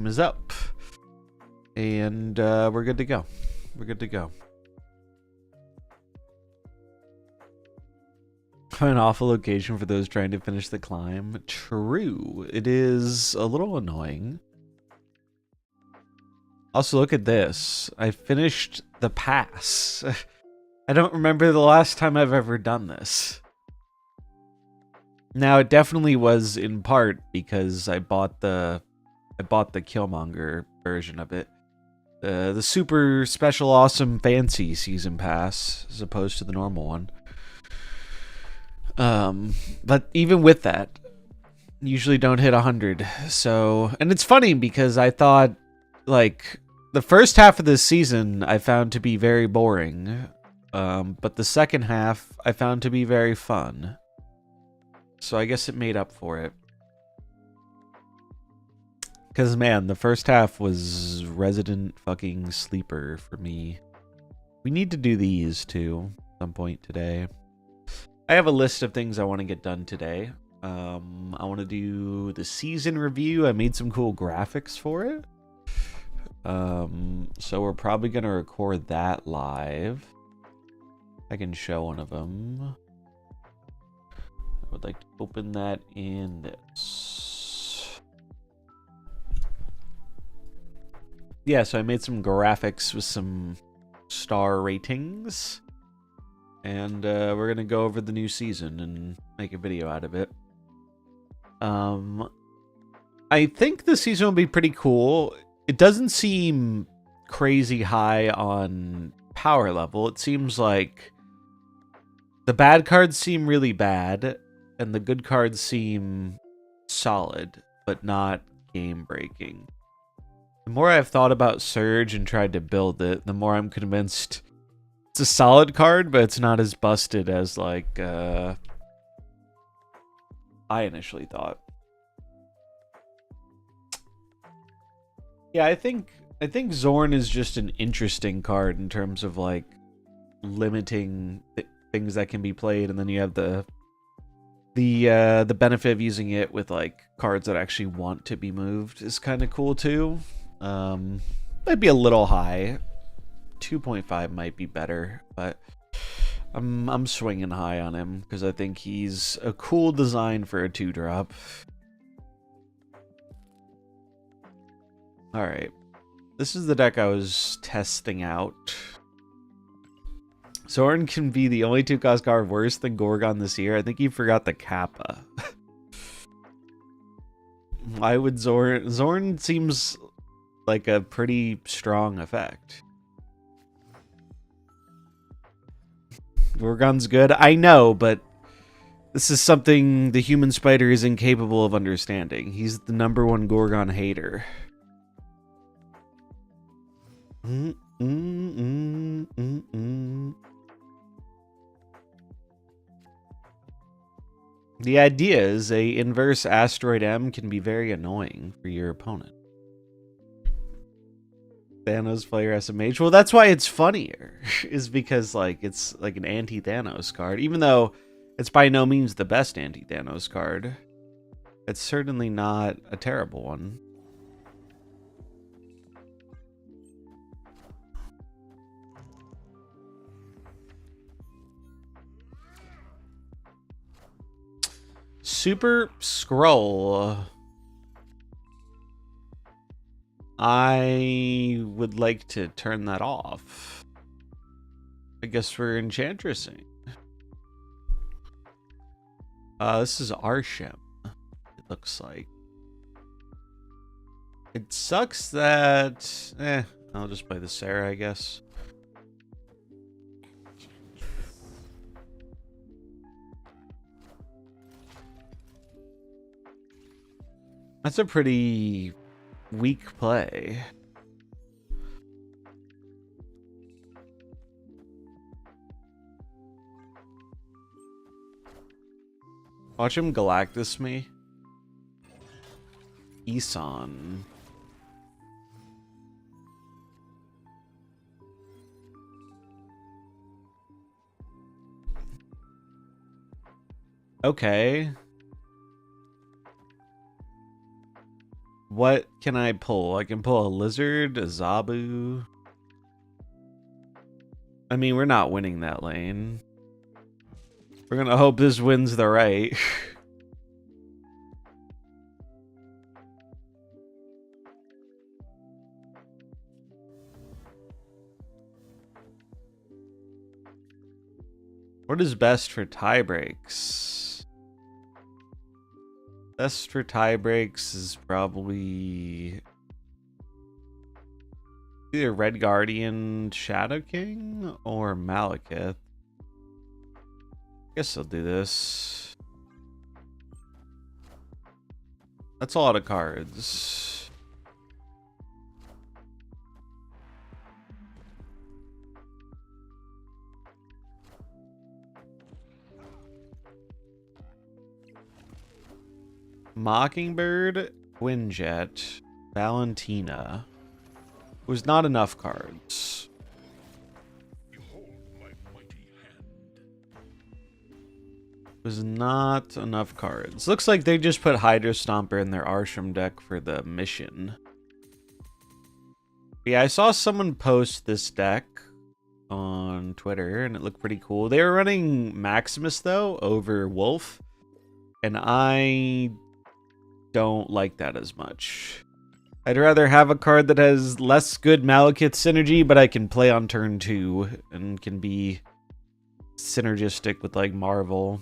is up. And we're good to go. We're good to go. An awful location for those trying to finish the climb. True. It is a little annoying. Also, look at this. I finished the pass. I don't remember the last time I've ever done this. Now, it definitely was in part because I bought the Killmonger version of it. The super special awesome fancy season pass as opposed to the normal one. But even with that, usually don't hit 100. So, and it's funny because I thought, like, the first half of this season I found to be very boring. But the second half I found to be very fun. So I guess it made up for it. Because, man, the first half was resident fucking sleeper for me. We need to do these, too, at some point today. I have a list of things I want to get done today. I want to do the season review. I made some cool graphics for it. So we're probably going to record that live. I can show one of them. I would like to open that in this. Yeah, so I made some graphics with some star ratings. And we're going to go over the new season and make a video out of it. I think the season will be pretty cool. It doesn't seem crazy high on power level. It seems like the bad cards seem really bad, and the good cards seem solid, but not game-breaking. The more I've thought about Surge and tried to build it, the more I'm convinced it's a solid card, but it's not as busted as, like, I initially thought. Yeah, I think Zorn is just an interesting card in terms of, like, limiting things that can be played, and then you have the benefit of using it with, like, cards that actually want to be moved is kind of cool too. Might be a little high. 2.5 might be better, but I'm swinging high on him because I think he's a cool design for a 2-drop. All right, this is the deck I was testing out. Zorn can be the only 2-cost card worse than Gorgon this year. I think you forgot the Kappa. Why would Zorn seems like a pretty strong effect. Gorgon's good. I know, but this is something the human spider is incapable of understanding. He's the #1 Gorgon hater. The idea is a inverse Asteroid M can be very annoying for your opponent. Thanos player SMH. Well, that's why it's funnier, is because, like, it's like an anti-Thanos card. Even though it's by no means the best anti-Thanos card, it's certainly not a terrible one. Super Scroll. I would like to turn that off. I guess we're Enchantressing. This is Arsham, it looks like. It sucks that... I'll just play the Sarah, I guess. That's a pretty weak play. Watch him Galactus me. Isan. Okay. what can I pull? I can pull a lizard, a Zabu. I mean, we're not winning that lane. We're gonna hope this wins the right. What is best for tie breaks? Best for tie breaks is probably either Red Guardian, Shadow King, or Malekith. Guess I'll do this. That's a lot of cards. Mockingbird, Quinjet, Valentina. Was not enough cards. Was not enough cards. Looks like they just put Hydro Stomper in their Arsham deck for the mission. Yeah, I saw someone post this deck on Twitter, and it looked pretty cool. They were running Maximus, though, over Wolf, and I don't like that as much. I'd rather have a card that has less good Malekith synergy, but I can play on turn 2 and can be synergistic with like Marvel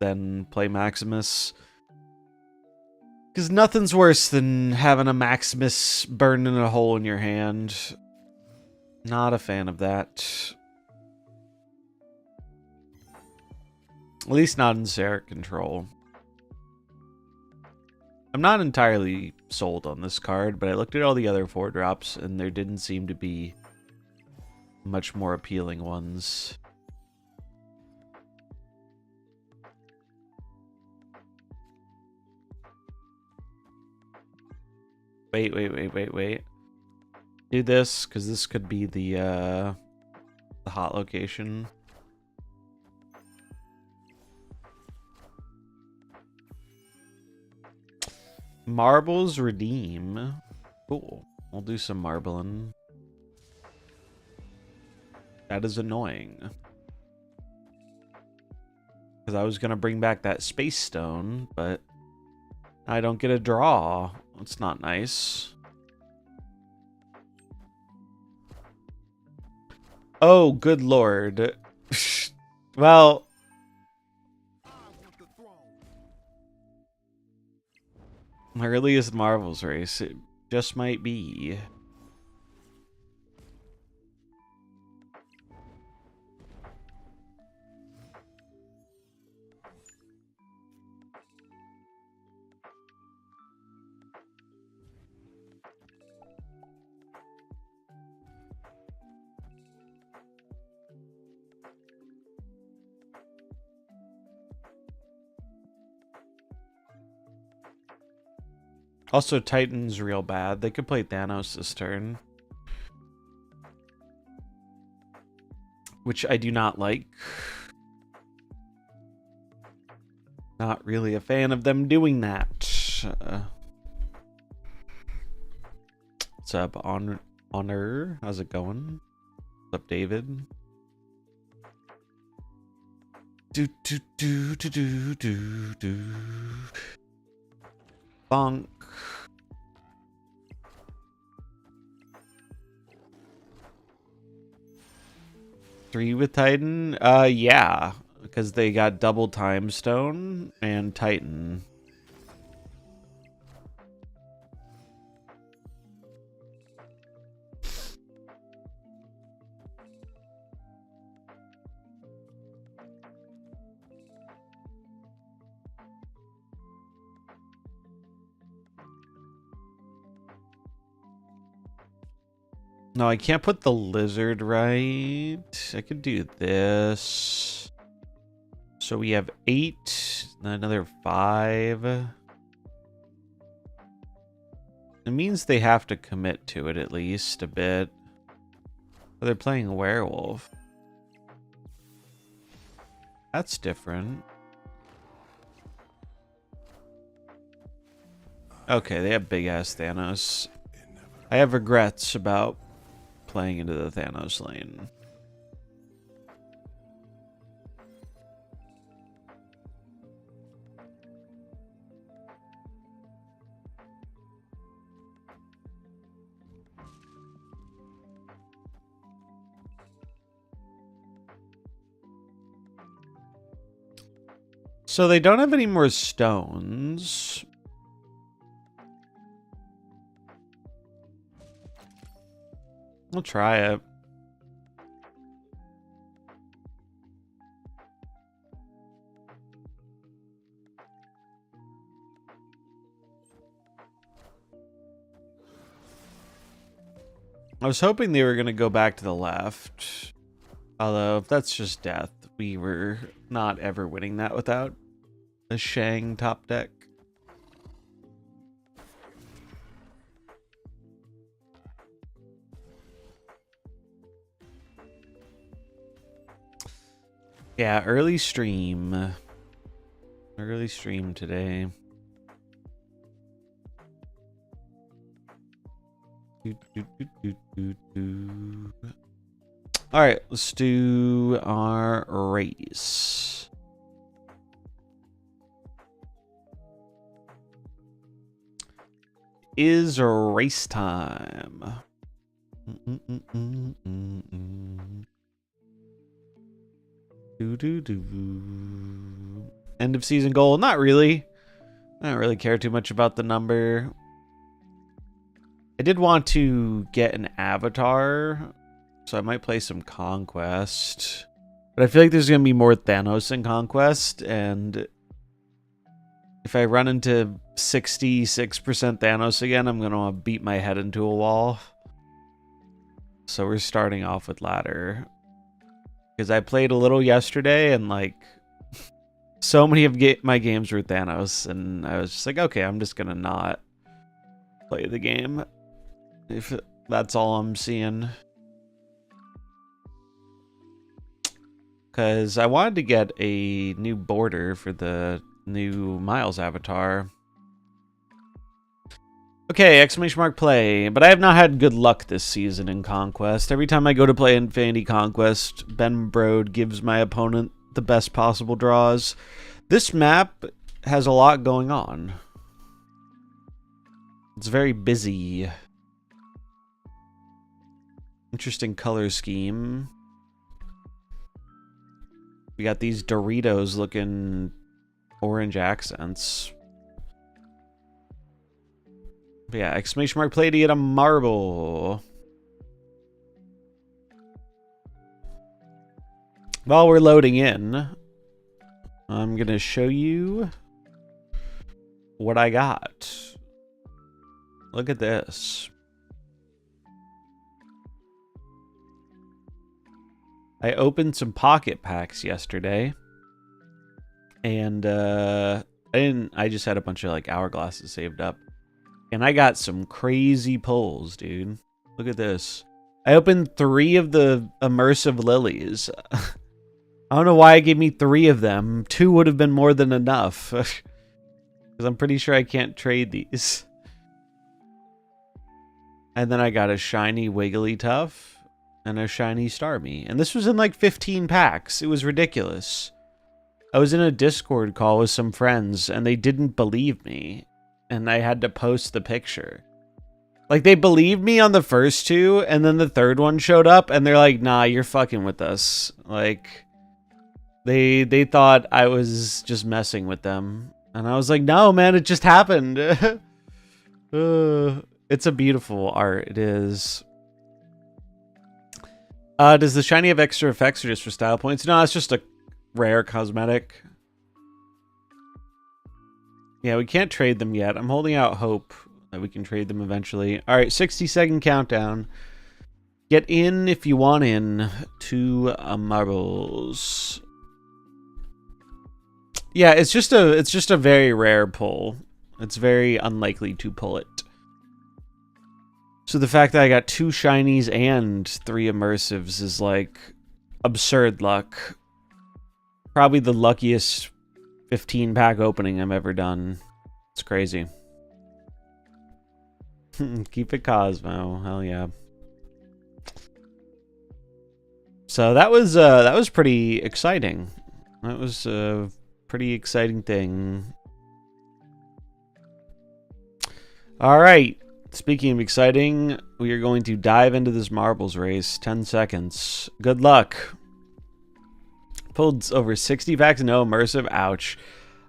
than play Maximus. Because nothing's worse than having a Maximus burn in a hole in your hand. Not a fan of that. At least not in Seraph control. I'm not entirely sold on this card, but I looked at all the other 4-drops, and there didn't seem to be much more appealing ones. Wait. Do this, because this could be the hot location. Marbles redeem. Cool. We'll do some marbling. That is annoying. Because I was going to bring back that space stone, but I don't get a draw. It's not nice. Oh, good lord. Well, my earliest Marvels race, it just might be. Also, Titan's real bad. They could play Thanos this turn, which I do not like. Not really a fan of them doing that. What's up, Honor? How's it going? What's up, David? Do. Bonk. Three with Titan? Yeah. Because they got double Time Stone and Titan. No, I can't put the lizard right. I could do this. So we have 8, another 5. It means they have to commit to it at least a bit. But they're playing a werewolf. That's different. Okay, they have big-ass Thanos. I have regrets about playing into the Thanos lane. So they don't have any more stones. We'll try it. I was hoping they were going to go back to the left. Although, if that's just death, we were not ever winning that without a Shang top deck. Yeah, early stream. Early stream today. All right, let's do our race. Is race time. End of season goal. Not really. I don't really care too much about the number. I did want to get an avatar, so I might play some Conquest. But I feel like there's going to be more Thanos in Conquest, and if I run into 66% Thanos again, I'm going to beat my head into a wall. So we're starting off with ladder. Because I played a little yesterday, and like, so many of my games were Thanos, and I was just like, okay, I'm just going to not play the game. If that's all I'm seeing. Because I wanted to get a new border for the new Miles avatar. Okay, exclamation mark play. But I have not had good luck this season in Conquest. Every time I go to play Infinity Conquest, Ben Brode gives my opponent the best possible draws. This map has a lot going on. It's very busy. Interesting color scheme. We got these Doritos looking orange accents. But yeah, exclamation mark play to get a marble. While we're loading in, I'm going to show you what I got. Look at this. I opened some pocket packs yesterday, and I just had a bunch of like hourglasses saved up, and I got some crazy pulls, dude. Look at this. I opened 3 of the immersive lilies. I don't know why it gave me 3 of them. 2 would have been more than enough, because I'm pretty sure I can't trade these. And then I got a shiny Wigglytuff and a shiny Starmie. And this was in like 15 packs. It was ridiculous. I was in a Discord call with some friends, and they didn't believe me. And I had to post the picture. Like, they believed me on the first 2, and then the third one showed up, and they're like, nah, you're fucking with us. Like, they thought I was just messing with them. And I was like, no, man, it just happened. It's a beautiful art. It is. Does the shiny have extra effects or just for style points? No, it's just a rare cosmetic. Yeah, we can't trade them yet. I'm holding out hope that we can trade them eventually. All right, 60-second countdown. Get in if you want in to marbles. Yeah, it's just a very rare pull. It's very unlikely to pull it. So the fact that I got 2 shinies and 3 immersives is like absurd luck. Probably the luckiest 15-pack opening I've ever done. It's crazy. Keep it Cosmo. Hell yeah. So that was pretty exciting. That was a pretty exciting thing. All right. Speaking of exciting, we are going to dive into this marbles race. 10 seconds. Good luck. Pulled over 60 packs. No immersive. Ouch.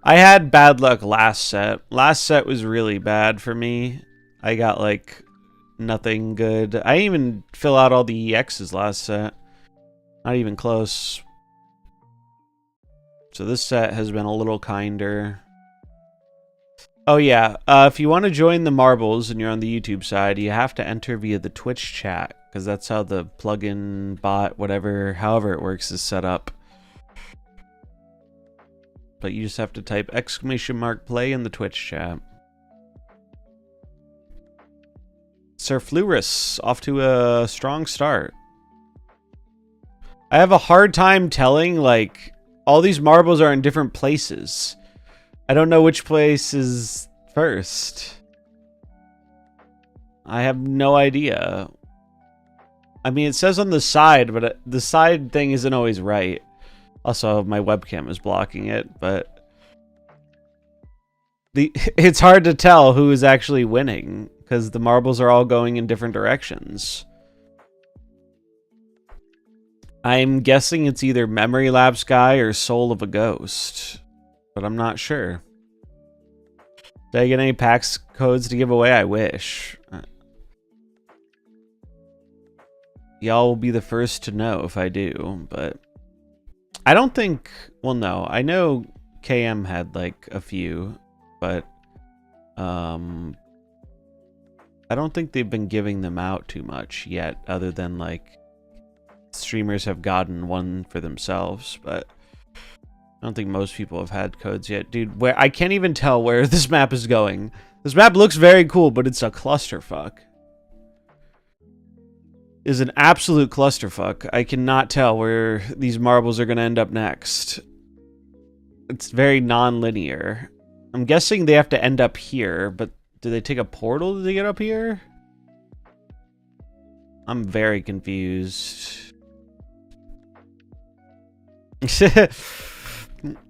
I had bad luck last set. Last set was really bad for me. I got like nothing good. I didn't even fill out all the EXs last set. Not even close. So this set has been a little kinder. Oh yeah, if you want to join the marbles and you're on the YouTube side, you have to enter via the Twitch chat, because that's how the plugin, bot, whatever, however it works is set up. But you just have to type !play in the Twitch chat. Sir Flurus, off to a strong start. I have a hard time telling, like, all these marbles are in different places. I don't know which place is first. I have no idea. I mean, it says on the side, but the side thing isn't always right. Also, my webcam is blocking it, but it's hard to tell who is actually winning because the marbles are all going in different directions. I'm guessing it's either Memory Lapse Guy or Soul of a Ghost, but I'm not sure. Did I get any PAX codes to give away? I wish. Y'all will be the first to know if I do, but I don't think... Well, no. I know KM had, like, a few, but I don't think they've been giving them out too much yet, other than, like, streamers have gotten one for themselves, but I don't think most people have had codes yet. Dude, where I can't even tell where this map is going. This map looks very cool, but it's a clusterfuck. It's an absolute clusterfuck. I cannot tell where these marbles are going to end up next. It's very non-linear. I'm guessing they have to end up here, but do they take a portal to get up here? I'm very confused.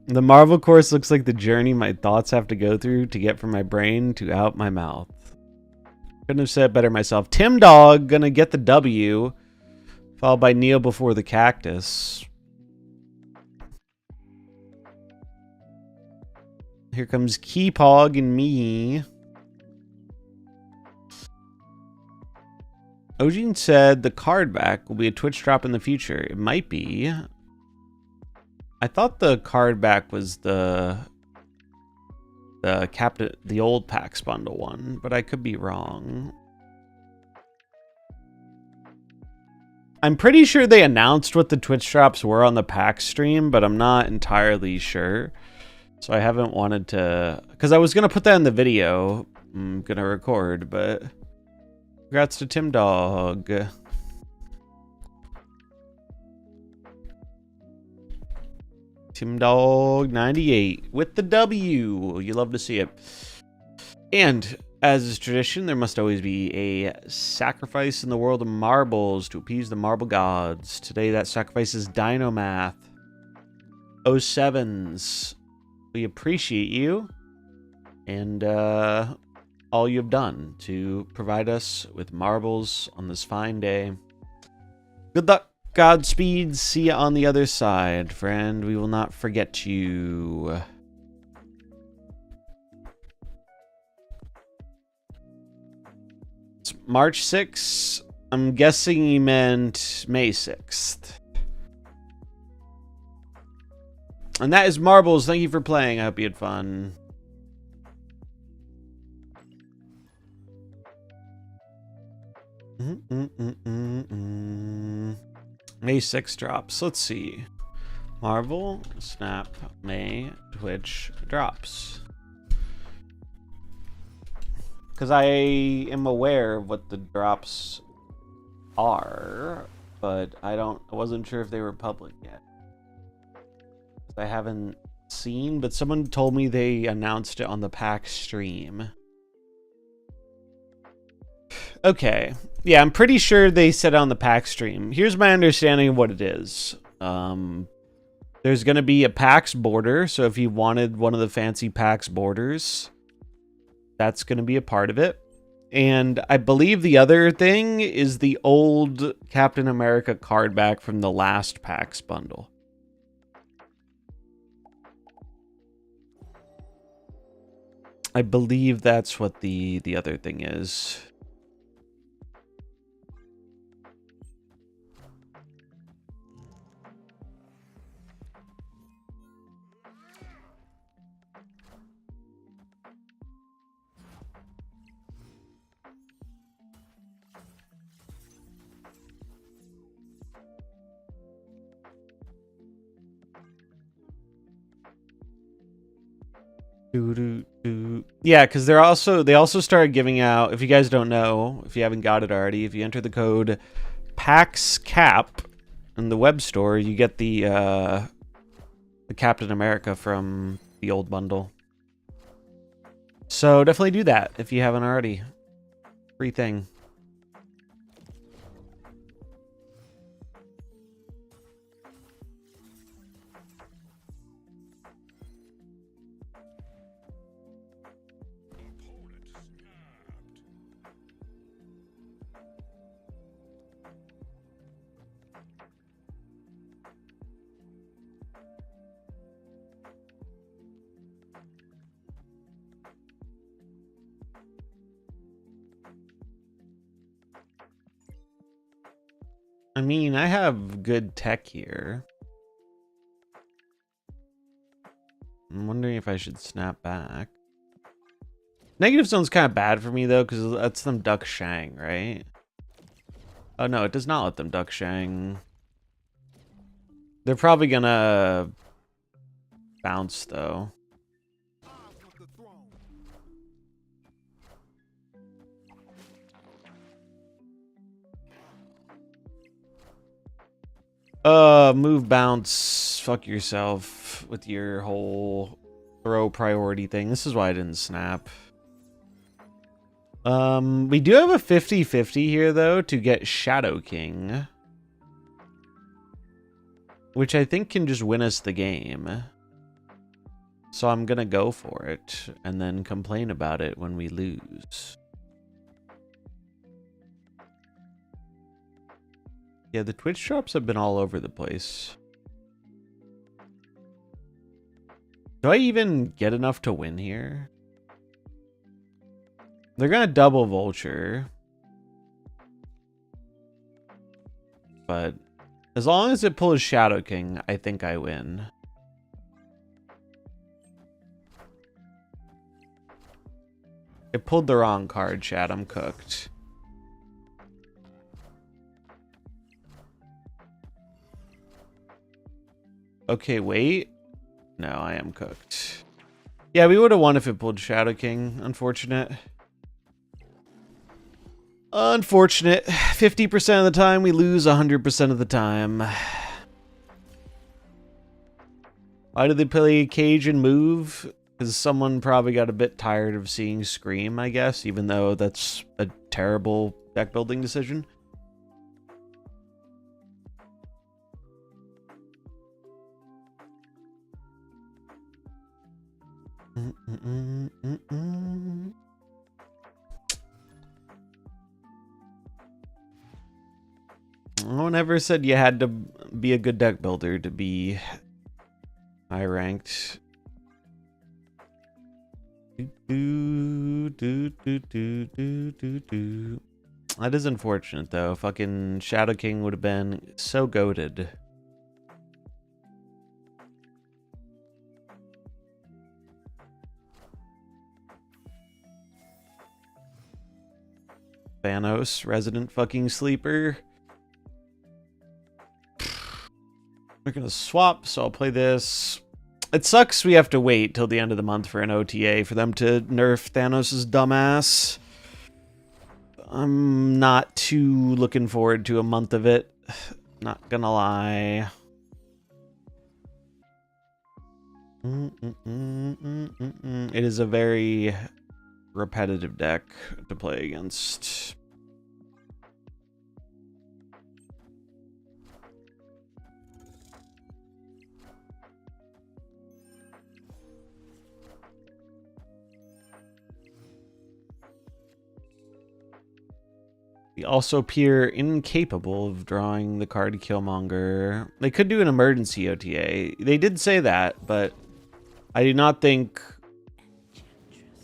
The Marvel course looks like the journey my thoughts have to go through to get from my brain to out my mouth. Couldn't have said it better myself. Tim Dog gonna get the W, followed by Kneel Before the Cactus. Here comes Keepog and me. Ojin said the card back will be a Twitch drop in the future. It might be. I thought the card back was the old PAX bundle one, but I could be wrong. I'm pretty sure they announced what the Twitch drops were on the PAX stream, but I'm not entirely sure. So I haven't wanted to, because I was gonna put that in the video I'm gonna record, but congrats to Tim Dog. Tim Dog 98 with the W. You love to see it. And as is tradition, there must always be a sacrifice in the world of marbles to appease the marble gods. Today that sacrifice is Dinomath. 07s. We appreciate you and all you've done to provide us with marbles on this fine day. Good luck. Godspeed. See you on the other side, friend. We will not forget you. It's March 6th. I'm guessing he meant May 6th. And that is Marbles. Thank you for playing. I hope you had fun. May 6 drops. Let's see. Marvel, Snap, May, Twitch drops. Because I am aware of what the drops are, but I wasn't sure if they were public yet. I haven't seen, but someone told me they announced it on the PAX stream. Okay. Yeah, I'm pretty sure they said on the PAX stream. Here's my understanding of what it is. There's going to be a PAX border, so if you wanted one of the fancy PAX borders, that's going to be a part of it. And I believe the other thing is the old Captain America card back from the last PAX bundle. I believe that's what the other thing is. Yeah, because they also started giving out, if you guys don't know, if you haven't got it already, if you enter the code PAXCAP in the web store, you get the Captain America from the old bundle. So definitely do that if you haven't already. Free thing. I mean, I have good tech here. I'm wondering if I should snap back. Negative zone's kind of bad for me, though, because it lets them duck Shang, right? Oh, no, it does not let them duck Shang. They're probably gonna bounce, though. Move, bounce, fuck yourself with your whole throw priority thing. This is why I didn't snap. We do have a 50-50 here, though, to get Shadow King, which I think can just win us the game. So I'm gonna go for it, and then complain about it when we lose. Yeah, the Twitch drops have been all over the place. Do I even get enough to win here? They're gonna double Vulture. But as long as it pulls Shadow King, I think I win. It pulled the wrong card, chat. I'm cooked. Okay, wait. No, I am cooked. Yeah, we would have won if it pulled Shadow King. Unfortunate. Unfortunate. 50% of the time, we lose 100% of the time. Why did they play Cage and Move? Because someone probably got a bit tired of seeing Scream, I guess, even though that's a terrible deck building decision. No one ever said you had to be a good deck builder to be high ranked. That is unfortunate, though. Fucking Shadow King would have been so goated. Thanos, resident fucking sleeper. We're gonna swap, so I'll play this. It sucks we have to wait till the end of the month for an OTA for them to nerf Thanos' dumbass. I'm not too looking forward to a month of it. Not gonna lie. It is a very repetitive deck to play against. They also appear incapable of drawing the card Killmonger. They could do an emergency OTA. They did say that, but I do not think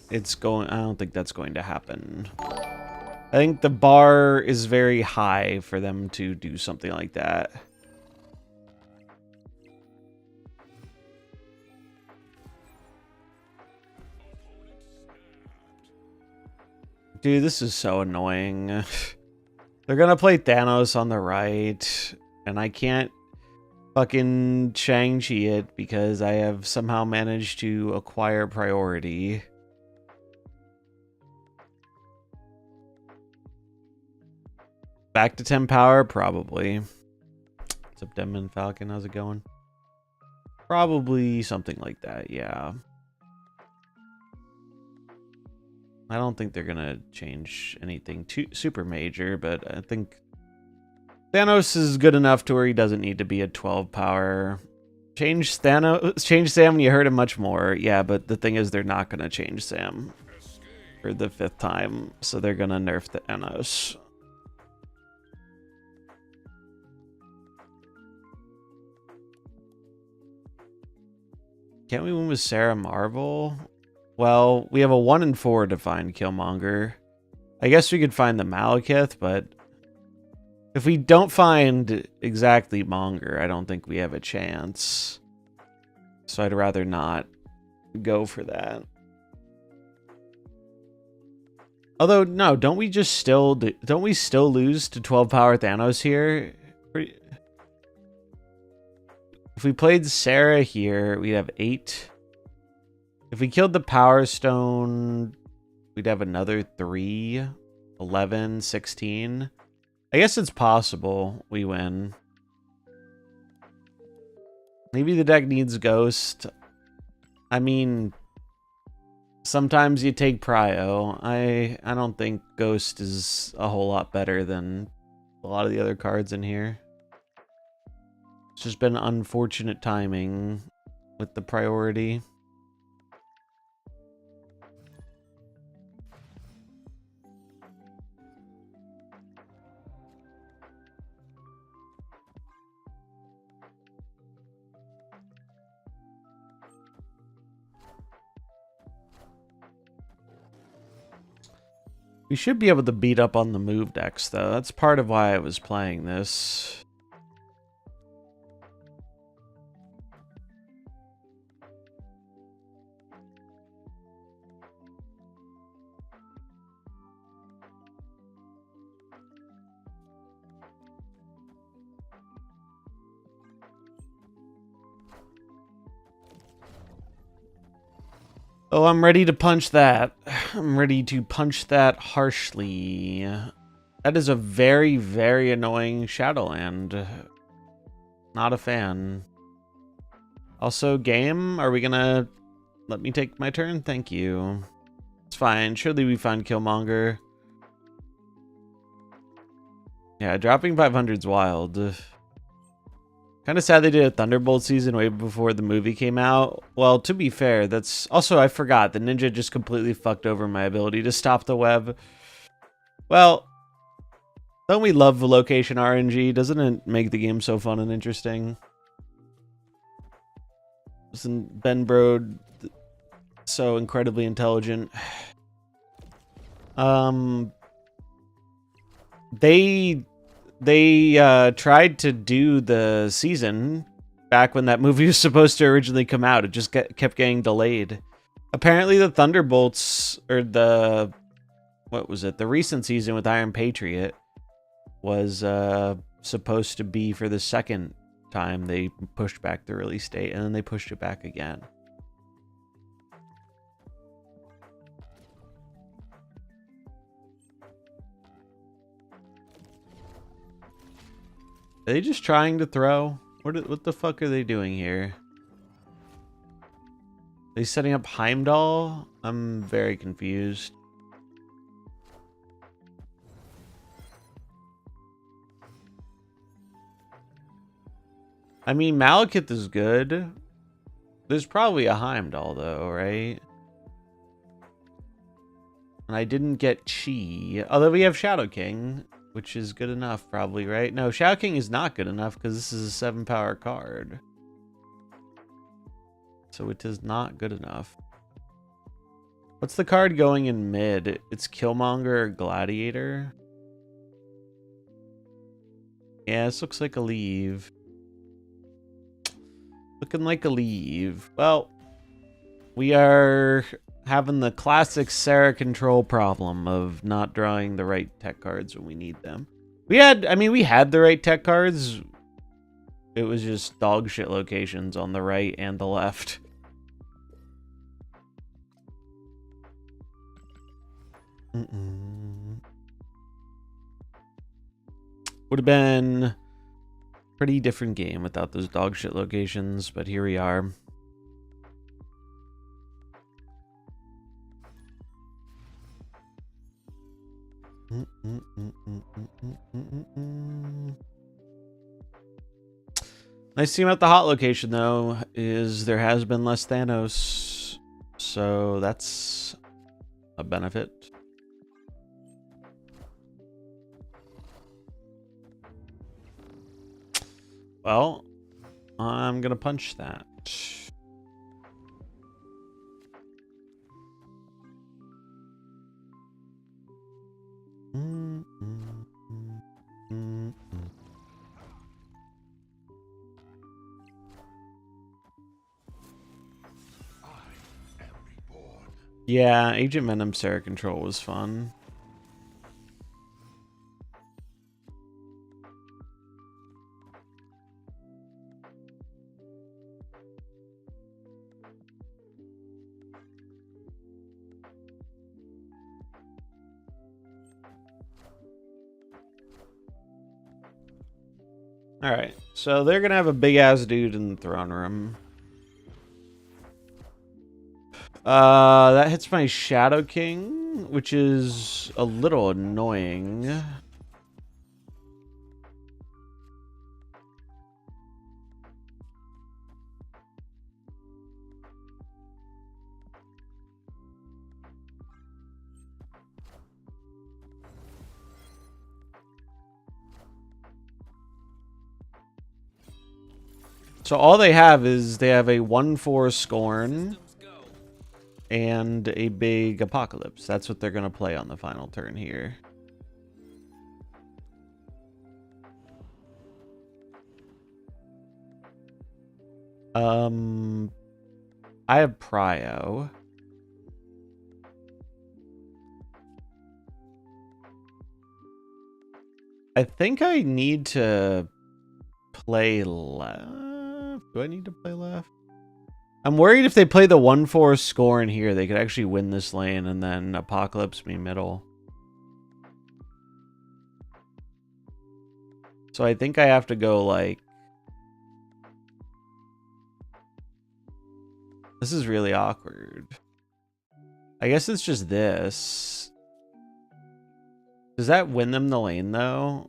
it's going. I don't think that's going to happen. I think the bar is very high for them to do something like that. Dude, this is so annoying. They're gonna play Thanos on the right, and I can't fucking Shang-Chi it because I have somehow managed to acquire priority. Back to 10 power? Probably. What's up, Demon Falcon? How's it going? Probably something like that, yeah. I don't think they're gonna change anything too super major, but I think Thanos is good enough to where he doesn't need to be a 12 power. Change Sam when you hurt him much more. Yeah, but the thing is they're not gonna change Sam for the 5th time, so they're gonna nerf Thanos. Can't we win with Sarah Marvel? Well, we have a 1 in 4 to find Killmonger. I guess we could find the Malekith, but if we don't find exactly Monger, I don't think we have a chance. So I'd rather not go for that. Although, no, don't we still lose to 12 power Thanos here? If we played Sarah here, we'd have 8. If we killed the Power Stone, we'd have another 3, 11, 16. I guess it's possible we win. Maybe the deck needs Ghost. I mean, sometimes you take Prio. I don't think Ghost is a whole lot better than a lot of the other cards in here. It's just been unfortunate timing with the priority. We should be able to beat up on the move decks, though. That's part of why I was playing this. Oh, I'm ready to punch that. I'm ready to punch that harshly. That is a very, very annoying Shadowland. Not a fan. Also, game, are we gonna let me take my turn? Thank you. It's fine. Surely we find Killmonger. Yeah, dropping 500's wild. Kind of sad they did a Thunderbolt season way before the movie came out. Well, to be fair, that's... Also, I forgot. The ninja just completely fucked over my ability to stop the web. Well, don't we love the location RNG? Doesn't it make the game so fun and interesting? Isn't Ben Brode so incredibly intelligent? They tried to do the season back when that movie was supposed to originally come out. It just kept getting delayed. Apparently the Thunderbolts, or the... What was it? The recent season with Iron Patriot was supposed to be for the second time they pushed back the release date, and then they pushed it back again. Are they just trying to throw? What the fuck are they doing here? Are they setting up Heimdall? I'm very confused. I mean, Malekith is good. There's probably a Heimdall, though, right? And I didn't get Chi. Although we have Shadow King. which is good enough, probably, right? No, Shao King is not good enough because this is a 7 power card. So it is not good enough. What's the card going in mid? It's Killmonger or Gladiator. Yeah, this looks like a leave. Looking like a leave. Well, we are having the classic Sarah control problem of not drawing the right tech cards when we need them. We had the right tech cards. It was just dog shit locations on the right and the left. Would have been a pretty different game without those dog shit locations, but here we are. Nice thing about the hot location, though, is there has been less Thanos, so that's a benefit. Well, I'm gonna punch that. Yeah, Agent Venom Sarah Control was fun. Alright, so they're gonna have a big-ass dude in the throne room. That hits my Shadow King, which is a little annoying. So all they have is they have a 1/4 Scorn and a big Apocalypse. That's what they're going to play on the final turn here. I have Prio. I think I need to play left. Do I need to play left? I'm worried if they play the 1/4 Scorn here, they could actually win this lane and then Apocalypse me middle. So I think I have to go like... This is really awkward. I guess it's just this. Does that win them the lane though?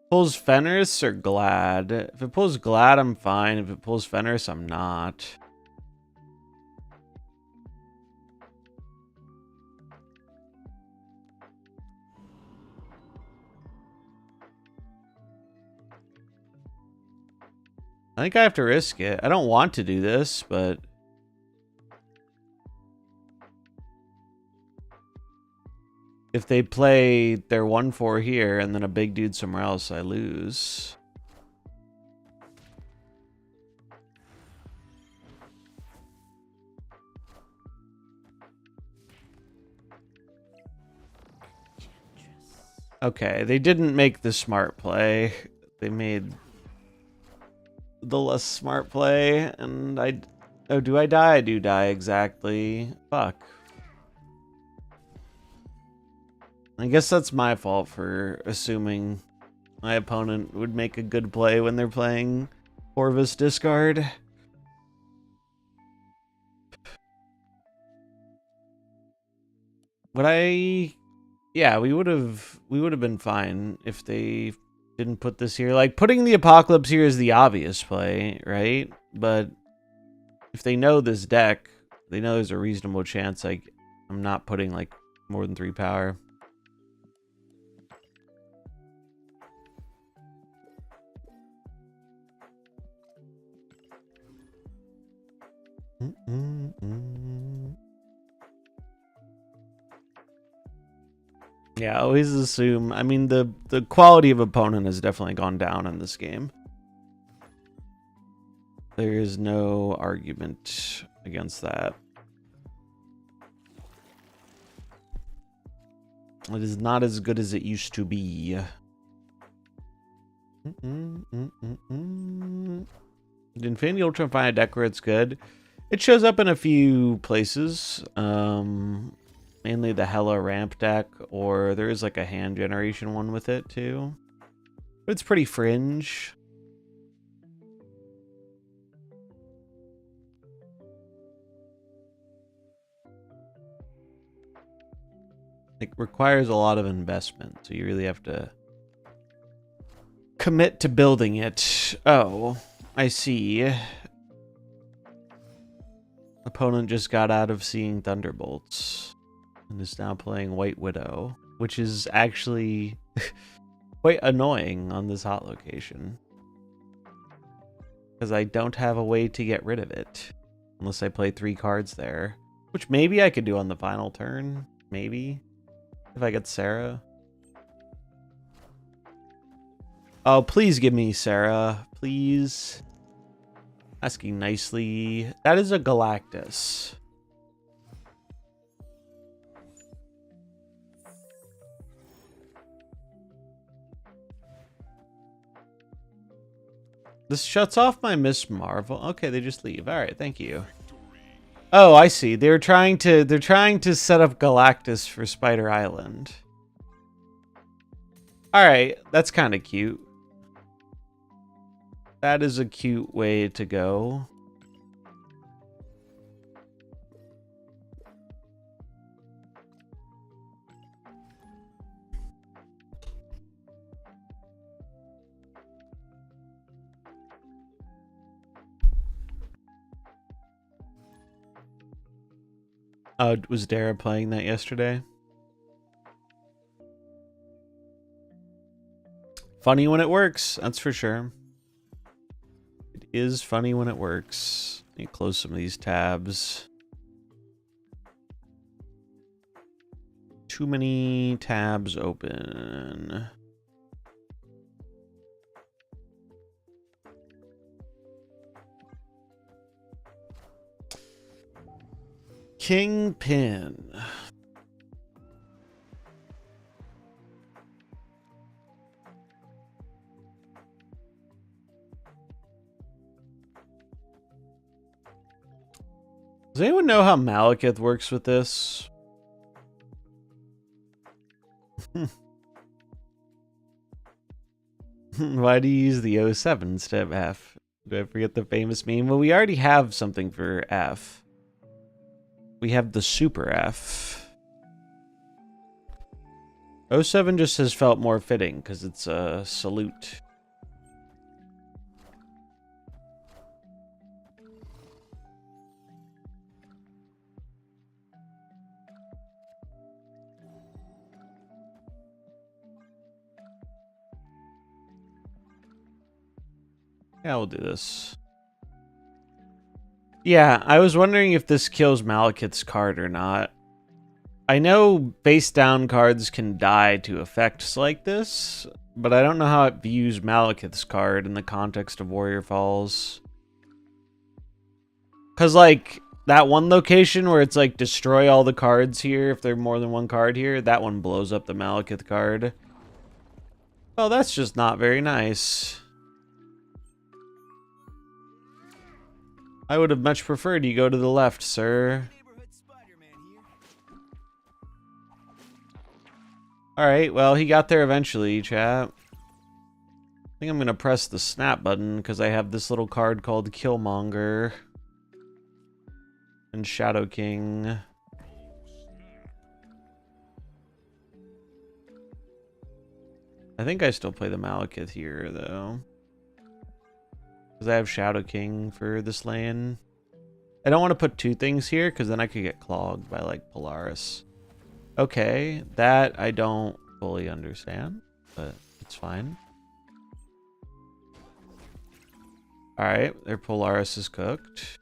Pulls Fenris or Glad? If it pulls Glad, I'm fine. If it pulls Fenris, I'm not. I think I have to risk it. I don't want to do this, but... If they play their 1/4 here and then a big dude somewhere else, I lose. Okay, they didn't make the smart play. They made the less smart play, and I... Oh, do I die? I do die, exactly. Fuck. I guess that's my fault for assuming my opponent would make a good play when they're playing Corvus discard. Would I... Yeah, we would have been fine if they didn't put this here. Like, putting the Apocalypse here is the obvious play, right? But if they know this deck, they know there's a reasonable chance I'm not putting, like, more than 3 power. Yeah, I always assume. I mean, the quality of opponent has definitely gone down in this game. There is no argument against that. It is not as good as it used to be. Infinity Ultra find a deck where it's good. It shows up in a few places. Mainly the Hella ramp deck, or there is like a hand generation one with it too. But it's pretty fringe. It requires a lot of investment, so you really have to commit to building it. Oh, I see. Opponent just got out of seeing Thunderbolts and is now playing White Widow, which is actually quite annoying on this hot location. Because I don't have a way to get rid of it. Unless I play 3 cards there. Which maybe I could do on the final turn. Maybe. If I get Sarah. Oh, please give me Sarah. Please. Asking nicely. That is a Galactus. This shuts off my Miss Marvel. Okay, they just leave. All right, thank you. Oh, I see. They're trying to set up Galactus for Spider Island. All right, that's kind of cute. That is a cute way to go. Was Dara playing that yesterday? Funny when it works, that's for sure. It is funny when it works. Let me close some of these tabs. Too many tabs open. Kingpin. Does anyone know how Malekith works with this? Why do you use the 07 instead of F? Do I forget the famous meme? Well, we already have something for F. We have the Super F. 07 just has felt more fitting because it's a salute. Yeah, we'll do this. Yeah, I was wondering if this kills Malekith's card or not. I know face down cards can die to effects like this, but I don't know how it views Malekith's card in the context of Warrior Falls. Because, like, that one location where it's like destroy all the cards here if there's more than one card here, that one blows up the Malekith card. Oh, that's just not very nice. I would have much preferred you go to the left, sir. Alright, well, he got there eventually, chat. I think I'm going to press the snap button because I have this little card called Killmonger. And Shadow King. I think I still play the Malekith here, though. Because I have Shadow King for this lane. I don't want to put 2 things here because then I could get clogged by, like, Polaris. Okay, that I don't fully understand, but it's fine. Alright, their Polaris is cooked.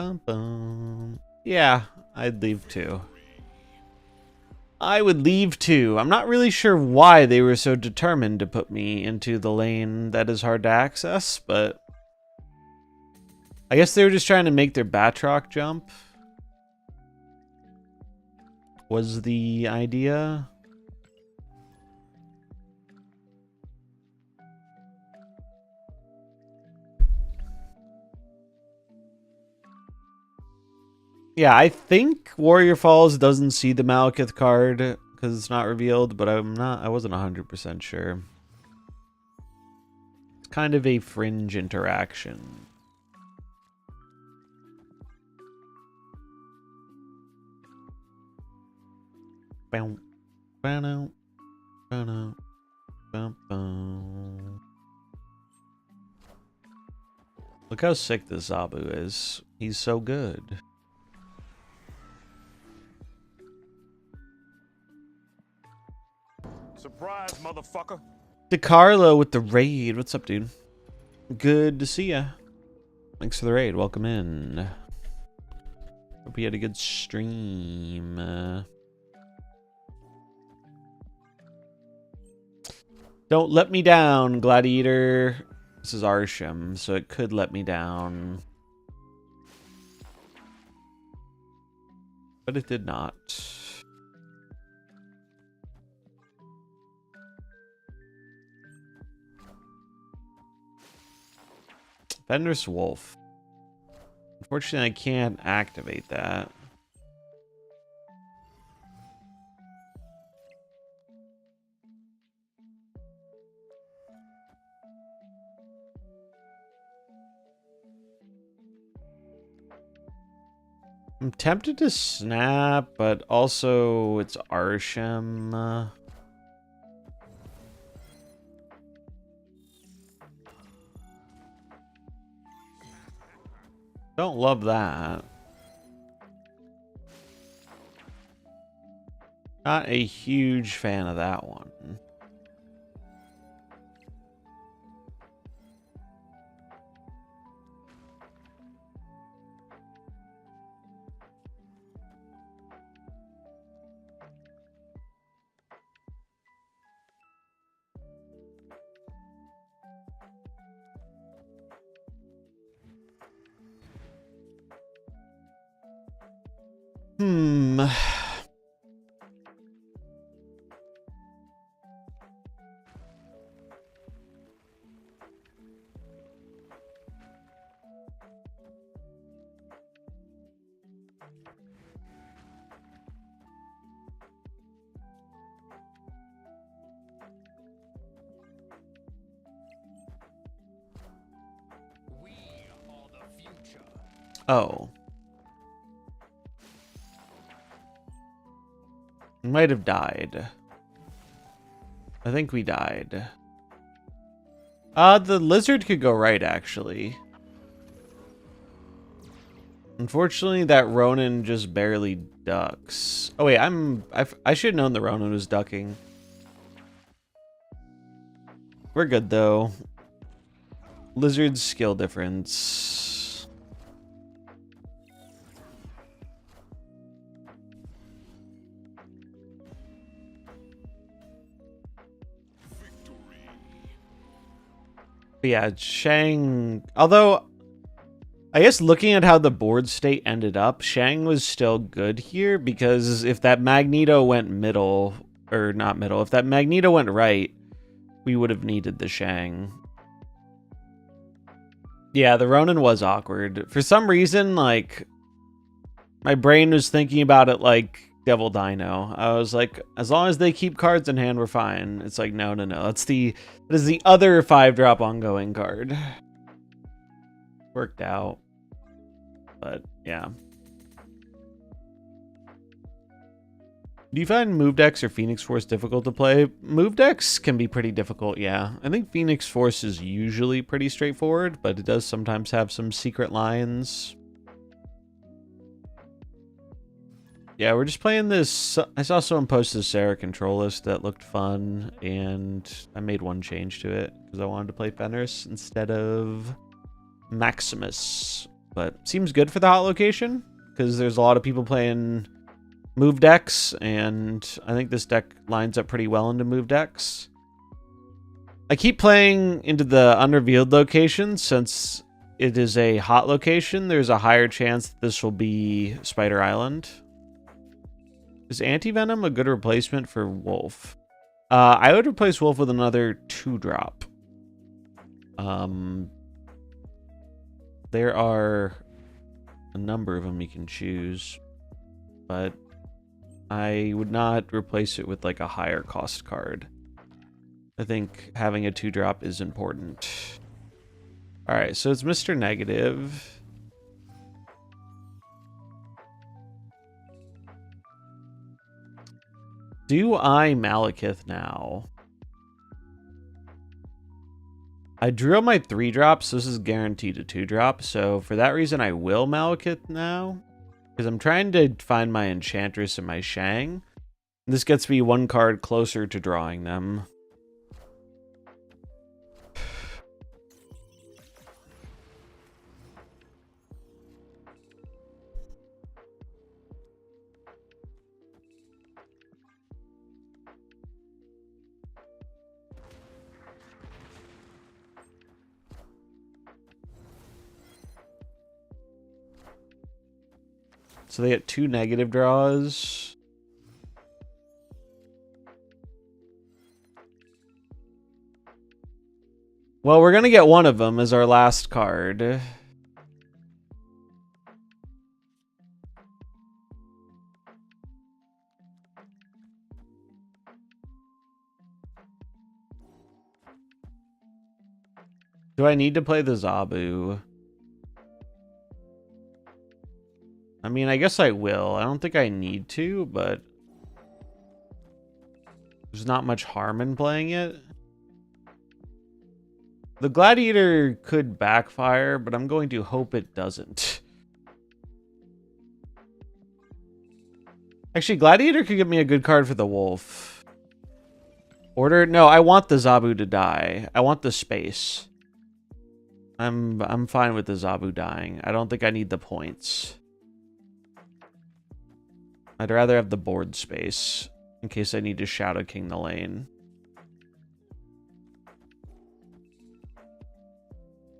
Bum, bum. Yeah, I'd leave too. I would leave too. I'm not really sure why they were so determined to put me into the lane that is hard to access, but I guess they were just trying to make their Batroc jump. Was the idea. Yeah, I think Warrior Falls doesn't see the Malekith card because it's not revealed, but I wasn't 100% sure. It's kind of a fringe interaction. Bow, bow, bow, bow, bow. Look how sick this Zabu is. He's so good. Surprise, motherfucker. DeCarlo with the raid. What's up, dude? Good to see ya. Thanks for the raid. Welcome in. Hope you had a good stream. Don't let me down, Gladiator. This is Arsham, so it could let me down. But it did not. Fenris Wolf. Unfortunately, I can't activate that. I'm tempted to snap, but also it's Arsham. Don't love that. Not a huge fan of that one. Oh. We might have died. I think we died. The lizard could go right, actually. Unfortunately, that Ronin just barely ducks. Oh wait, I should have known the Ronin was ducking. We're good though. Lizard's skill difference. But yeah, Shang. Although, I guess looking at how the board state ended up, Shang was still good here because if that Magneto went middle, or not middle, if that Magneto went right, we would have needed the Shang. Yeah, the Ronin was awkward. For some reason, like, my brain was thinking about it like Devil Dino. I was like, as long as they keep cards in hand, we're fine. It's like, no. That is the other 5-drop ongoing card. Worked out. But, yeah. Do you find move decks or Phoenix Force difficult to play? Move decks can be pretty difficult, yeah. I think Phoenix Force is usually pretty straightforward, but it does sometimes have some secret lines. Yeah, we're just playing this. I saw someone post a Sarah control list that looked fun, and I made one change to it because I wanted to play Fenris instead of Maximus. but seems good for the hot location because there's a lot of people playing move decks, and I think this deck lines up pretty well into move decks. I keep playing into the unrevealed location since it is a hot location. There's a higher chance that this will be Spider Island. Is Anti-Venom a good replacement for Wolf? I would replace Wolf with another 2-drop. There are a number of them you can choose, but I would not replace it with like a higher cost card. I think having a 2-drop is important. All right, so it's Mr. Negative. Do I Malekith now? I drew on my 3-drop, so this is guaranteed a 2-drop. So for that reason, I will Malekith now. Because I'm trying to find my Enchantress and my Shang. This gets me 1 card closer to drawing them. So they get 2 negative draws. Well, we're going to get one of them as our last card. Do I need to play the Zabu? I mean, I guess I will. I don't think I need to, but there's not much harm in playing it. The Gladiator could backfire, but I'm going to hope it doesn't. Actually, Gladiator could give me a good card for the Wolf. Order? No, I want the Zabu to die. I want the space. I'm fine with the Zabu dying. I don't think I need the points. I'd rather have the board space in case I need to Shadow King the lane.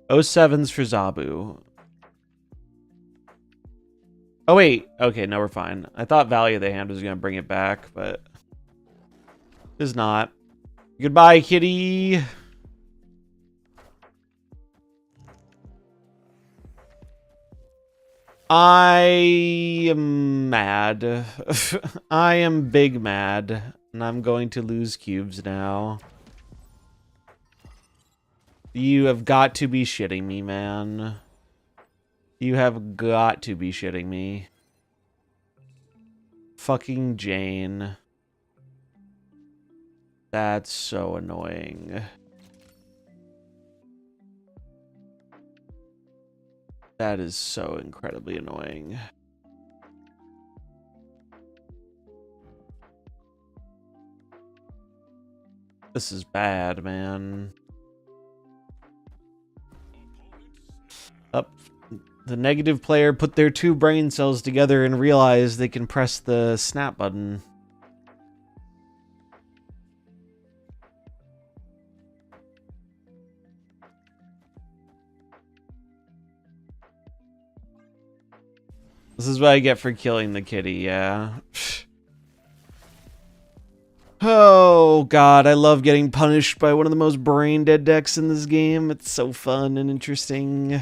07's for Zabu. Oh, wait. Okay, no, we're fine. I thought Value of the Hand was going to bring it back, but it is not. Goodbye, kitty. I am mad. I am big mad. And I'm going to lose cubes now. You have got to be shitting me, man. You have got to be shitting me. Fucking Jane. That's so annoying. That is so incredibly annoying. This is bad, man. Up. The negative player put their 2 brain cells together and realized they can press the snap button. This is what I get for killing the kitty, yeah. Oh, God, I love getting punished by one of the most brain-dead decks in this game. It's so fun and interesting.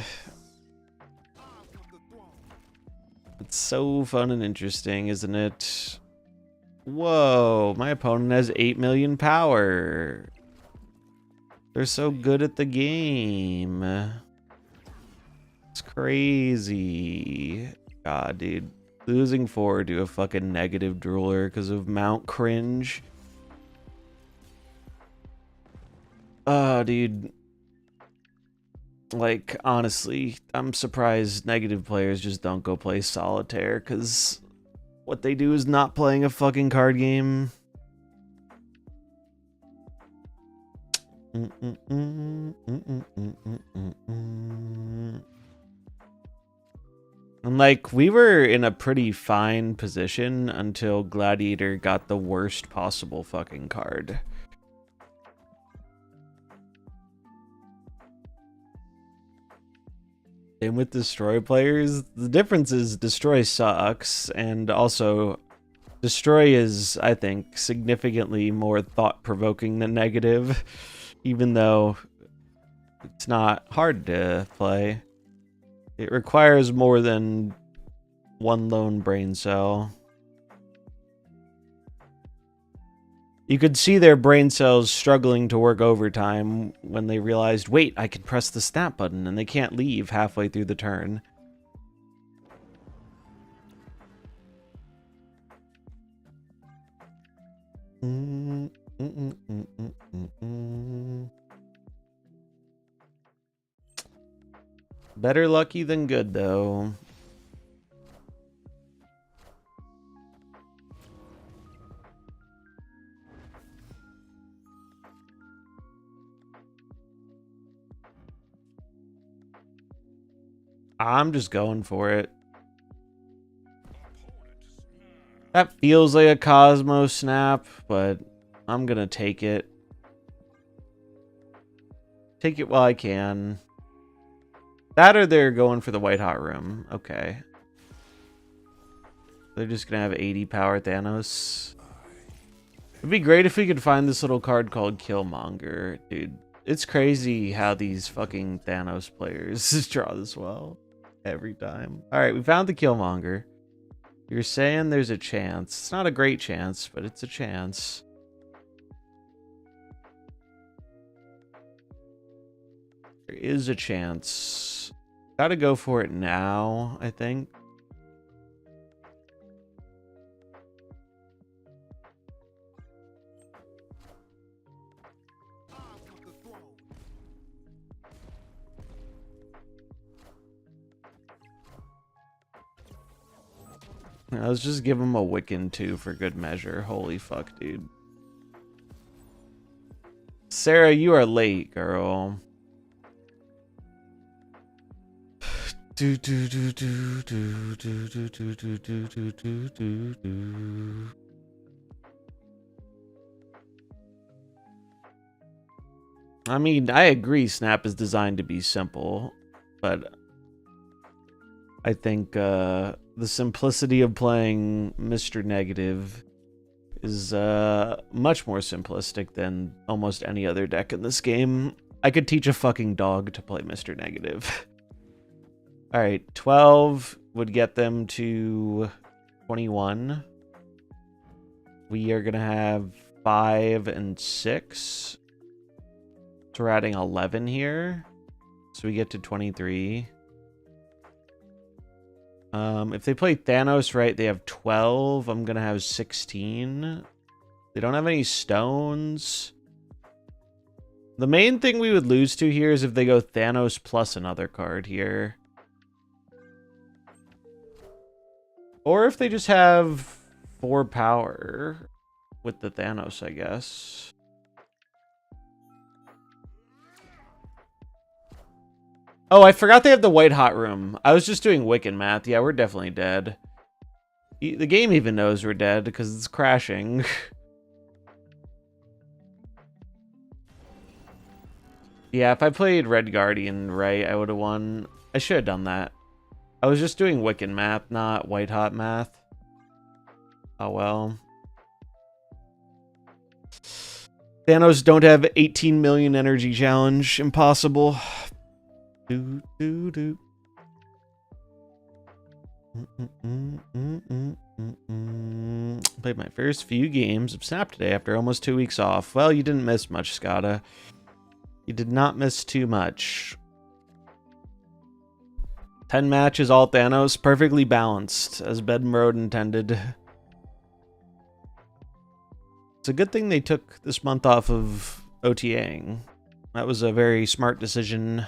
It's so fun and interesting, isn't it? Whoa, my opponent has 8 million power. They're so good at the game. It's crazy. God, dude. Losing 4 to a fucking negative drooler because of Mount Cringe. Oh, dude. Like, honestly, I'm surprised negative players just don't go play solitaire, because what they do is not playing a fucking card game. And like, we were in a pretty fine position until Gladiator got the worst possible fucking card. And with Destroy players, the difference is Destroy sucks, and also Destroy is, I think, significantly more thought-provoking than Negative, even though it's not hard to play. It requires more than one lone brain cell. You could see their brain cells struggling to work overtime when they realized, wait, I can press the snap button, and they can't leave halfway through the turn. Better lucky than good, though. I'm just going for it. That feels like a Cosmo snap, but I'm gonna take it. Take it while I can. That or they're going for the White Hot Room. Okay. They're just gonna have 80 power Thanos. It'd be great if we could find this little card called Killmonger. Dude, it's crazy how these fucking Thanos players draw this well. Every time. Alright, we found the Killmonger. You're saying there's a chance. It's not a great chance, but it's a chance. There is a chance. Gotta go for it now, I think. Let's just give him a Wiccan 2 for good measure. Holy fuck, dude. Sarah, you are late, girl. I mean, I agree Snap is designed to be simple, but I think the simplicity of playing Mr. Negative is much more simplistic than almost any other deck in this game. I could teach a fucking dog to play Mr. Negative. Alright, 12 would get them to 21. We are going to have 5 and 6. So we're adding 11 here. So we get to 23. If they play Thanos right, they have 12. I'm going to have 16. They don't have any stones. The main thing we would lose to here is if they go Thanos plus another card here. Or if they just have 4 power with the Thanos, I guess. Oh, I forgot they have the White Hot Room. I was just doing Wiccan math. Yeah, we're definitely dead. The game even knows we're dead because it's crashing. Yeah, if I played Red Guardian right, I would have won. I should have done that. I was just doing Wiccan math, not White Hot math. Oh well. Thanos don't have 18 million energy challenge. Impossible. Do, do, do. Played my first few games of Snap today after almost 2 weeks off. Well, you didn't miss much, Scotta. You did not miss too much. 10 matches, all Thanos, perfectly balanced, as Bedmroad intended. It's a good thing they took this month off of OTAing. That was a very smart decision.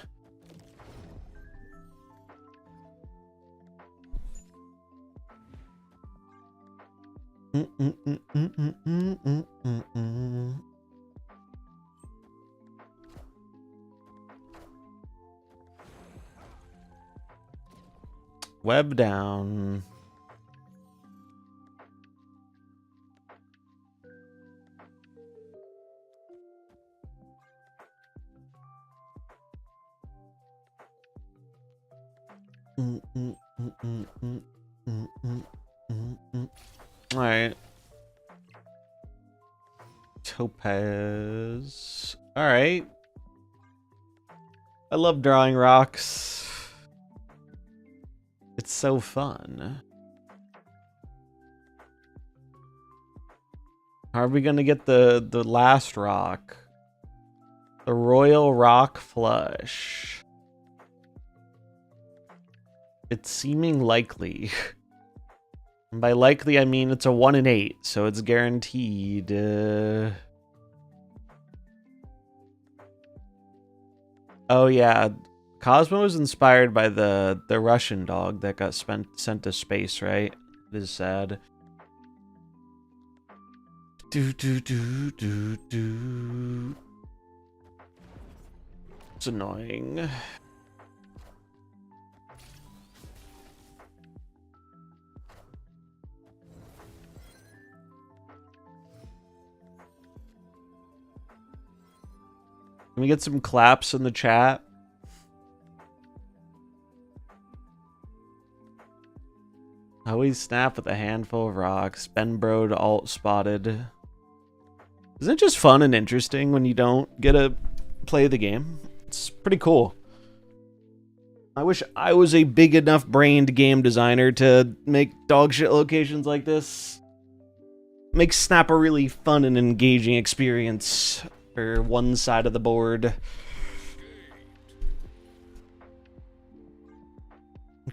Web down. All right. Topaz. All right. I love drawing rocks. It's so fun. How are we gonna get the last rock? The Royal Rock Flush. It's seeming likely. And by likely, I mean it's a 1 in 8, so it's guaranteed. Oh yeah, Cosmo was inspired by the Russian dog that got sent to space, right? It is sad. It's annoying. Can we get some claps in the chat? Always snap with a handful of rocks. Ben Brode alt spotted. Isn't it just fun and interesting when you don't get to play the game? It's pretty cool. I wish I was a big enough brained game designer to make dogshit locations like this. Makes Snap a really fun and engaging experience for one side of the board.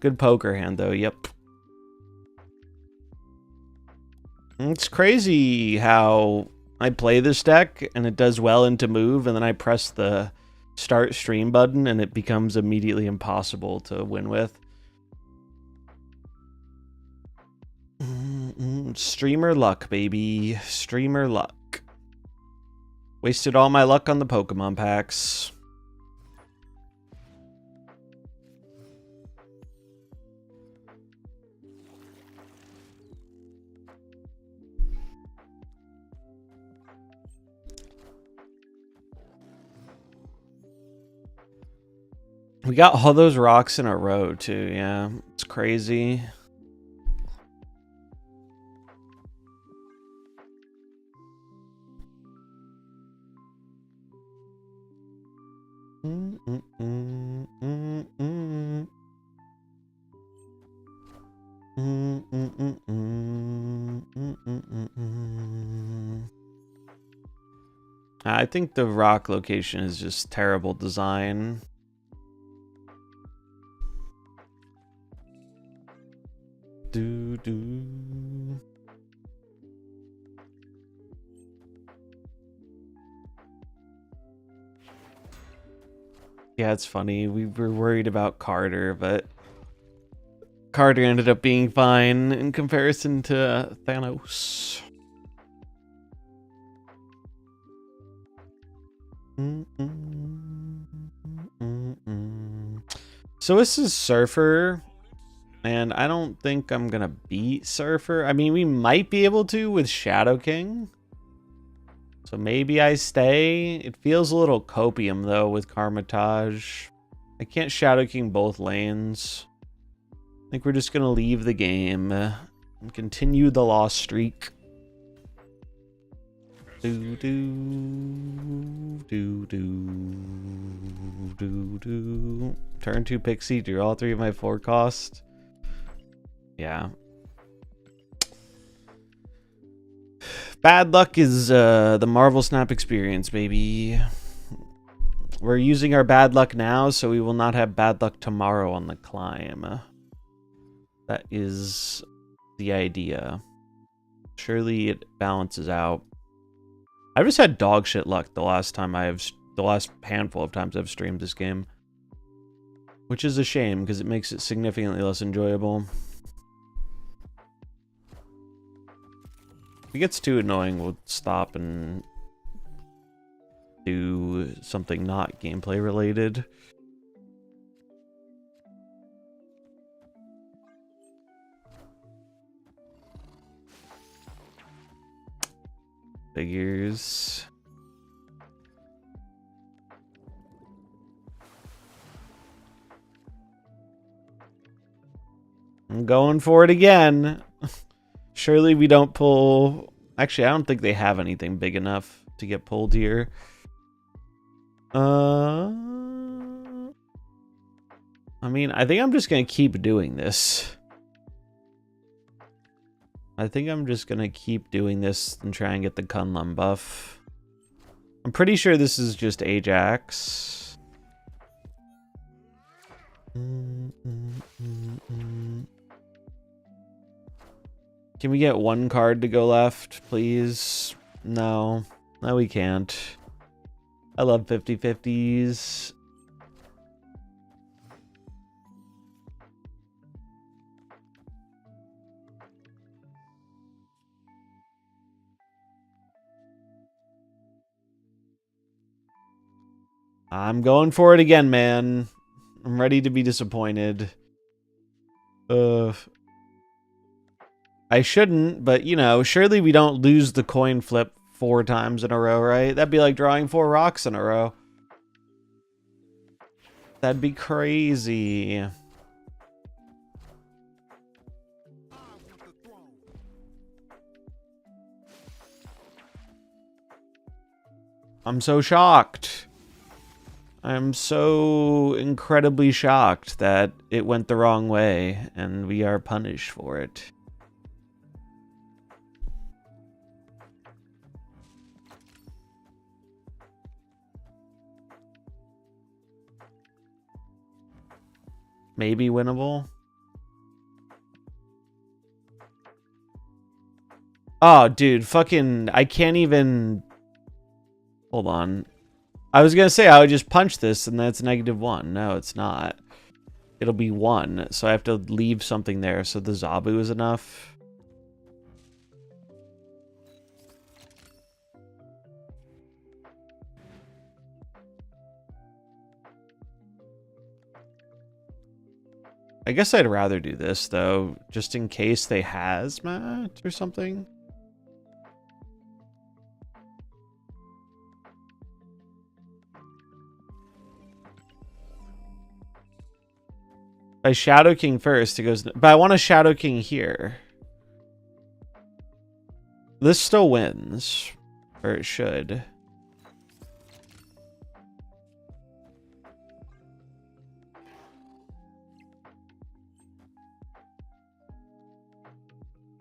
Good poker hand though, yep. It's crazy how I play this deck and it does well into move, and then I press the start stream button and it becomes immediately impossible to win with. Streamer luck, baby. Streamer luck. Wasted all my luck on the Pokemon packs. We got all those rocks in a row, too. Yeah, it's crazy. I think the rock location is just terrible design. Yeah, it's funny. We were worried about Carter, but Carter ended up being fine in comparison to Thanos. So this is Surfer, and I don't think I'm gonna beat Surfer. I mean, we might be able to with Shadow King. So maybe I stay. It feels a little copium, though, with Karmatage. I can't Shadow King both lanes. I think we're just going to leave the game and continue the lost streak. Do do do do do do. Turn 2 Pixie. Do all 3 of my 4 cost. Yeah. Bad luck is the MarvelSnap experience, baby. We're using our bad luck now, so we will not have bad luck tomorrow on the climb. That is the idea. Surely it balances out. I've just had dog shit luck the last handful of times I've streamed this game, which is a shame because it makes it significantly less enjoyable. If it gets too annoying, we'll stop and do something not gameplay related. Figures. I'm going for it again. Surely we don't pull... Actually, I don't think they have anything big enough to get pulled here. I mean, I think I'm just going to keep doing this. I think I'm just going to keep doing this and try and get the Kunlun buff. I'm pretty sure this is just Ajax. Can we get one card to go left, please? No. No, we can't. I love 50/50s. I'm going for it again, man. I'm ready to be disappointed. I shouldn't, but, you know, surely we don't lose the coin flip 4 times in a row, right? That'd be like drawing 4 rocks in a row. That'd be crazy. I'm so shocked. I'm so incredibly shocked that it went the wrong way, and we are punished for it. Maybe winnable. Oh, dude, fucking... I can't even... Hold on. I was gonna say I would just punch this and that's -1. No, it's not. It'll be 1, so I have to leave something there, so the Zabu is enough. I guess I'd rather do this, though, just in case they hazmat or something. By Shadow King first, it goes... But I want a Shadow King here. This still wins. Or it should.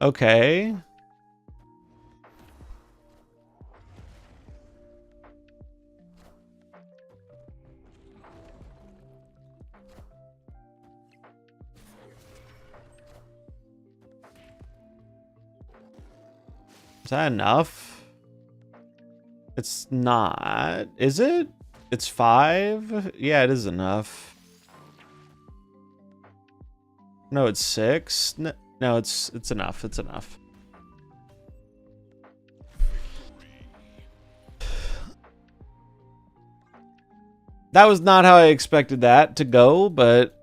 Okay. Is that enough? It's not. Is it? It's 5? Yeah, it is enough. No, it's 6. No, it's enough. It's enough. That was not how I expected that to go, but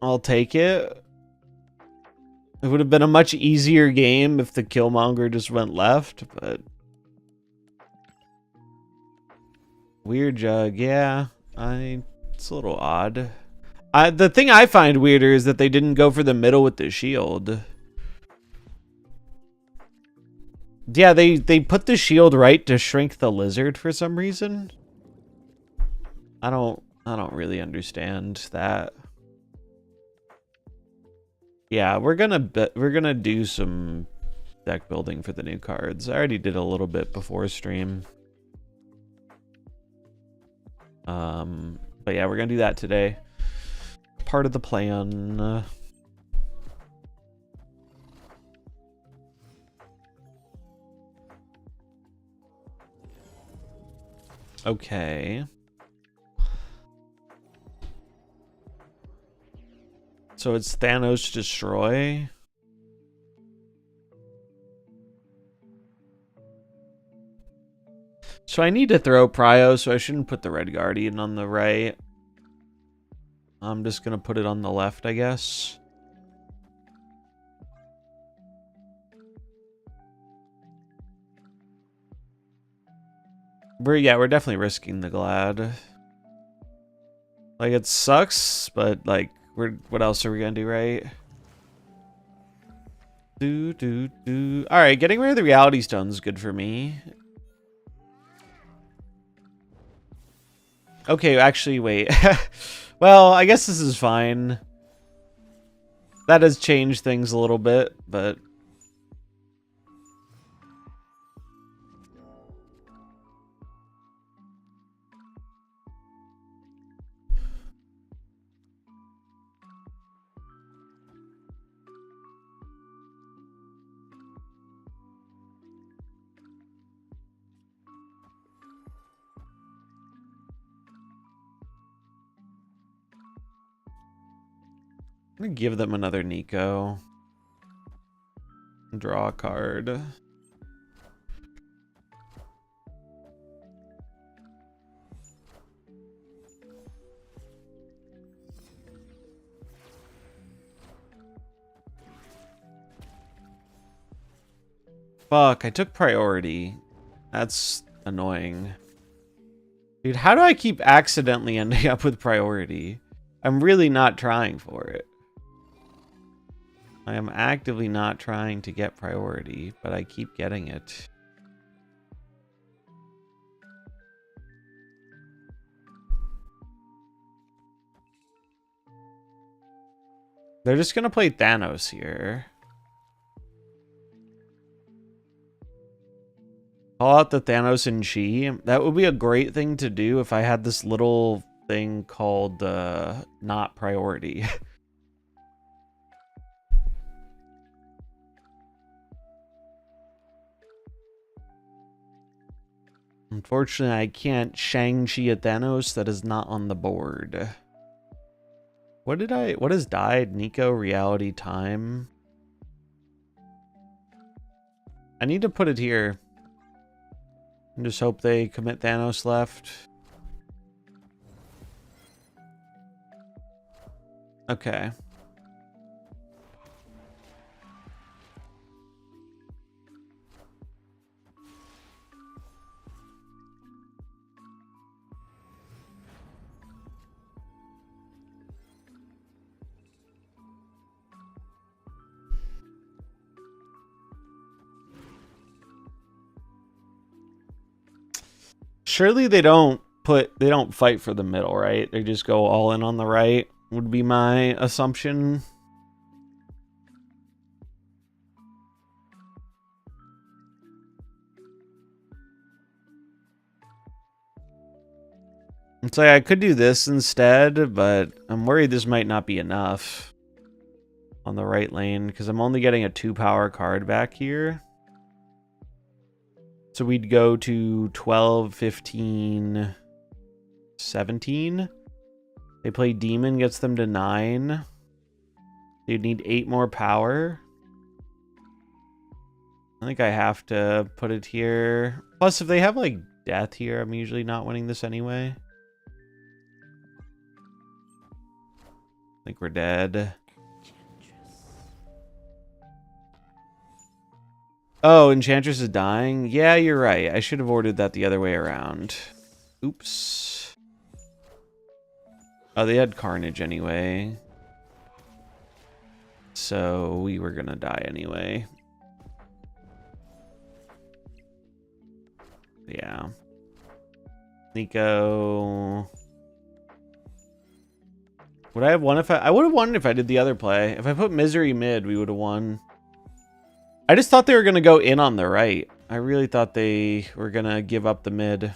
I'll take it. It would have been a much easier game if the Killmonger just went left, but... Weird Jug, yeah. It's a little odd. The thing I find weirder is that they didn't go for the middle with the shield. Yeah, they put the shield right to shrink the lizard for some reason. I don't really understand that. Yeah, we're gonna do some deck building for the new cards. I already did a little bit before stream. But yeah, we're gonna do that today. Part of the plan. Okay. So it's Thanos destroy. So I need to throw Prio, so I shouldn't put the Red Guardian on the right. I'm just gonna put it on the left, I guess. we're definitely risking the Glad. Like, it sucks, but like, what else are we gonna do, right? Alright, getting rid of the reality stone is good for me. Okay, actually, wait. Well, I guess this is fine. That has changed things a little bit, but... I'm gonna give them another Nico. Draw a card. Fuck, I took priority. That's annoying. Dude, how do I keep accidentally ending up with priority? I'm really not trying for it. I am actively not trying to get priority, but I keep getting it. They're just gonna play Thanos here. Call out the Thanos and Chi. That would be a great thing to do if I had this little thing called not priority. Unfortunately, I can't Shang-Chi a Thanos that is not on the board. What has died? Nico, reality, time. I need to put it here. And just hope they commit Thanos left. Okay. Surely they don't fight for the middle, right? They just go all in on the right, would be my assumption. It's like I could do this instead, but I'm worried this might not be enough on the right lane because I'm only getting a 2-power card back here. So we'd go to 12, 15, 17. They play Demon, gets them to 9. You'd need 8 more power. I think I have to put it here. Plus, if they have, like, Death here, I'm usually not winning this anyway. I think we're dead. Oh, Enchantress is dying? Yeah, you're right. I should have ordered that the other way around. Oops. Oh, they had Carnage anyway. So we were gonna die anyway. Yeah. Nico. Would I have won if I would have won if I did the other play. If I put Misery mid, we would have won. I just thought they were going to go in on the right. I really thought they were going to give up the mid.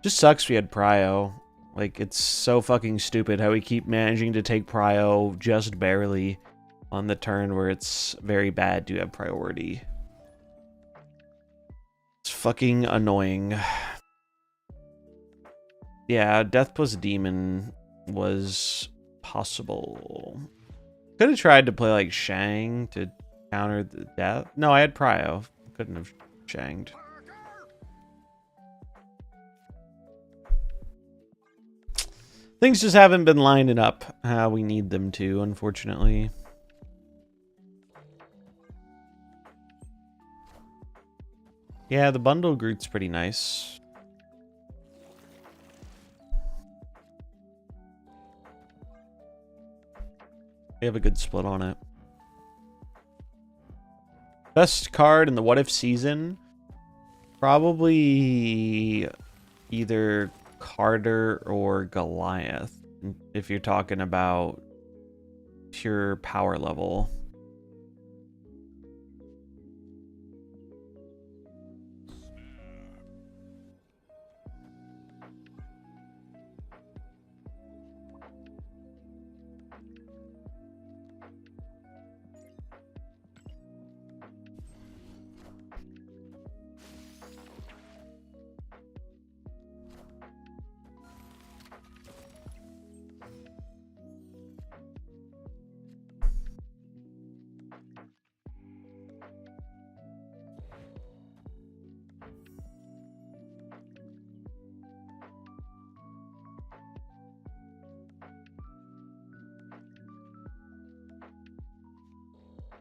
Just sucks we had Prio. Like, it's so fucking stupid how we keep managing to take Prio just barely on the turn where it's very bad to have priority. It's fucking annoying. Yeah, Death plus Demon was possible. Could have tried to play like Shang to counter the Death. No, I had Prio. Couldn't have Shanged. Things just haven't been lining up how we need them to, unfortunately. Yeah, the bundle Groot's pretty nice. We have a good split on it. Best card in the What If season? Probably either Carter or Goliath, if you're talking about pure power level.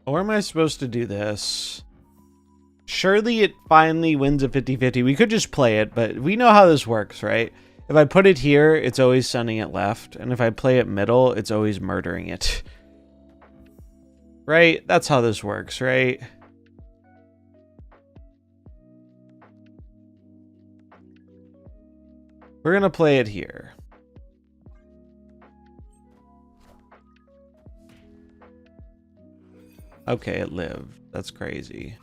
Or am I supposed to do this? Surely it finally wins a 50-50. We could just play it, but we know how this works, right? If I put it here, it's always sending it left. And if I play it middle, it's always murdering it. Right? That's how this works, right? We're going to play it here. Okay, it lived. That's crazy.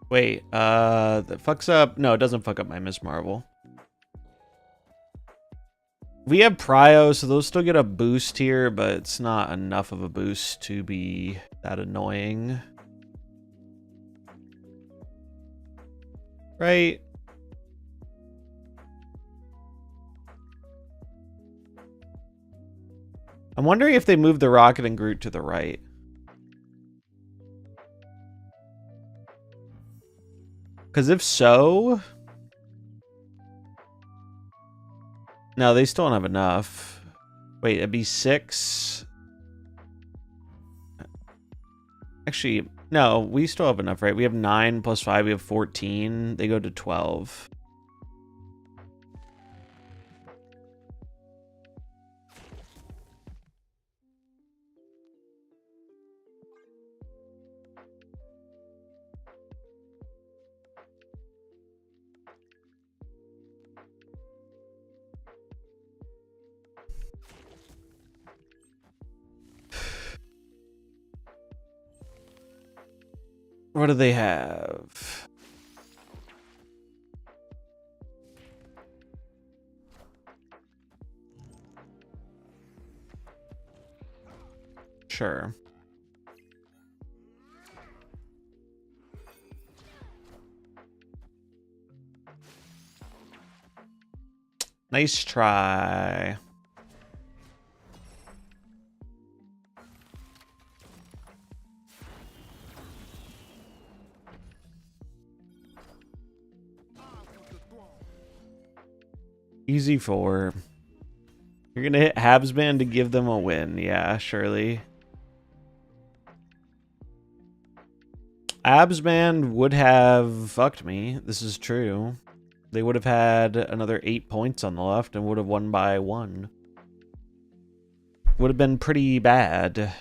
Wait, that fucks up. No, it doesn't fuck up my Miss Marvel. We have Prio, so they'll still get a boost here, but it's not enough of a boost to be that annoying. Right? I'm wondering if they move the Rocket and Groot to the right. Because if so... No, they still don't have enough. Wait, it'd be 6. Actually, no, we still have enough, right? We have 9 plus 5, we have 14. They go to 12. What do they have? Sure. Nice try. Easy 4. You're gonna hit Habsman to give them a win. Yeah, surely. Habsman would have fucked me. This is true. They would have had another 8 points on the left and would have won by 1. Would have been pretty bad.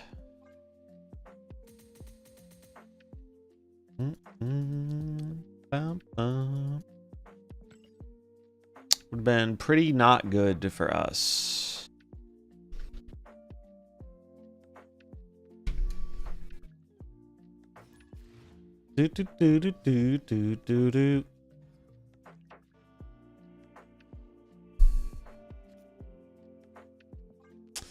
Would have been pretty not good for us. Do do do do do do do do. If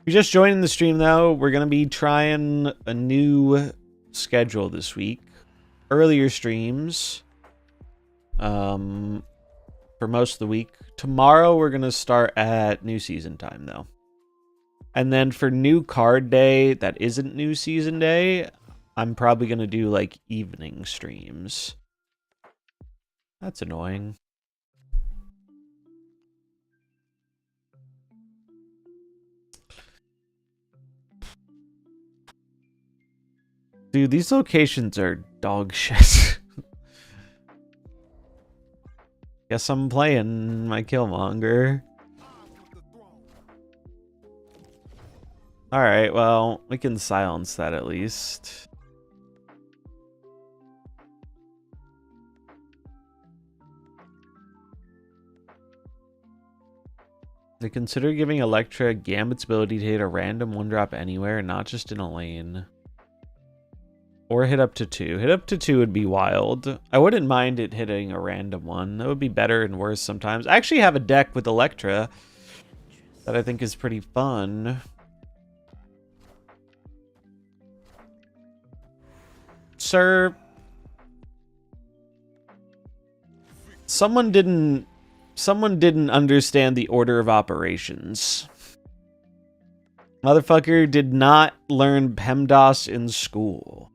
you're just joining the stream though, we're gonna be trying a new schedule this week. Earlier streams. For most of the week. Tomorrow we're gonna start at new season time though. And then for new card day that isn't new season day, I'm probably going to do like evening streams. That's annoying. Dude, these locations are dog shit. Guess I'm playing my Killmonger. Alright, well, we can silence that at least. They consider giving Elektra Gambit's ability to hit a random 1-drop anywhere, not just in a lane. Or hit up to 2. Hit up to 2 would be wild. I wouldn't mind it hitting a random one. That would be better and worse sometimes. I actually have a deck with Elektra that I think is pretty fun. Sir, someone didn't understand the order of operations. Motherfucker did not learn PEMDAS in school.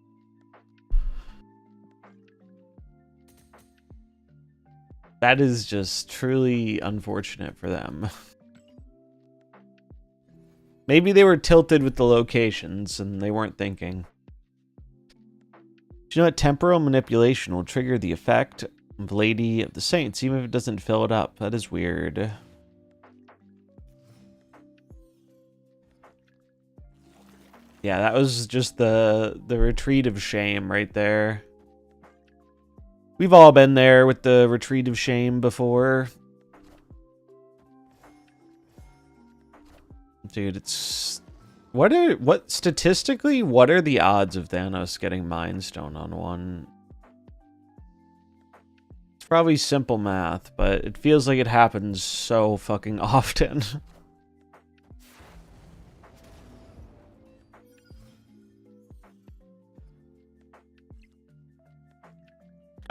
That is just truly unfortunate for them. Maybe they were tilted with the locations and they weren't thinking. Do you know what? Temporal manipulation will trigger the effect of Lady of the Saints, even if it doesn't fill it up. That is weird. Yeah, that was just the retreat of shame right there. We've all been there with the retreat of shame before. Dude, it's... statistically, what are the odds of Thanos getting Mind Stone on one? It's probably simple math, but it feels like it happens so fucking often.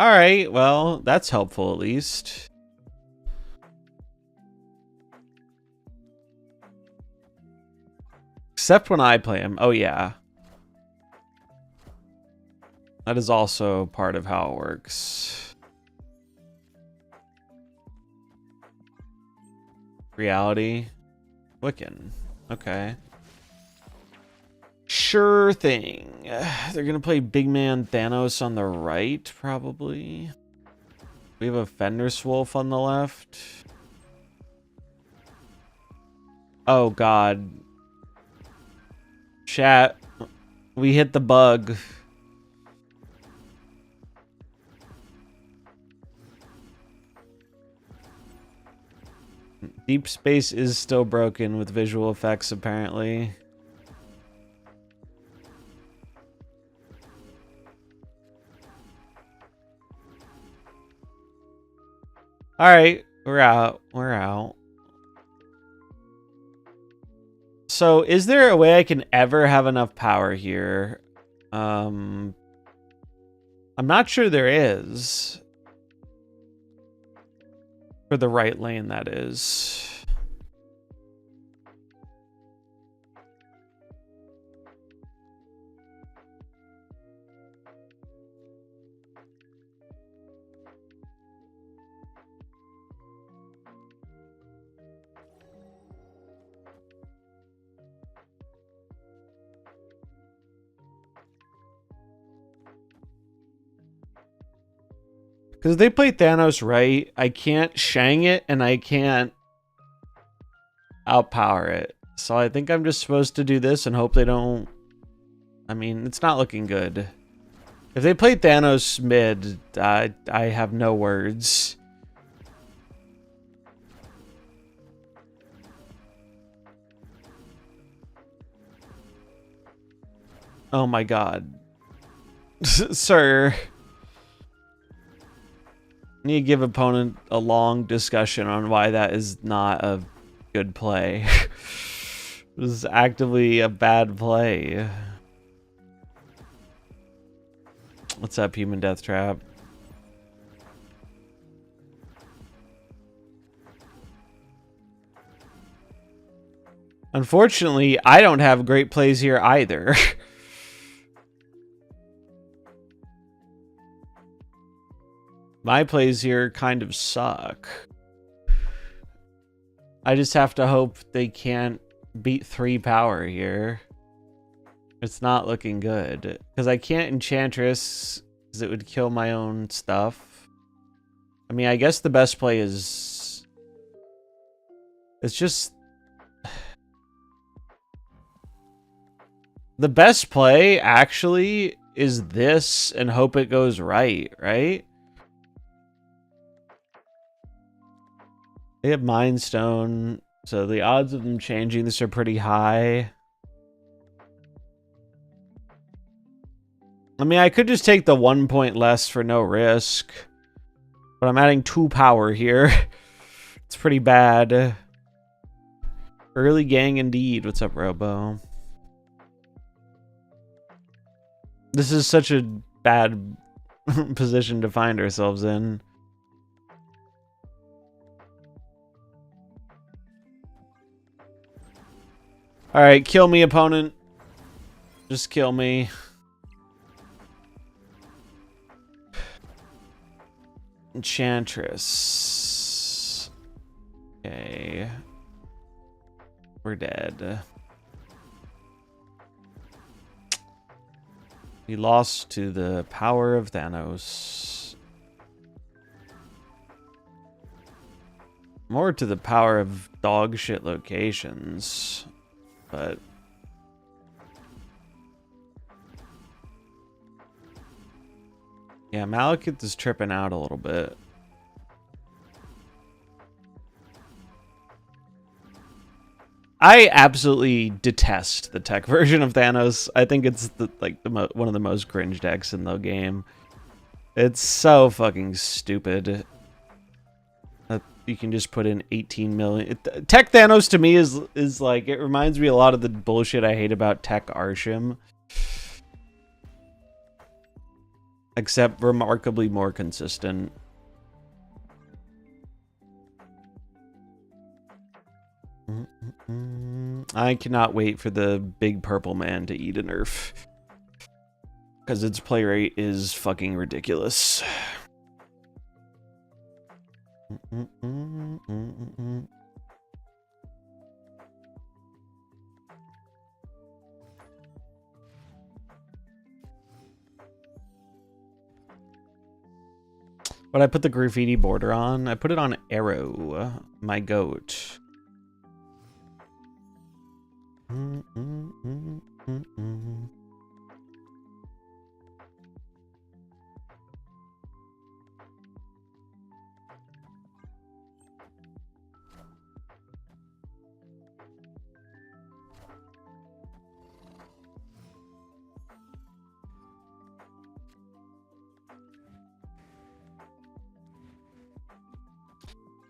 Alright, well, that's helpful at least. Except when I play him. Oh, yeah. That is also part of how it works. Reality. Wiccan. Okay. Sure thing. They're gonna play Big Man Thanos on the right, probably. We have a Fenris Wolf on the left. Oh, God. Chat. We hit the bug. Deep Space is still broken with visual effects, apparently. Alright, we're out. We're out. So, is there a way I can ever have enough power here? I'm not sure there is. For the right lane, that is. Because if they play Thanos right, I can't Shang it and I can't outpower it. So I think I'm just supposed to do this and hope they don't... I mean, it's not looking good. If they play Thanos mid, I have no words. Oh my god. Sir... I need to give opponent a long discussion on why that is not a good play. This is actively a bad play. What's up, Human Death Trap? Unfortunately, I don't have great plays here either. My plays here kind of suck. I just have to hope they can't beat 3 power here. It's not looking good. Because I can't Enchantress, because it would kill my own stuff. I mean, I guess the best play is... It's just... The best play, actually, is this and hope it goes right, right? They have Mind Stone, so the odds of them changing this are pretty high. I mean, I could just take the 1 point less for no risk. But I'm adding 2 power here. It's pretty bad. Early gang indeed. What's up, Robo? This is such a bad position to find ourselves in. Alright, kill me, opponent. Just kill me. Enchantress. Okay. We're dead. We lost to the power of Thanos. More to the power of dog shit locations. But... yeah, Malekith is tripping out a little bit. I absolutely detest the tech version of Thanos. I think it's one of the most cringe decks in the game. It's so fucking stupid. You can just put in 18 million. Tech Thanos to me is like, it reminds me a lot of the bullshit I hate about Tech Arshim. Except remarkably more consistent. I cannot wait for the big purple man to eat a nerf. Because its play rate is fucking ridiculous. But I put the graffiti border on. I put it on Arrow, my goat.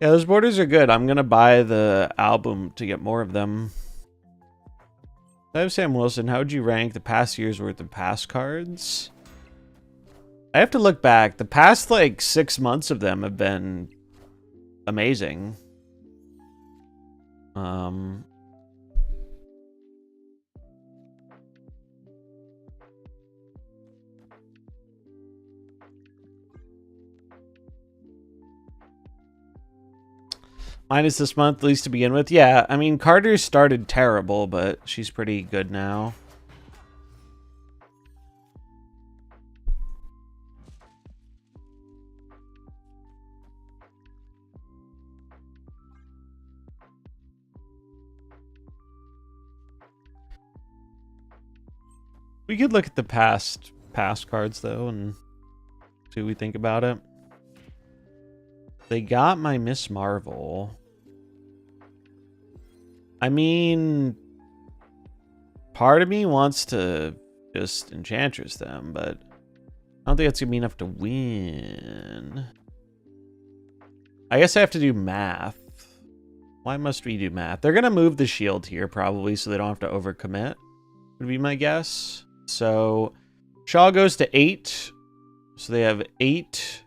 Yeah, those borders are good. I'm gonna buy the album to get more of them. I have Sam Wilson. How would you rank the past year's worth of pass cards? I have to look back. The past, like, 6 months of them have been amazing. Minus this month, at least to begin with. Yeah, I mean, Carter started terrible, but she's pretty good now. We could look at the past cards, though, and see what we think about it. They got my Miss Marvel. I mean, part of me wants to just Enchantress them, but I don't think that's going to be enough to win. I guess I have to do math. Why must we do math? They're going to move the shield here, probably, so they don't have to overcommit, would be my guess. So, Shaw goes to 8. So they have 8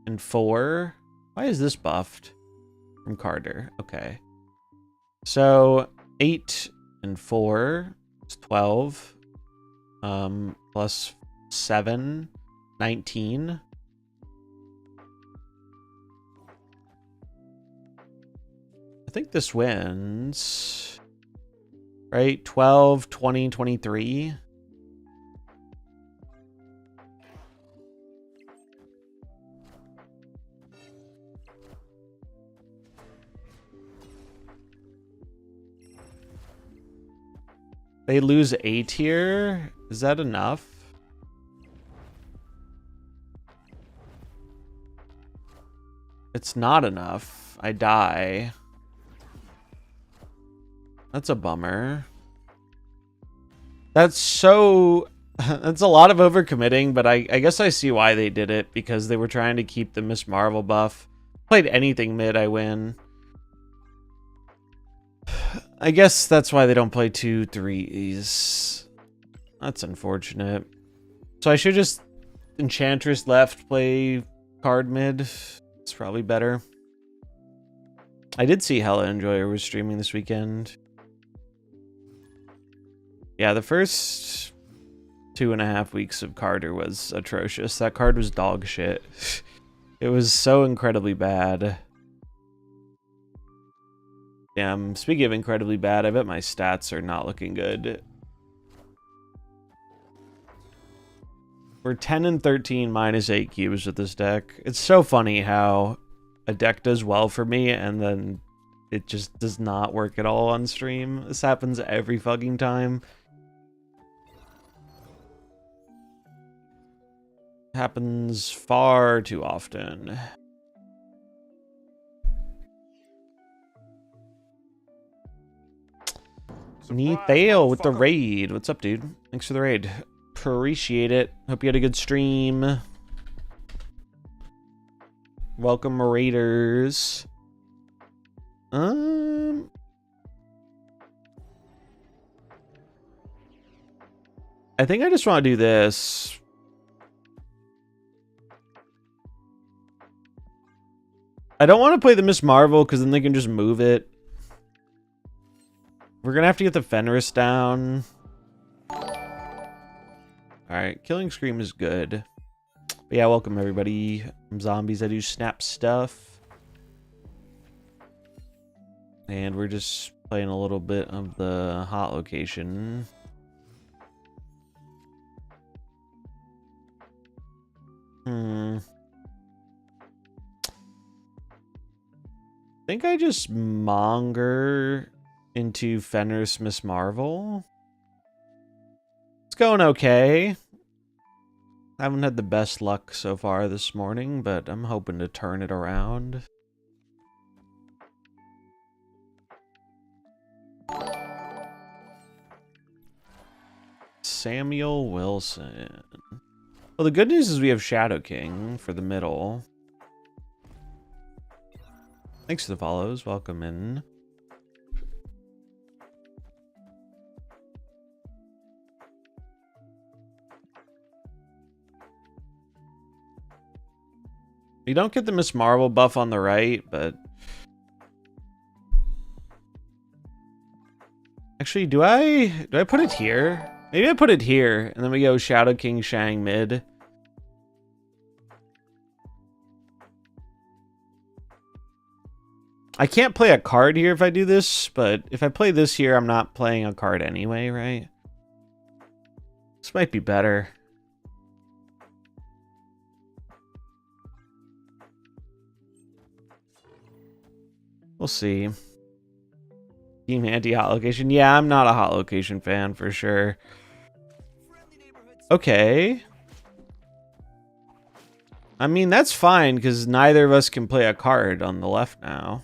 and 4. Why is this buffed? From Carter. Okay. So, 8 and 4 is 12. Plus 7, 19. I think this wins. Right? 12, 20, 23. They lose A tier. Is that enough? It's not enough. I die. That's a bummer. That's so... That's a lot of overcommitting, but I guess I see why they did it, because they were trying to keep the Miss Marvel buff. Played anything mid, I win. I guess that's why they don't play 2 3s. That's unfortunate. So I should just Enchantress left, play card mid. It's probably better. I did see Hella Enjoyer was streaming this weekend. Yeah, the first 2.5 weeks of Carter was atrocious. That card was dog shit. It was so incredibly bad. Damn, speaking of incredibly bad, I bet my stats are not looking good. We're 10 and 13 minus 8 cubes with this deck. It's so funny how a deck does well for me and then it just does not work at all on stream. This happens every fucking time. Happens far too often. Nethale with the raid. What's up, dude? Thanks for the raid. Appreciate it. Hope you had a good stream. Welcome, raiders. I think I just want to do this. I don't want to play the Miss Marvel because then they can just move it. We're going to have to get the Fenris down. Alright, Killing Scream is good. But yeah, welcome everybody. I'm Zombies. I do snap stuff. And we're just playing a little bit of the hot location. I think I just monger into Fenris Miss Marvel. It's going okay. I haven't had the best luck so far this morning, but I'm hoping to turn it around. Samuel Wilson. Well, the good news is we have Shadow King for the middle. Thanks for the follows. Welcome in. You don't get the Miss Marvel buff on the right, but... Actually, do I put it here? Maybe I put it here, and then we go Shadow King, Shang mid. I can't play a card here if I do this, but if I play this here, I'm not playing a card anyway, right? This might be better. We'll see. Team anti-hot location. Yeah, I'm not a hot location fan for sure. Okay. I mean, that's fine because neither of us can play a card on the left now.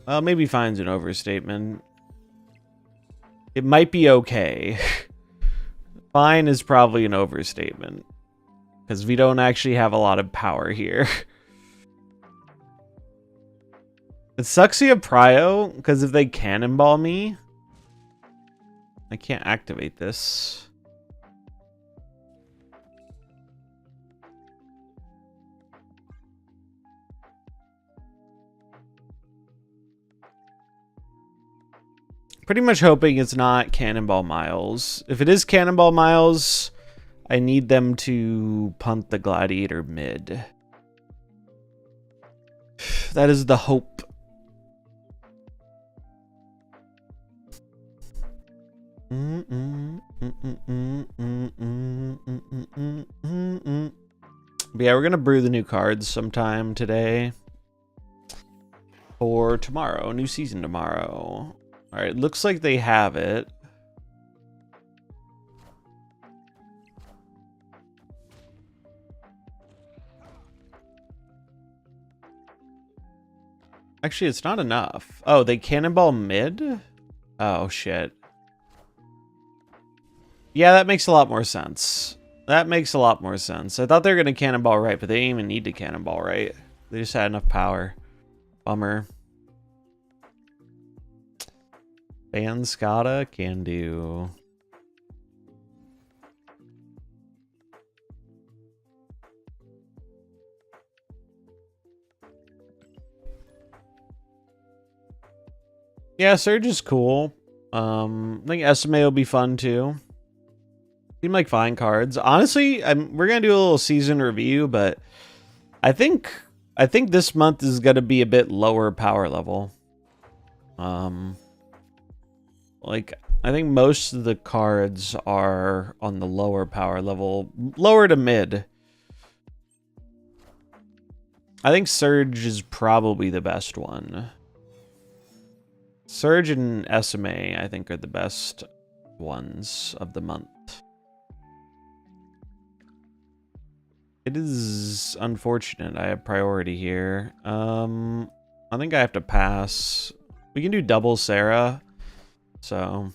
Well, maybe fine's an overstatement. It might be okay. Fine is probably an overstatement. Because we don't actually have a lot of power here. It sucks you have Prio, because if they cannonball me, I can't activate this. Pretty much hoping it's not Cannonball Miles. If it is Cannonball Miles, I need them to punt the Gladiator mid. That is the hope. But yeah, we're gonna brew the new cards sometime today. Or tomorrow, new season tomorrow. Alright, looks like they have it. Actually, it's not enough. Oh, they cannonball mid? Oh, shit. Yeah, that makes a lot more sense. That makes a lot more sense. I thought they were going to cannonball right, but they didn't even need to cannonball right. They just had enough power. Bummer. Ban Scada can do. Yeah, Surge is cool. I think Esme will be fun too. Seem like fine cards. Honestly, we're gonna do a little season review, but I think this month is gonna be a bit lower power level. Like I think most of the cards are on the lower power level, lower to mid. I think Surge is probably the best one. Surge and SMA, I think, are the best ones of the month. It is unfortunate I have priority here. I think I have to pass. We can do double Sarah, so...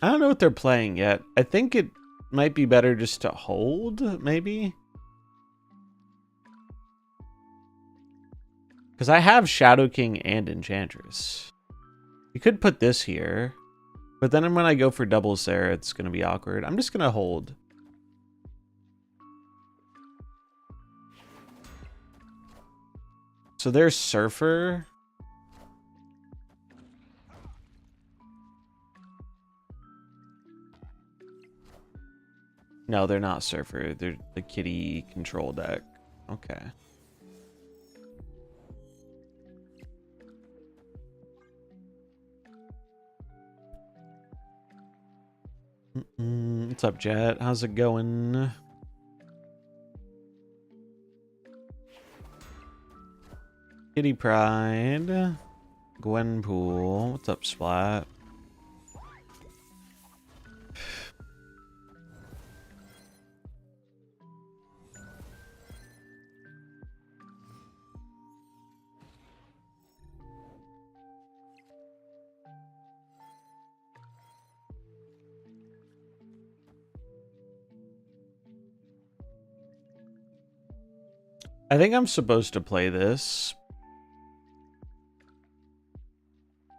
I don't know what they're playing yet. I think it might be better just to hold, maybe? Because I have Shadow King and Enchantress. You could put this here. But then when I go for double Sarah, it's going to be awkward. I'm just going to hold. So there's Surfer. No, they're not Surfer. They're the Kitty control deck. Okay. What's up, Jet? How's it going? Kitty Pride. Gwenpool. What's up, Splat? I think I'm supposed to play this.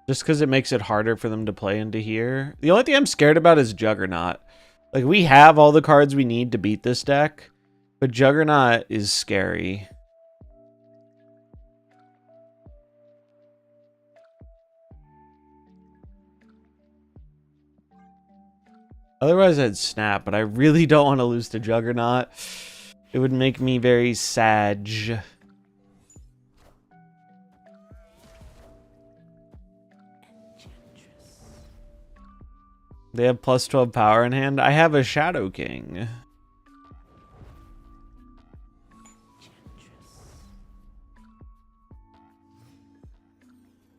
Just because it makes it harder for them to play into here. The only thing I'm scared about is Juggernaut. Like, we have all the cards we need to beat this deck. But Juggernaut is scary. Otherwise, I'd snap. But I really don't want to lose to Juggernaut. It would make me very sad. They have plus 12 power in hand. I have a Shadow King.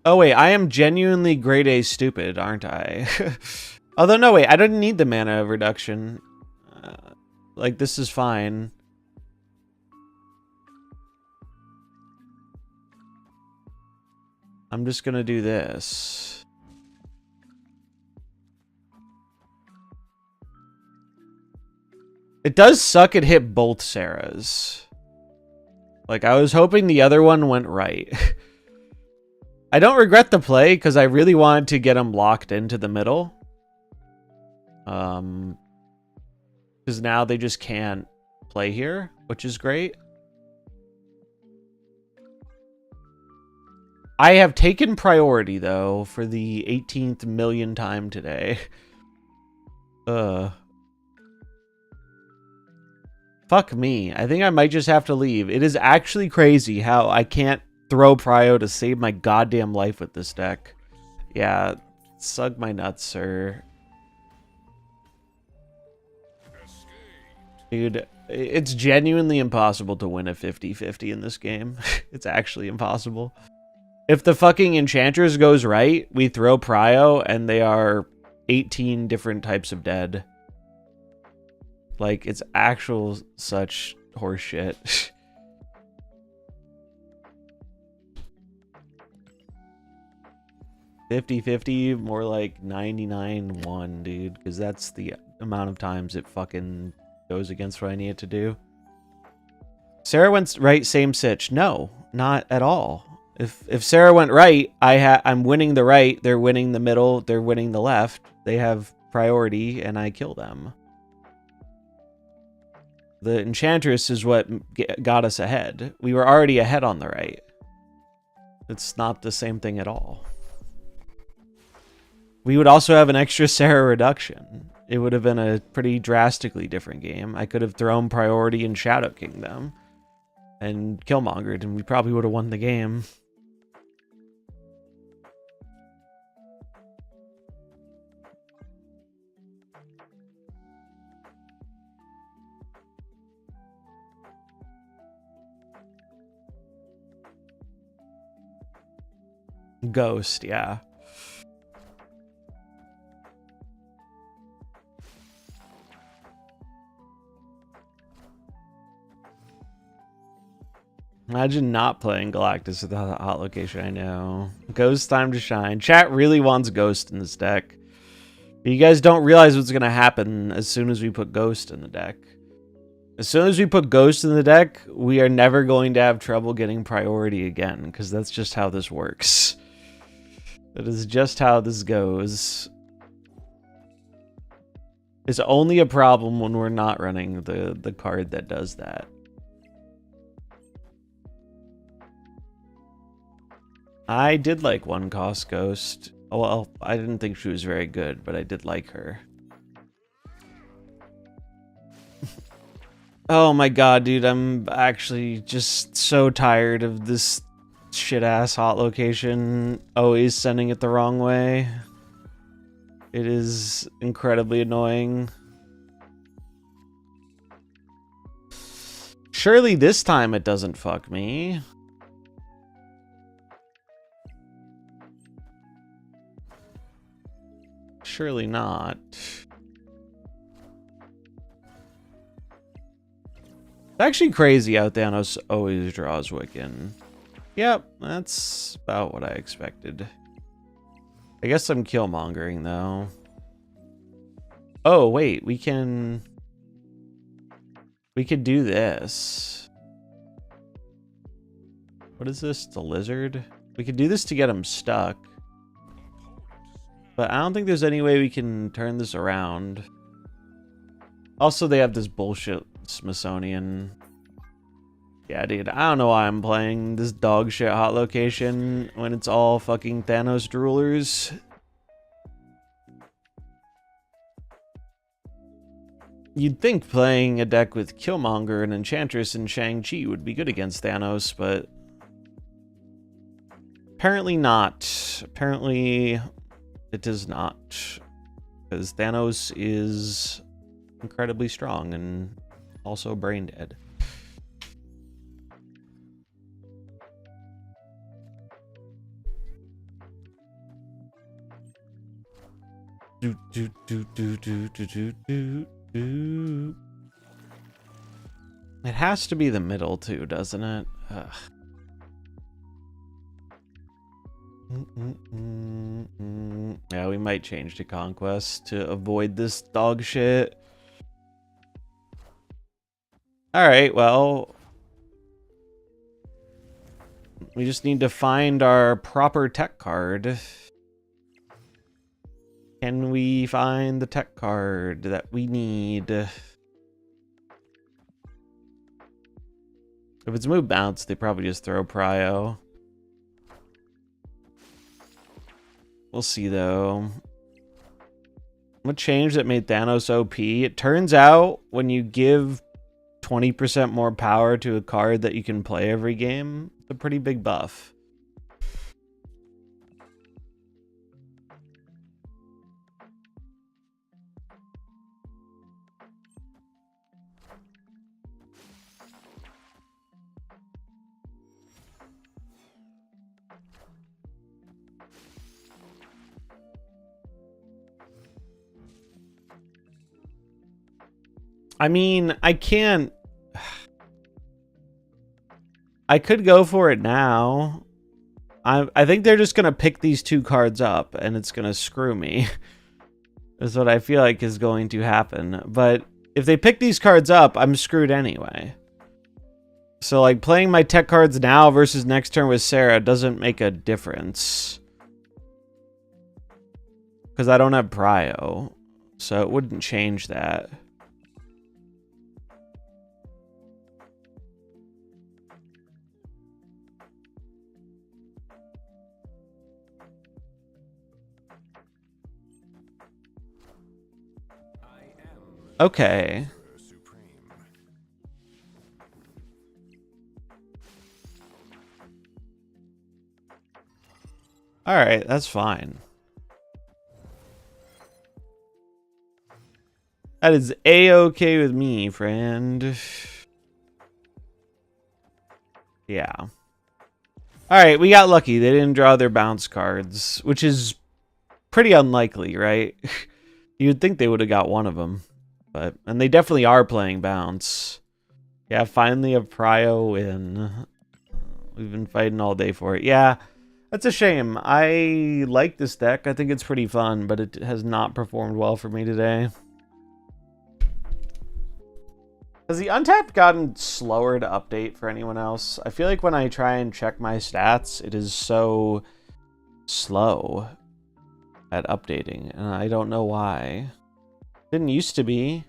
Oh wait, I am genuinely grade A stupid, aren't I? Although no, wait, I don't need the mana reduction. Like, this is fine. I'm just gonna do this. It does suck it hit both Sarahs. Like, I was hoping the other one went right. I don't regret the play because I really wanted to get them locked into the middle. Because now they just can't play here, which is great. I have taken priority, though, for the 18th million time today. Fuck me. I think I might just have to leave. It is actually crazy how I can't throw prio to save my goddamn life with this deck. Yeah, sug my nuts, sir. Dude, it's genuinely impossible to win a 50-50 in this game. It's actually impossible. If the fucking Enchantress goes right, we throw prio and they are 18 different types of dead. Like, it's actual such horseshit. $50-50, more like 99-1, dude, because that's the amount of times it fucking goes against what I need it to do. Sarah went right, same sitch. No, not at all. If Sarah went right, I'm winning the right, they're winning the middle, they're winning the left. They have priority, and I kill them. The Enchantress is what got us ahead. We were already ahead on the right. It's not the same thing at all. We would also have an extra Sarah reduction. It would have been a pretty drastically different game. I could have thrown priority and Shadow King them and Killmongered, and we probably would have won the game. Ghost, yeah. Imagine not playing Galactus with a hot location, I know. Ghost time to shine. Chat really wants Ghost in this deck. But you guys don't realize what's going to happen as soon as we put Ghost in the deck. As soon as we put Ghost in the deck, we are never going to have trouble getting priority again, because that's just how this works. That is just how this goes. It's only a problem when we're not running the card that does that. I did like one cost Ghost. Oh, well, I didn't think she was very good, but I did like her. Oh my god, dude, I'm actually just so tired of this shit-ass hot location always sending it the wrong way. It is incredibly annoying. Surely this time it doesn't fuck me. Surely not. It's actually crazy how Thanos always draws Wiccan. Yep, that's about what I expected. I guess I'm Killmongering, though. Oh, wait, we could do this. What is this? The lizard? We could do this to get him stuck. But I don't think there's any way we can turn this around. Also, they have this bullshit Smithsonian. Yeah, dude, I don't know why I'm playing this dog shit hot location when it's all fucking Thanos droolers. You'd think playing a deck with Killmonger and Enchantress and Shang-Chi would be good against Thanos, but apparently not. Apparently it does not. Because Thanos is incredibly strong and also brain dead. It has to be the middle too, doesn't it? Ugh. Yeah, we might change to Conquest to avoid this dog shit. All right, well, we just need to find our proper tech card. Can we find the tech card that we need? If it's move bounce, they probably just throw prio. We'll see, though. What changed that made Thanos OP? It turns out when you give 20% more power to a card that you can play every game, it's a pretty big buff. I mean, I can't... I could go for it now. I think they're just going to pick these two cards up, and it's going to screw me. Is what I feel like is going to happen. But if they pick these cards up, I'm screwed anyway. So, like, playing my tech cards now versus next turn with Sarah doesn't make a difference. Because I don't have prio. So it wouldn't change that. Okay. Alright, that's fine. That is A-okay with me, friend. Yeah. Alright, we got lucky. They didn't draw their bounce cards, which is pretty unlikely, right? You'd think they would have got one of them. And they definitely are playing bounce. Yeah, finally a prio win. We've been fighting all day for it. Yeah, that's a shame. I like this deck. I think it's pretty fun, but it has not performed well for me today. Has the Untapped gotten slower to update for anyone else? I feel like when I try and check my stats, it is so slow at updating, and I don't know why. Didn't used to be.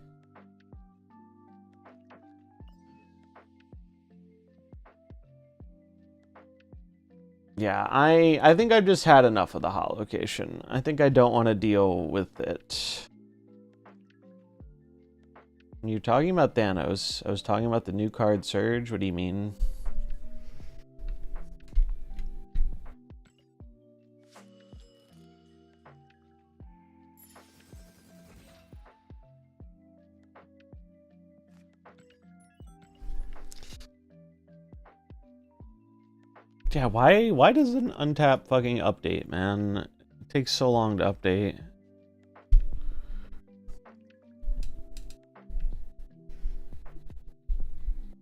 Yeah, I think I've just had enough of the holocation. I think I don't want to deal with it. You're talking about Thanos. I was talking about the new card Surge. What do you mean? Yeah, why does an untap fucking update, man? It takes so long to update.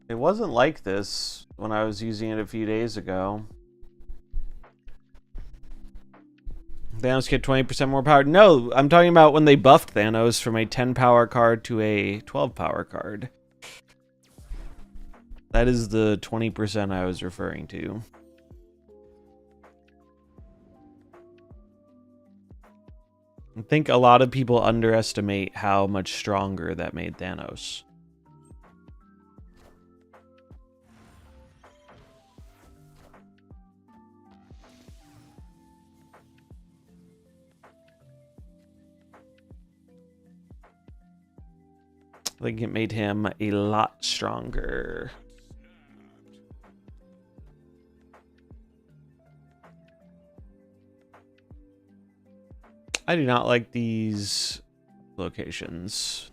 It wasn't like this when I was using it a few days ago. Thanos get 20% more power. No, I'm talking about when they buffed Thanos from a 10 power card to a 12 power card. That is the 20% I was referring to. I think a lot of people underestimate how much stronger that made Thanos. I think it made him a lot stronger. I do not like these locations.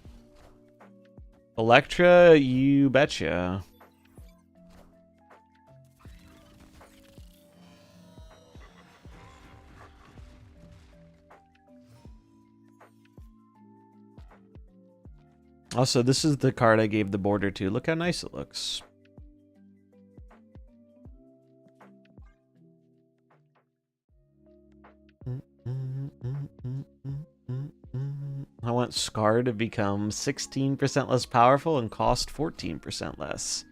Electra, you betcha. Also, this is the card I gave the border to. Look how nice it looks. I want want Scar to become 16% less powerful and cost 14% less.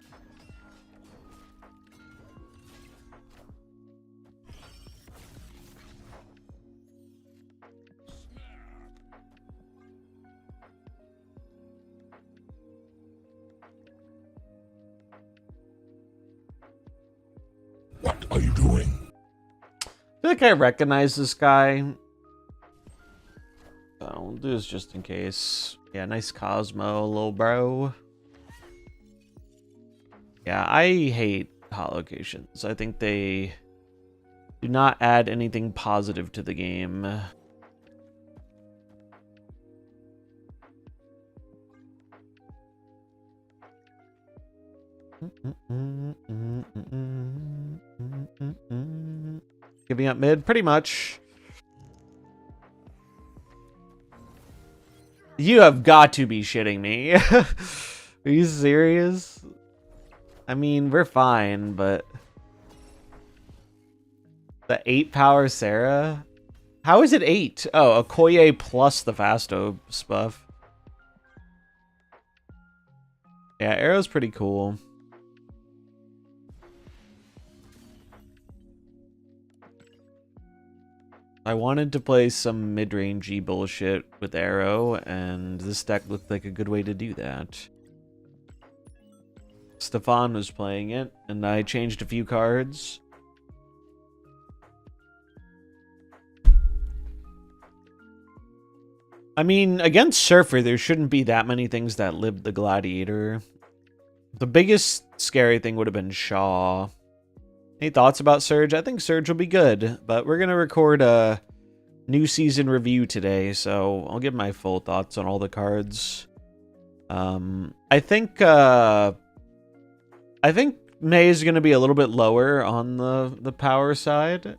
What are you doing? I feel like I recognize this guy. So we'll do this just in case. Yeah, nice Cosmo, little bro. Yeah, I hate hot locations. I think they do not add anything positive to the game. Giving up mid, pretty much. You have got to be shitting me. Are you serious? I mean, we're fine, but... The 8 power Sarah? How is it 8? Oh, Okoye plus the Fasto buff. Yeah, Arrow's pretty cool. I wanted to play some mid-rangey bullshit with Arrow, and this deck looked like a good way to do that. Stefan was playing it, and I changed a few cards. I mean, against Surfer, there shouldn't be that many things that live the Gladiator. The biggest scary thing would have been Shaw. Any thoughts about Surge? I think Surge will be good, but we're going to record a new season review today, so I'll give my full thoughts on all the cards. I think May is going to be a little bit lower on the power side.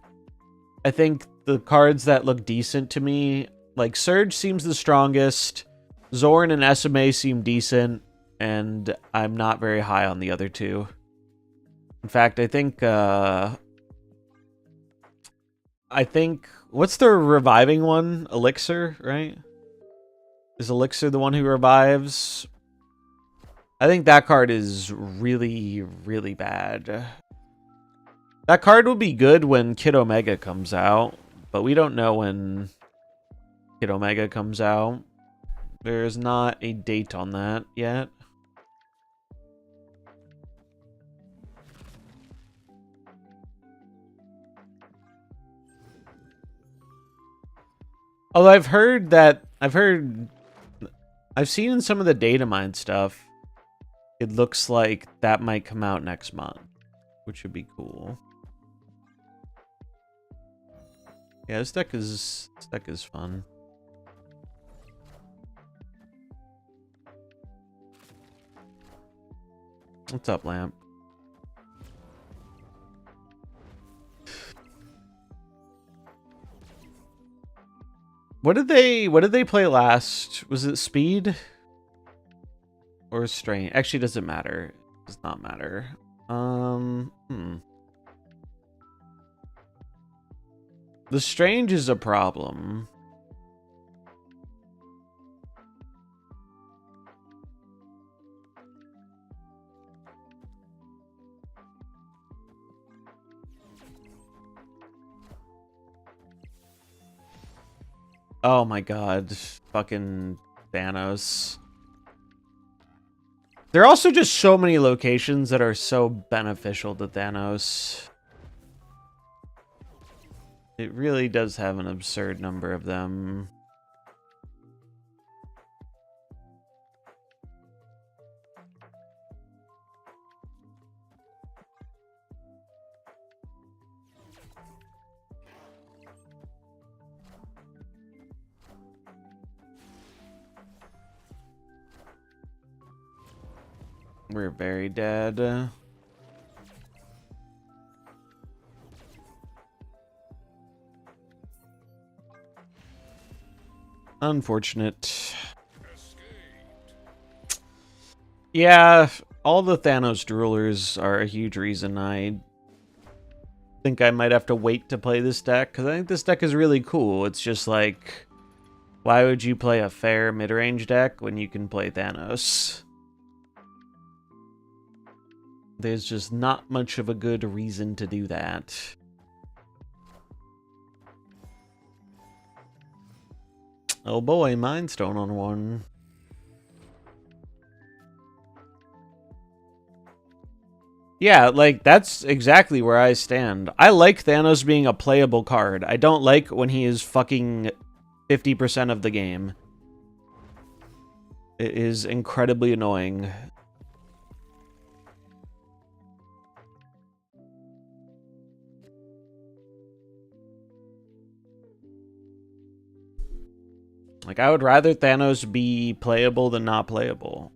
I think the cards that look decent to me, like Surge seems the strongest, Zorn and SMA seem decent, and I'm not very high on the other two. In fact, I think what's the reviving one? Elixir, right? Is Elixir the one who revives? I think that card is really, really bad. That card will be good when Kid Omega comes out, but we don't know when Kid Omega comes out. There's not a date on that yet. Although I've seen in some of the data mine stuff, it looks like that might come out next month, which would be cool. Yeah, this deck is fun. What's up, Lamp? What did they play last? Was it speed? Or strain? Actually, doesn't matter. It does not matter. The strange is a problem. Oh my god. Fucking Thanos. There are also just so many locations that are so beneficial to Thanos. It really does have an absurd number of them. We're very dead. Unfortunate. Yeah, all the Thanos Droolers are a huge reason I think I might have to wait to play this deck, because I think this deck is really cool. It's just like, Why would you play a fair mid-range deck when you can play Thanos? There's just not much of a good reason to do that. Oh boy, Mind Stone on one. Yeah, like, that's exactly where I stand. I like Thanos being a playable card. I don't like when he is fucking 50% of the game. It is incredibly annoying. Like, I would rather Thanos be playable than not playable.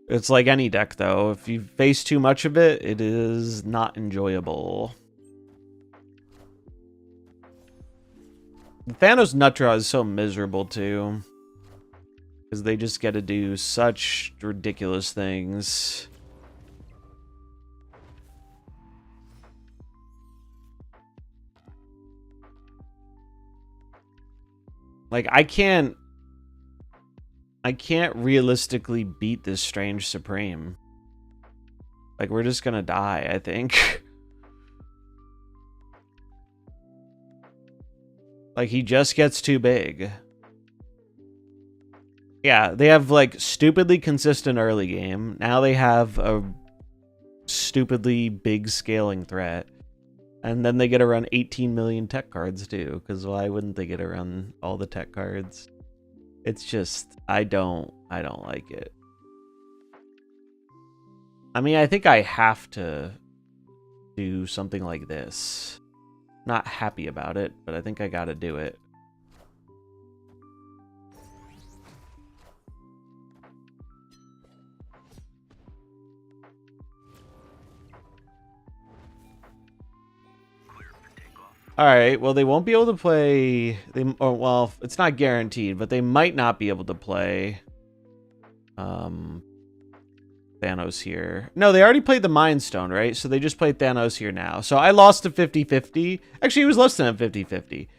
It's like any deck, though. If you face too much of it, it is not enjoyable. The Thanos nut draw is so miserable, too. Because they just get to do such ridiculous things. Like, I can't realistically beat this Strange Supreme. Like, we're just gonna die, I think. Like, he just gets too big. Yeah, they have, like, stupidly consistent early game. Now they have a stupidly big scaling threat. And then they get to run 18 million tech cards, too. Because why wouldn't they get to run all the tech cards? It's just, I don't like it. I mean, I think I have to do something like this. Not happy about it, but I think I gotta do it. Alright, well, they won't be able to play... well, it's not guaranteed, but they might not be able to play... Thanos here. No, they already played the Mind Stone, right? So they just played Thanos here now. So I lost to 50-50. Actually, it was less than a 50-50.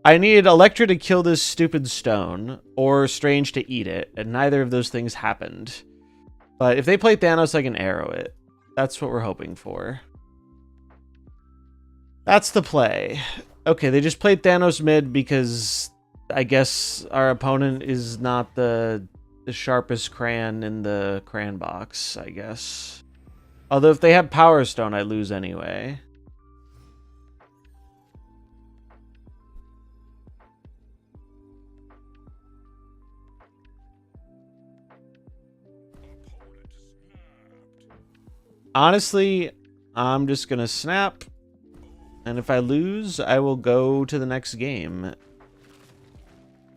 I needed Elektra to kill this stupid stone, or Strange to eat it, and neither of those things happened. But if they play Thanos, I can arrow it. That's what we're hoping for. That's the play. Okay, they just played Thanos mid because I guess our opponent is not the sharpest crayon in the crayon box, I guess. Although if they have Power Stone, I lose anyway. Honestly, I'm just gonna snap. And if I lose, I will go to the next game.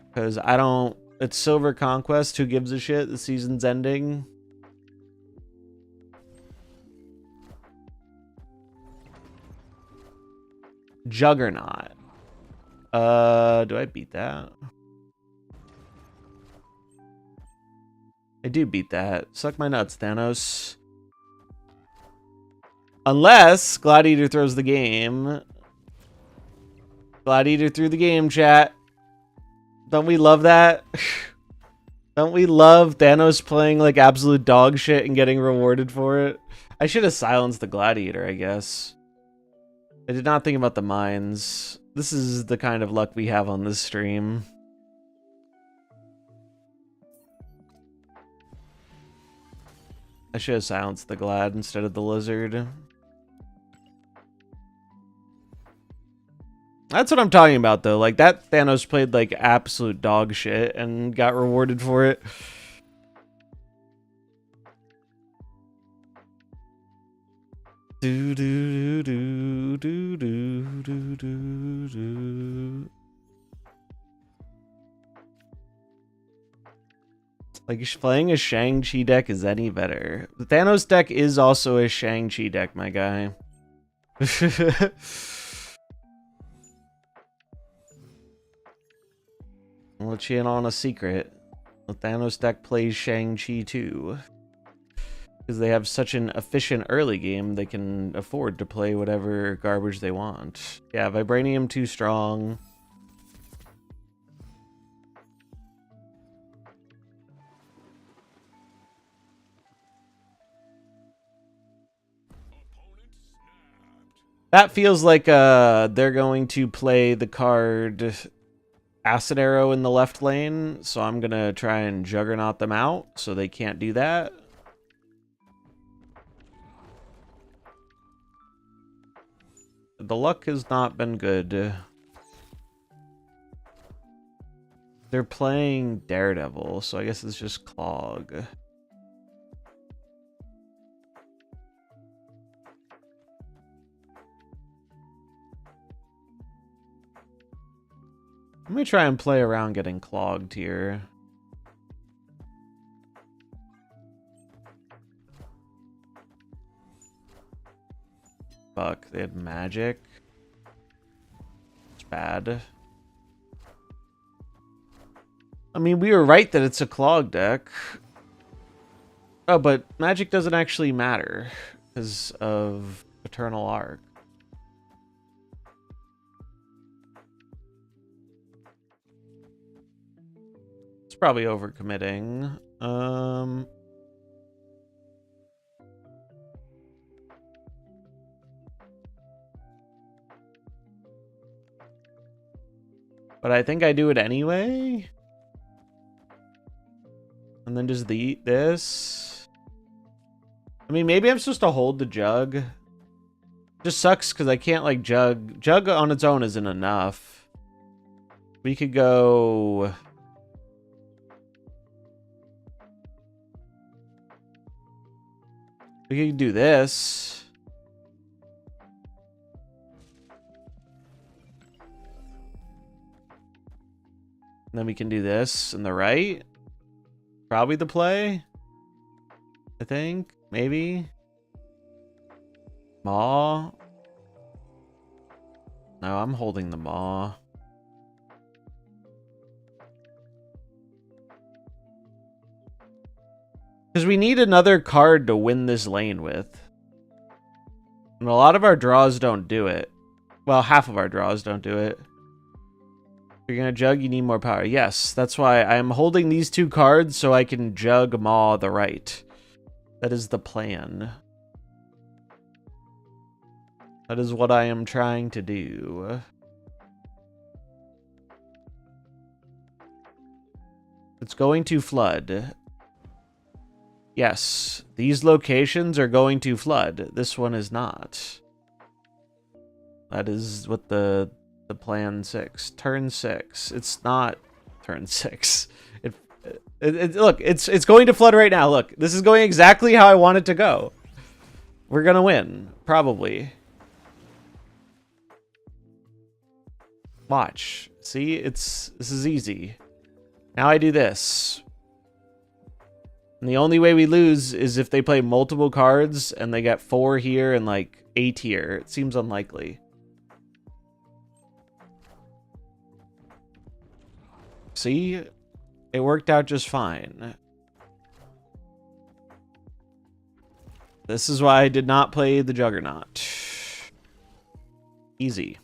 Because I don't... It's Silver Conquest. Who gives a shit? The season's ending. Juggernaut. Do I beat that? I do beat that. Suck my nuts, Thanos. Unless Gladiator throws the game. Gladiator threw the game, chat. Don't we love that? Don't we love Thanos playing like absolute dog shit and getting rewarded for it? I should have silenced the Gladiator, I guess. I did not think about the mines. This is the kind of luck we have on this stream. I should have silenced the Glad instead of the Lizard. That's what I'm talking about, though. Like, that Thanos played, like, absolute dog shit and got rewarded for it. Do do do do do do do do. Like, playing a Shang-Chi deck is any better. The Thanos deck is also a Shang-Chi deck, my guy. I'll let you in on a secret. The Thanos deck plays Shang-Chi too. Because they have such an efficient early game, they can afford to play whatever garbage they want. Yeah, Vibranium too strong. That feels like they're going to play the card Acid Arrow in the left lane, so I'm going to try and Juggernaut them out so they can't do that. The luck has not been good. They're playing Daredevil, so I guess it's just Clog. Let me try and play around getting clogged here. Fuck, they had magic. It's bad. I mean, we were right that it's a clog deck. Oh, but magic doesn't actually matter because of Eternal Arc. It's probably overcommitting. But I think I do it anyway. And then just eat this. I mean, maybe I'm supposed to hold the jug. Just sucks because I can't like jug. Jug on its own isn't enough. We could go. We could do this. And then we can do this in the right. Probably the play. I think. Maybe. Maw. No, I'm holding the Maw. Because we need another card to win this lane with. And a lot of our draws don't do it. Well, half of our draws don't do it. If you're going to jug, you need more power. Yes, that's why I'm holding these two cards so I can jug Maw the right. That is the plan. That is what I am trying to do. It's going to flood. Yes, these locations are going to flood. This one is not. That is what the plan 6. Turn 6. It's not turn 6. Look, it's going to flood right now. Look, this is going exactly how I want it to go. We're gonna win, probably. Watch. See, this is easy. Now I do this. And the only way we lose is if they play multiple cards and they get 4 here and like 8 here. It seems unlikely. See? It worked out just fine. This is why I did not play the Juggernaut. Easy.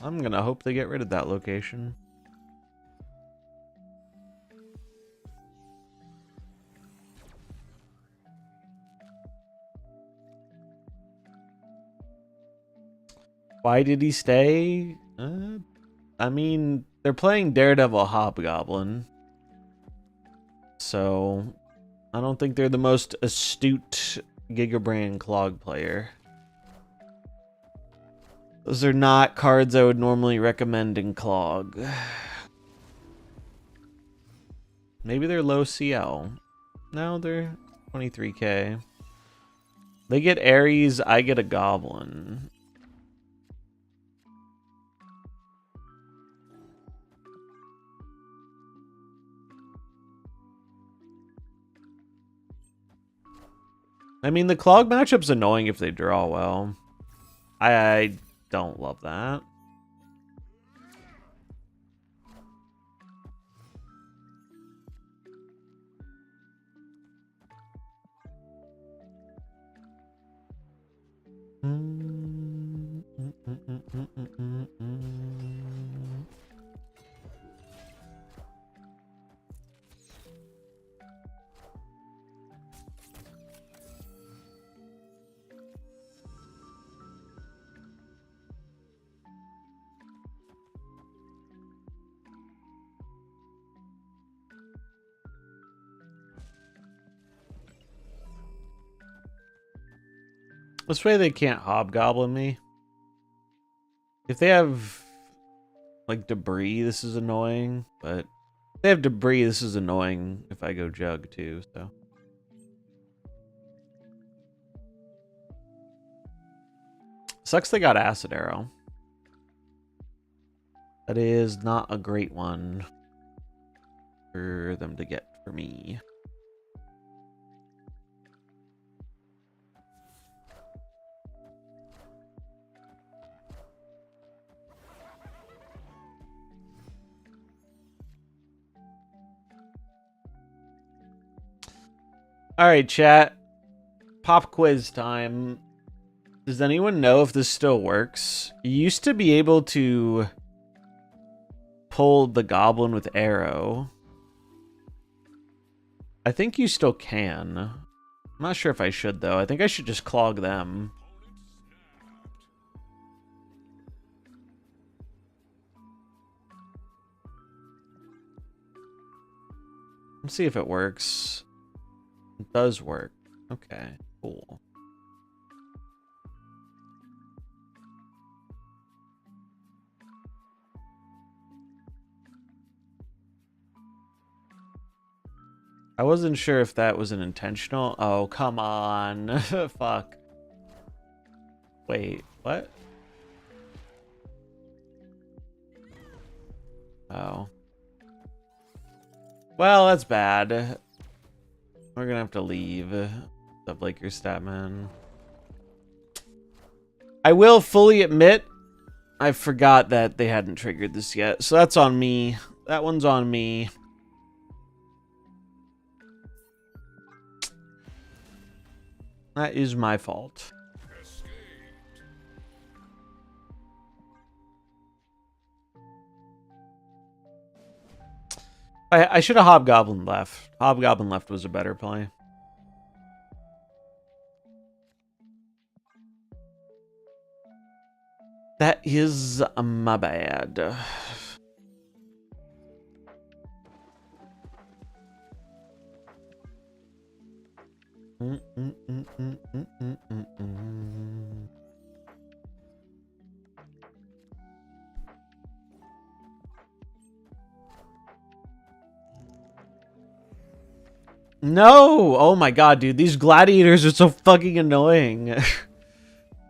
I'm gonna hope they get rid of that location. Why did he stay? I mean, they're playing Daredevil Hobgoblin. So, I don't think they're the most astute Gigabrain Clog player. Those are not cards I would normally recommend in Clog. Maybe they're low CL. No, they're 23k. They get Ares, I get a Goblin. I mean, the Clog matchup's annoying if they draw well. I don't love that. This way they can't hobgoblin me. If they have like debris, this is annoying, but if they have debris, this is annoying if I go jug too, so. Sucks they got acid arrow. That is not a great one for them to get for me. All right, chat. Pop quiz time. Does anyone know if this still works? You used to be able to pull the goblin with arrow. I think you still can. I'm not sure if I should, though. I think I should just clog them. Let's see if it works. It does work. Okay, cool. I wasn't sure if that was an intentional. Oh, come on. Fuck. Wait, what? Oh. Well, that's bad. We're gonna have to leave. The Blaker Statman. I will fully admit, I forgot that they hadn't triggered this yet. So that's on me. That one's on me. That is my fault. I should have Hobgoblin left. Hobgoblin left was a better play. That is my bad. No! Oh my god, dude. These gladiators are so fucking annoying.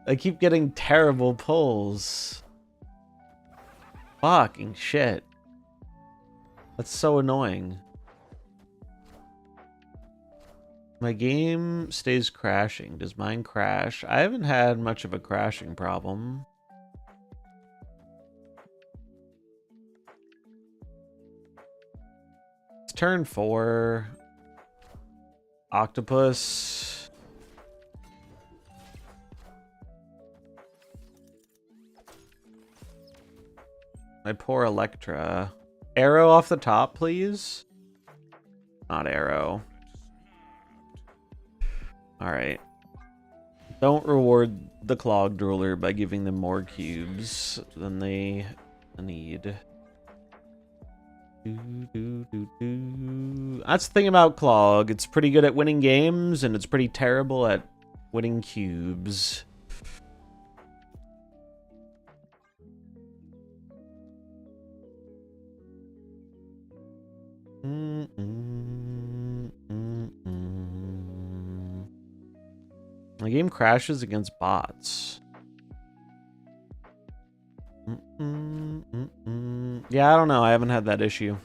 I keep getting terrible pulls. Fucking shit. That's so annoying. My game stays crashing. Does mine crash? I haven't had much of a crashing problem. It's turn 4. Octopus. My poor Electra. Arrow off the top, please. Not arrow. Alright. Don't reward the clogged ruler by giving them more cubes than they need. That's the thing about Clog. It's pretty good at winning games, and it's pretty terrible at winning cubes. The game crashes against bots. Yeah, I don't know. I haven't had that issue.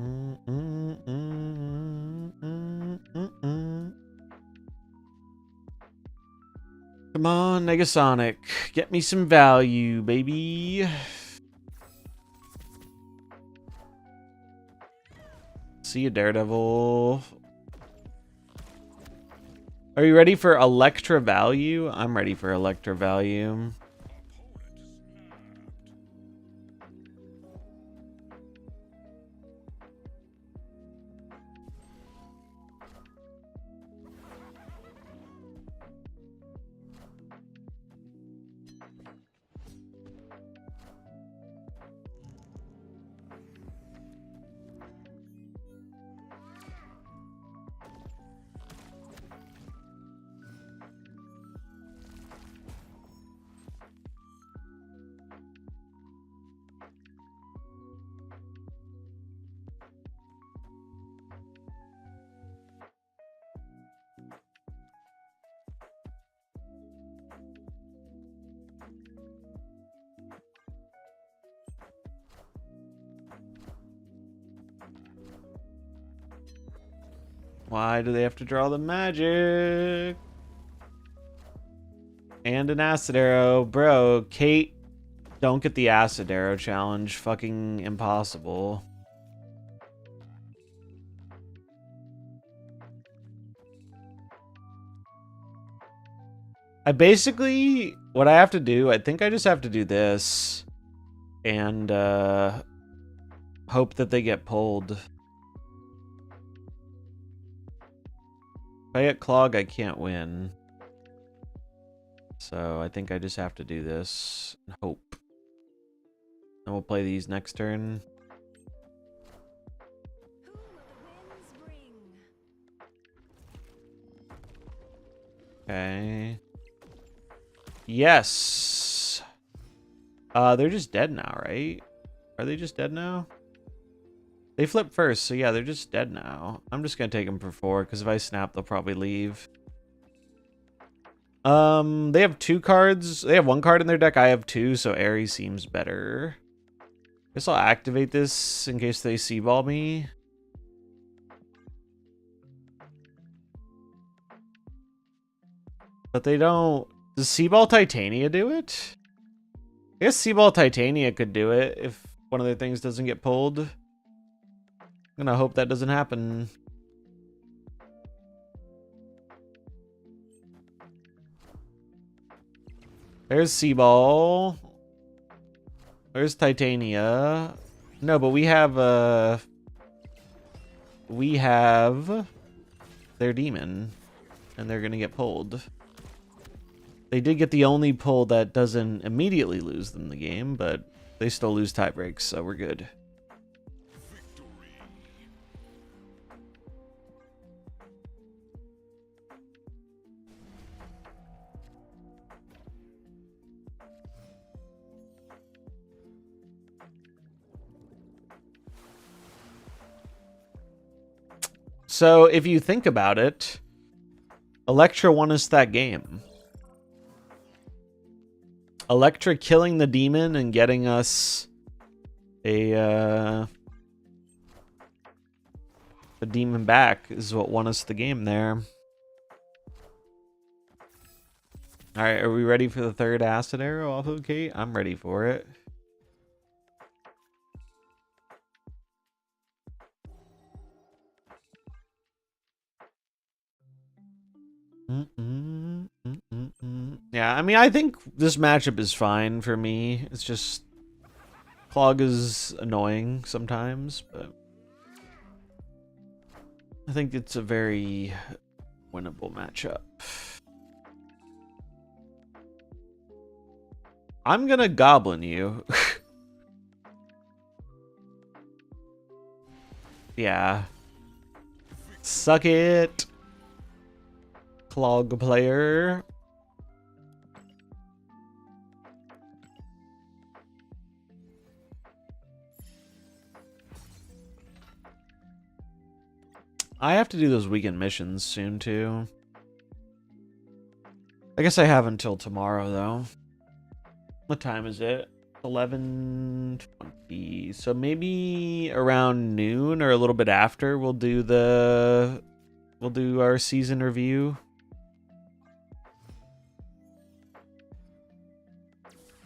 Come on, Negasonic. Get me some value, baby. See you, Daredevil. Are you ready for Electra value? I'm ready for Electra value. Why do they have to draw the magic? And an acid arrow. Bro, Kate, don't get the acid arrow challenge. Fucking impossible. I basically, what I have to do, I think I just have to do this. And hope that they get pulled. If I get Clog, I can't win. So I think I just have to do this and hope. And we'll play these next turn. Okay. Yes. They're just dead now, right? Are they just dead now? They flip first, so yeah, they're just dead now. I'm just gonna take them for 4, because if I snap, they'll probably leave. They have 2 cards. They have 1 card in their deck. I have 2, so Ares seems better. Guess I'll activate this in case they C-ball me. But they don't... Does C-ball Titania do it? I guess C-ball Titania could do it if one of their things doesn't get pulled. I'm gonna hope that doesn't happen. There's C-ball. There's Titania. No, but we have their demon, and they're gonna get pulled. They did get the only pull that doesn't immediately lose them the game, but they still lose tie breaks, so we're good. So if you think about it, Electra won us that game. Electra killing the demon and getting us a demon back is what won us the game there. All right, are we ready for the 3rd acid arrow off of Kate? I'm ready for it. Yeah, I mean, I think this matchup is fine for me. It's just Clog is annoying sometimes, but I think it's a very winnable matchup. I'm gonna goblin you. Yeah. Suck it, Clog player. I have to do those weekend missions soon, too. I guess I have until tomorrow, though. What time is it? 11:20. So maybe around noon or a little bit after we'll do our season review.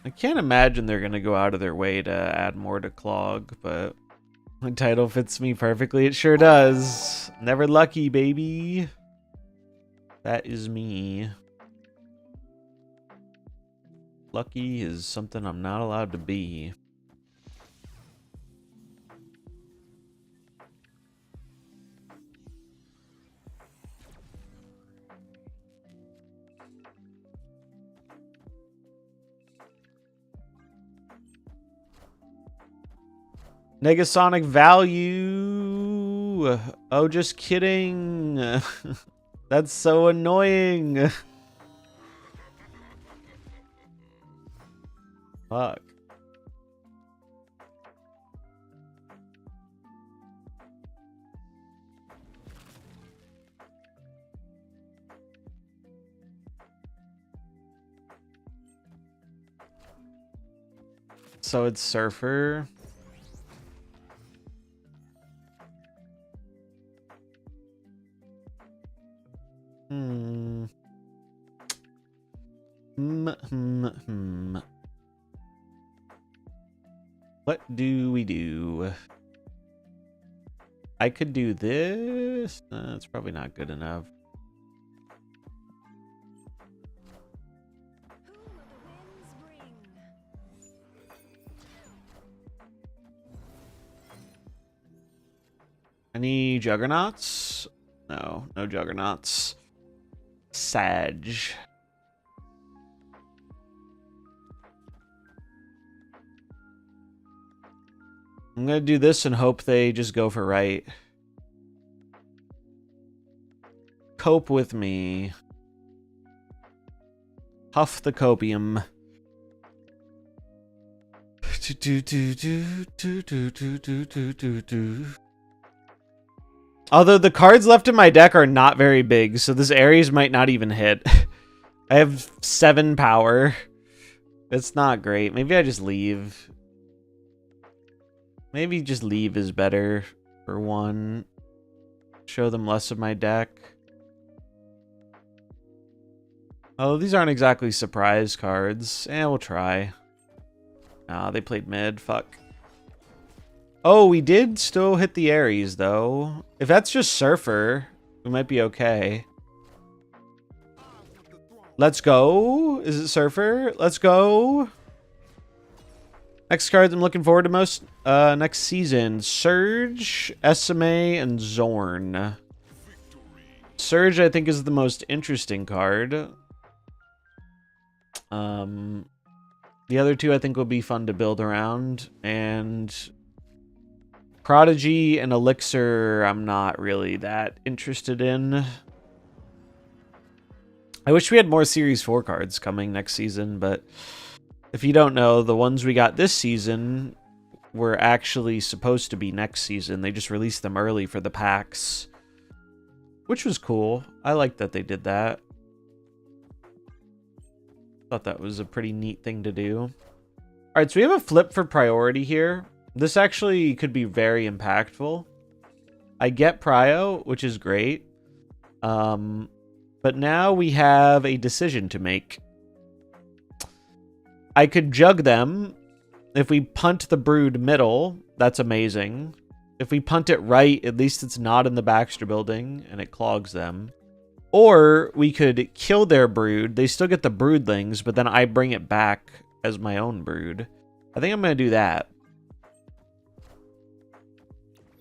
I can't imagine they're gonna go out of their way to add more to Clog, but my title fits me perfectly. It sure does. Never lucky, baby. That is me. Lucky is something I'm not allowed to be. Negasonic value. Oh, just kidding. That's so annoying. Fuck. So it's Surfer. What do we do? I could do this. That's probably not good enough. Any Juggernauts? No, no Juggernauts. Sag. I'm gonna do this and hope they just go for right. Cope with me. Huff the copium. Although the cards left in my deck are not very big, so this Ares might not even hit. I have 7 power. It's not great. Maybe I just leave. Maybe just leave is better for one. Show them less of my deck. Oh, these aren't exactly surprise cards. We'll try. Ah, they played mid. Fuck. Oh, we did still hit the Ares, though. If that's just Surfer, we might be okay. Let's go. Is it Surfer? Let's go. Next cards I'm looking forward to most next season. Surge, SMA, and Zorn. Surge, I think, is the most interesting card. The other two, I think, will be fun to build around. And Prodigy and Elixir, I'm not really that interested in. I wish we had more Series 4 cards coming next season, but if you don't know, the ones we got this season were actually supposed to be next season. They just released them early for the packs, which was cool. I like that they did that. Thought that was a pretty neat thing to do. All right, so we have a flip for priority here. This actually could be very impactful. I get Prio, which is great. But now we have a decision to make. I could jug them. If we punt the Brood middle, that's amazing. If we punt it right, at least it's not in the Baxter building and it clogs them. Or we could kill their Brood. They still get the Broodlings, but then I bring it back as my own Brood. I think I'm going to do that.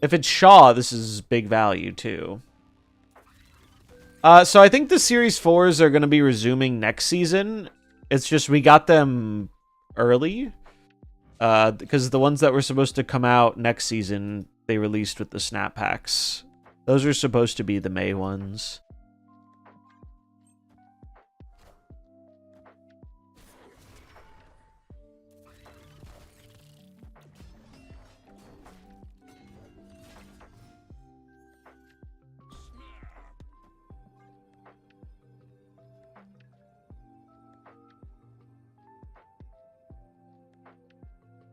If it's Shaw, this is big value too. So I think the Series 4s are going to be resuming next season. It's just we got them early. Because the ones that were supposed to come out next season, they released with the snap packs. Those are supposed to be the May ones.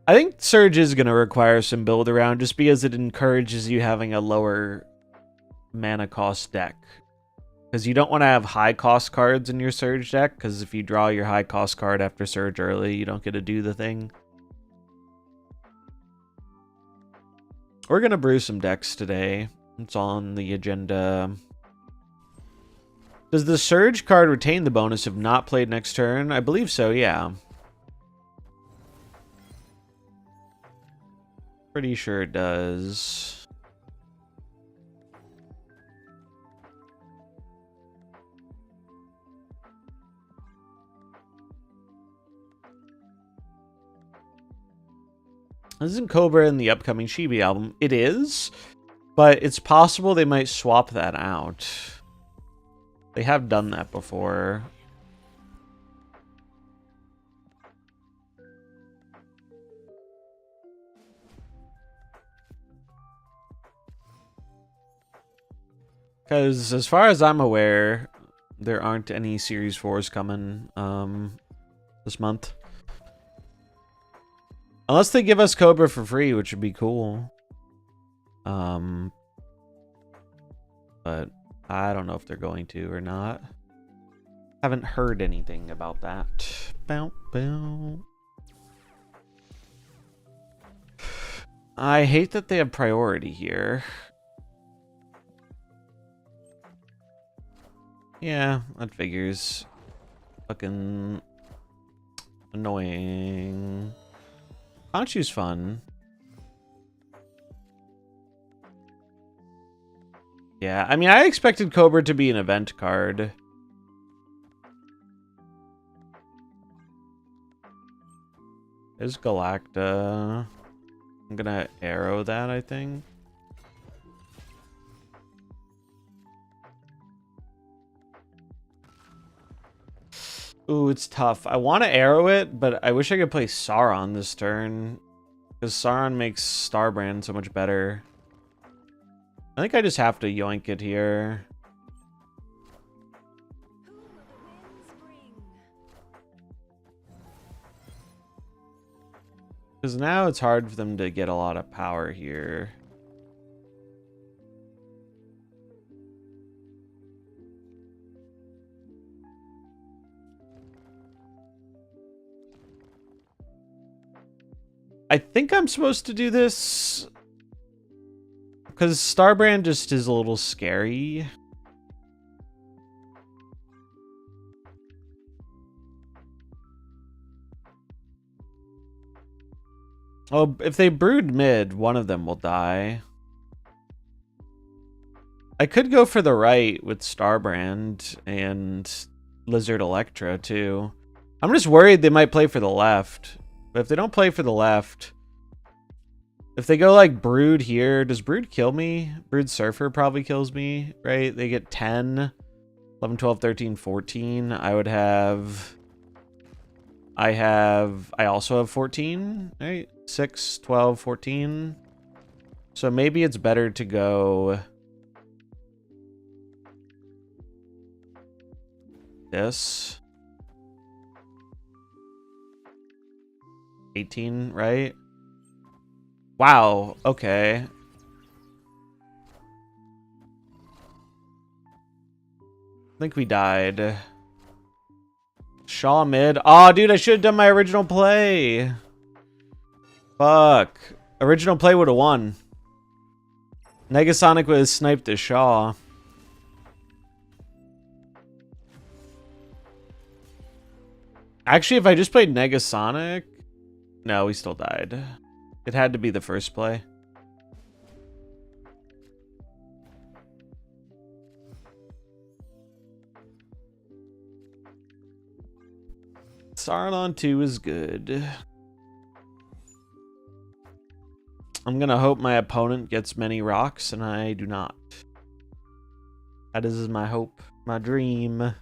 I think Surge is going to require some build around just because it encourages you having a lower mana cost deck. Because you don't want to have high cost cards in your Surge deck, because if you draw your high cost card after Surge early, you don't get to do the thing. We're going to brew some decks today. It's on the agenda. Does the Surge card retain the bonus if not played next turn? I believe so, yeah. Pretty sure it does. Isn't Cobra in the upcoming Chibi album? It is, but it's possible they might swap that out. They have done that before. Because as far as I'm aware, there aren't any Series 4s coming this month. Unless they give us Cobra for free, which would be cool. But I don't know if they're going to or not. Haven't heard anything about that. Bow, bow. I hate that they have priority here. Yeah, that figures. Fucking annoying. Conchu's fun. Yeah, I mean, I expected Cobra to be an event card. There's Galacta. I'm gonna arrow that, I think. Ooh, it's tough. I want to arrow it, but I wish I could play Sauron this turn. Because Sauron makes Starbrand so much better. I think I just have to yoink it here. Because now it's hard for them to get a lot of power here. I think I'm supposed to do this because Starbrand just is a little scary. Oh, if they brood mid, one of them will die. I could go for the right with Starbrand and Lizard Electra too. I'm just worried they might play for the left. But if they don't play for the left, if they go like Brood here, does Brood kill me? Brood Surfer probably kills me, right? They get 10, 11, 12, 13, 14. I would have... I also have 14, right? 6, 12, 14. So maybe it's better to go... this. 18, right? Wow, okay. I think we died. Shaw mid. Oh, dude, I should have done my original play. Fuck. Original play would have won. Negasonic would have sniped the Shaw. Actually, if I just played Negasonic... No, we still died. It had to be the first play. Sauron 2 is good. I'm gonna hope my opponent gets many rocks, and I do not. That is my hope, my dream.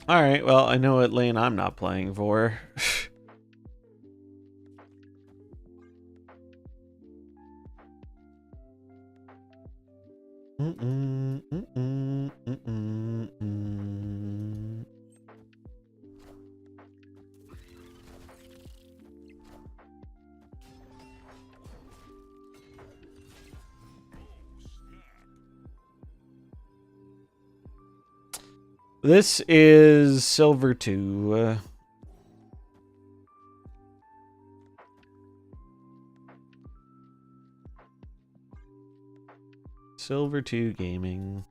Alright, well, I know what lane I'm not playing for. This is silver 2. Silver 2 gaming.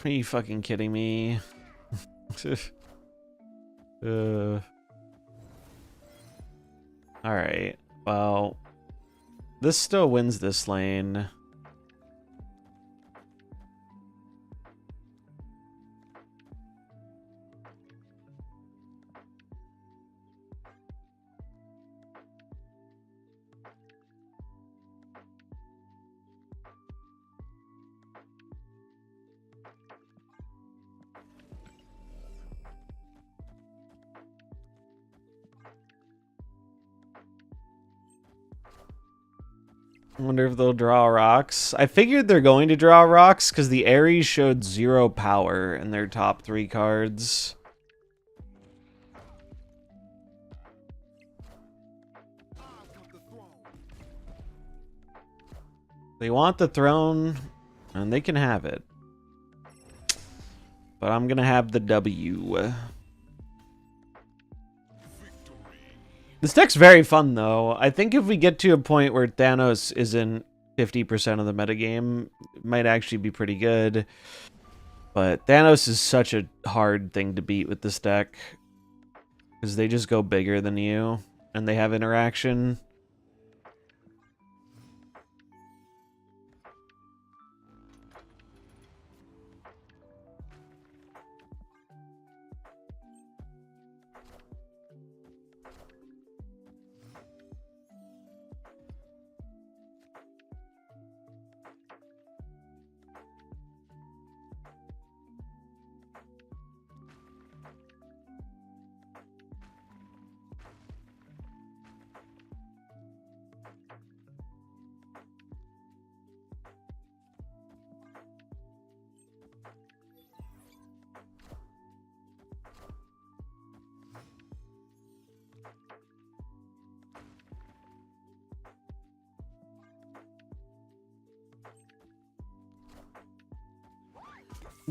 Are you fucking kidding me? Alright, well, this still wins this lane. I wonder if they'll draw rocks. I figured they're going to draw rocks because the Ares showed 0 power in their top 3 cards. They want the throne, and they can have it. But I'm going to have the W. This deck's very fun, though. I think if we get to a point where Thanos isn't 50% of the metagame, it might actually be pretty good. But Thanos is such a hard thing to beat with this deck. Because they just go bigger than you, and they have interaction.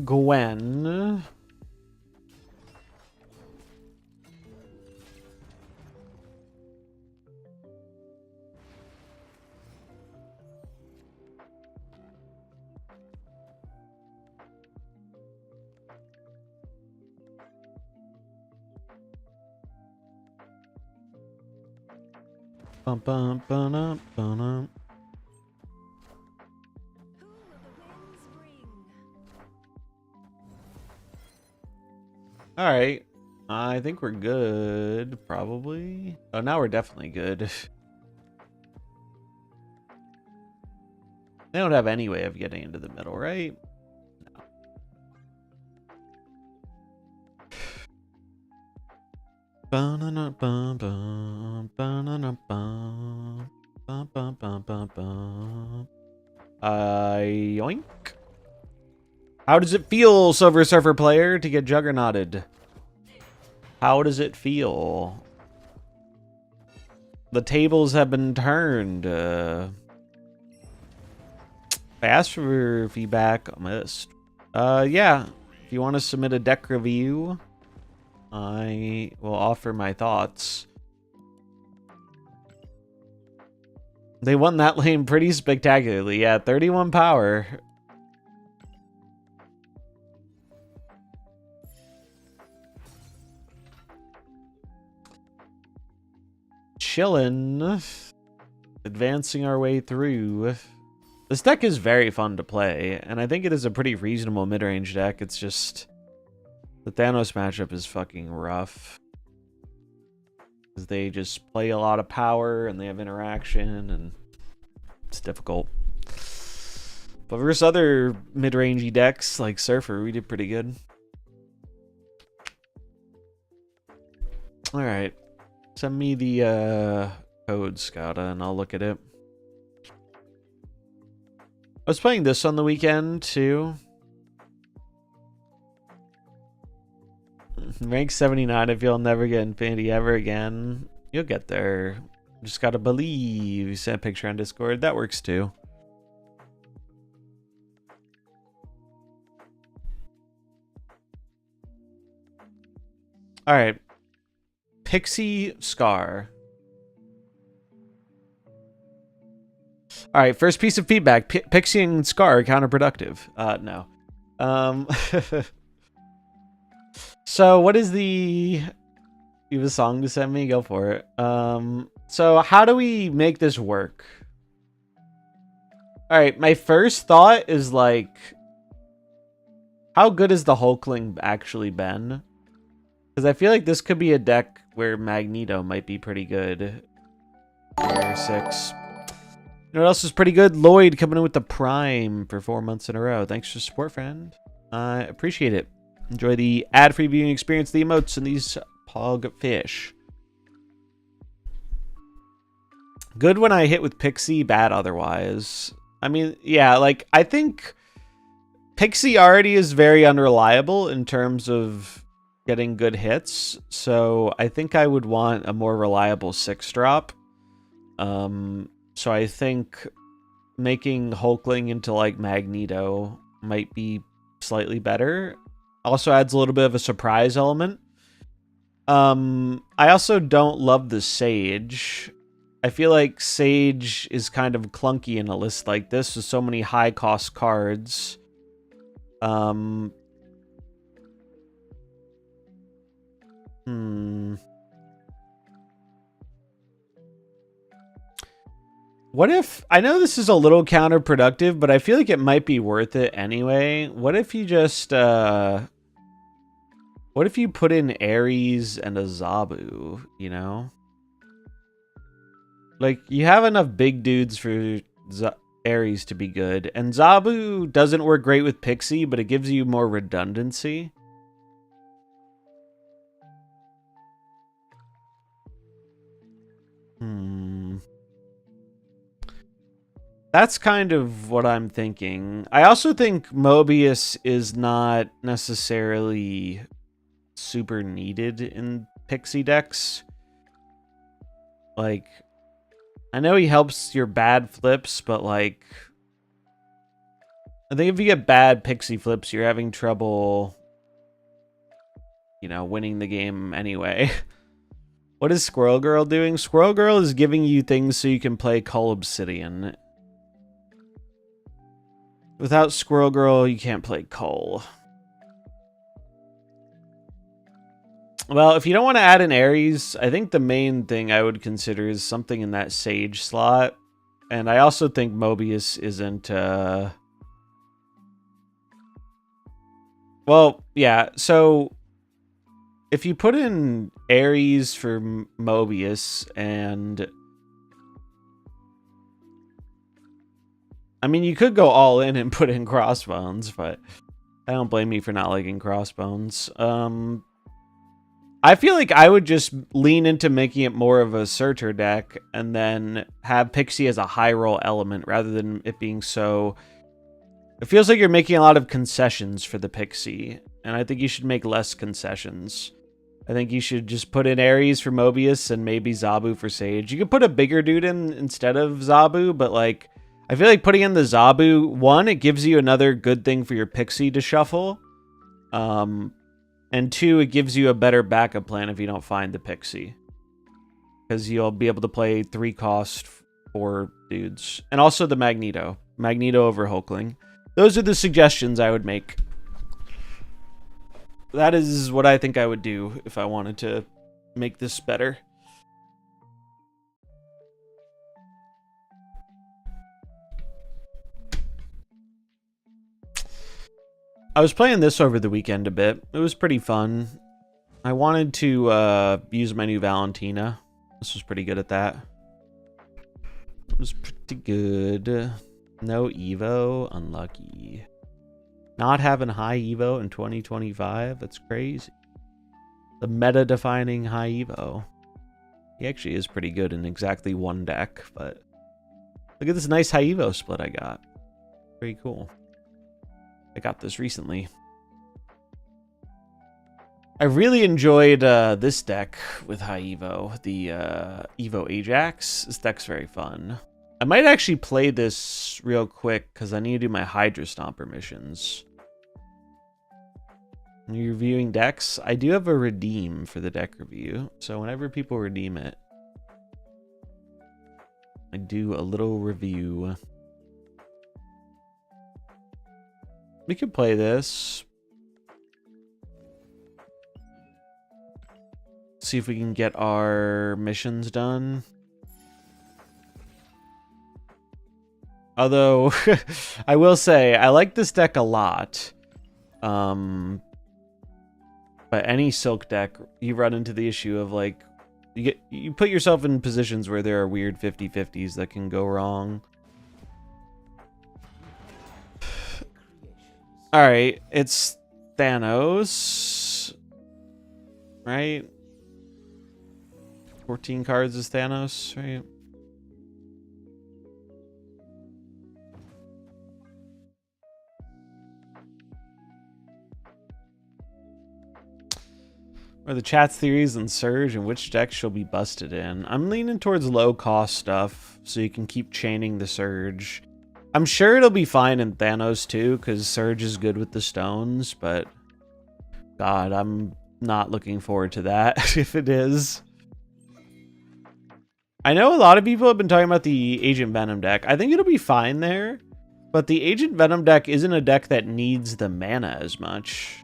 Gwen. Bum bum bum bum. All right, I think we're good, probably. Oh, now we're definitely good. They don't have any way of getting into the middle, right? No. Yoink. How does it feel, Silver Surfer player, to get juggernauted? How does it feel? The tables have been turned. I asked for feedback on my list. Yeah. If you want to submit a deck review, I will offer my thoughts. They won that lane pretty spectacularly. Yeah, 31 power. Chillin'. Advancing our way through. This deck is very fun to play, and I think it is a pretty reasonable mid-range deck. It's just the Thanos matchup is fucking rough. Because they just play a lot of power, and they have interaction, and it's difficult. But versus other mid-rangey decks, like Surfer, we did pretty good. All right. Send me the code, Scouta, and I'll look at it. I was playing this on the weekend, too. Rank 79, I feel I'll never get Infinity ever again. You'll get there. Just gotta believe. You sent a picture on Discord. That works, too. All right. Pixie Scar. All right, first piece of feedback. Pixie and Scar are counterproductive. No. So what is the... You have a song to send me? Go for it. So how do we make this work? All right, my first thought is like... How good has the Hulkling actually been? Because I feel like this could be a deck where Magneto might be pretty good. Tier 6. You know what else is pretty good? Lloyd coming in with the Prime for 4 months in a row. Thanks for support, friend. I appreciate it. Enjoy the ad-free viewing experience, the emotes, and these pog fish. Good when I hit with Pixie, bad otherwise. I mean, yeah, like, I think Pixie already is very unreliable in terms of getting good hits, so I think I would want a more reliable 6-drop. So I think making Hulkling into, like, Magneto might be slightly better. Also adds a little bit of a surprise element. I also don't love the Sage. I feel like Sage is kind of clunky in a list like this with so many high-cost cards. What if... I know this is a little counterproductive, but I feel like it might be worth it anyway. What if you just... What if you put in Ares and a Zabu, you know? Like, you have enough big dudes for Ares to be good. And Zabu doesn't work great with Pixie, but it gives you more redundancy. That's kind of what I'm thinking. I also think Mobius is not necessarily super needed in Pixie decks. Like, I know he helps your bad flips, but like, I think if you get bad Pixie flips, you're having trouble, you know, winning the game anyway. What is Squirrel Girl doing? Squirrel Girl is giving you things so you can play Cull Obsidian. Without Squirrel Girl, you can't play Cull. Well, if you don't want to add an Ares, I think the main thing I would consider is something in that Sage slot. And I also think Mobius isn't... Well, yeah, so... If you put in Ares for Mobius and... I mean, you could go all in and put in Crossbones, but I don't blame you for not liking Crossbones. I feel like I would just lean into making it more of a Surtur deck and then have Pixie as a high roll element rather than it being so... It feels like you're making a lot of concessions for the Pixie, and I think you should make less concessions. I think you should just put in Ares for Mobius and maybe Zabu for Sage. You could put a bigger dude in instead of Zabu, but like... I feel like putting in the Zabu, one, it gives you another good thing for your Pixie to shuffle. And two, it gives you a better backup plan if you don't find the Pixie. Because you'll be able to play 3-cost 4 dudes. And also the Magneto. Magneto over Hulkling. Those are the suggestions I would make. That is what I think I would do if I wanted to make this better. I was playing this over the weekend a bit. It was pretty fun. I wanted to use my new Valentina. This was pretty good at that. It was pretty good. No Evo. Unlucky. Not having high Evo in 2025. That's crazy. The meta-defining high Evo. He actually is pretty good in exactly one deck, but look at this nice high Evo split I got. Pretty cool. I got this recently. I really enjoyed this deck with high Evo, the Evo Ajax. This deck's very fun. I might actually play this real quick because I need to do my Hydra Stomper missions. When you're reviewing decks, I do have a redeem for the deck review. So whenever people redeem it, I do a little review. We could play this. See if we can get our missions done. Although, I will say, I like this deck a lot. But any Silk deck, you run into the issue of, like, you put yourself in positions where there are weird 50-50s that can go wrong. Alright, it's Thanos. Right? 14 cards is Thanos, right? Or the chat's theories on Surge and which deck she'll be busted in. I'm leaning towards low-cost stuff, so you can keep chaining the Surge. I'm sure it'll be fine in Thanos, too, because Surge is good with the stones, but God, I'm not looking forward to that, if it is. I know a lot of people have been talking about the Agent Venom deck. I think it'll be fine there, but the Agent Venom deck isn't a deck that needs the mana as much,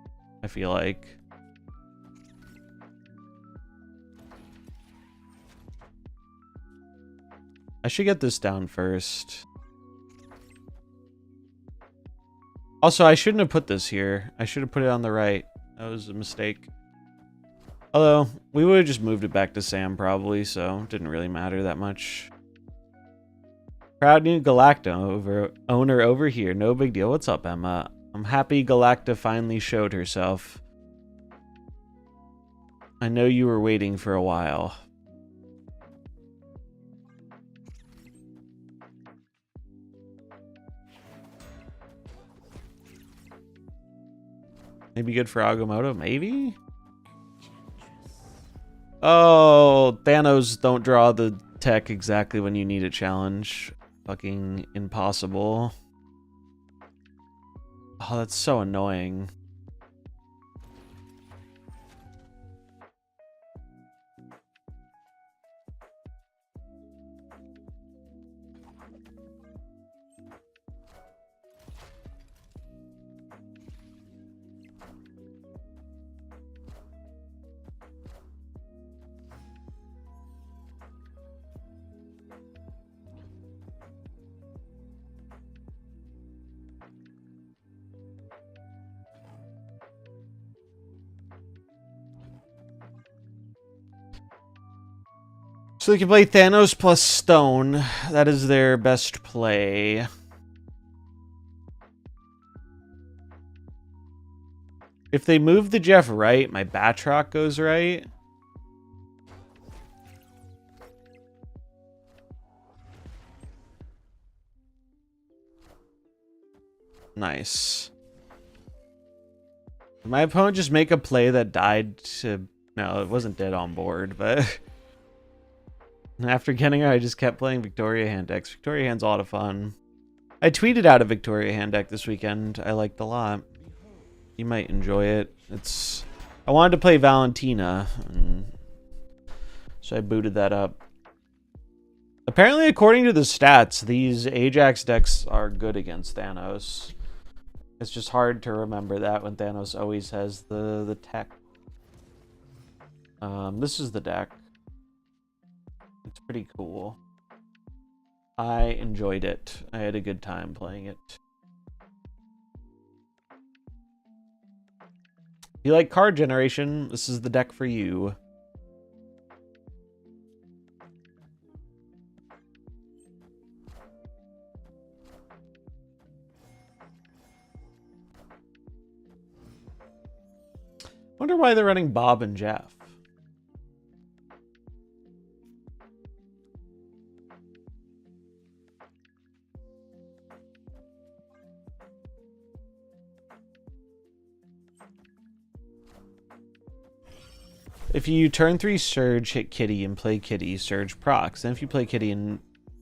I feel like. I should get this down first. Also, I shouldn't have put this here. I should have put it on the right. That was a mistake. Although, we would have just moved it back to Sam probably, so it didn't really matter that much. Proud new Galacta owner over here. No big deal. What's up, Emma? I'm happy Galacta finally showed herself. I know you were waiting for a while. Maybe good for Agamotto? Maybe? Oh, Thanos, don't draw the tech exactly when you need a challenge. Fucking impossible. Oh, that's so annoying. So they can play Thanos plus Stone. That is their best play. If they move the Jeff right, my Batroc goes right. Nice. Did my opponent just make a play that died to... No, it wasn't dead on board, but... After getting her, I just kept playing Victoria Hand decks. Victoria Hand's a lot of fun. I tweeted out a Victoria Hand deck this weekend. I liked a lot. You might enjoy it. It's... I wanted to play Valentina, so I booted that up. Apparently, according to the stats, these Ajax decks are good against Thanos. It's just hard to remember that when Thanos always has the tech. This is the deck. It's pretty cool. I enjoyed it. I had a good time playing it. If you like card generation, this is the deck for you. Wonder why they're running Bob and Jeff. If you turn 3 Surge, hit Kitty, and play Kitty, Surge procs. Then if you play Kitty and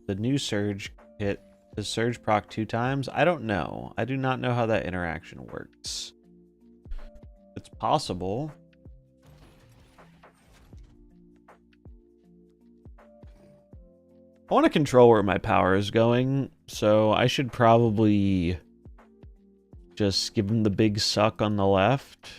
the new Surge, hit the Surge proc 2 times. I don't know. I do not know how that interaction works. It's possible. I want to control where my power is going, so I should probably just give him the big suck on the left.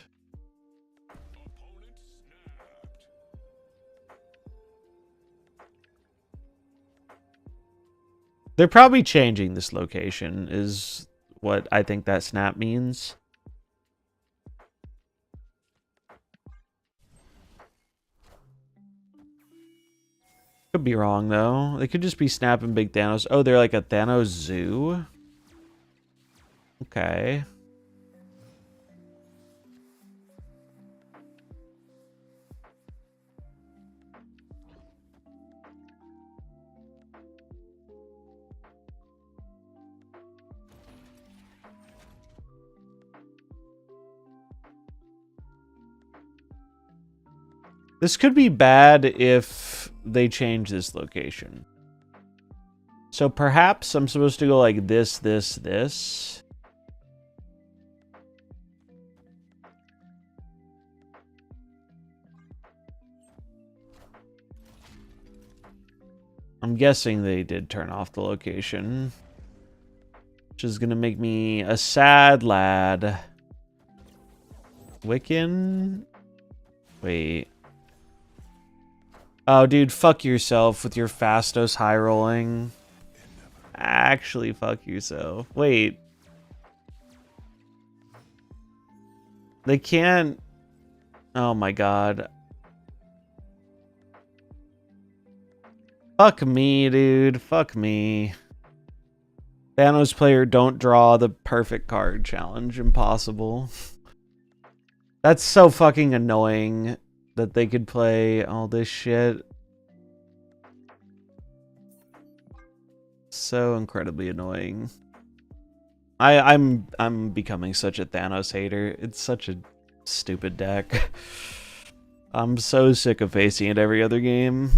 They're probably changing this location, is what I think that snap means. Could be wrong, though. They could just be snapping big Thanos. Oh, they're like a Thanos zoo? Okay. This could be bad if they change this location. So perhaps I'm supposed to go like this, this, this. I'm guessing they did turn off the location, which is going to make me a sad lad. Wiccan? Wait. Oh, dude, fuck yourself with your Fastos high rolling. Actually, fuck yourself. Wait. They can't... Oh my god. Fuck me, dude. Fuck me. Thanos player, don't draw the perfect card challenge. Impossible. That's so fucking annoying that they could play all this shit. So incredibly annoying. I'm becoming such a Thanos hater. It's such a stupid deck. I'm so sick of facing it every other game.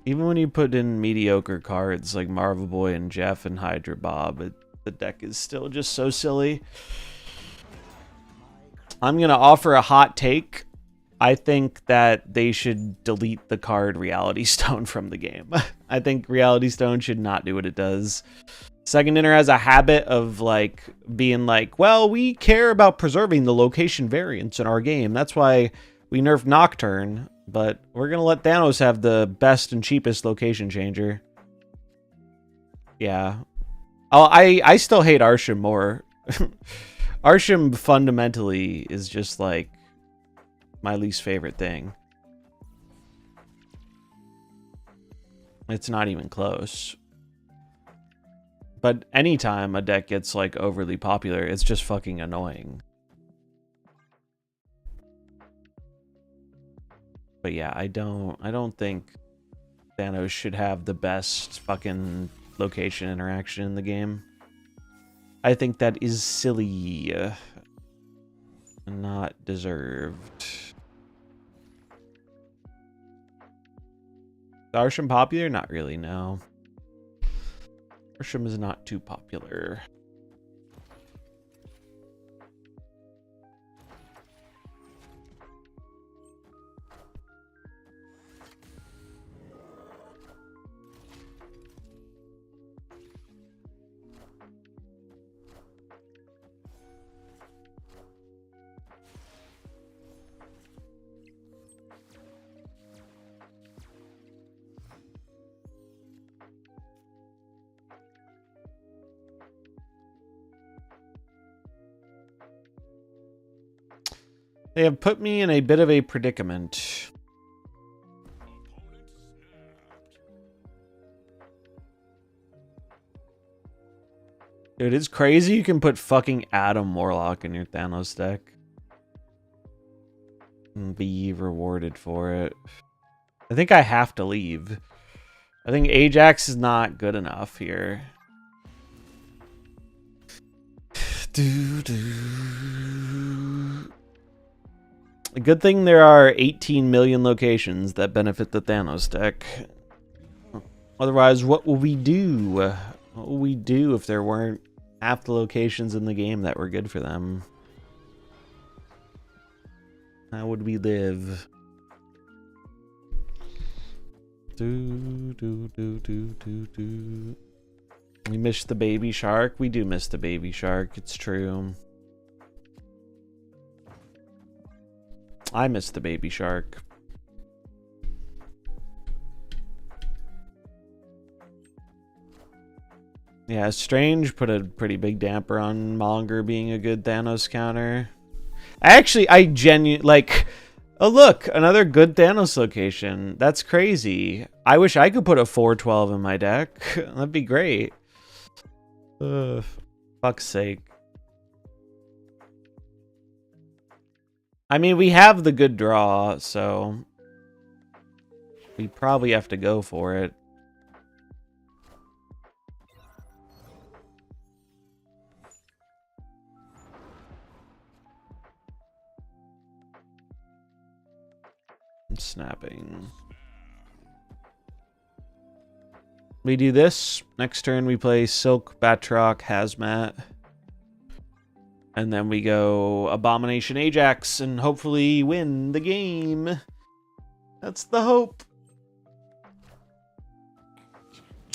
Even when you put in mediocre cards like Marvel Boy and Jeff and Hydra Bob, the deck is still just so silly. I'm gonna offer a hot take. I think that they should delete the card Reality Stone from the game. I think Reality Stone should not do what it does. Second Inner has a habit of like being like, well, we care about preserving the location variance in our game. That's why we nerfed Nocturne, but we're going to let Thanos have the best and cheapest location changer. Yeah. Oh, I still hate Arsham more. Arsham fundamentally is just like my least favorite thing. It's not even close. But anytime a deck gets like overly popular, it's just fucking annoying. But yeah, I don't think Thanos should have the best fucking location interaction in the game. I think that is silly. Not deserved. Is Arsham popular? Not really, no. Arsham is not too popular. They have put me in a bit of a predicament. Dude, it's crazy you can put fucking Adam Warlock in your Thanos deck. and be rewarded for it. I think I have to leave. I think Ajax is not good enough here. A good thing there are 18 million locations that benefit the Thanos deck. Otherwise, what will we do? What will we do if there weren't half the locations in the game that were good for them? How would we live? We miss the baby shark. We do miss the baby shark. It's true. I miss the baby shark. Yeah, Strange put a pretty big damper on Monger being a good Thanos counter. Actually, I genuinely, like, oh look, another good Thanos location. That's crazy. I wish I could put a 412 in my deck. That'd be great. Fuck's sake. I mean, we have the good draw, so we probably have to go for it. I'm snapping. We do this. Next turn we play Silk, Batroc, Hazmat. And then we go Abomination Ajax and hopefully win the game. That's the hope.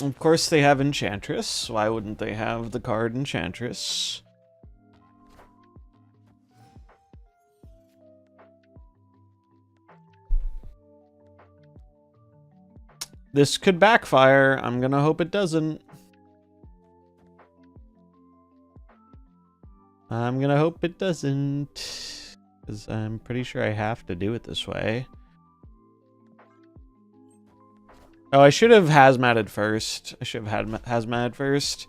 Of course they have Enchantress. Why wouldn't they have the card Enchantress? This could backfire. I'm gonna hope it doesn't. I'm gonna hope it doesn't, because I'm pretty sure I have to do it this way. Oh, I should have hazmated first. I should have had hazmated first.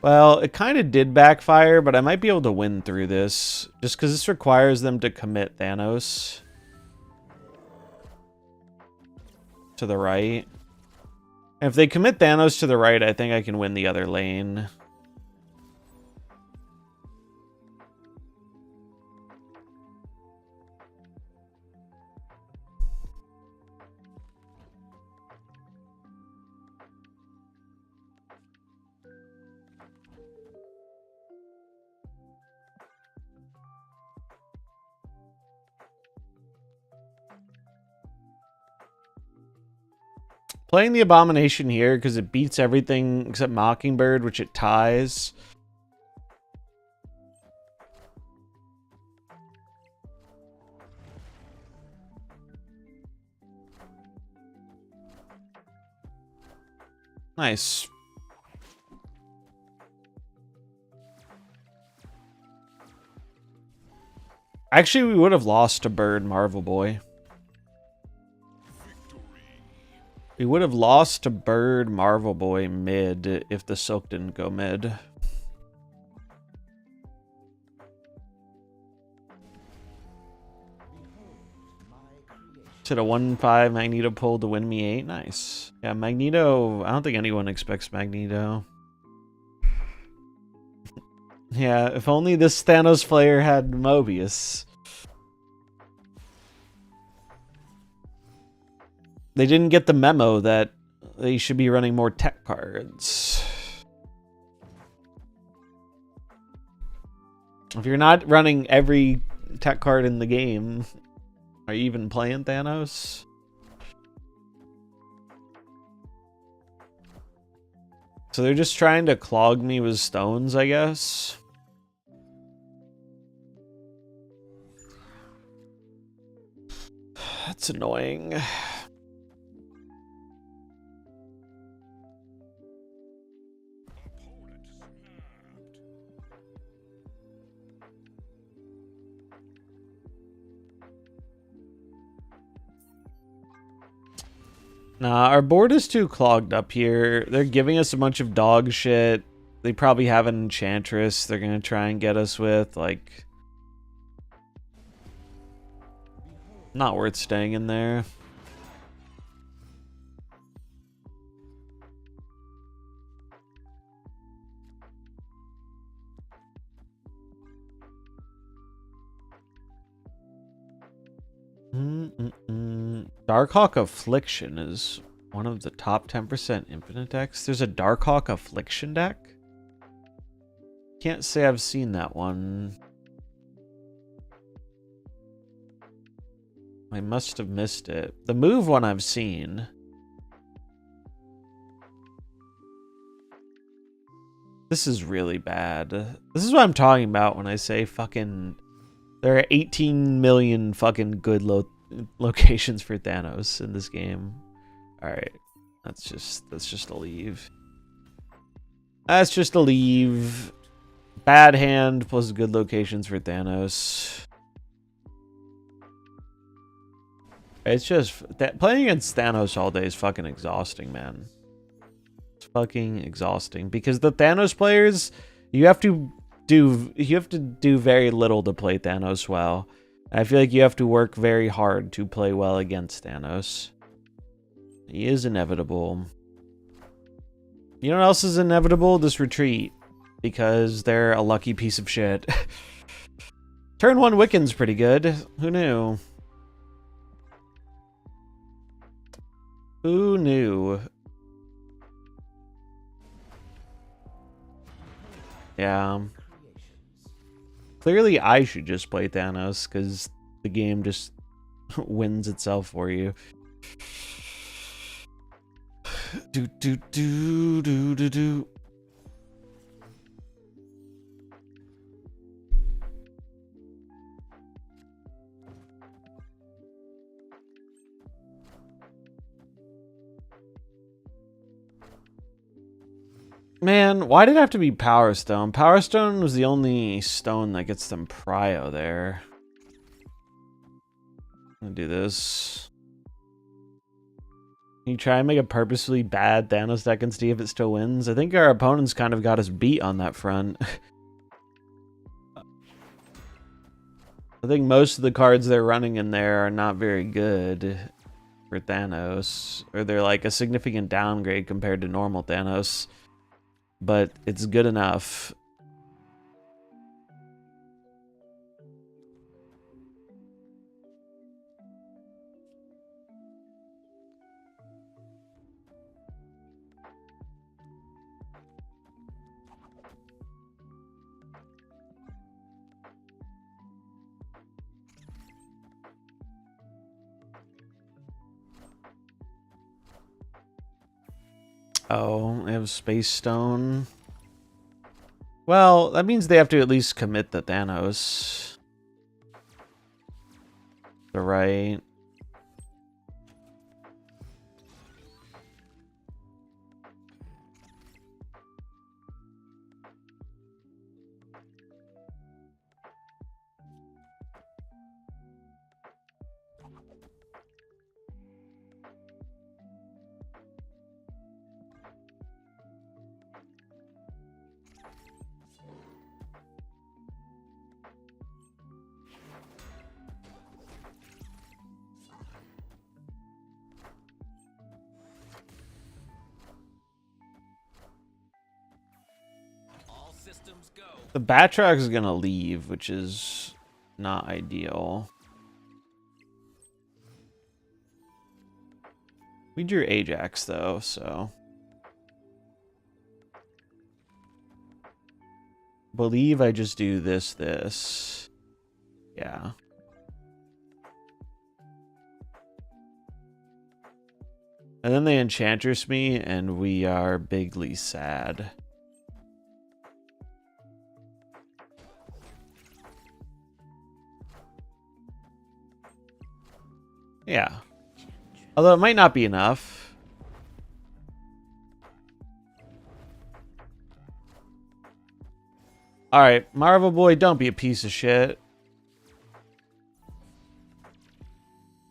Well, it kind of did backfire, but I might be able to win through this, just because this requires them to commit Thanos to the right. And if they commit Thanos to the right, I think I can win the other lane. Playing the Abomination here because it beats everything except Mockingbird, which it ties. Nice. Actually, we would have lost to Bird Marvel Boy. We would have lost to Bird Marvel Boy mid if the Silk didn't go mid. Should a 1-5 Magneto pull to win me 8? Nice. Yeah, Magneto, I don't think anyone expects Magneto. Yeah, if only this Thanos player had Mobius. They didn't get the memo that they should be running more tech cards. If you're not running every tech card in the game, are you even playing Thanos? So they're just trying to clog me with stones, I guess. That's annoying. Nah, our board is too clogged up here. They're giving us a bunch of dog shit. They probably have an Enchantress they're gonna try and get us with, like... Not worth staying in there. Darkhawk Affliction is one of the top 10% infinite decks. There's a Darkhawk Affliction deck? Can't say I've seen that one. I must have missed it. The move one I've seen. This is really bad. This is what I'm talking about when I say fucking... There are 18 million fucking good locations for Thanos in this game. Alright. That's just a leave. That's just a leave. Bad hand plus good locations for Thanos. It's just that playing against Thanos all day is fucking exhausting, man. It's fucking exhausting because the Thanos players, you have to do very little to play Thanos well. I feel like you have to work very hard to play well against Thanos. He is inevitable. You know what else is inevitable? This retreat. Because they're a lucky piece of shit. Turn 1 Wiccan's pretty good. Who knew? Who knew? Yeah. Clearly I should just play Thanos, because the game just wins itself for you. Do do do do do do. Man, why did it have to be Power Stone? Power Stone was the only stone that gets them prio there. I'm gonna do this. Can you try and make a purposefully bad Thanos deck and see if it still wins? I think our opponents kind of got us beat on that front. I think most of the cards they're running in there are not very good for Thanos. Or they're like a significant downgrade compared to normal Thanos. But it's good enough. Oh, they have Space Stone. Well, that means they have to at least commit the Thanos. The right. The Batroc is gonna leave, which is not ideal. We drew Ajax though, so believe I just do this. Yeah. And then they Enchantress me, and we are bigly sad. Yeah. Although it might not be enough. Alright, Marvel Boy, don't be a piece of shit.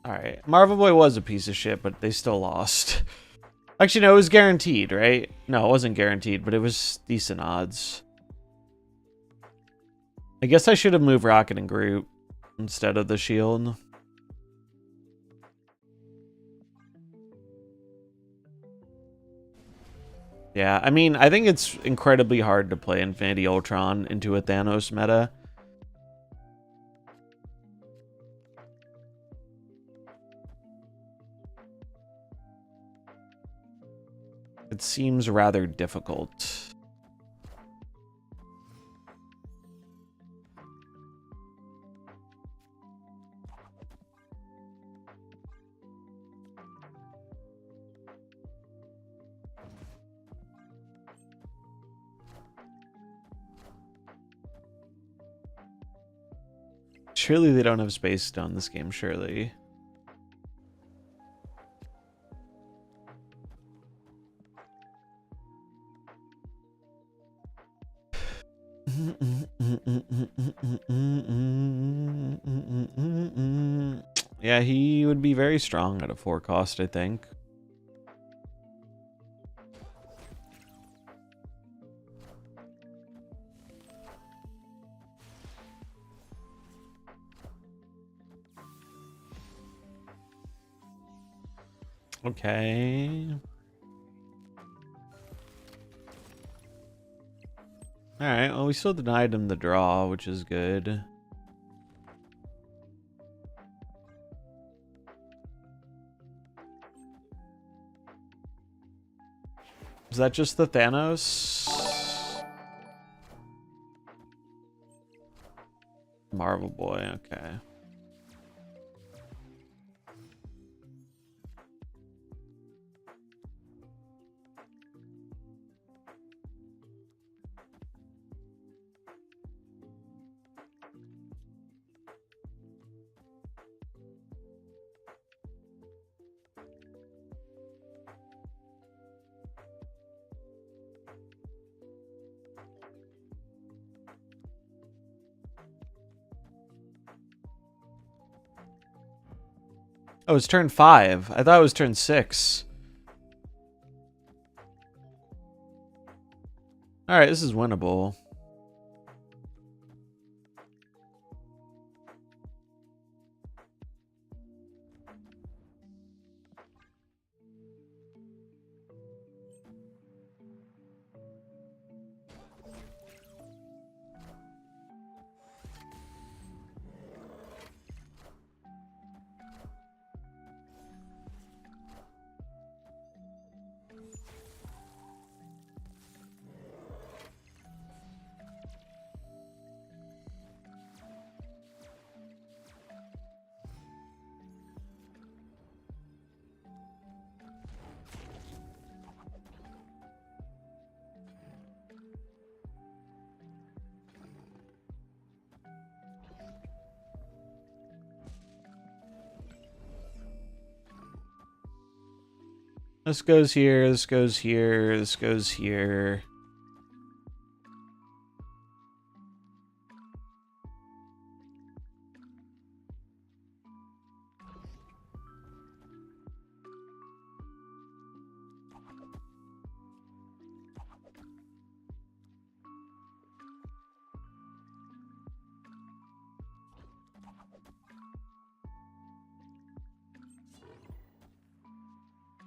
Alright, Marvel Boy was a piece of shit, but they still lost. Actually, no, it was guaranteed, right? No, it wasn't guaranteed, but it was decent odds. I guess I should have moved Rocket and Groot instead of the shield. Yeah, I mean, I think it's incredibly hard to play Infinity Ultron into a Thanos meta. It seems rather difficult. Surely they don't have Space Stone this game, surely. Yeah, he would be very strong at a 4 cost, I think. Okay. Alright, well, we still denied him the draw, which is good. Is that just the Thanos? Marvel Boy, okay. Oh, it's turn 5. I thought it was turn 6. Alright, this is winnable. This goes here, this goes here, this goes here.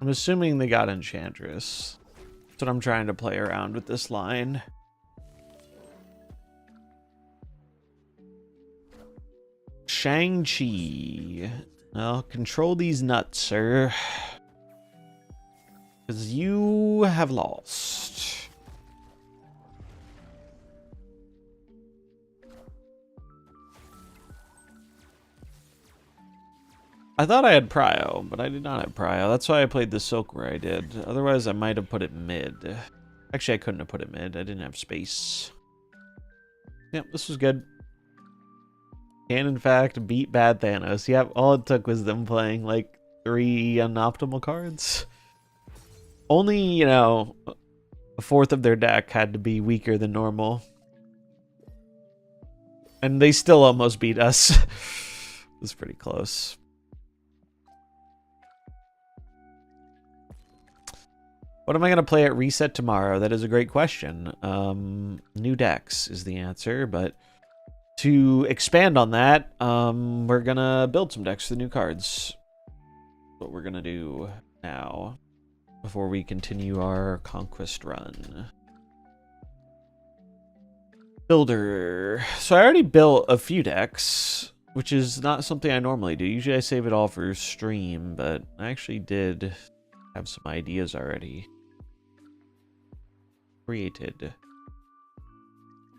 I'm assuming they got Enchantress. That's what I'm trying to play around with this line. Shang-Chi. Well, control these nuts, sir. Because you have lost. I thought I had Prio, but I did not have Prio. That's why I played the Silk where I did. Otherwise, I might have put it mid. Actually, I couldn't have put it mid. I didn't have space. Yep, this was good. Can, in fact, beat bad Thanos. Yep, all it took was them playing, like, 3 unoptimal cards. Only, you know, a fourth of their deck had to be weaker than normal. And they still almost beat us. It was pretty close. What am I going to play at Reset tomorrow? That is a great question. New decks is the answer, but to expand on that, we're going to build some decks with the new cards. What we're going to do now. before we continue our conquest run. Builder. So I already built a few decks, which is not something I normally do. Usually I save it all for stream, but I actually did have some ideas already created.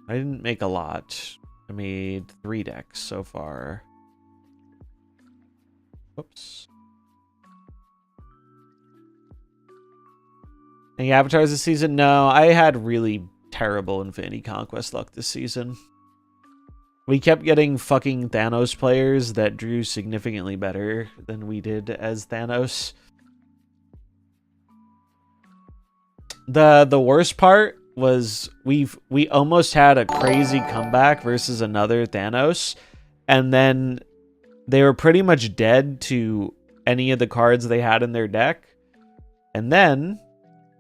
I didn't make a lot. I made 3 decks so far. Whoops. Any avatars this season? No, I had really terrible Infinity Conquest luck this season. We kept getting fucking Thanos players that drew significantly better than we did as Thanos. The worst part was we almost had a crazy comeback versus another Thanos, and then they were pretty much dead to any of the cards they had in their deck. And then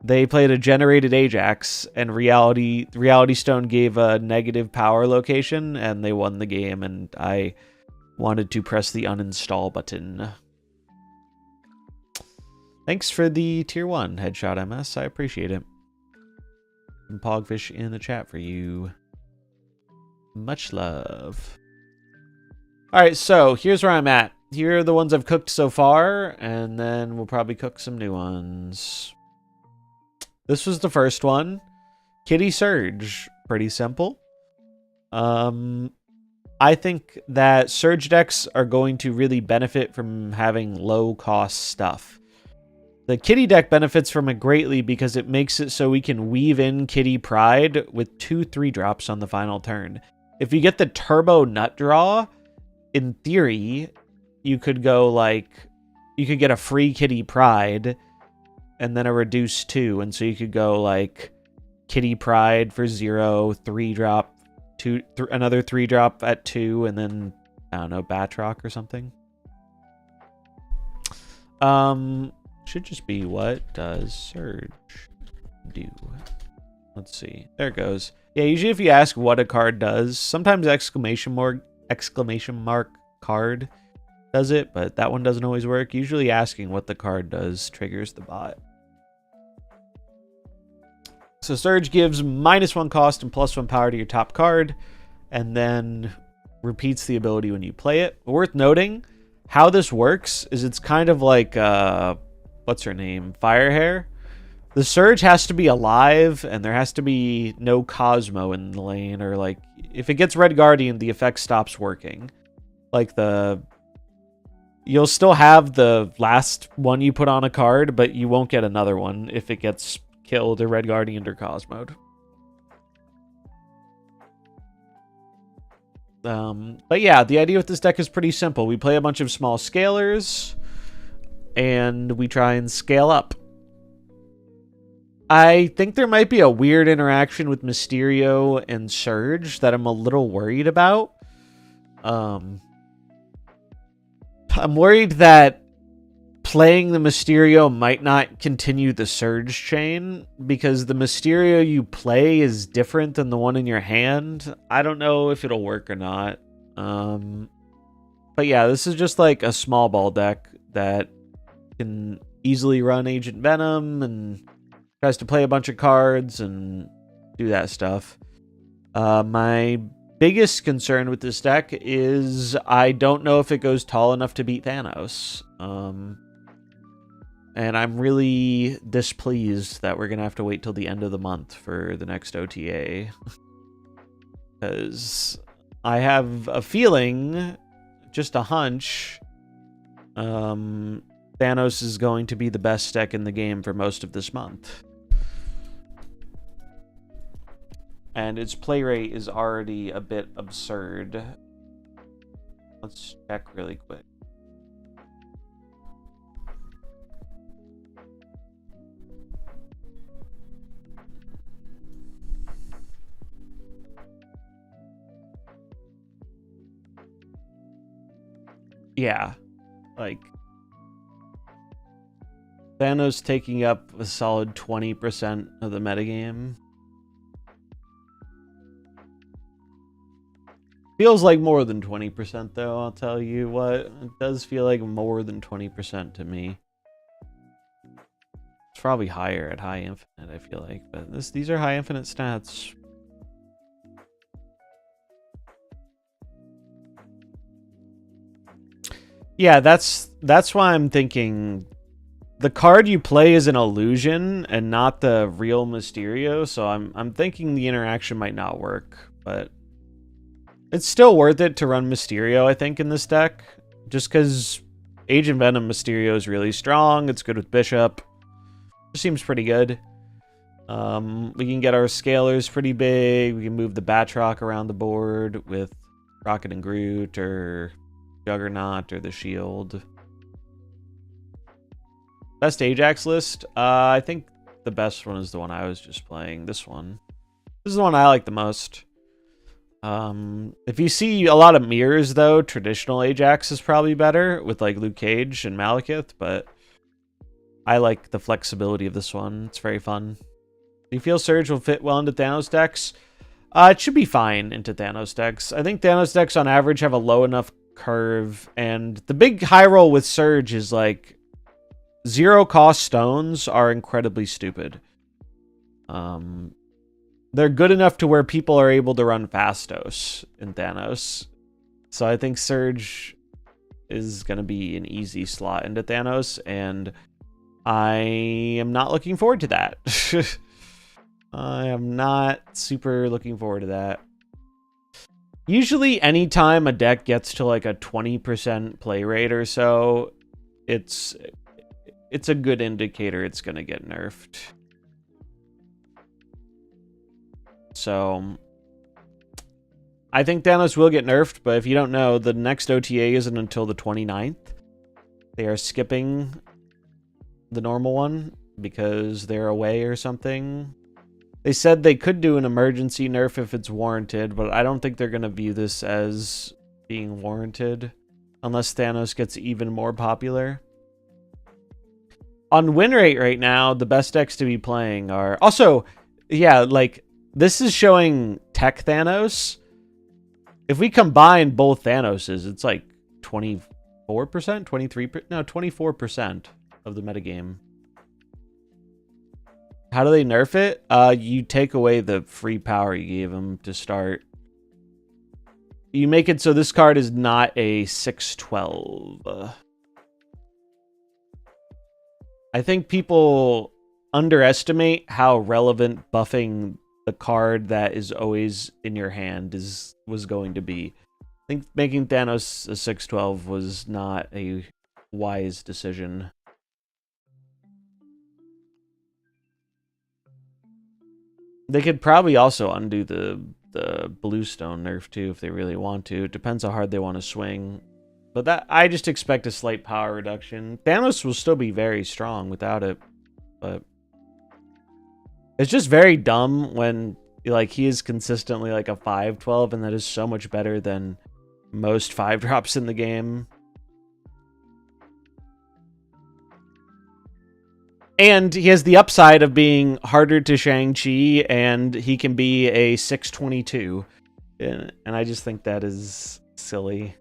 they played a generated Ajax, and Reality Stone gave a negative power location, and they won the game, and I wanted to press the uninstall button. Thanks for the tier 1 headshot, MS. I appreciate it. Some Pogfish in the chat for you. Much love. Alright, so here's where I'm at. Here are the ones I've cooked so far, and then we'll probably cook some new ones. This was the first one. Kitty Surge. Pretty simple. I think that Surge decks are going to really benefit from having low-cost stuff. The Kitty deck benefits from it greatly because it makes it so we can weave in Kitty Pride with 2 3-drops on the final turn. If you get the Turbo Nut Draw, in theory, you could go like... You could get a free Kitty Pride and then a reduced 2. And so you could go like Kitty Pride for 0, 3-drop, another 3-drop at 2, and then, I don't know, Batroc or something. Should just be what does Surge do? Let's see. There it goes. Yeah, usually if you ask what a card does, sometimes exclamation mark card does it, but that one doesn't always work. Usually asking what the card does triggers the bot. So Surge gives -1 cost and +1 power to your top card, and then repeats the ability when you play it. Worth noting, how this works is it's kind of like, what's her name? Firehair. The Surge has to be alive, and there has to be no Cosmo in the lane, or like, if it gets Red Guardian, the effect stops working. Like you'll still have the last one you put on a card, but you won't get another one if it gets killed or Red Guardian or Cosmo'd. But yeah, the idea with this deck is pretty simple. We play a bunch of small scalers, and we try and scale up. I think there might be a weird interaction with Mysterio and Surge that I'm a little worried about. I'm worried that playing the Mysterio might not continue the Surge chain, because the Mysterio you play is different than the one in your hand. I don't know if it'll work or not. But yeah, this is just like a small ball deck that can easily run Agent Venom and tries to play a bunch of cards and do that stuff. My biggest concern with this deck is I don't know if it goes tall enough to beat Thanos. And I'm really displeased that we're going to have to wait till the end of the month for the next OTA. Because I have a feeling, just a hunch, Thanos is going to be the best deck in the game for most of this month. And its play rate is already a bit absurd. Let's check really quick. Yeah, like Thanos taking up a solid 20% of the metagame. Feels like more than 20% though, I'll tell you what. It does feel like more than 20% to me. It's probably higher at high infinite, I feel like. But these are high infinite stats. Yeah, that's why I'm thinking the card you play is an illusion and not the real Mysterio, so I'm thinking the interaction might not work, but it's still worth it to run Mysterio, I think, in this deck. Just because Agent Venom Mysterio is really strong, it's good with Bishop. It seems pretty good. We can get our scalers pretty big, we can move the Batroc around the board with Rocket and Groot, or Juggernaut, or the Shield. Best Ajax list? I think the best one is the one I was just playing. This one. This is the one I like the most. If you see a lot of mirrors, though, traditional Ajax is probably better with like Luke Cage and Malekith, but I like the flexibility of this one. It's very fun. Do you feel Surge will fit well into Thanos decks? It should be fine into Thanos decks. I think Thanos decks on average have a low enough curve, and the big high roll with Surge is like 0 cost stones are incredibly stupid. They're good enough to where people are able to run Fastos in Thanos. So I think Surge is going to be an easy slot into Thanos, and I am not looking forward to that. I am not super looking forward to that. Usually anytime a deck gets to like a 20% play rate or so, it's a good indicator it's going to get nerfed. So I think Thanos will get nerfed, but if you don't know, the next OTA isn't until the 29th. They are skipping the normal one because they're away or something. They said they could do an emergency nerf if it's warranted, but I don't think they're going to view this as being warranted unless Thanos gets even more popular. On win rate right now, the best decks to be playing are... Also, yeah, like, this is showing Tech Thanos. If we combine both Thanoses, it's like 24%? 23%? No, 24% of the metagame. How do they nerf it? You take away the free power you gave him to start. You make it so this card is not a 6/12. I think people underestimate how relevant buffing the card that is always in your hand was going to be. I think making Thanos a 6/12 was not a wise decision. They could probably also undo the Bluestone nerf too if they really want to. It depends how hard they want to swing. But that I just expect a slight power reduction. Thanos will still be very strong without it, but it's just very dumb when like he is consistently like a 5/12, and that is so much better than most 5-drops in the game. And he has the upside of being harder to Shang-Chi, and he can be a 6/22. And I just think that is silly.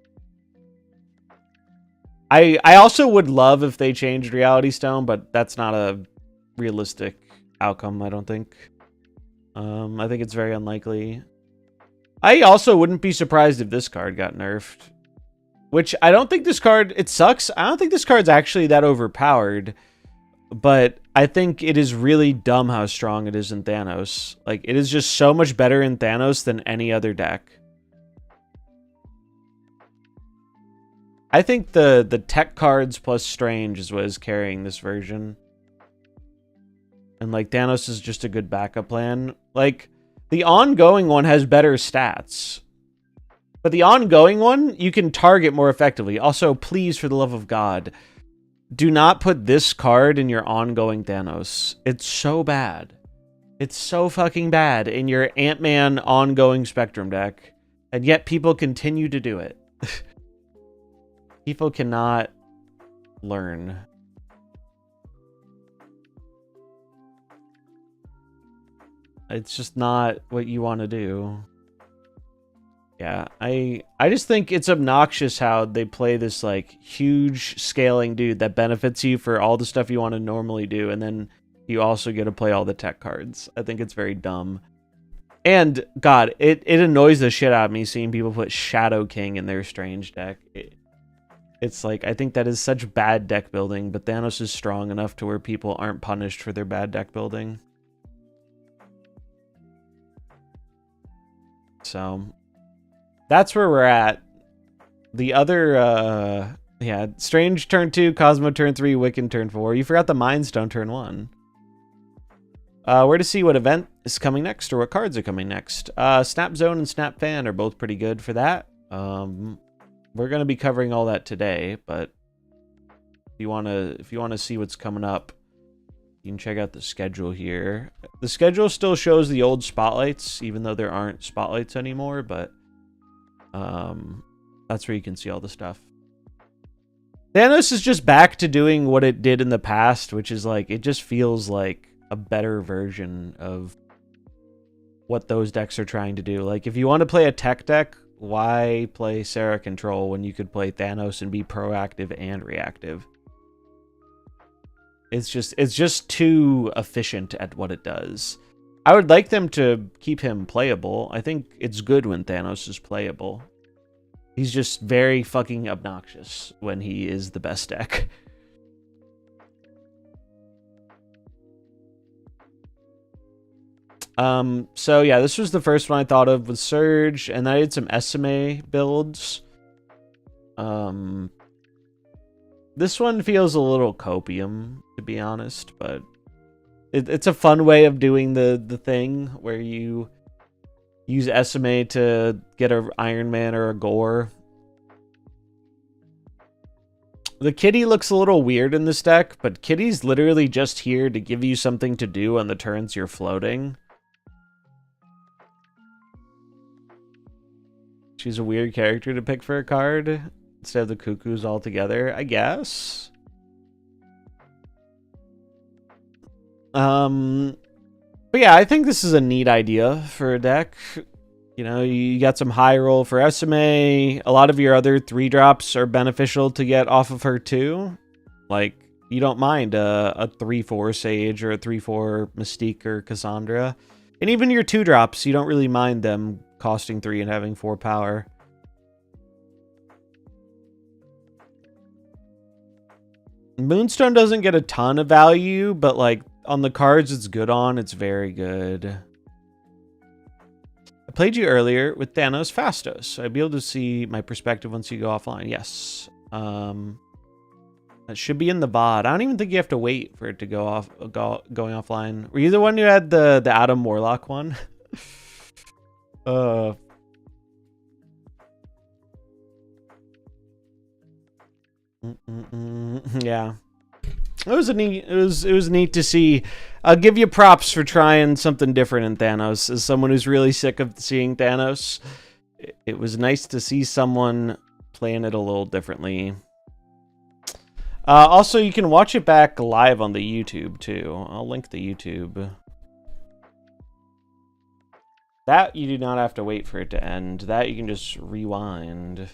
I also would love if they changed Reality Stone, but that's not a realistic outcome, I don't think. I think it's very unlikely. I also wouldn't be surprised if this card got nerfed. Which, I don't think this card... It sucks. I don't think this card's actually that overpowered. But I think it is really dumb how strong it is in Thanos. Like, it is just so much better in Thanos than any other deck. I think the tech cards plus Strange is what is carrying this version. And, like, Thanos is just a good backup plan. Like, the ongoing one has better stats. But the ongoing one, you can target more effectively. Also, please, for the love of God, do not put this card in your ongoing Thanos. It's so bad. It's so fucking bad in your Ant-Man ongoing Spectrum deck. And yet people continue to do it. People cannot learn. It's just not what you want to do. Yeah, I just think it's obnoxious how they play this like huge scaling dude that benefits you for all the stuff you want to normally do, and then you also get to play all the tech cards. I think it's very dumb. And, God, it annoys the shit out of me seeing people put Shadow King in their Strange deck. It's like, I think that is such bad deck building, but Thanos is strong enough to where people aren't punished for their bad deck building. So, that's where we're at. The other, yeah, Strange turn 2, Cosmo turn 3, Wiccan turn 4. You forgot the Mind Stone turn 1. Where to see what event is coming next or what cards are coming next. Snap Zone and Snap Fan are both pretty good for that. We're going to be covering all that today, but if you want to see what's coming up, you can check out the schedule here. The schedule still shows the old spotlights, even though there aren't spotlights anymore, but that's where you can see all the stuff. Thanos is just back to doing what it did in the past, which is like, it just feels like a better version of what those decks are trying to do. Like, if you want to play a tech deck, why play Sarah Control when you could play Thanos and be proactive and reactive? It's just too efficient at what it does. I would like them to keep him playable. I think it's good when Thanos is playable. He's just very fucking obnoxious when he is the best deck. So yeah, this was the first one I thought of with Surge, and I did some SMA builds. This one feels a little copium, to be honest, but it's a fun way of doing the thing where you use SMA to get a Iron Man or a Gore. The Kitty looks a little weird in this deck, but Kitty's literally just here to give you something to do on the turns you're floating. She's a weird character to pick for a card instead of the Cuckoos altogether, I guess. But yeah, I think this is a neat idea for a deck. You know, you got some high roll for SMA. A lot of your other 3-drops are beneficial to get off of her too. Like, you don't mind a 3/4 Sage or a 3/4 Mystique or Cassandra. And even your 2-drops, you don't really mind them costing 3 and having 4 power. Moonstone doesn't get a ton of value, but like on the cards it's good on, it's very good. I played you earlier with Thanos Fastos. I'd be able to see my perspective once you go offline. Yes. That should be in the VOD. I don't even think you have to wait for it to going offline. Were you the one who had the Adam Warlock one? Yeah. It was neat to see. I'll give you props for trying something different in Thanos. As someone who's really sick of seeing Thanos, it was nice to see someone playing it a little differently. Also, you can watch it back live on the YouTube too. I'll link the YouTube. That you do not have to wait for it to end. That you can just rewind.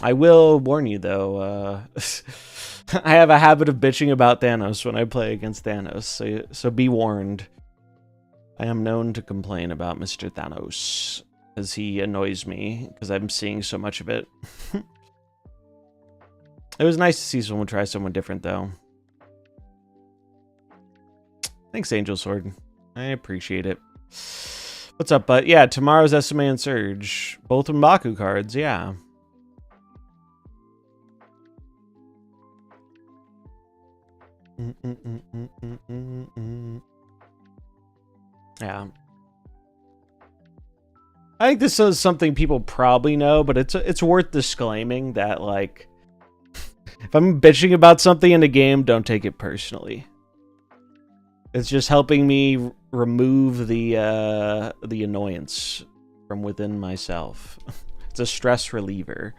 I will warn you, though, I have a habit of bitching about Thanos when I play against Thanos, so be warned. I am known to complain about Mr. Thanos, as he annoys me, because I'm seeing so much of it. It was nice to see someone try someone different, though. Thanks, Angel Sword. I appreciate it. What's up, bud? Yeah, tomorrow's SMA and Surge. Both M'Baku cards, yeah. Yeah. I think this is something people probably know, but it's worth disclaiming that, like, if I'm bitching about something in a game, don't take it personally. It's just helping me remove the annoyance from within myself. It's a stress reliever.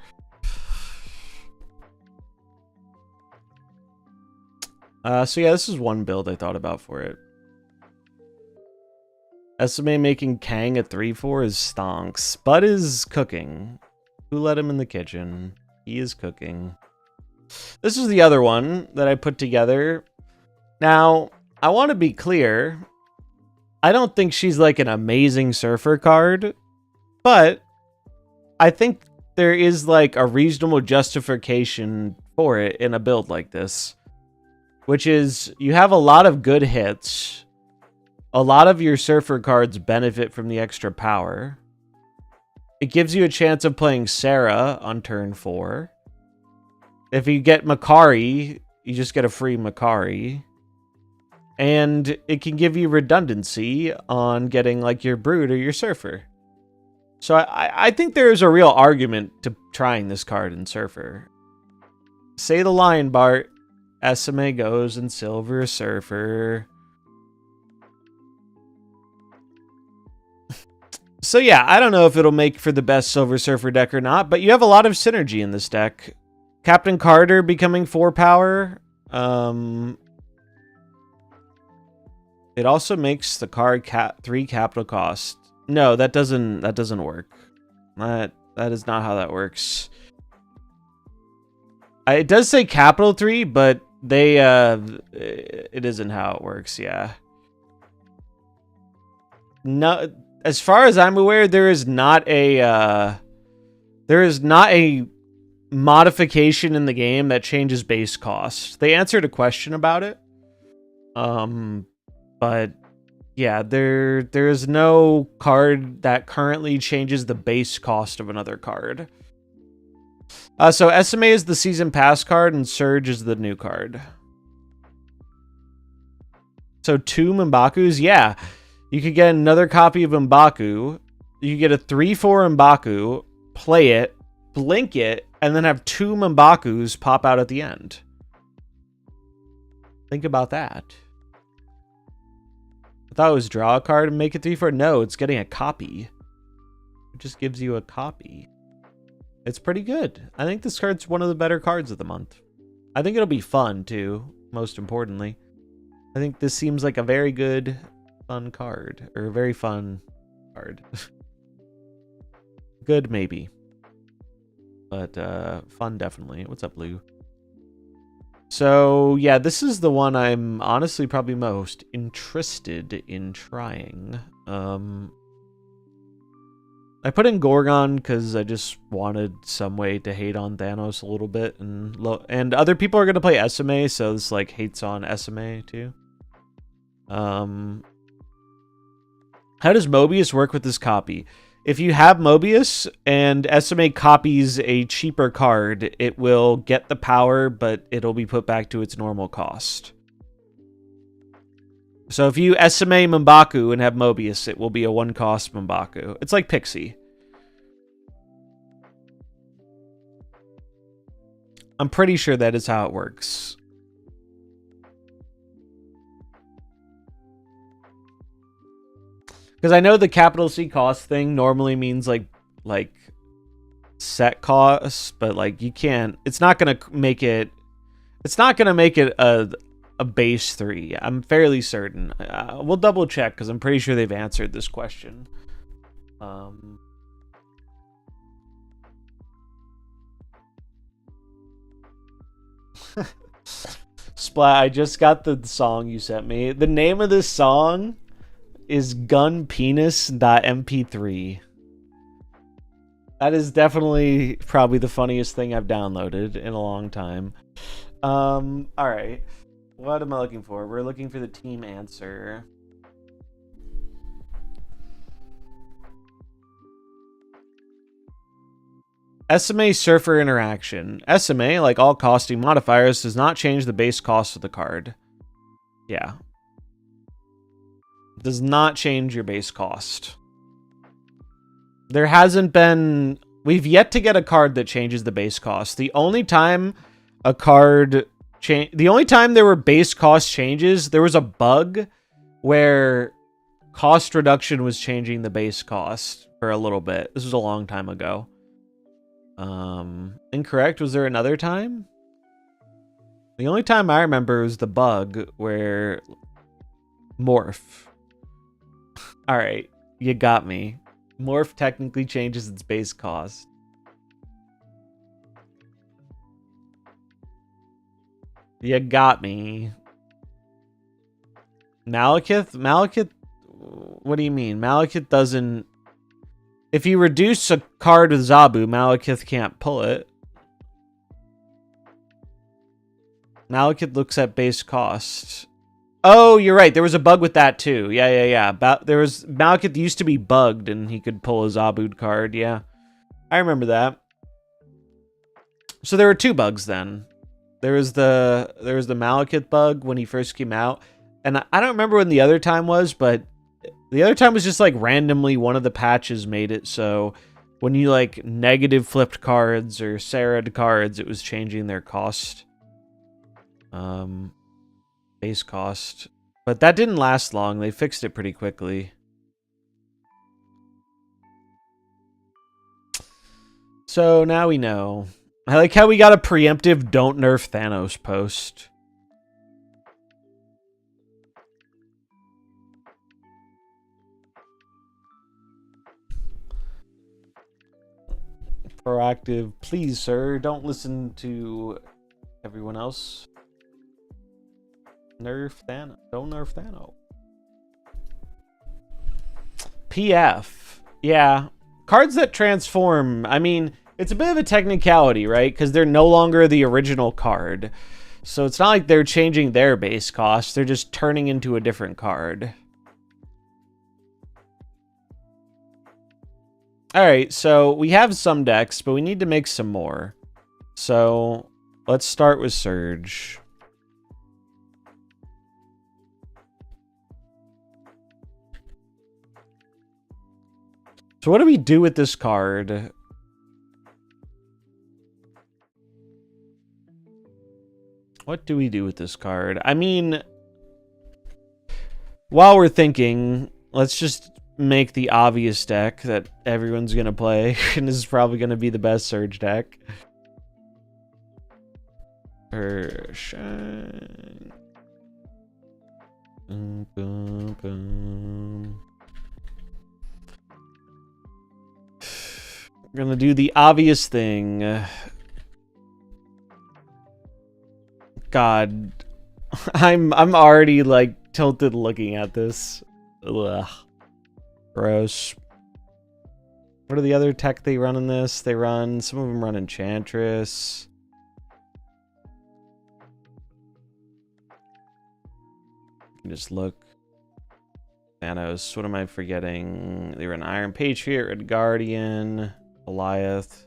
So yeah, this is one build I thought about for it. SMA making Kang at 3/4 is stonks. Spud is cooking. Who let him in the kitchen? He is cooking. This is the other one that I put together. Now, I want to be clear. I don't think she's like an amazing surfer card, but I think there is like a reasonable justification for it in a build like this, which is you have a lot of good hits. A lot of your surfer cards benefit from the extra power. It gives you a chance of playing Sarah on turn 4. If you get Makari, you just get a free Makari. And it can give you redundancy on getting like your Brood or your Surfer. So I think there is a real argument to trying this card in Surfer. Say the line, Bart. SMA goes in Silver Surfer. So yeah, I don't know if it'll make for the best Silver Surfer deck or not, but you have a lot of synergy in this deck. Captain Carter becoming 4 power. It also makes the card 3 capital cost. No, that doesn't work. That is not how that works. It does say capital 3, but it isn't how it works, yeah. No, as far as I'm aware, there is not a modification in the game that changes base cost. They answered a question about it. But yeah, there is no card that currently changes the base cost of another card. So SMA is the season pass card and Surge is the new card. So 2 M'Bakus, yeah. You could get another copy of M'Baku. You could get a 3/4 M'Baku, play it, blink it, and then have 2 M'Bakus pop out at the end. Think about that. I thought it was draw a card and make it 3/4. No, it's getting a copy. It just gives you a copy. It's pretty good. I think this card's one of the better cards of the month. I think it'll be fun, too, most importantly. I think this seems like a very good, fun card. Or a very fun card. Good, maybe. But fun, definitely. What's up, Lou? So, yeah, this is the one I'm honestly probably most interested in trying. I put in Gorgon because I just wanted some way to hate on Thanos a little bit. And other people are going to play SMA, so this like hates on SMA too. How does Mobius work with this copy? If you have Mobius and SMA copies a cheaper card, it will get the power, but it'll be put back to its normal cost. So if you SMA M'Baku and have Mobius, it will be a 1-cost M'Baku. It's like Pixie. I'm pretty sure that is how it works. Because I know the capital C cost thing normally means like set costs, but like you can't. It's not gonna make it. It's not gonna make it a base 3. I'm fairly certain. We'll double check because I'm pretty sure they've answered this question. Splat. I just got the song you sent me. The name of this song is gunpenis.mp3. That is definitely probably the funniest thing I've downloaded in a long time. All right. What am I looking for? We're looking for the team answer. SMA Surfer interaction. SMA, like all costing modifiers, does not change the base cost of the card. Yeah. Does not change your base cost. There hasn't been... We've yet to get a card that changes the base cost. The only time a card... The only time there were base cost changes, there was a bug where cost reduction was changing the base cost for a little bit. This was a long time ago. Incorrect. Was there another time? The only time I remember was the bug where... Morph. Alright, you got me. Morph technically changes its base cost. You got me. Malekith? Malekith? What do you mean? Malekith doesn't... If you reduce a card with Zabu, Malekith can't pull it. Malekith looks at base cost. Oh, you're right. There was a bug with that too. Yeah. Malekith used to be bugged and he could pull a Zabu card. Yeah. I remember that. So there were two bugs then. There was the Malekith bug when he first came out. And I don't remember when the other time was, but the other time was just like randomly one of the patches made it so when you like negative flipped cards or Sarah'd cards, it was changing their cost. Base cost. But that didn't last long. They fixed it pretty quickly. So now we know. I like how we got a preemptive don't nerf Thanos post. Proactive, please, sir. Don't listen to everyone else. Nerf Thanos. Don't nerf Thanos. PF. Yeah. Cards that transform. I mean, it's a bit of a technicality, right? Because they're no longer the original card. So it's not like they're changing their base cost. They're just turning into a different card. Alright, so we have some decks, but we need to make some more. So let's start with Surge. So what do we do with this card? What do we do with this card? I mean, while we're thinking, let's just make the obvious deck that everyone's going to play. And this is probably going to be the best Surge deck. Shine. Boom, boom, boom. We're gonna do the obvious thing. God, I'm already like tilted looking at this. Ugh. Gross. What are the other tech they run in this? They run, some of them run Enchantress. Just look. Thanos. What am I forgetting? They run Iron Patriot, Red Guardian, Goliath.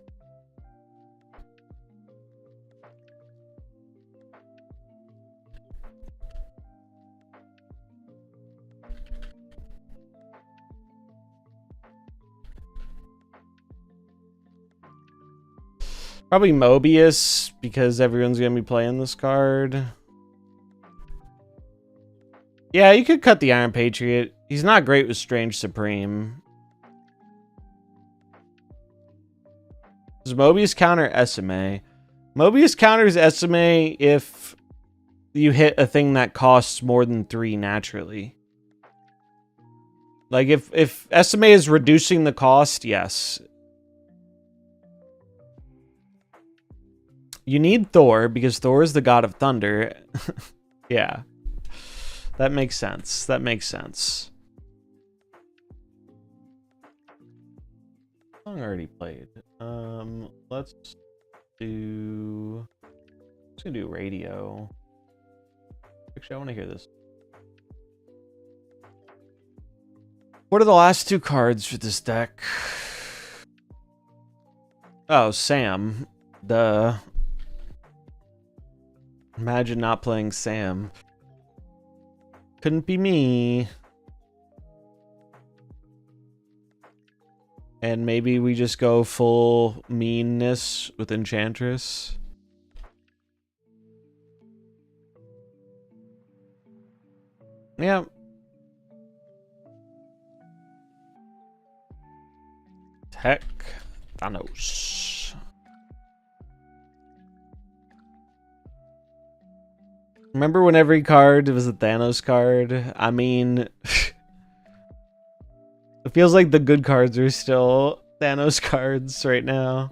Probably Mobius, because everyone's going to be playing this card. Yeah, you could cut the Iron Patriot. He's not great with Strange Supreme. Does Mobius counter SMA? Mobius counters SMA if you hit a thing that costs more than 3 naturally. Like, if SMA is reducing the cost, yes. You need Thor, because Thor is the god of thunder. Yeah. That makes sense. That makes sense. Song already played. Let's do... I'm just gonna do radio. Actually, I want to hear this. What are the last 2 cards for this deck? Oh, Sam. Duh. Imagine not playing Sam. Couldn't be me. And maybe we just go full meanness with Enchantress. Yeah. Tech Thanos. Remember when every card was a Thanos card? I mean, it feels like the good cards are still Thanos cards right now.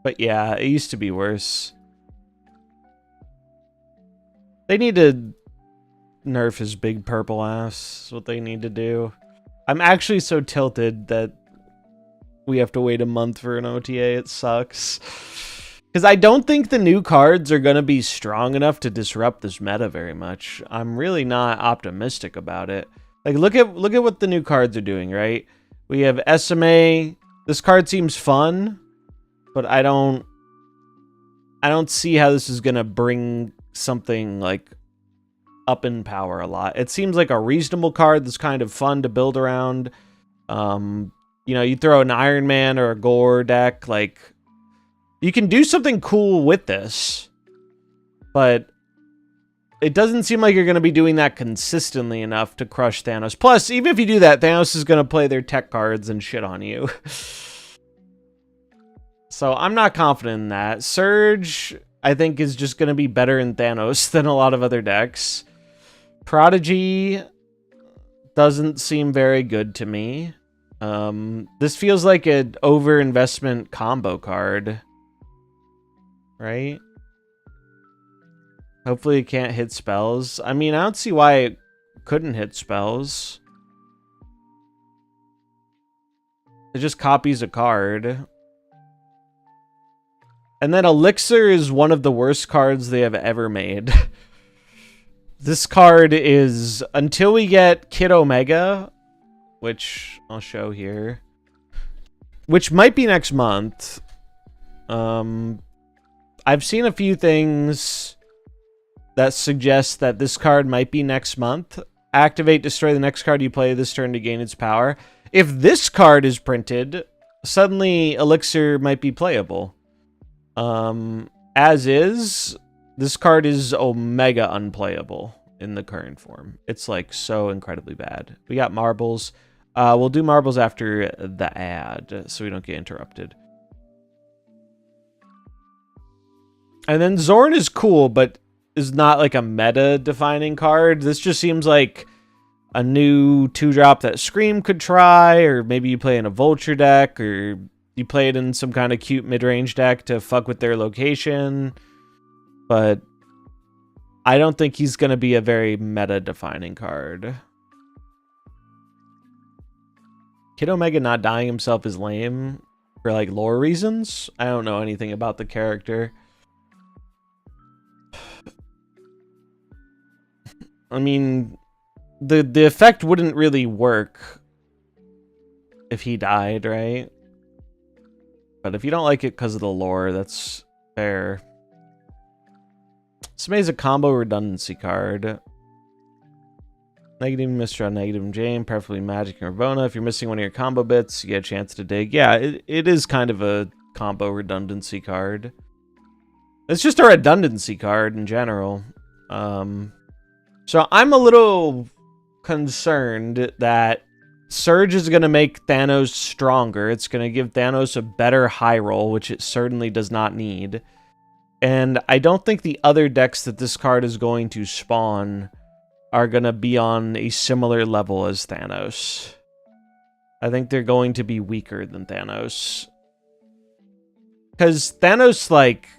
But yeah, it used to be worse. They need to nerf his big purple ass. That's what they need to do. I'm actually so tilted that we have to wait a month for an OTA. It sucks. Because I don't think the new cards are going to be strong enough to disrupt this meta very much. I'm really not optimistic about it. Like, look at what the new cards are doing, right? We have SMA. This card seems fun, but I don't see how this is going to bring something, like, up in power a lot. It seems like a reasonable card that's kind of fun to build around. You know, you throw an Iron Man or a Gore deck, like, you can do something cool with this, but it doesn't seem like you're going to be doing that consistently enough to crush Thanos. Plus, even if you do that, Thanos is going to play their tech cards and shit on you. So I'm not confident in that. Surge, I think, is just going to be better in Thanos than a lot of other decks. Prodigy doesn't seem very good to me. This feels like an over-investment combo card. Right? Hopefully it can't hit spells. I mean, I don't see why it couldn't hit spells. It just copies a card. And then Elixir is one of the worst cards they have ever made. This card is, until we get Kid Omega, which I'll show here, which might be next month. I've seen a few things that suggest that this card might be next month. Activate, destroy the next card you play this turn to gain its power. If this card is printed, suddenly Elixir might be playable. As is, this card is Omega unplayable in the current form. It's like so incredibly bad. We got marbles. We'll do marbles after the ad so we don't get interrupted. And then Zorn is cool, but is not like a meta-defining card. This just seems like a new 2-drop that Scream could try, or maybe you play in a Vulture deck, or you play it in some kind of cute mid-range deck to fuck with their location. But I don't think he's going to be a very meta-defining card. Kid Omega not dying himself is lame for, like, lore reasons. I don't know anything about the character. I mean, the effect wouldn't really work if he died, right? But if you don't like it because of the lore, that's fair. Somebody's a combo redundancy card. Negative Mr. on Negative Jane, preferably Magic and Ravonna. If you're missing one of your combo bits, you get a chance to dig. Yeah, it is kind of a combo redundancy card. It's just a redundancy card in general. So I'm a little concerned that Surge is going to make Thanos stronger. It's going to give Thanos a better high roll, which it certainly does not need. And I don't think the other decks that this card is going to spawn are going to be on a similar level as Thanos. I think they're going to be weaker than Thanos. Because Thanos, like,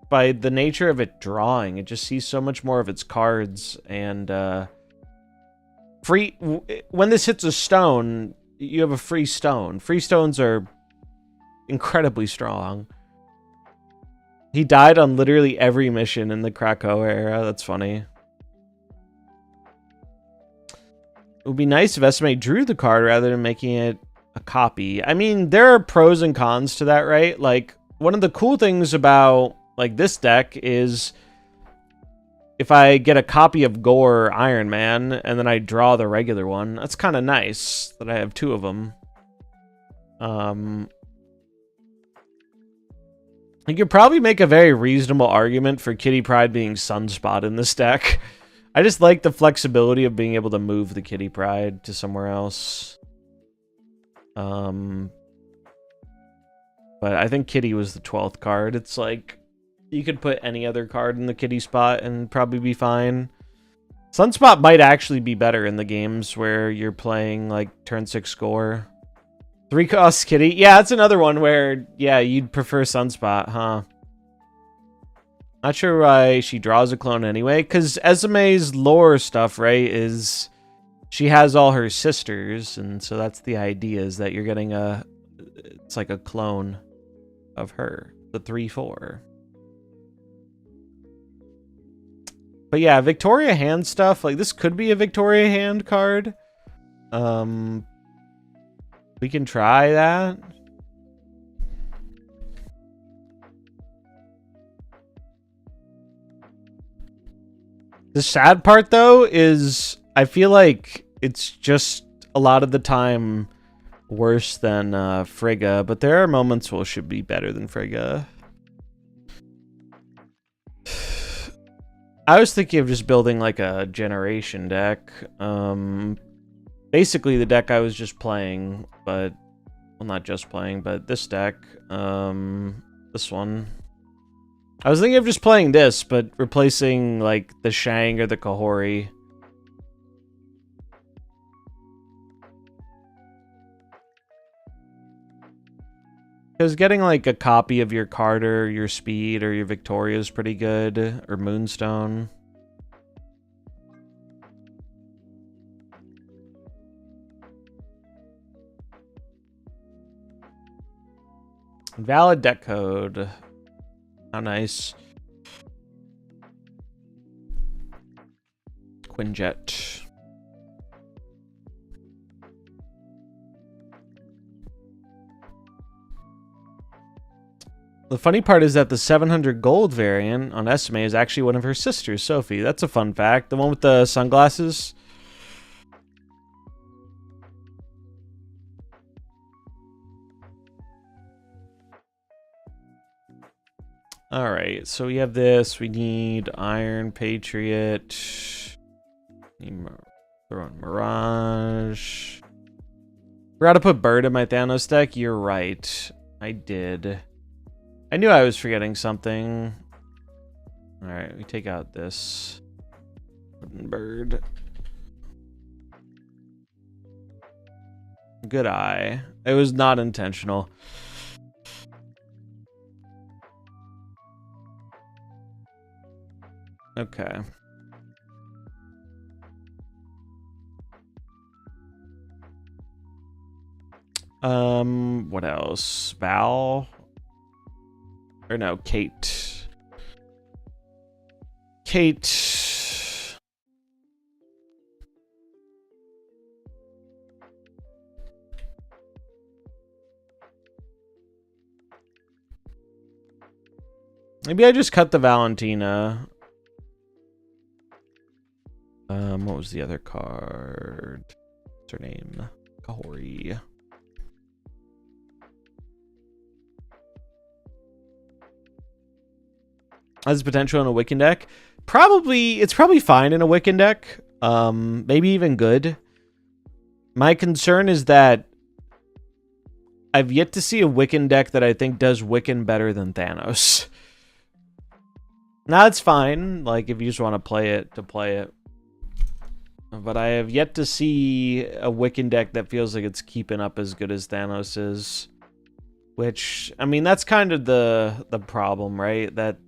by the nature of it drawing, it just sees so much more of its cards, and when this hits a stone, you have a free stone. Free stones are incredibly strong. He died on literally every mission in the Krakow era. That's funny. It would be nice if SMA drew the card rather than making it a copy. I mean, there are pros and cons to that, right? Like, one of the cool things about, like, this deck is if I get a copy of Gore Iron Man and then I draw the regular one, that's kind of nice that I have two of them. You could probably make a very reasonable argument for Kitty Pryde being Sunspot in this deck. I just like the flexibility of being able to move the Kitty Pryde to somewhere else. But I think Kitty was the 12th card. It's like, you could put any other card in the Kitty spot and probably be fine. Sunspot might actually be better in the games where you're playing, like, turn 6 Gore. 3 cost Kitty. Yeah, that's another one where, yeah, you'd prefer Sunspot, huh? Not sure why she draws a clone anyway, because Esame's lore stuff, right, is she has all her sisters, and so that's the idea, is that you're getting it's like a clone of her, the 3/4. But yeah, Victoria Hand stuff, like this could be a Victoria Hand card. We can try that. The sad part, though, is I feel like it's just a lot of the time worse than Frigga, but there are moments where it should be better than Frigga. I was thinking of just building like a generation deck. Basically the deck I was just playing, but well, not just playing, but this deck, this one. I was thinking of just playing this, but replacing like the Shang or the Kahori. Because getting like a copy of your Carter, your Speed, or your Victoria is pretty good, or Moonstone. Valid deck code. How nice. Quinjet. The funny part is that the 700 gold variant on Esme is actually one of her sisters, Sophie. That's a fun fact. The one with the sunglasses. Alright, so we have this. We need Iron Patriot. Throw in Mirage. Forgot to put Bird in my Thanos deck. You're right. I did. I knew I was forgetting something. Alright, we take out this. Bird. Good eye. It was not intentional. Okay. What else? Val? Or no, Kate. Kate. Maybe I just cut the Valentina. What was the other card? What's her name? Kahori. Has potential in a Wiccan deck. It's probably fine in a Wiccan deck. Maybe even good. My concern is that I've yet to see a Wiccan deck that I think does Wiccan better than Thanos. Now it's fine, like if you just want to play it to play it. But I have yet to see a Wiccan deck that feels like it's keeping up as good as Thanos is. Which, I mean, that's kind of the problem, right? That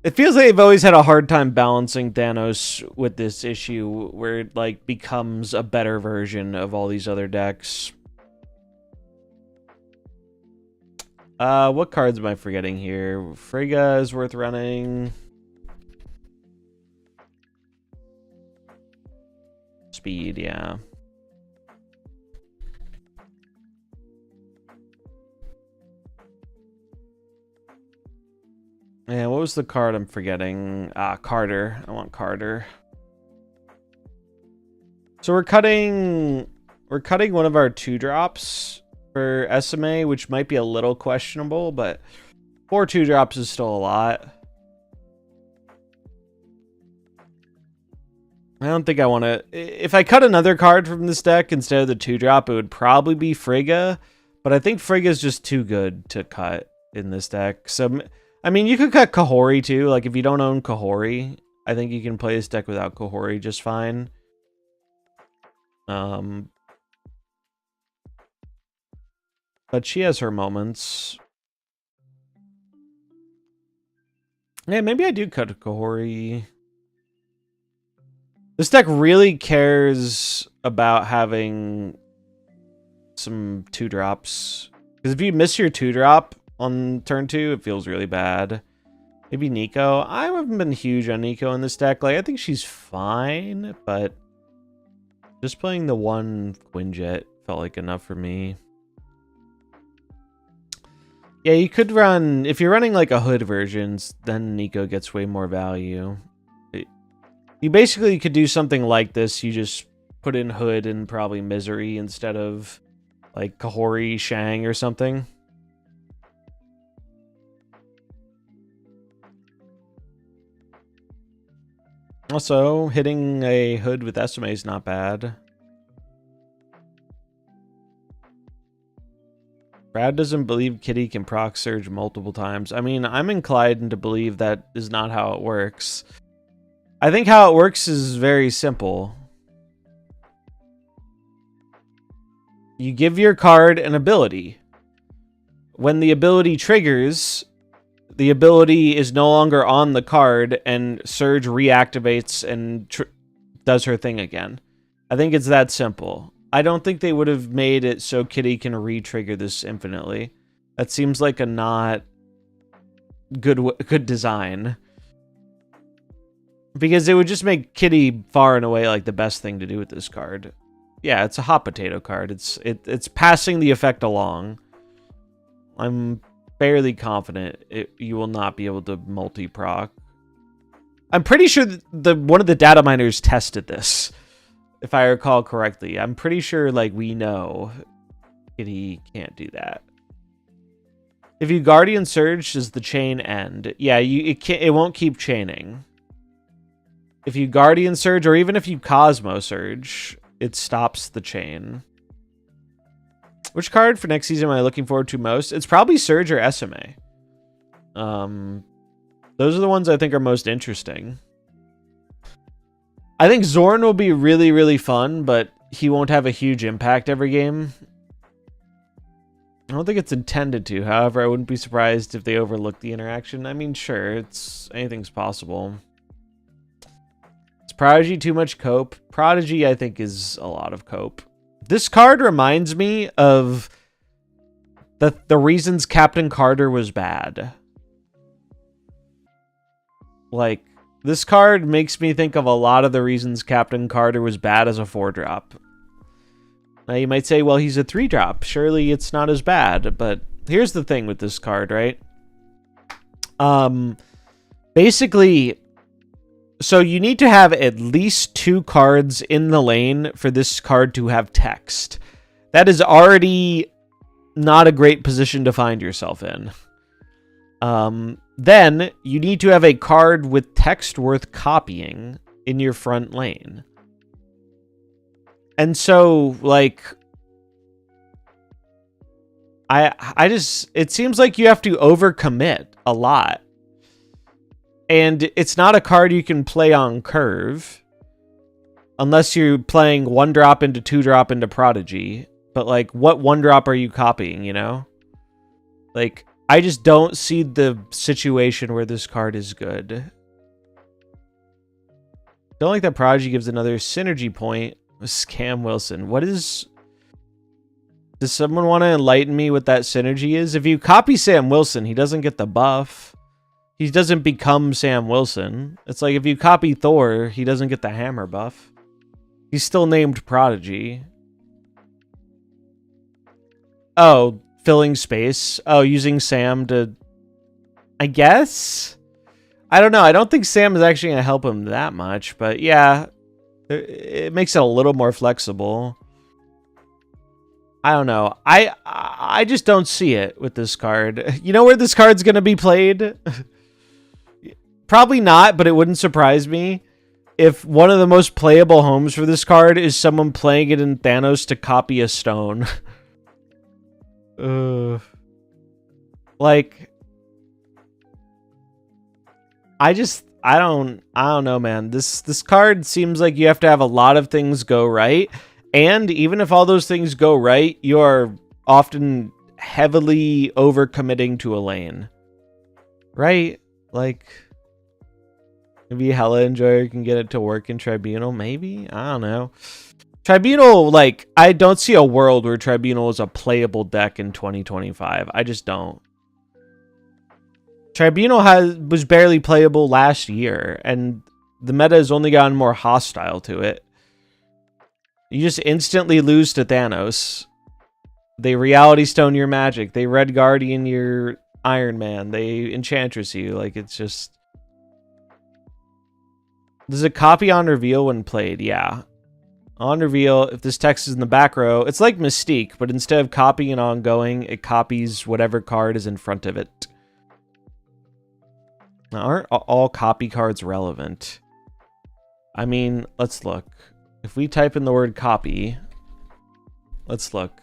it feels like they've always had a hard time balancing Thanos with this issue where it like becomes a better version of all these other decks. What cards am I forgetting here? Frigga is worth running. Speed, yeah. And what was the card I'm forgetting? Carter. I want Carter. So we're cutting one of our 2-drops for SMA, which might be a little questionable, but 4 2-drops is still a lot. I don't think I want to... If I cut another card from this deck instead of the 2-drop, it would probably be Frigga, but I think Frigga is just too good to cut in this deck. So, I mean, you could cut Kahori too. Like, if you don't own Kahori, I think you can play this deck without Kahori just fine. But she has her moments. Yeah, maybe I do cut Kahori. This deck really cares about having some 2-drops. Because if you miss your 2-drop on turn 2, it feels really bad. Maybe Nico. I haven't been huge on Nico in this deck. Like, I think she's fine, but just playing the one Quinjet felt like enough for me. Yeah, you could run... If you're running, like, a Hood versions, then Nico gets way more value. You basically could do something like this. You just put in Hood and probably Misery instead of, like, Kahori, Shang, or something. Also, hitting a Hood with Esame is not bad. Brad doesn't believe Kitty can proc Surge multiple times. I mean, I'm inclined to believe that is not how it works. I think how it works is very simple. You give your card an ability. When the ability triggers, the ability is no longer on the card, and Surge reactivates and does her thing again. I think it's that simple. I don't think they would have made it so Kitty can re-trigger this infinitely. That seems like a not good design. Because it would just make Kitty far and away like the best thing to do with this card. Yeah, it's a hot potato card. It's passing the effect along. I'm fairly confident you will not be able to multi-proc. I'm pretty sure that one of the data miners tested this. If I recall correctly, I'm pretty sure, like, we know Kitty can't do that. If you Guardian Surge, does the chain end? Yeah, it won't keep chaining. If you Guardian Surge, or even if you Cosmo Surge, it stops the chain. Which card for next season am I looking forward to most? It's probably Surge or SMA. Those are the ones I think are most interesting. I think Zorn will be really, really fun, but he won't have a huge impact every game. I don't think it's intended to. However, I wouldn't be surprised if they overlook the interaction. I mean, sure, anything's possible. Is Prodigy too much cope? Prodigy, I think, is a lot of cope. This card reminds me of the reasons Captain Carter was bad. Like, this card makes me think of a lot of the reasons Captain Carter was bad as a 4-drop. Now, you might say, well, he's a 3-drop. Surely it's not as bad. But here's the thing with this card, right? Basically, so you need to have at least 2 cards in the lane for this card to have text. That is already not a great position to find yourself in. Then you need to have a card with text worth copying in your front lane. And so, like, it seems like you have to overcommit a lot. And it's not a card you can play on curve unless you're playing 1-drop into 2-drop into Prodigy. But, like, what 1-drop are you copying, you know? Like, I just don't see the situation where this card is good. Don't like that Prodigy gives another synergy point with Scam Wilson. What is... Does someone want to enlighten me what that synergy is? If you copy Sam Wilson, he doesn't get the buff. He doesn't become Sam Wilson. It's like if you copy Thor, he doesn't get the hammer buff. He's still named Prodigy. Oh, filling space. Oh, using Sam to... I guess? I don't know. I don't think Sam is actually going to help him that much. But yeah, it makes it a little more flexible. I don't know. I just don't see it with this card. You know where this card's going to be played? Probably not, but it wouldn't surprise me if one of the most playable homes for this card is someone playing it in Thanos to copy a stone. Like, I don't know, man. This card seems like you have to have a lot of things go right. And even if all those things go right, you are often heavily overcommitting to a lane. Right? Like, maybe Hella Enjoyer can get it to work in Tribunal, maybe? I don't know. Tribunal, like, I don't see a world where Tribunal is a playable deck in 2025. I just don't. Tribunal was barely playable last year, and the meta has only gotten more hostile to it. You just instantly lose to Thanos. They Reality Stone your Magic. They Red Guardian your Iron Man. They Enchantress you. Like, it's just... Does it copy on reveal when played? Yeah. On reveal, if this text is in the back row, it's like Mystique, but instead of copying and ongoing, it copies whatever card is in front of it. Now, aren't all copy cards relevant? I mean, let's look. If we type in the word copy, let's look.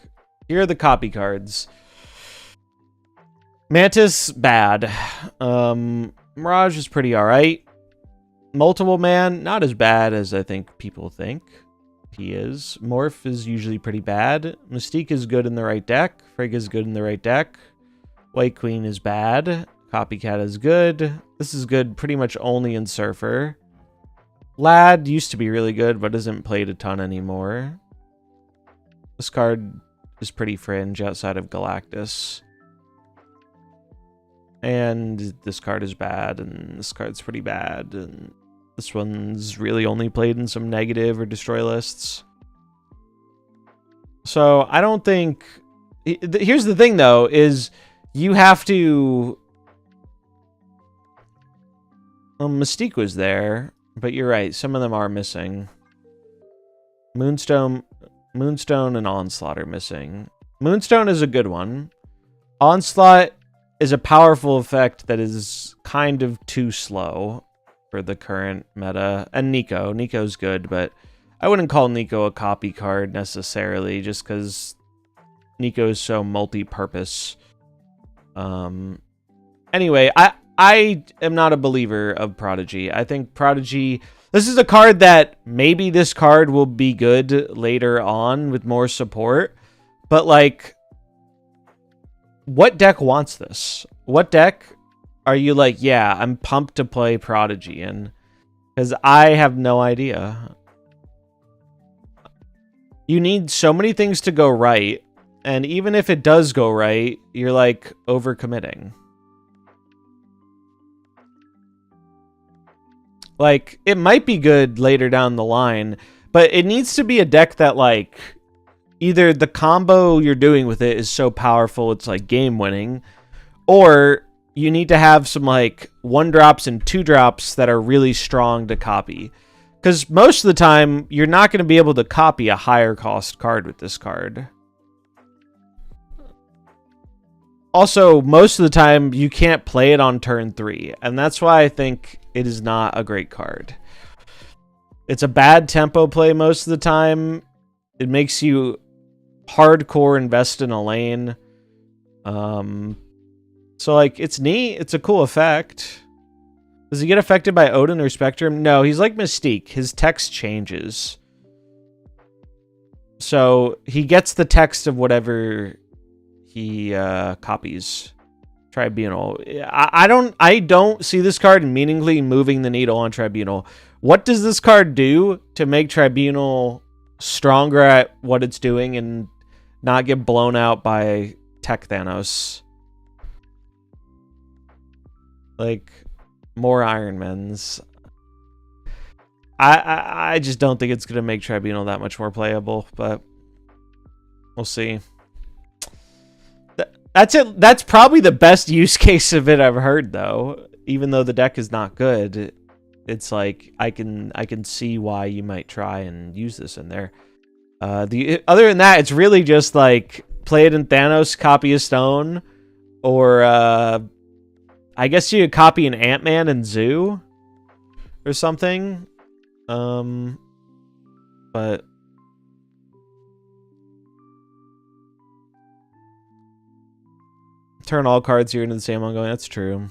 Here are the copy cards. Mantis, bad. Mirage is pretty alright. Multiple Man, not as bad as I think people think he is. Morph is usually pretty bad. Mystique is good in the right deck. Frigga is good in the right deck. White Queen is bad. Copycat is good. This is good pretty much only in Surfer. Lad used to be really good, but isn't played a ton anymore. This card is pretty fringe outside of Galactus. And this card is bad, and this card's pretty bad, and this one's really only played in some negative or destroy lists. So I don't think... Here's the thing, though, is you have to... Mystique was there, but you're right. Some of them are missing. Moonstone and Onslaught are missing. Moonstone is a good one. Onslaught is a powerful effect that is kind of too slow for the current meta. And Nico. Nico's good, but I wouldn't call Nico a copy card necessarily, just because Nico is so multi-purpose. Anyway, I am not a believer of Prodigy. I think Prodigy... This is a card that maybe this card will be good later on with more support. But, like, what deck wants this? What deck are you like, yeah, I'm pumped to play Prodigy in? Because I have no idea. You need so many things to go right. And even if it does go right, you're, like, overcommitting. Like, it might be good later down the line, but it needs to be a deck that, like, either the combo you're doing with it is so powerful it's, like, game-winning, or you need to have some, like, 1-drops and 2-drops that are really strong to copy. Because most of the time, you're not going to be able to copy a higher-cost card with this card. Also, most of the time, you can't play it on turn 3, and that's why I think it is not a great card. It's a bad tempo play most of the time. It makes you hardcore invest in a lane. So, like, it's neat. It's a cool effect. Does he get affected by Odin or Spectrum? No, he's like Mystique. His text changes. So, he gets the text of whatever he copies. Tribunal. I don't see this card meaningfully moving the needle on Tribunal. What does this card do to make Tribunal stronger at what it's doing and not get blown out by Tech Thanos? Like, more Ironmans. I just don't think it's going to make Tribunal that much more playable, but we'll see. That's it. That's probably the best use case of it I've heard, though. Even though the deck is not good, it's like I can see why you might try and use this in there. Other than that, it's really just like play it in Thanos, copy a stone, or I guess you could copy an Ant-Man and Zoo or something. But turn all cards here into the same ongoing. That's true.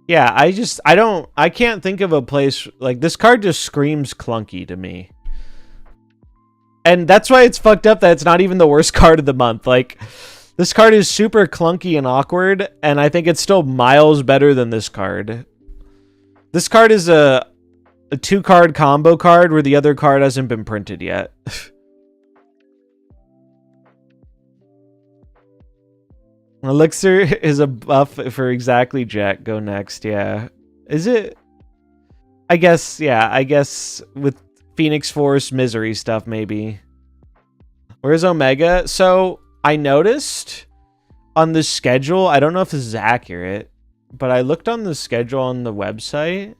Yeah, I can't think of a place like this card just screams clunky to me. And that's why it's fucked up that it's not even the worst card of the month. Like, this card is super clunky and awkward, and I think it's still miles better than this card. This card is a 2-card combo card where the other card hasn't been printed yet. Elixir is a buff for exactly Jack. Go next, yeah. Is it? I guess, yeah. I guess with Phoenix Force Misery stuff, maybe. Where's Omega? So, I noticed on the schedule, I don't know if this is accurate, but I looked on the schedule on the website.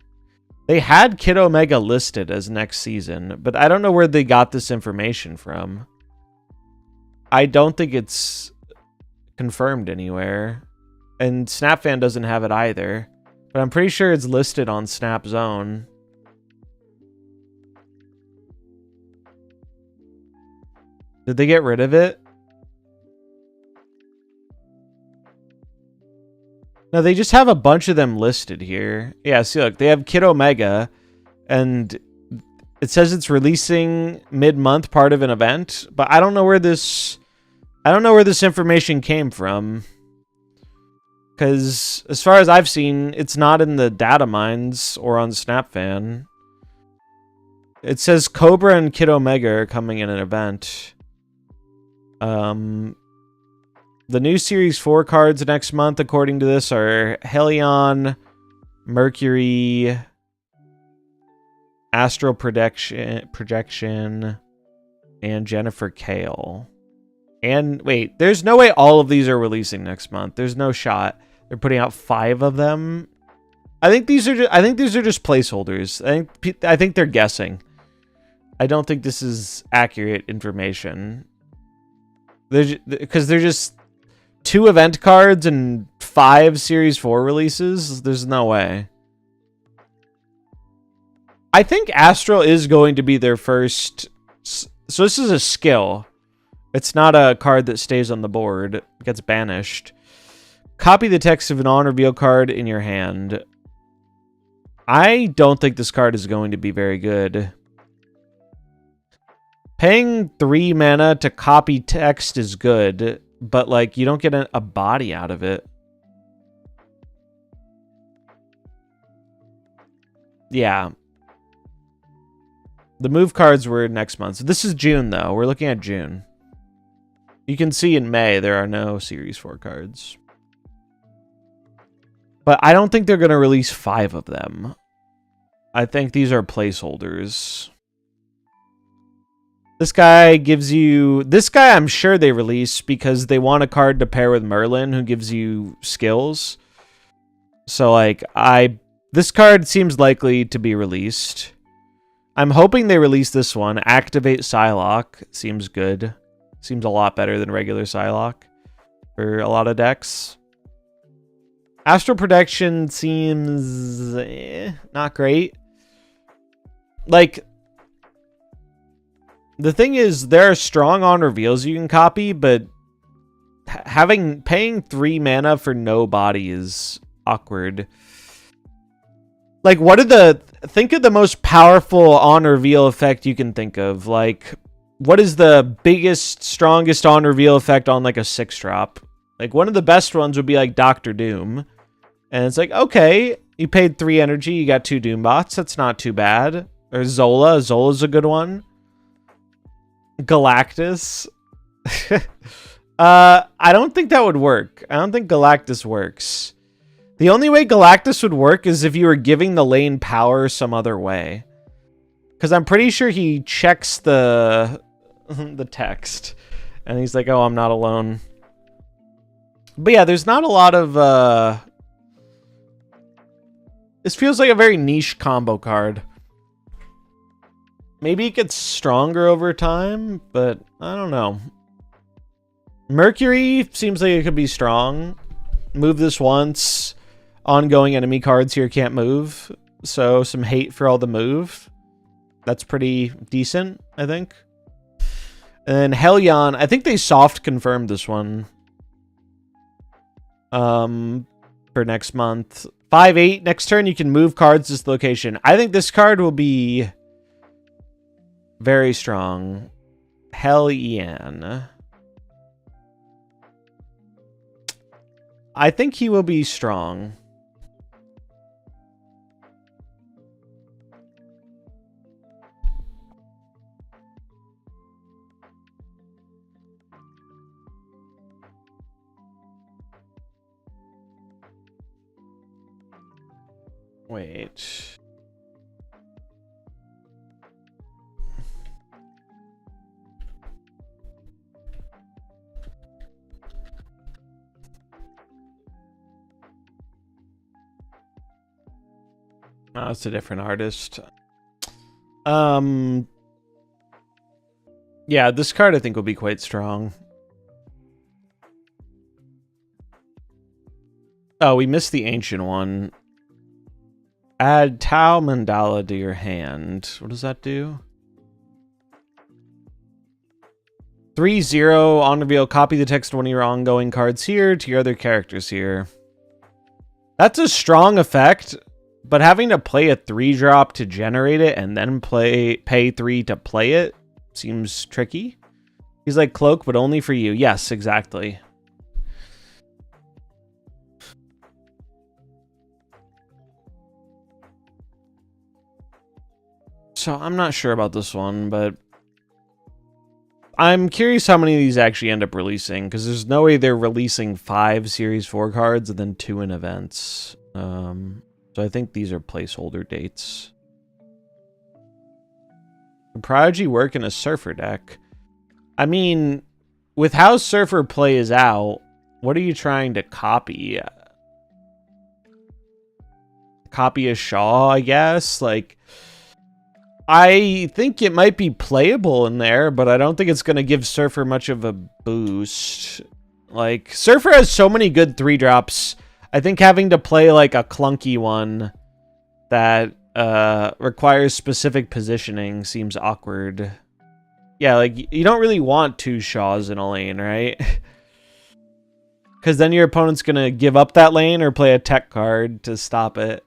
They had Kid Omega listed as next season, but I don't know where they got this information from. I don't think it's confirmed anywhere. And SnapFan doesn't have it either. But I'm pretty sure it's listed on Snap Zone. Did they get rid of it? No, they just have a bunch of them listed here. Yeah, see, look, they have Kid Omega, and it says it's releasing mid-month, part of an event, but I don't know where this information came from. Because as far as I've seen, it's not in the data mines or on SnapFan. It says Cobra and Kid Omega are coming in an event. The new Series 4 cards next month, according to this, are Helion, Mercury, Astral Projection, and Jennifer Kale. And wait, there's no way all of these are releasing next month. There's no shot. They're putting out 5 of them. I think these are just placeholders. I think they're guessing. I don't think this is accurate information. Because they're just 2 event cards and 5 Series 4 releases. There's no way. I think Astral is going to be their first. So this is a skill. It's not a card that stays on the board. It gets banished. Copy the text of an on-reveal card in your hand. I don't think this card is going to be very good. Paying 3 mana to copy text is good, but like you don't get a body out of it. Yeah. The move cards were next month. So this is June, though. We're looking at June. You can see in May there are no Series 4 cards. But I don't think they're going to release 5 of them. I think these are placeholders. This guy gives you... This guy I'm sure they release because they want a card to pair with Merlin who gives you skills. So, like, this card seems likely to be released. I'm hoping they release this one. Activate Psylocke. Seems good. Seems a lot better than regular Psylocke for a lot of decks. Astral Protection seems not great. Like, the thing is, there are strong on reveals you can copy, but paying 3 mana for no body is awkward. Like, think of the most powerful on reveal effect you can think of. Like, what is the biggest, strongest on reveal effect on like a 6-drop? Like, one of the best ones would be like Doctor Doom. And it's like, okay, you paid 3 energy, you got 2 Doombots. That's not too bad. Or Zola. Zola's a good one. Galactus. I don't think that would work. I don't think Galactus works. The only way Galactus would work is if you were giving the lane power some other way. Because I'm pretty sure he checks the text. And he's like, oh, I'm not alone. But yeah, there's not a lot of... This feels like a very niche combo card. Maybe it gets stronger over time, but I don't know. Mercury seems like it could be strong. Move this once. Ongoing enemy cards here can't move. So some hate for all the move. That's pretty decent, I think. And then Helion, I think they soft confirmed this one. For next month. 5/8. Next turn you can move cards to this location. I think this card will be very strong. Hellion. I think he will be strong. Wait. Oh, it's a different artist. Yeah, this card I think will be quite strong. Oh, we missed the ancient one. Add Tau Mandala to your hand. What does that do? 3-0 on reveal. Copy the text of one of your ongoing cards here to your other characters here. That's a strong effect, but having to play a 3-drop to generate it and then pay 3 to play it seems tricky. He's like Cloak, but only for you. Yes, exactly. So I'm not sure about this one, but I'm curious how many of these actually end up releasing, because there's no way they're releasing 5 Series 4 cards and then 2 in events. So I think these are placeholder dates. Can Prodigy work in a Surfer deck? I mean, with how Surfer plays out, what are you trying to copy? Copy a Shaw, I guess? Like, I think it might be playable in there, but I don't think it's going to give Surfer much of a boost. Like, Surfer has so many good 3-drops. I think having to play, like, a clunky one that requires specific positioning seems awkward. Yeah, like, you don't really want 2 Shaws in a lane, right? Because then your opponent's going to give up that lane or play a tech card to stop it.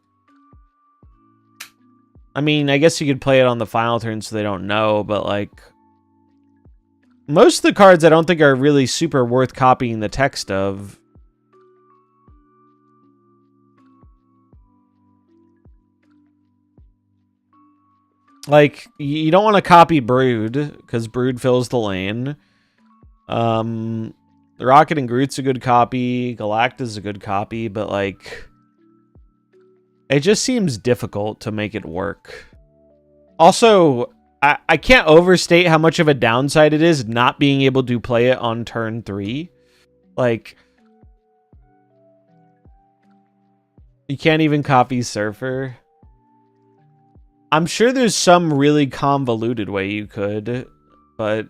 I mean, I guess you could play it on the final turn so they don't know, but, like, most of the cards I don't think are really super worth copying the text of. Like, you don't want to copy Brood, because Brood fills the lane. The Rocket and Groot's a good copy. Galacta's a good copy, but, like, it just seems difficult to make it work. Also, I can't overstate how much of a downside it is not being able to play it on turn 3. Like, you can't even copy Surfer. I'm sure there's some really convoluted way you could, but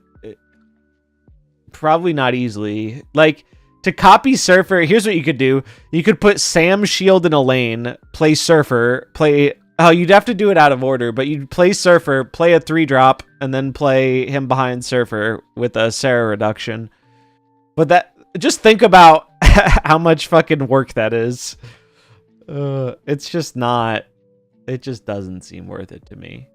probably not easily. Like, to copy Surfer, here's what you could do. You could put Sam's shield in a lane, play Surfer, play... Oh, you'd have to do it out of order, but you'd play Surfer, play a 3-drop, and then play him behind Surfer with a Sarah reduction. But that... Just think about how much fucking work that is. It's just not... It just doesn't seem worth it to me.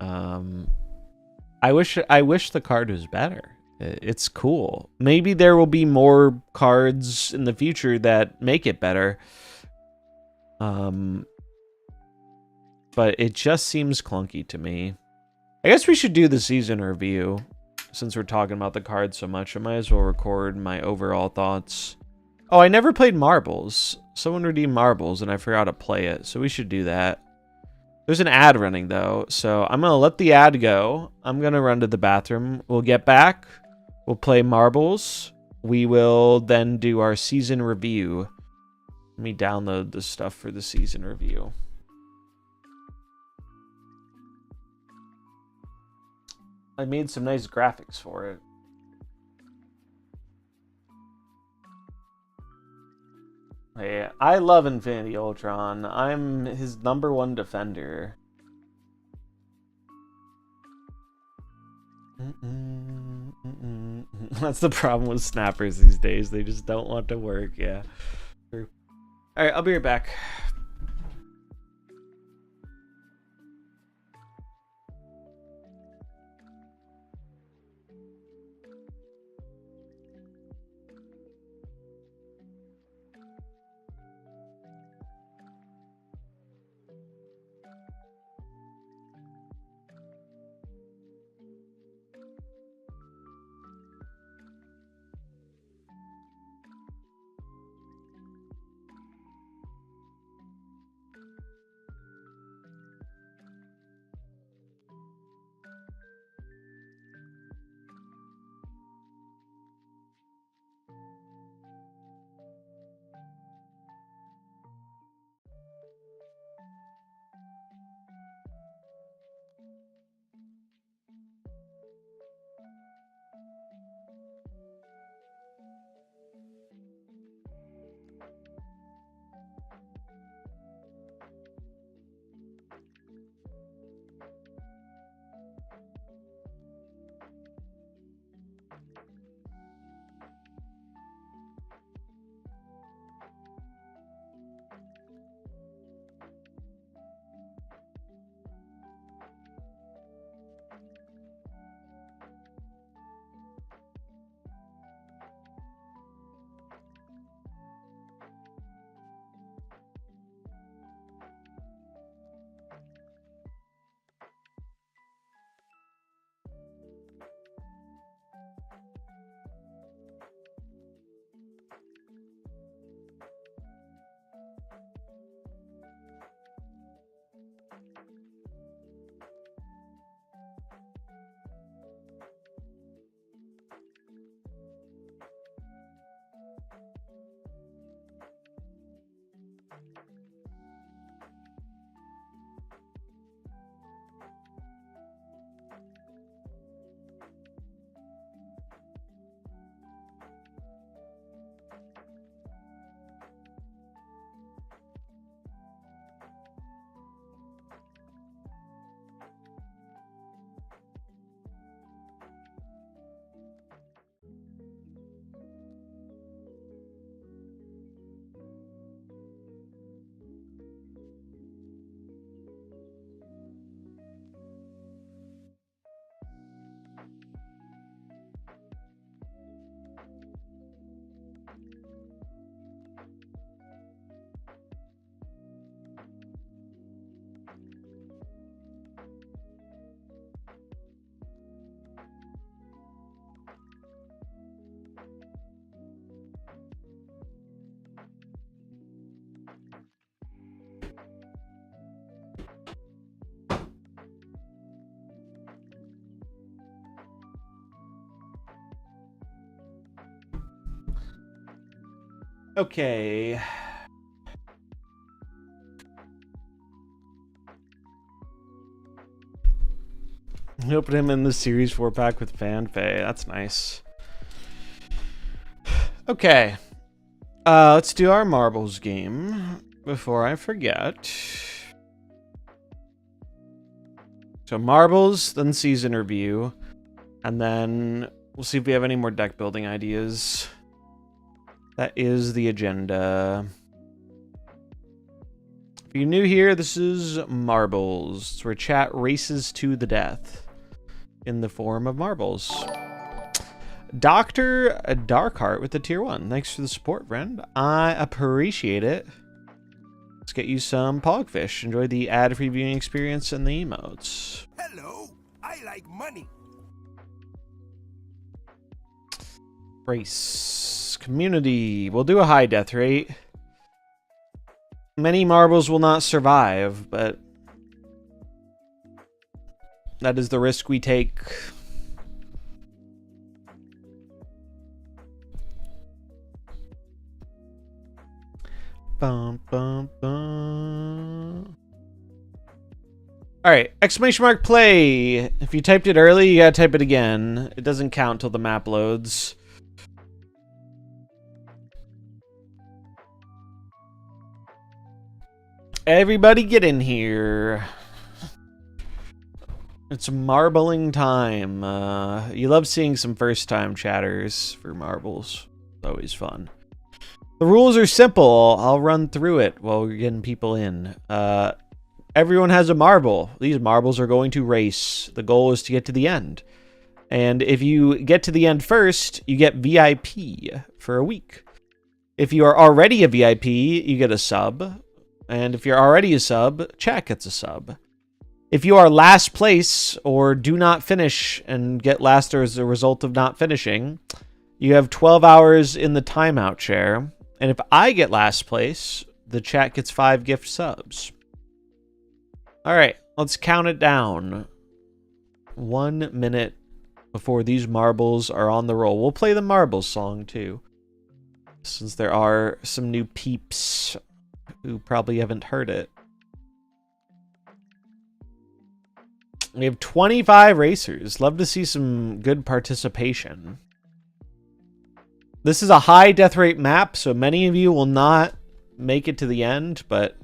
I wish the card was better. It's cool. Maybe there will be more cards in the future that make it better. But it just seems clunky to me. I guess we should do the season review. Since we're talking about the card so much, I might as well record my overall thoughts. Oh, I never played Marbles. Someone redeemed Marbles and I forgot to play it, so we should do that. There's an ad running though, so I'm going to let the ad go. I'm going to run to the bathroom. We'll get back. We'll play Marbles. We will then do our season review. Let me download the stuff for the season review. I made some nice graphics for it. Hey, I love Infinity Ultron. I'm his #1 defender. That's the problem with snappers these days. They just don't want to work. Yeah. True. All right, I'll be right back. Okay. We opened him in the Series 4 pack with Fanfei. That's nice. Okay. Let's do our marbles game before I forget. So marbles, then season review, and then we'll see if we have any more deck building ideas. That is the agenda. If you're new here, this is Marbles. It's where chat races to the death in the form of marbles. Dr. Darkheart with the tier 1. Thanks for the support, friend. I appreciate it. Let's get you some Pogfish. Enjoy the ad-free viewing experience and the emotes. Hello, I like money. Race. Community. We'll do a high death rate. Many marbles will not survive, but that is the risk we take. Bum, bum, bum. All right, exclamation mark play. If you typed it early, you gotta type it again. It doesn't count till the map loads. Everybody get in here. It's marbling time. You love seeing some first-time chatters for marbles. It's always fun. The rules are simple. I'll run through it while we're getting people in. Everyone has a marble. These marbles are going to race. The goal is to get to the end. And if you get to the end first, you get VIP for a week. If you are already a VIP, you get a sub. And if you're already a sub, chat gets a sub. If you are last place or do not finish and get last as a result of not finishing, you have 12 hours in the timeout share. And if I get last place, the chat gets 5 gift subs. All right, let's count it down. 1 minute before these marbles are on the roll. We'll play the marbles song too, since there are some new peeps who probably haven't heard it. We have 25 racers. Love to see some good participation. This is a high death rate map, so many of you will not make it to the end, but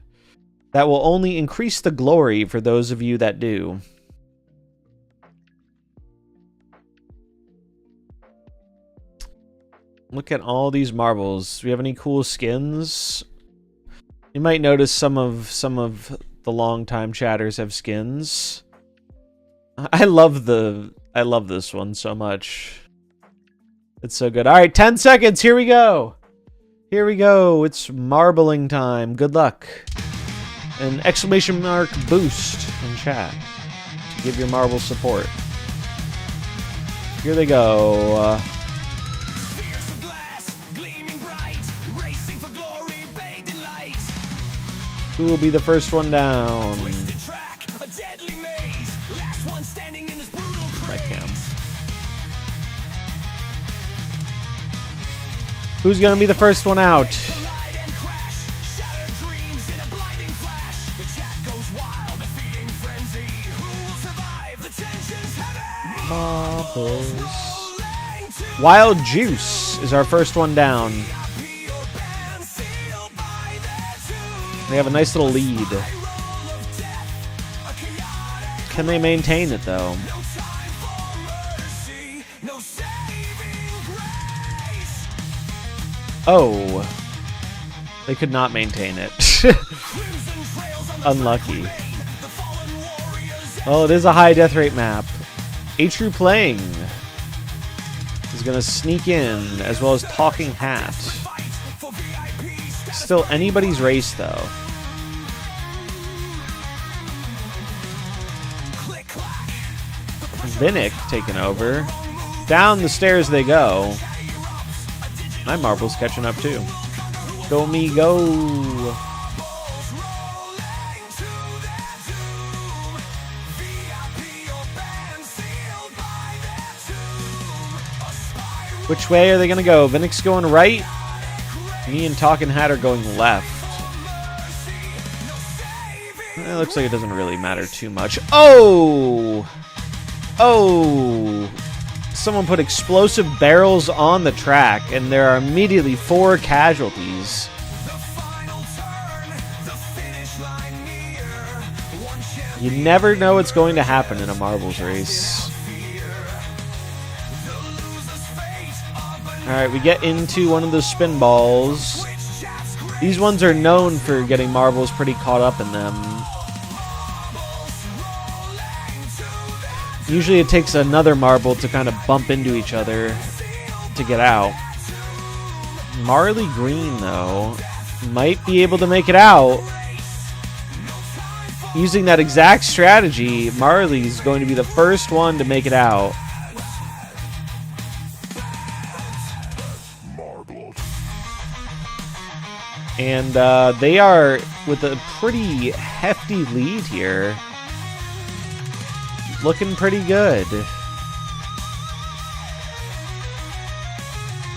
that will only increase the glory for those of you that do. Look at all these marbles. Do we have any cool skins? You might notice some of the longtime chatters have skins. I love this one so much. It's so good. All right, 10 seconds. Here we go. Here we go. It's marbling time. Good luck. An exclamation mark boost in chat to give your marble support. Here they go. Who will be the first one down? My cam. Who's gonna be the first one out? Marbles. Wild Juice is our first one down. They have a nice little lead. Can they maintain it, though? Oh. They could not maintain it. Unlucky. Well, it is a high death rate map. True Playing is going to sneak in, as well as Talking Hat. Still anybody's race, though. Vinnick taking over. Down the stairs they go. My marble's catching up, too. Go me, go. Which way are they going to go? Vinnick's going right. Me and Talking Hat are going left. It looks like it doesn't really matter too much. Oh! Oh! Someone put explosive barrels on the track, and there are immediately 4 casualties. You never know what's going to happen in a marbles race. Alright, we get into one of the spin balls. These ones are known for getting marbles pretty caught up in them. Usually it takes another marble to kind of bump into each other to get out. Marley Green, though, might be able to make it out. Using that exact strategy, Marley's going to be the first one to make it out. And they are with a pretty hefty lead here. Looking pretty good.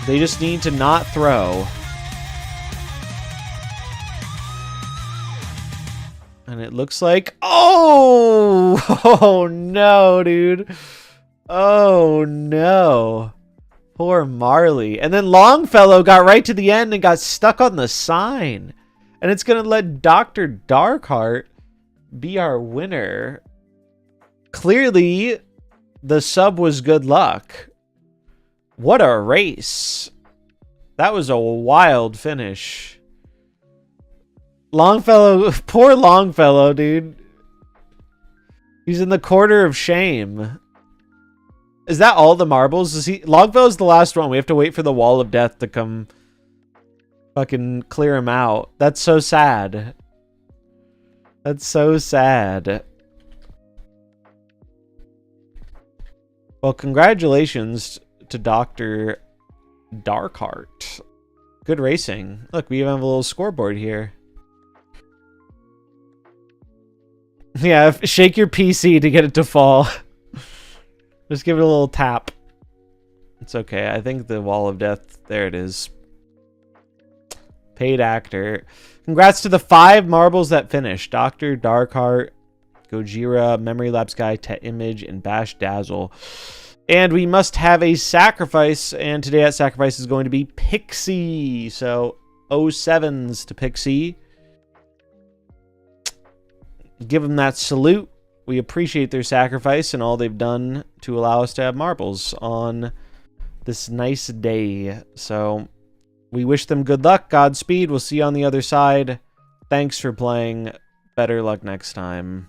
They just need to not throw. And it looks like... Oh! Oh, no, dude. Oh, no. Poor Marley. And then Longfellow got right to the end and got stuck on the sign. And it's going to let Dr. Darkheart be our winner. Clearly, the sub was good luck. What a race. That was a wild finish. Longfellow, poor Longfellow, dude. He's in the corner of shame. Is that all the marbles? Is he? Longfellow's the last one. We have to wait for the wall of death to come fucking clear him out. That's so sad. That's so sad. Well, congratulations to Dr. Darkheart. Good racing. Look, we even have a little scoreboard here. Yeah, shake your PC to get it to fall. Just give it a little tap. It's okay. I think the wall of death, there it is. Paid actor. Congrats to the 5 marbles that finished. Dr. Darkheart, Gojira, Memory Lapse Guy, Tet Image, and Bash Dazzle. And we must have a sacrifice, and today that sacrifice is going to be Pixie. So 07s to Pixie. Give them that salute. We appreciate their sacrifice and all they've done to allow us to have marbles on this nice day. So we wish them good luck. Godspeed. We'll see you on the other side. Thanks for playing. Better luck next time.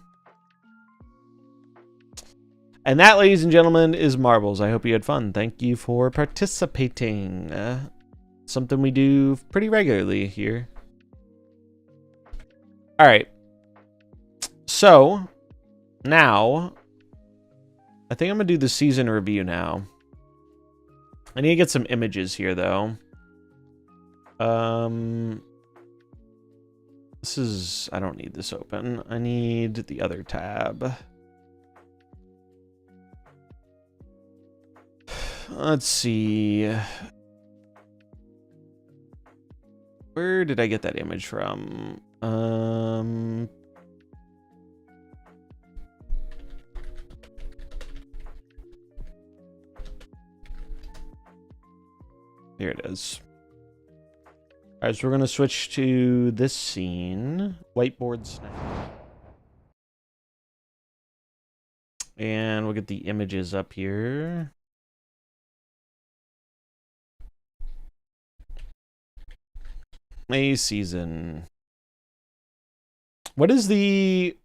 And that, ladies and gentlemen, is Marbles. I hope you had fun. Thank you for participating. Something we do pretty regularly here. All right. So, now, I think I'm going to do the season review now. I need to get some images here, though. This is... I don't need this open. I need the other tab. Let's see. Where did I get that image from? Here it is. All right, so we're going to switch to this scene. Whiteboard snap. And we'll get the images up here. May season. What is the...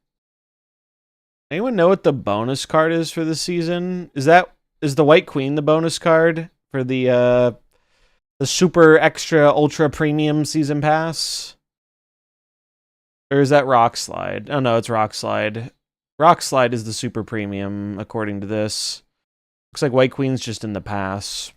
Anyone know what the bonus card is for this season? Is the White Queen the bonus card for the super extra ultra premium season pass? Or is that Rock Slide? Oh no, it's Rock Slide. Rock Slide is the super premium according to this. Looks like White Queen's just in the pass.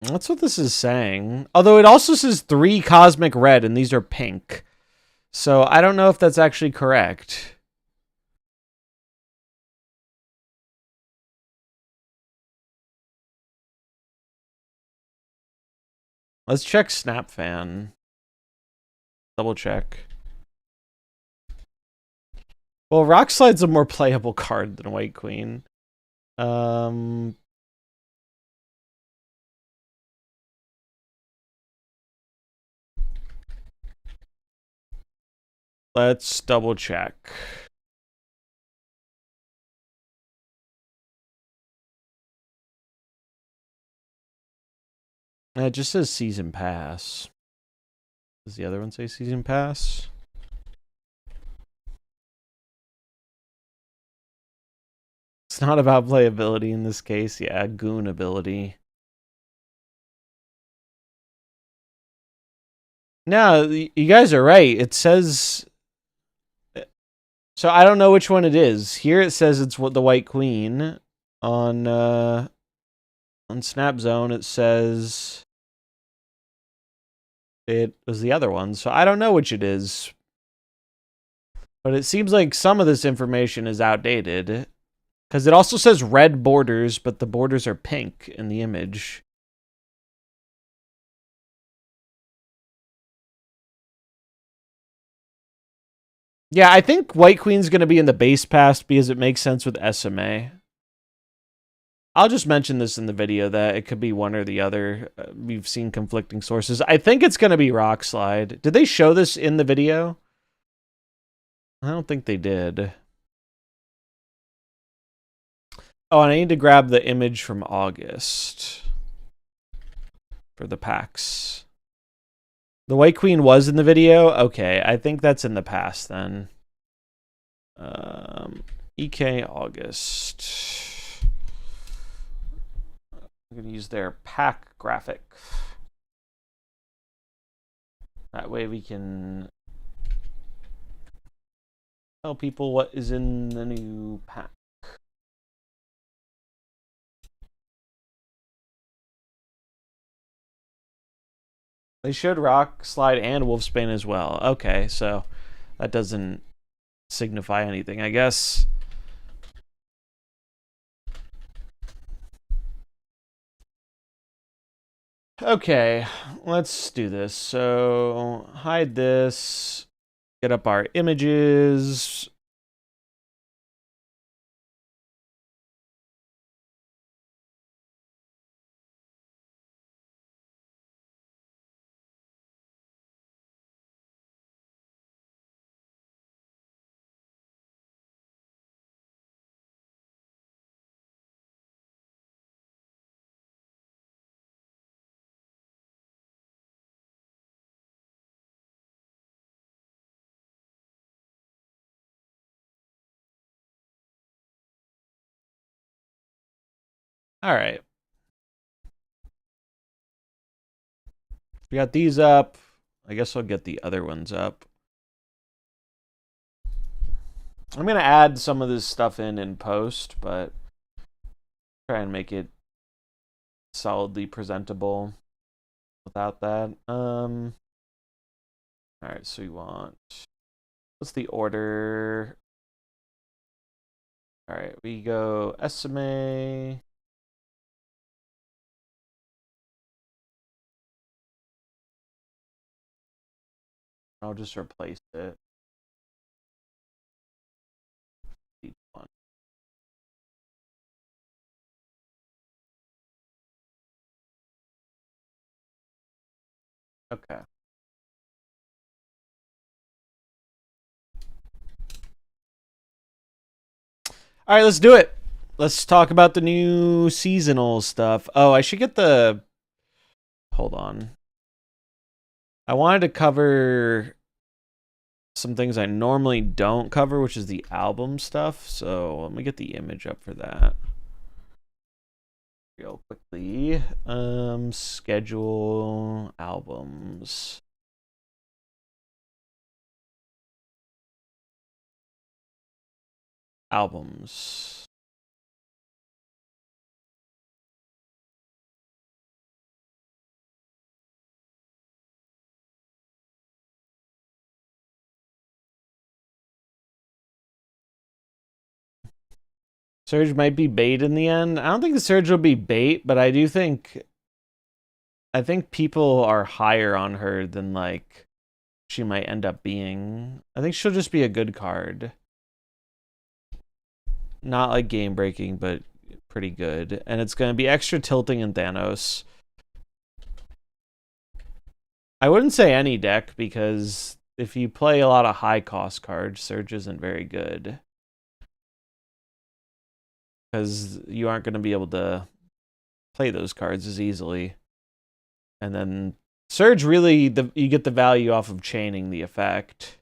That's what this is saying. Although it also says 3 Cosmic Red, and these are pink. So I don't know if that's actually correct. Let's check Snap Fan. Double check. Well, Rock Slide's a more playable card than White Queen. Let's double check. It just says Season Pass. Does the other one say Season Pass? It's not about playability in this case. Yeah, goon ability. No, you guys are right. It says... So I don't know which one it is. Here it says it's what the White Queen. On Snap Zone it says it was the other one. So I don't know which it is. But it seems like some of this information is outdated. Because it also says red borders, but the borders are pink in the image. Yeah, I think White Queen's going to be in the base pass because it makes sense with SMA. I'll just mention this in the video that it could be one or the other. We've seen conflicting sources. I think it's going to be Rock Slide. Did they show this in the video? I don't think they did. Oh, and I need to grab the image from August for the packs. The White Queen was in the video? Okay, I think that's in the past then. EK August. I'm going to use their pack graphic. That way we can tell people what is in the new pack. They showed Rock Slide and Wolfsbane as well. Okay, so that doesn't signify anything, I guess. Okay, let's do this. So hide this. Get up our images. All right. We got these up. I guess I'll get the other ones up. I'm going to add some of this stuff in post, but try and make it solidly presentable without that. All right, so we want... What's the order? All right, we go SMA. I'll just replace it. Each one. Okay. All right, let's do it. Let's talk about the new seasonal stuff. Oh, I should get the... Hold on. I wanted to cover some things I normally don't cover, which is the album stuff. So let me get the image up for that. Real quickly. Schedule albums. Albums. Surge might be bait in the end. I don't think the Surge will be bait, but I think people are higher on her than like she might end up being. I think she'll just be a good card. Not like game breaking, but pretty good. And it's going to be extra tilting in Thanos. I wouldn't say any deck, because if you play a lot of high cost cards, Surge isn't very good. Because you aren't going to be able to play those cards as easily. And then Surge, really, you get the value off of chaining the effect.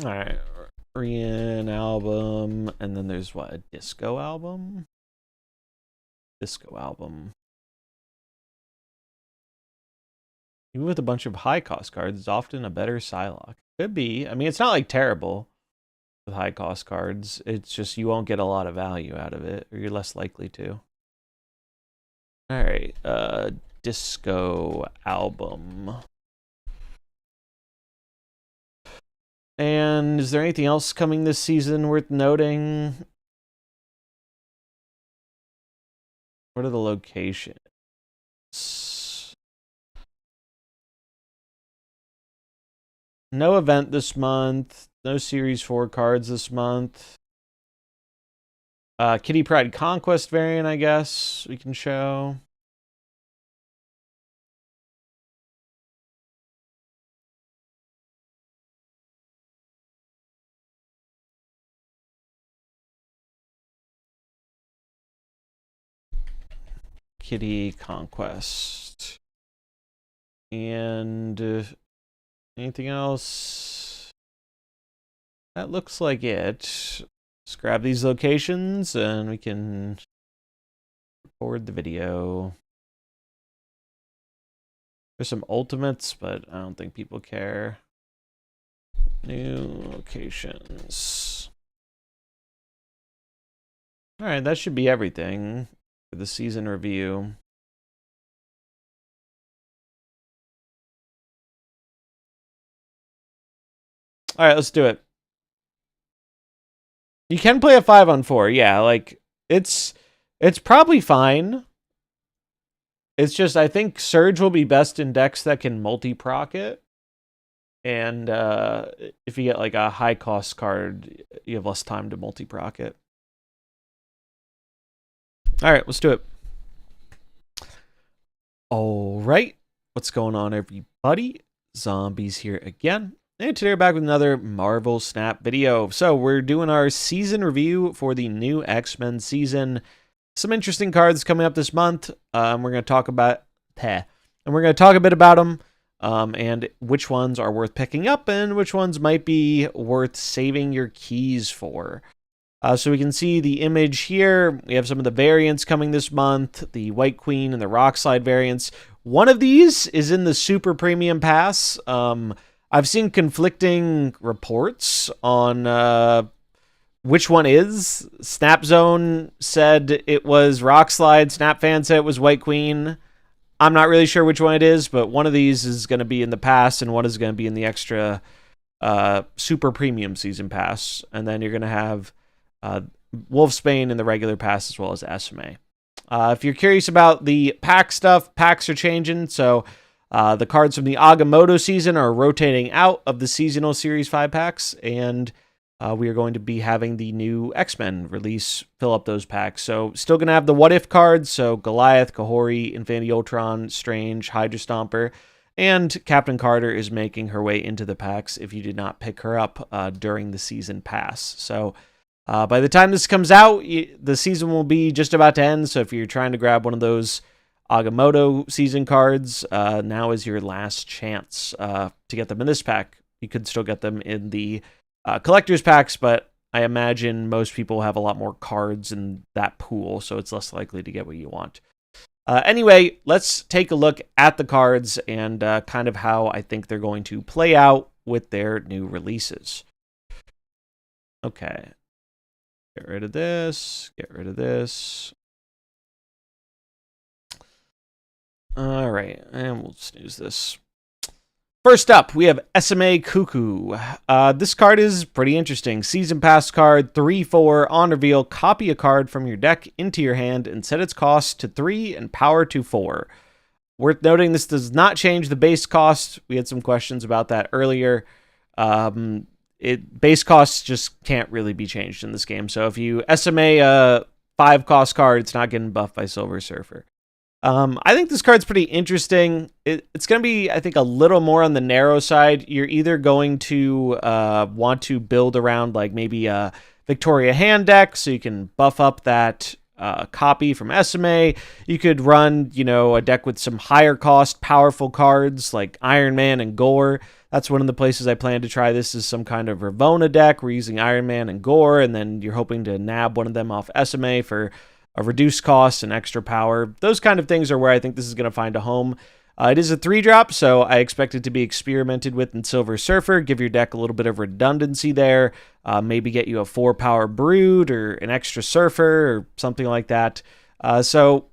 All right, Rian album, and then there's what, a disco album? Disco album. Even with a bunch of high cost cards, it's often a better Psylocke. Could be. I mean, it's not like terrible with high cost cards. It's just you won't get a lot of value out of it, or you're less likely to. All right, disco album. And is there anything else coming this season worth noting? What are the locations? No event this month. No Series 4 cards this month. Kitty Pryde Conquest variant, I guess, we can show. Kitty Conquest. And anything else? That looks like it. Let's grab these locations and we can record the video. There's some ultimates, but I don't think people care. New locations. All right, that should be everything for the season review. All right, let's do it. You can play a 5-on-4, yeah. Like it's probably fine. It's just I think Surge will be best in decks that can multi-proc it. And if you get like a high cost card, you have less time to multi-proc it. All right, let's do it. All right, what's going on, everybody? Zombies here again. And today we're back with another MarvelSnap video. So we're doing our season review for the new X-Men season. Some interesting cards coming up this month. We're going to talk about a bit about them. and which ones are worth picking up and which ones might be worth saving your keys for. So we can see the image here. We have some of the variants coming this month, the White Queen and the Rock Slide variants. One of these is in the Super Premium Pass. I've seen conflicting reports on which one is. Snap Zone said it was Rock Slide. Snap Fan said it was White Queen. I'm not really sure which one it is, but one of these is going to be in the pass and one is going to be in the extra Super Premium Season Pass. And then you're going to have Wolfsbane in the regular pass as well as SMA. If you're curious about the pack stuff, packs are changing. So the cards from the Agamotto season are rotating out of the seasonal Series 5 packs, and we are going to be having the new X-Men release fill up those packs. So still going to have the What If cards, so Goliath, Kahori, Infinity Ultron, Strange, Hydra Stomper, and Captain Carter is making her way into the packs if you did not pick her up during the season pass. So by the time this comes out, the season will be just about to end. So if you're trying to grab one of those Agamotto season cards, now is your last chance to get them in this pack. You could still get them in the collector's packs, but I imagine most people have a lot more cards in that pool, so it's less likely to get what you want. Anyway, let's take a look at the cards and kind of how I think they're going to play out with their new releases. Okay. Get rid of this. Get rid of this. All right, and we'll snooze this. First up, we have SMA Cuckoo. This card is pretty interesting. Season Pass card, 3/4, on reveal, copy a card from your deck into your hand and set its cost to 3 and power to 4. Worth noting, this does not change the base cost. We had some questions about that earlier. Base costs just can't really be changed in this game. So if you SMA a 5-cost card, it's not getting buffed by Silver Surfer. I think this card's pretty interesting. It's going to be, I think, a little more on the narrow side. You're either going to want to build around like maybe a Victoria hand deck, so you can buff up that copy from SMA. You could run, a deck with some higher cost, powerful cards like Iron Man and Gore. That's one of the places I plan to try this, is some kind of Ravonna deck. We're using Iron Man and Gore, and then you're hoping to nab one of them off SMA for a reduced cost and extra power. Those kind of things are where I think this is going to find a home. It is a 3-drop, so I expect it to be experimented with in Silver Surfer. Give your deck a little bit of redundancy there. Maybe get you a 4-power Brood or an extra Surfer or something like that. So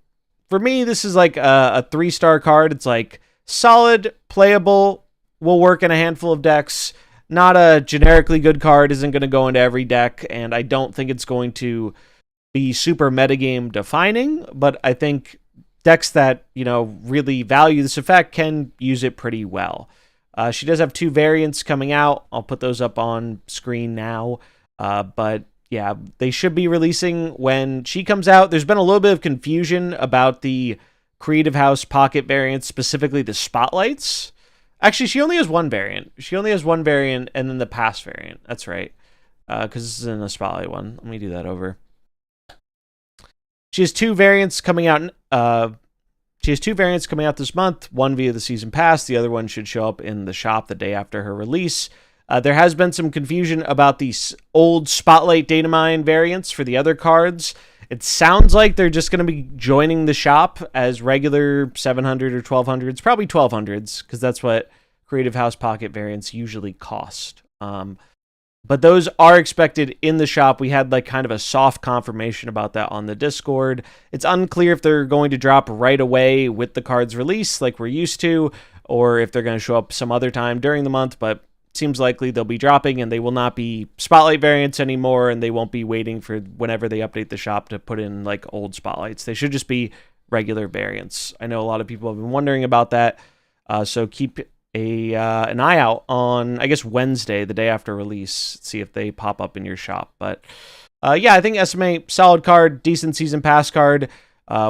for me, this is like a 3-star card. It's like solid, playable, will work in a handful of decks. Not a generically good card, isn't going to go into every deck, and I don't think it's going to be super metagame defining, but I think decks that, really value this effect can use it pretty well. She does have 2 variants coming out. I'll put those up on screen now. But yeah, they should be releasing when she comes out. There's been a little bit of confusion about the Creative House Pocket variants, specifically the Spotlights. Actually, she only has 1 variant. She only has 1 variant and then the Pass variant. That's right. Because this is in the Spotlight one. Let me do that over. She has 2 variants coming out. She has 2 variants coming out this month. One via the Season Pass. The other one should show up in the shop the day after her release. There has been some confusion about the old Spotlight Datamine variants for the other cards. It sounds like they're just going to be joining the shop as regular 700 or 1200s. Probably 1200s, because that's what Creative House Pocket variants usually cost. But those are expected in the shop. We had like kind of a soft confirmation about that on the Discord. It's unclear if they're going to drop right away with the card's release like we're used to, or if they're going to show up some other time during the month, but it seems likely they'll be dropping, and they will not be Spotlight variants anymore, and they won't be waiting for whenever they update the shop to put in like old Spotlights. They should just be regular variants. I know a lot of people have been wondering about that, so keep an eye out on, I guess, Wednesday, the day after release, see if they pop up in your shop. But yeah, I think SMA, solid card, decent Season Pass card.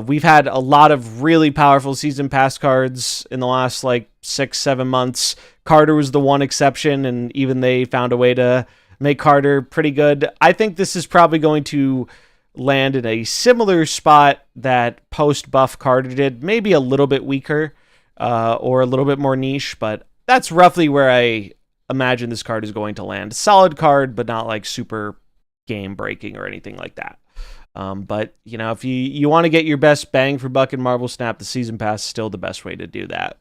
We've had a lot of really powerful Season Pass cards in the last like 6-7 months. Carter was the one exception, and even they found a way to make Carter pretty good. I think this is probably going to land in a similar spot that post-buff Carter did, maybe a little bit weaker. or a little bit more niche, but that's roughly where I imagine this card is going to land. Solid card, but not like super game breaking or anything like that. But you know, if you want to get your best bang for buck in Marvel Snap, the season pass is still the best way to do that.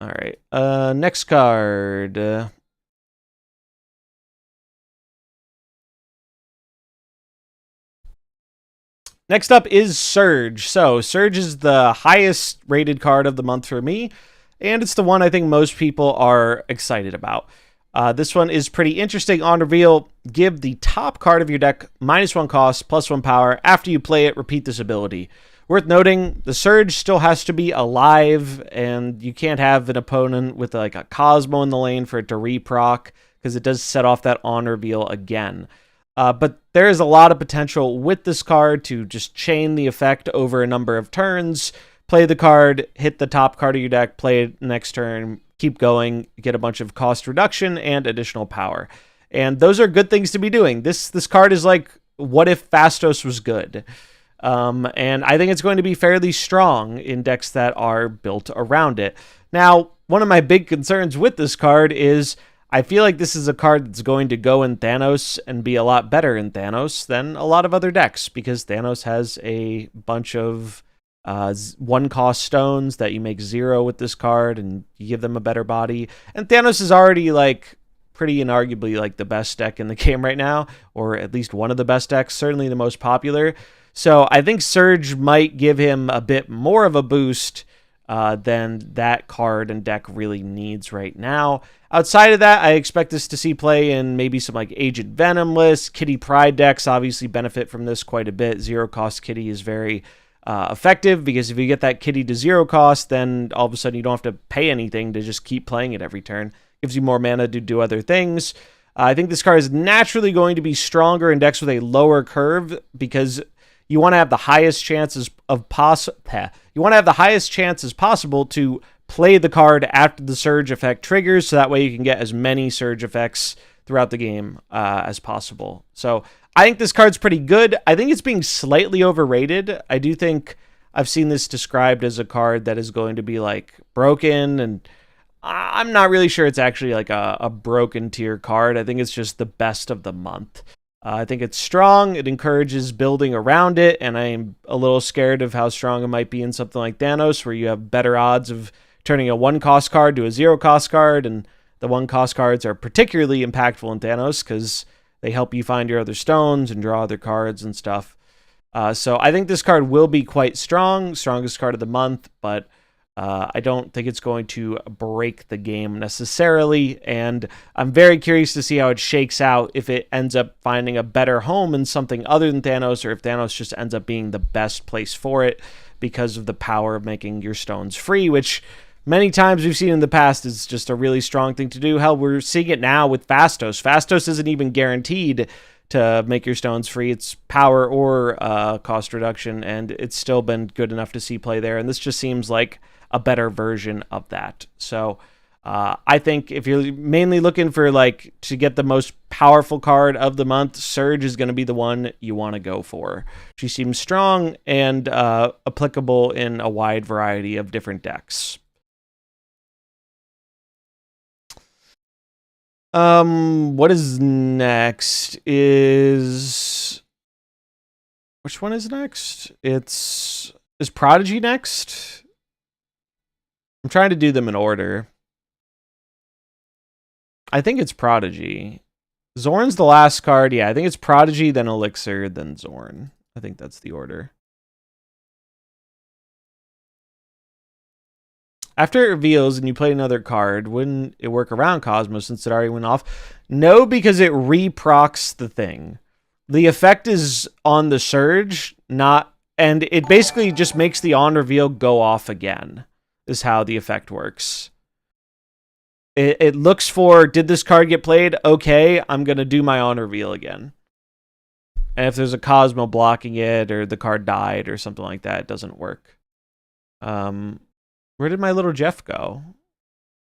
All right, next card. Next up is Surge. So Surge is the highest rated card of the month for me, and it's the one I think most people are excited about. This one is pretty interesting. On reveal, give the top card of your deck -1 cost, +1 power. After you play it, repeat this ability. Worth noting, the Surge still has to be alive, and you can't have an opponent with like a Cosmo in the lane for it to reproc, because it does set off that on reveal again. But there is a lot of potential with this card to just chain the effect over a number of turns, play the card, hit the top card of your deck, play it next turn, keep going, get a bunch of cost reduction and additional power. And those are good things to be doing. This card is like, what if Fastos was good? And I think it's going to be fairly strong in decks that are built around it. Now, one of my big concerns with this card is I feel like this is a card that's going to go in Thanos and be a lot better in Thanos than a lot of other decks, because Thanos has a bunch of 1-cost stones that you make 0 with this card and you give them a better body. And Thanos is already like pretty inarguably like the best deck in the game right now, or at least one of the best decks, certainly the most popular. So I think Surge might give him a bit more of a boost than that card and deck really needs right now. Outside of that, I expect this to see play in maybe some like Agent Venom lists. Kitty Pride decks obviously benefit from this quite a bit. 0-cost Kitty is very effective, because if you get that Kitty to 0 cost, then all of a sudden you don't have to pay anything to just keep playing it every turn. Gives you more mana to do other things. I think this card is naturally going to be stronger in decks with a lower curve, because you want to have the highest chances of You want to have the highest chances possible to play the card after the Surge effect triggers, so that way you can get as many Surge effects throughout the game as possible. So I think this card's pretty good. I think it's being slightly overrated. I do think I've seen this described as a card that is going to be like broken, and I'm not really sure it's actually like a broken tier card. I think it's just the best of the month. I think it's strong. It encourages building around it, and I'm a little scared of how strong it might be in something like Thanos, where you have better odds of turning a 1-cost card to a 0-cost card, and the 1-cost cards are particularly impactful in Thanos because they help you find your other stones and draw other cards and stuff. So I think this card will be quite strong, strongest card of the month, but I don't think it's going to break the game necessarily, and I'm very curious to see how it shakes out, if it ends up finding a better home in something other than Thanos, or if Thanos just ends up being the best place for it because of the power of making your stones free, which many times we've seen in the past is just a really strong thing to do. Hell, we're seeing it now with Fastos. Fastos isn't even guaranteed to make your stones free. It's power or cost reduction, and it's still been good enough to see play there, and this just seems like a better version of that. So I think if you're mainly looking for like to get the most powerful card of the month, Surge is going to be the one you want to go for. She seems strong and applicable in a wide variety of different decks. What is next is... Which one is next? Is Prodigy next? I'm trying to do them in order. I think it's Prodigy. Zorn's the last card. Yeah, I think it's Prodigy, then Elixir, then Zorn. I think that's the order. After it reveals and you play another card, wouldn't it work around Cosmos since it already went off? No, because it reprocs the thing. The effect is on the Surge, and it basically just makes the on reveal go off again, is how the effect works. It looks for, did this card get played? Okay, I'm going to do my on reveal again. And if there's a Cosmo blocking it, or the card died, or something like that, it doesn't work. Where did my little Jeff go?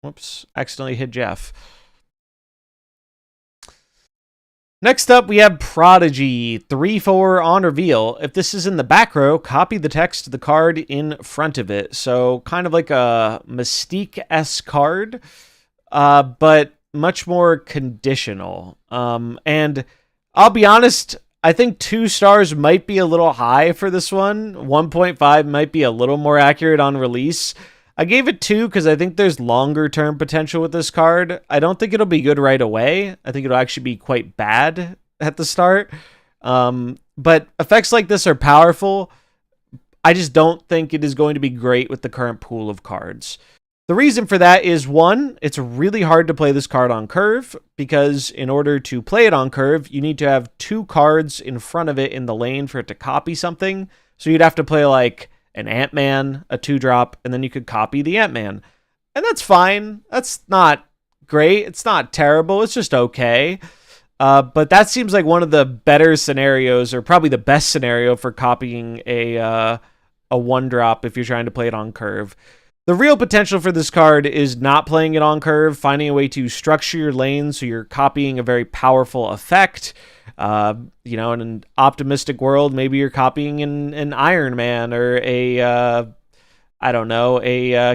Whoops, accidentally hit Jeff. Next up, we have Prodigy, 3/4 on reveal. If this is in the back row, copy the text to the card in front of it. So kind of like a Mystique-esque card, but much more conditional. And I'll be honest, I think 2 stars might be a little high for this one. 1.5 might be a little more accurate on release. I gave it 2 because I think there's longer term potential with this card. I don't think it'll be good right away. I think it'll actually be quite bad at the start. But effects like this are powerful. I just don't think it is going to be great with the current pool of cards. The reason for that is, one, it's really hard to play this card on curve, because in order to play it on curve, you need to have 2 cards in front of it in the lane for it to copy something. So you'd have to play like an Ant-Man, a 2-drop, and then you could copy the Ant-Man. And that's fine. That's not great. It's not terrible. It's just okay. But that seems like one of the better scenarios, or probably the best scenario for copying a 1-drop if you're trying to play it on curve. The real potential for this card is not playing it on curve, finding a way to structure your lane so you're copying a very powerful effect. In an optimistic world, maybe you're copying an Iron Man or a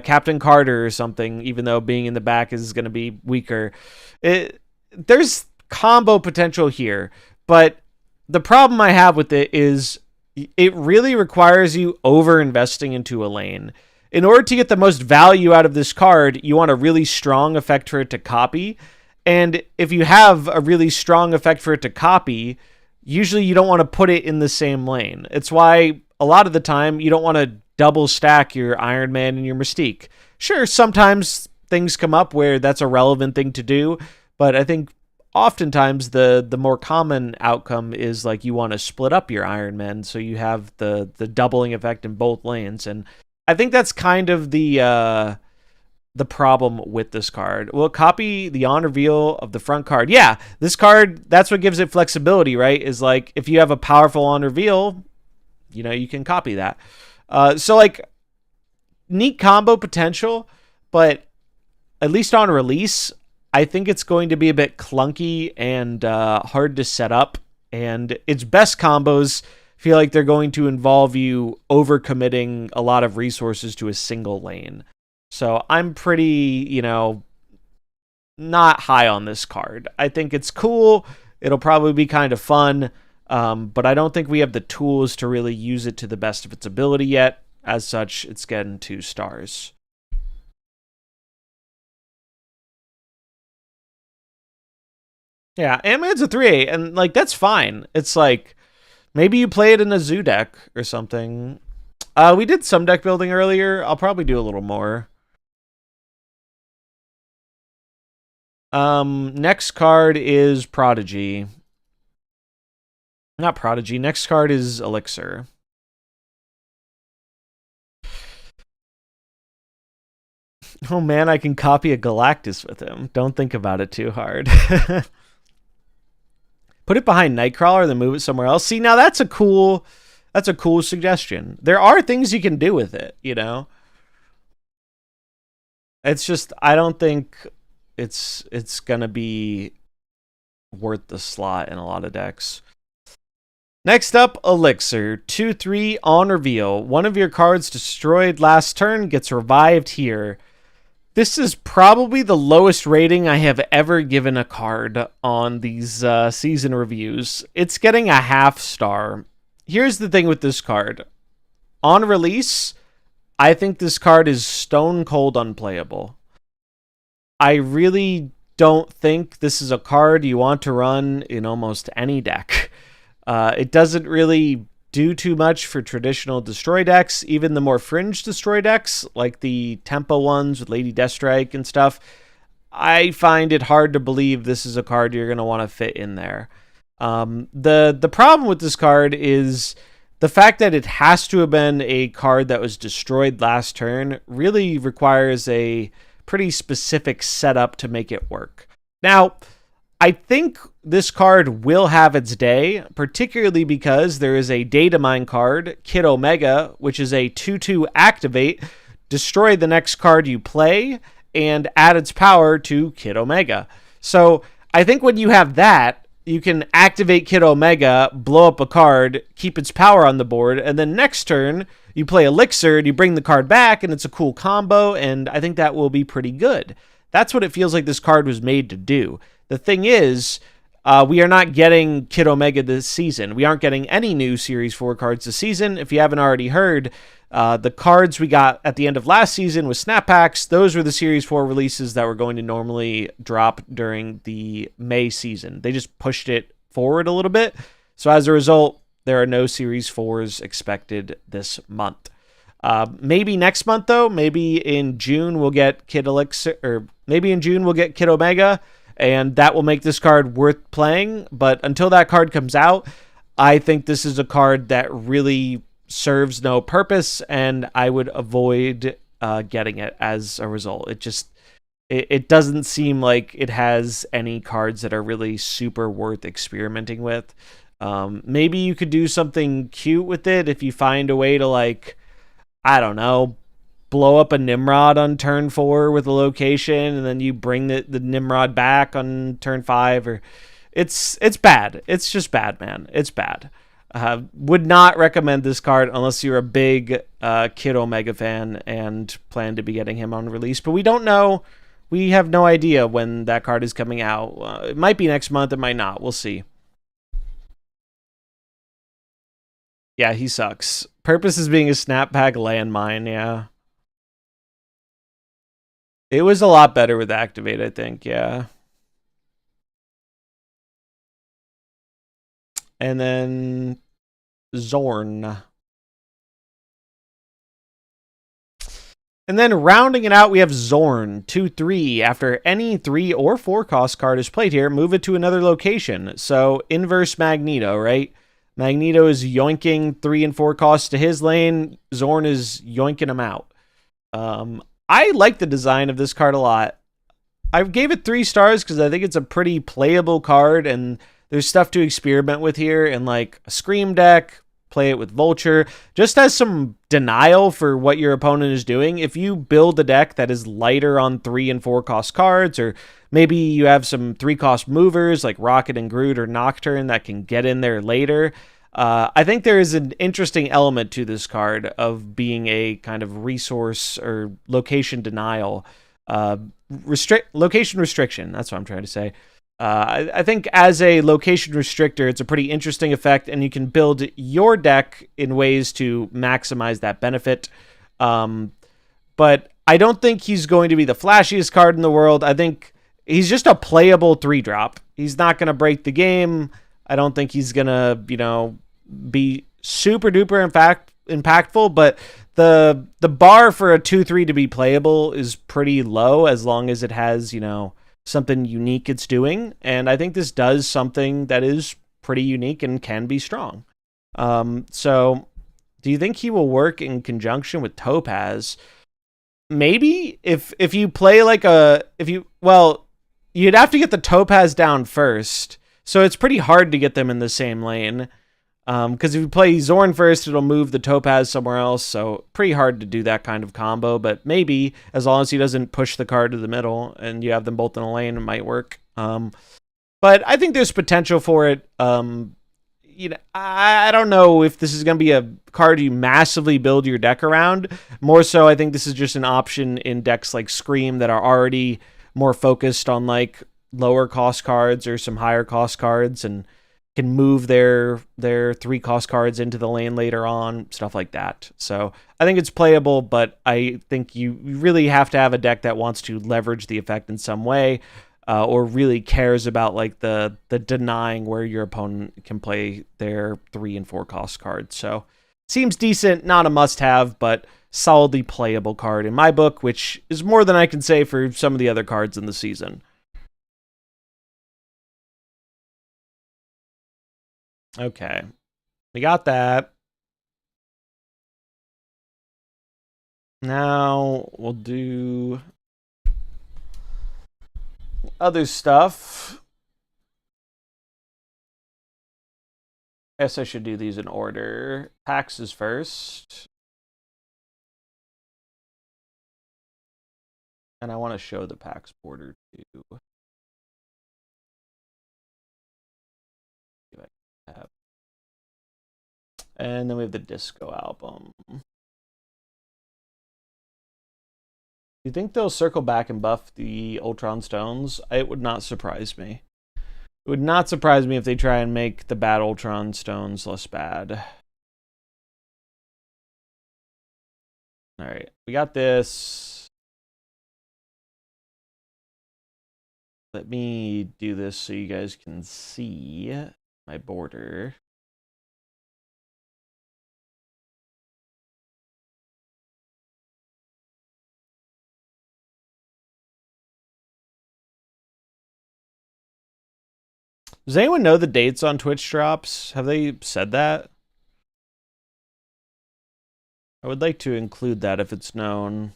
Captain Carter or something, even though being in the back is going to be weaker. There's combo potential here, but the problem I have with it is it really requires you over-investing into a lane. In order to get the most value out of this card, you want a really strong effect for it to copy. And if you have a really strong effect for it to copy, usually you don't want to put it in the same lane. It's why a lot of the time you don't want to double stack your Iron Man and your Mystique. Sure, sometimes things come up where that's a relevant thing to do, but I think oftentimes the more common outcome is like you want to split up your Iron Man so you have the doubling effect in both lanes. And I think that's kind of the problem with this card. Well, copy the on reveal of the front card. Yeah, this card, that's what gives it flexibility, right? Is like if you have a powerful on reveal, you can copy that. So like neat combo potential, but at least on release, I think it's going to be a bit clunky and hard to set up. And its best combos feel like they're going to involve you overcommitting a lot of resources to a single lane. So I'm pretty, not high on this card. I think it's cool. It'll probably be kind of fun, but I don't think we have the tools to really use it to the best of its ability yet. As such, it's getting 2 stars. Yeah, Ant-Man's a 3/8, and like that's fine. It's like maybe you play it in a zoo deck or something. We did some deck building earlier. I'll probably do a little more. Next card is Prodigy. Not Prodigy. Next card is Elixir. Oh man, I can copy a Galactus with him. Don't think about it too hard. Put it behind Nightcrawler, then move it somewhere else. See, now that's a cool suggestion. There are things you can do with it, It's just I don't think it's gonna be worth the slot in a lot of decks. Next up, Elixir. 2/3 on reveal. One of your cards destroyed last turn gets revived here. This is probably the lowest rating I have ever given a card on these season reviews. It's getting a 1/2 star. Here's the thing with this card. On release, I think this card is stone cold unplayable. I really don't think this is a card you want to run in almost any deck. It doesn't really do too much for traditional destroy decks, even the more fringe destroy decks, like the tempo ones with Lady Deathstrike and stuff. I find it hard to believe this is a card you're going to want to fit in there. The problem with this card is the fact that it has to have been a card that was destroyed last turn really requires a pretty specific setup to make it work. Now, I think this card will have its day, particularly because there is a data mine card, Kid Omega, which is a 2/2 activate, destroy the next card you play, and add its power to Kid Omega. So I think when you have that, you can activate Kid Omega, blow up a card, keep its power on the board, and then next turn you play Elixir and you bring the card back, and it's a cool combo, and I think that will be pretty good. That's what it feels like this card was made to do. The thing is, we are not getting Kid Omega this season. We aren't getting any new Series 4 cards this season. If you haven't already heard, the cards we got at the end of last season with Snap Packs, those were the Series 4 releases that were going to normally drop during the May season. They just pushed it forward a little bit. So as a result, there are no Series 4s expected this month. Maybe next month, though. Maybe in June we'll get Kid Elixir, or maybe in June we'll get Kid Omega, and that will make this card worth playing. But until that card comes out, I think this is a card that really serves no purpose, and I would avoid getting it as a result. It doesn't seem like it has any cards that are really super worth experimenting with. Maybe you could do something cute with it if you find a way to, like, I don't know, blow up a Nimrod on turn 4 with a location, and then you bring the Nimrod back on turn 5. Or it's bad. It's just bad, man. It's bad. Would not recommend this card unless you're a big Kid Omega fan and plan to be getting him on release. But we don't know. We have no idea when that card is coming out. It might be next month. It might not. We'll see. Yeah, he sucks. Purpose is being a snap pack landmine, yeah. It was a lot better with Activate, I think, yeah. And then Zorn. And then rounding it out, we have Zorn, 2/3. After any 3 or 4 cost card is played here, move it to another location. So inverse Magneto, right? Magneto is yoinking 3 and 4 costs to his lane. Zorn is yoinking them out. I like the design of this card a lot. I gave it 3 stars because I think it's a pretty playable card, and there's stuff to experiment with here, and like a Scream deck, play it with Vulture, just as some denial for what your opponent is doing. If you build a deck that is lighter on 3 and 4 cost cards, or maybe you have some 3 cost movers like Rocket and Groot or Nocturne that can get in there later, I think there is an interesting element to this card of being a kind of resource or location denial. Location restriction, that's what I'm trying to say. I think as a location restrictor, it's a pretty interesting effect, and you can build your deck in ways to maximize that benefit. But I don't think he's going to be the flashiest card in the world. I think he's just a playable 3-drop. He's not going to break the game. I don't think he's going to, be super duper impactful, but the bar for a 2/3 to be playable is pretty low as long as it has, something unique it's doing. And I think this does something that is pretty unique and can be strong. So do you think he will work in conjunction with Topaz? Maybe if you play you'd have to get the Topaz down first. So it's pretty hard to get them in the same lane. Because if you play Zorn first, it'll move the Topaz somewhere else, so pretty hard to do that kind of combo, but maybe, as long as he doesn't push the card to the middle, and you have them both in a lane, it might work. But I think there's potential for it. I don't know if this is going to be a card you massively build your deck around. More so, I think this is just an option in decks like Scream that are already more focused on, like, lower cost cards or some higher cost cards, and can move their 3 cost cards into the lane later on, stuff like that. So I think it's playable, but I think you really have to have a deck that wants to leverage the effect in some way, or really cares about like the denying where your opponent can play their 3 and 4 cost cards. So seems decent, not a must-have, but solidly playable card in my book, which is more than I can say for some of the other cards in the season. Okay, we got that. Now we'll do other stuff. I guess I should do these in order. Taxes first. And I want to show the PAX border too. And then we have the disco album. You think they'll circle back and buff the Ultron Stones? It would not surprise me. It would not surprise me if they try and make the bad Ultron Stones less bad. Alright, we got this. Let me do this so you guys can see my border. Does anyone know the dates on Twitch drops? Have they said that? I would like to include that if it's known.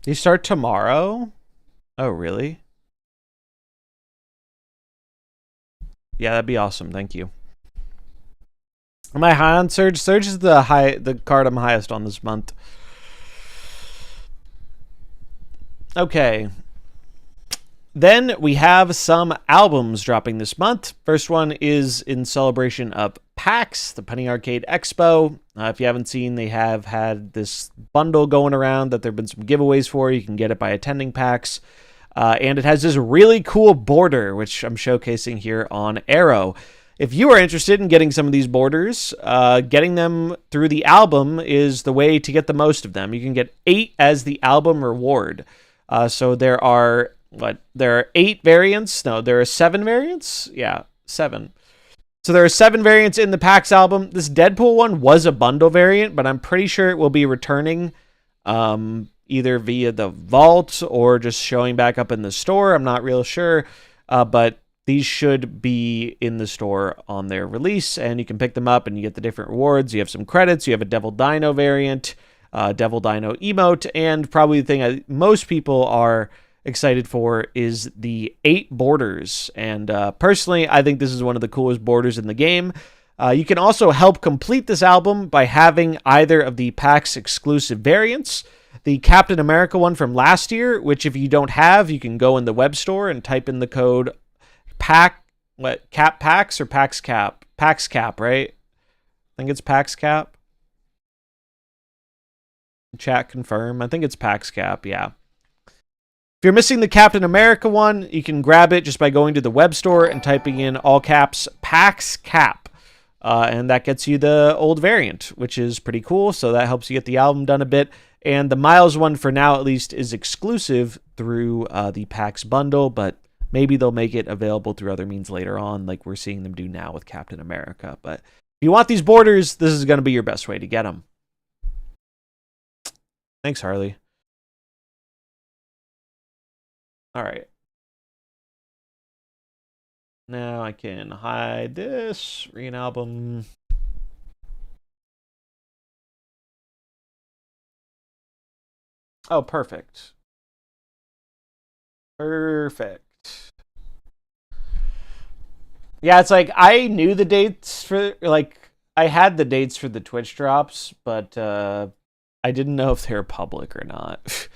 They start tomorrow? Oh, really? Yeah, that'd be awesome. Thank you. Am I high on Surge? Surge is the card I'm highest on this month. Okay. Then we have some albums dropping this month. First one is in celebration of PAX, the Penny Arcade Expo. If you haven't seen, they have had this bundle going around that there have been some giveaways for. You can get it by attending PAX. And it has this really cool border, which I'm showcasing here on Arrow. If you are interested in getting some of these borders, getting them through the album is the way to get the most of them. You can get 8 as the album reward. So there are... There are 8 variants. No, there are 7 variants. Yeah, 7. So there are 7 variants in the PAX album. This Deadpool one was a bundle variant, but I'm pretty sure it will be returning either via the vault or just showing back up in the store. I'm not real sure, but these should be in the store on their release, and you can pick them up and you get the different rewards. You have some credits. You have a Devil Dino variant, Devil Dino emote, and probably the thing most people are excited for is the 8 borders. And personally, I think this is one of the coolest borders in the game. You can also help complete this album by having either of the PAX exclusive variants. The Captain America one from last year, which if you don't have, you can go in the web store and type in the code PAX or PAX Cap? PAX Cap, right? I think it's PAX Cap. Chat confirm. I think it's PAX Cap, yeah. If you're missing the Captain America one, you can grab it just by going to the web store and typing in all caps PAX Cap. And that gets you the old variant, which is pretty cool. So that helps you get the album done a bit. And the Miles one, for now at least, is exclusive through the PAX bundle, but maybe they'll make it available through other means later on, like we're seeing them do now with Captain America. But if you want these borders, this is going to be your best way to get them. Thanks, Harley. All right. Now I can hide this. Rean album. Oh, perfect. Perfect. Yeah, it's like I knew the dates for, like, I had the dates for the Twitch drops, but I didn't know if they were public or not.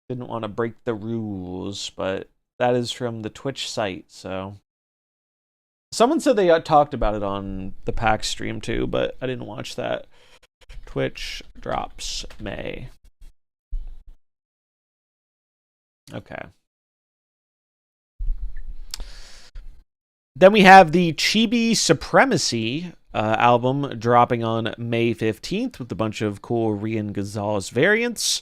Didn't want to break the rules, but that is from the Twitch site, so. Someone said they talked about it on the PAX stream too, but I didn't watch that. Twitch drops May. Okay. Then we have the Chibi Supremacy album dropping on May 15th with a bunch of cool Rian Gonzalez variants.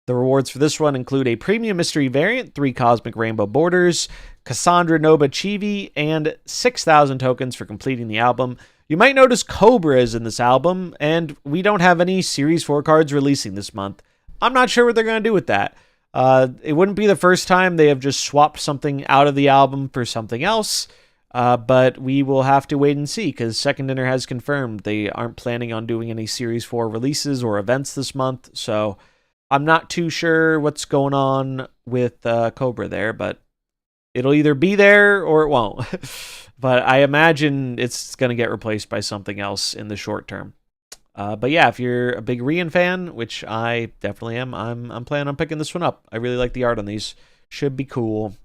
The rewards for this one include a premium mystery variant, 3 cosmic rainbow borders, Cassandra Nova Chibi, and 6,000 tokens for completing the album. You might notice Cobra is in this album, and we don't have any Series 4 cards releasing this month. I'm not sure what they're going to do with that. It wouldn't be the first time they have just swapped something out of the album for something else. But we will have to wait and see because Second Dinner has confirmed they aren't planning on doing any Series 4 releases or events this month. So I'm not too sure what's going on with Cobra there, but it'll either be there or it won't. But I imagine it's going to get replaced by something else in the short term. But yeah, if you're a big Rian fan, which I definitely am, I'm planning on picking this one up. I really like the art on these. Should be cool.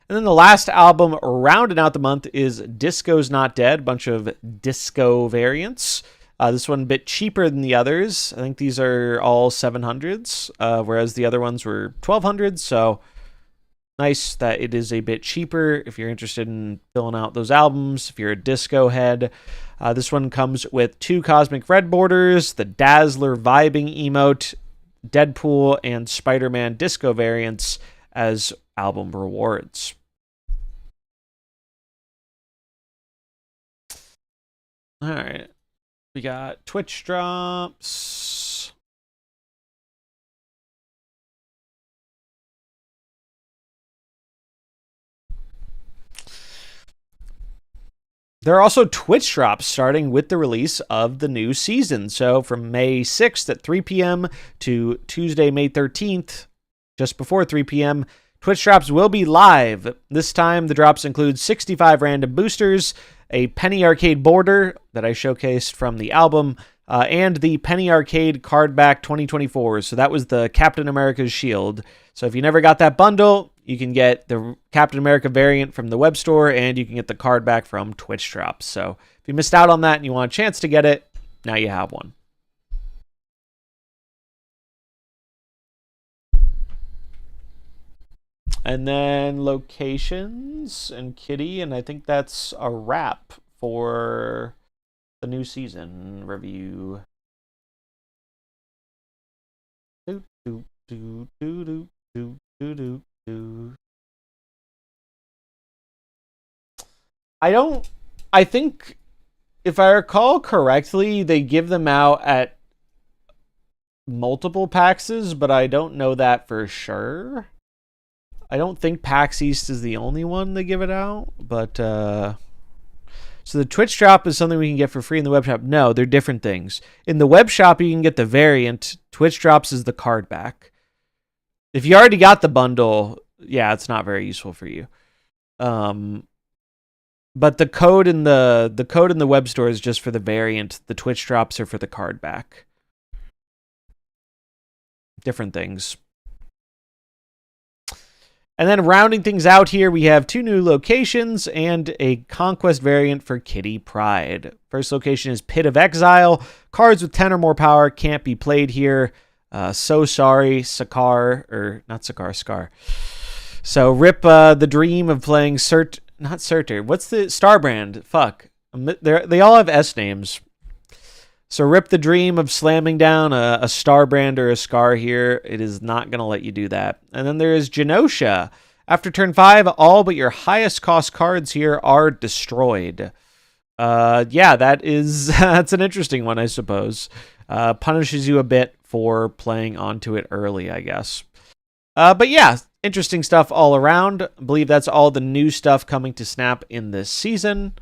And then the last album rounding out the month is Disco's Not Dead, bunch of disco variants. This one a bit cheaper than the others. I think these are all 700s, whereas the other ones were 1200s. So nice that it is a bit cheaper if you're interested in filling out those albums, if you're a disco head. This one comes with 2 Cosmic Red borders, the Dazzler Vibing emote, Deadpool, and Spider-Man disco variants as album rewards. All right. We got Twitch drops. There are also Twitch drops starting with the release of the new season. So from May 6th at 3 p.m. to Tuesday, May 13th, just before 3 p.m., Twitch drops will be live. This time, the drops include 65 random boosters, a Penny Arcade border that I showcased from the album, and the Penny Arcade card back 2024. So that was the Captain America's shield. So if you never got that bundle, you can get the Captain America variant from the web store, and you can get the card back from Twitch drops. So if you missed out on that and you want a chance to get it, now you have one. And then locations and Kitty, and I think that's a wrap for the new season review. Do, do, do, do, do, do, do, do. I think, if I recall correctly, they give them out at multiple PAXs, but I don't know that for sure. I don't think PAX East is the only one they give it out, but so the Twitch drop is something we can get for free in the web shop. No, they're different things. In the web shop, you can get the variant. Twitch drops is the card back. If you already got the bundle, yeah, it's not very useful for you. But the code in the web store is just for the variant. The Twitch drops are for the card back. Different things. And then rounding things out here, we have 2 new locations and a Conquest variant for Kitty Pryde. First location is Pit of Exile. Cards with 10 or more power can't be played here. So sorry, Sakar, or not Sakar, Scar. So rip the dream of playing not Surtur. What's the Starbrand? Fuck. They all have S names. So rip the dream of slamming down a Starbrand or a Scar here. It is not going to let you do that. And then there is Genosha. After turn 5, all but your highest cost cards here are destroyed. Yeah, that's an interesting one, I suppose. Punishes you a bit for playing onto it early, I guess. But yeah, interesting stuff all around. I believe that's all the new stuff coming to Snap in this season.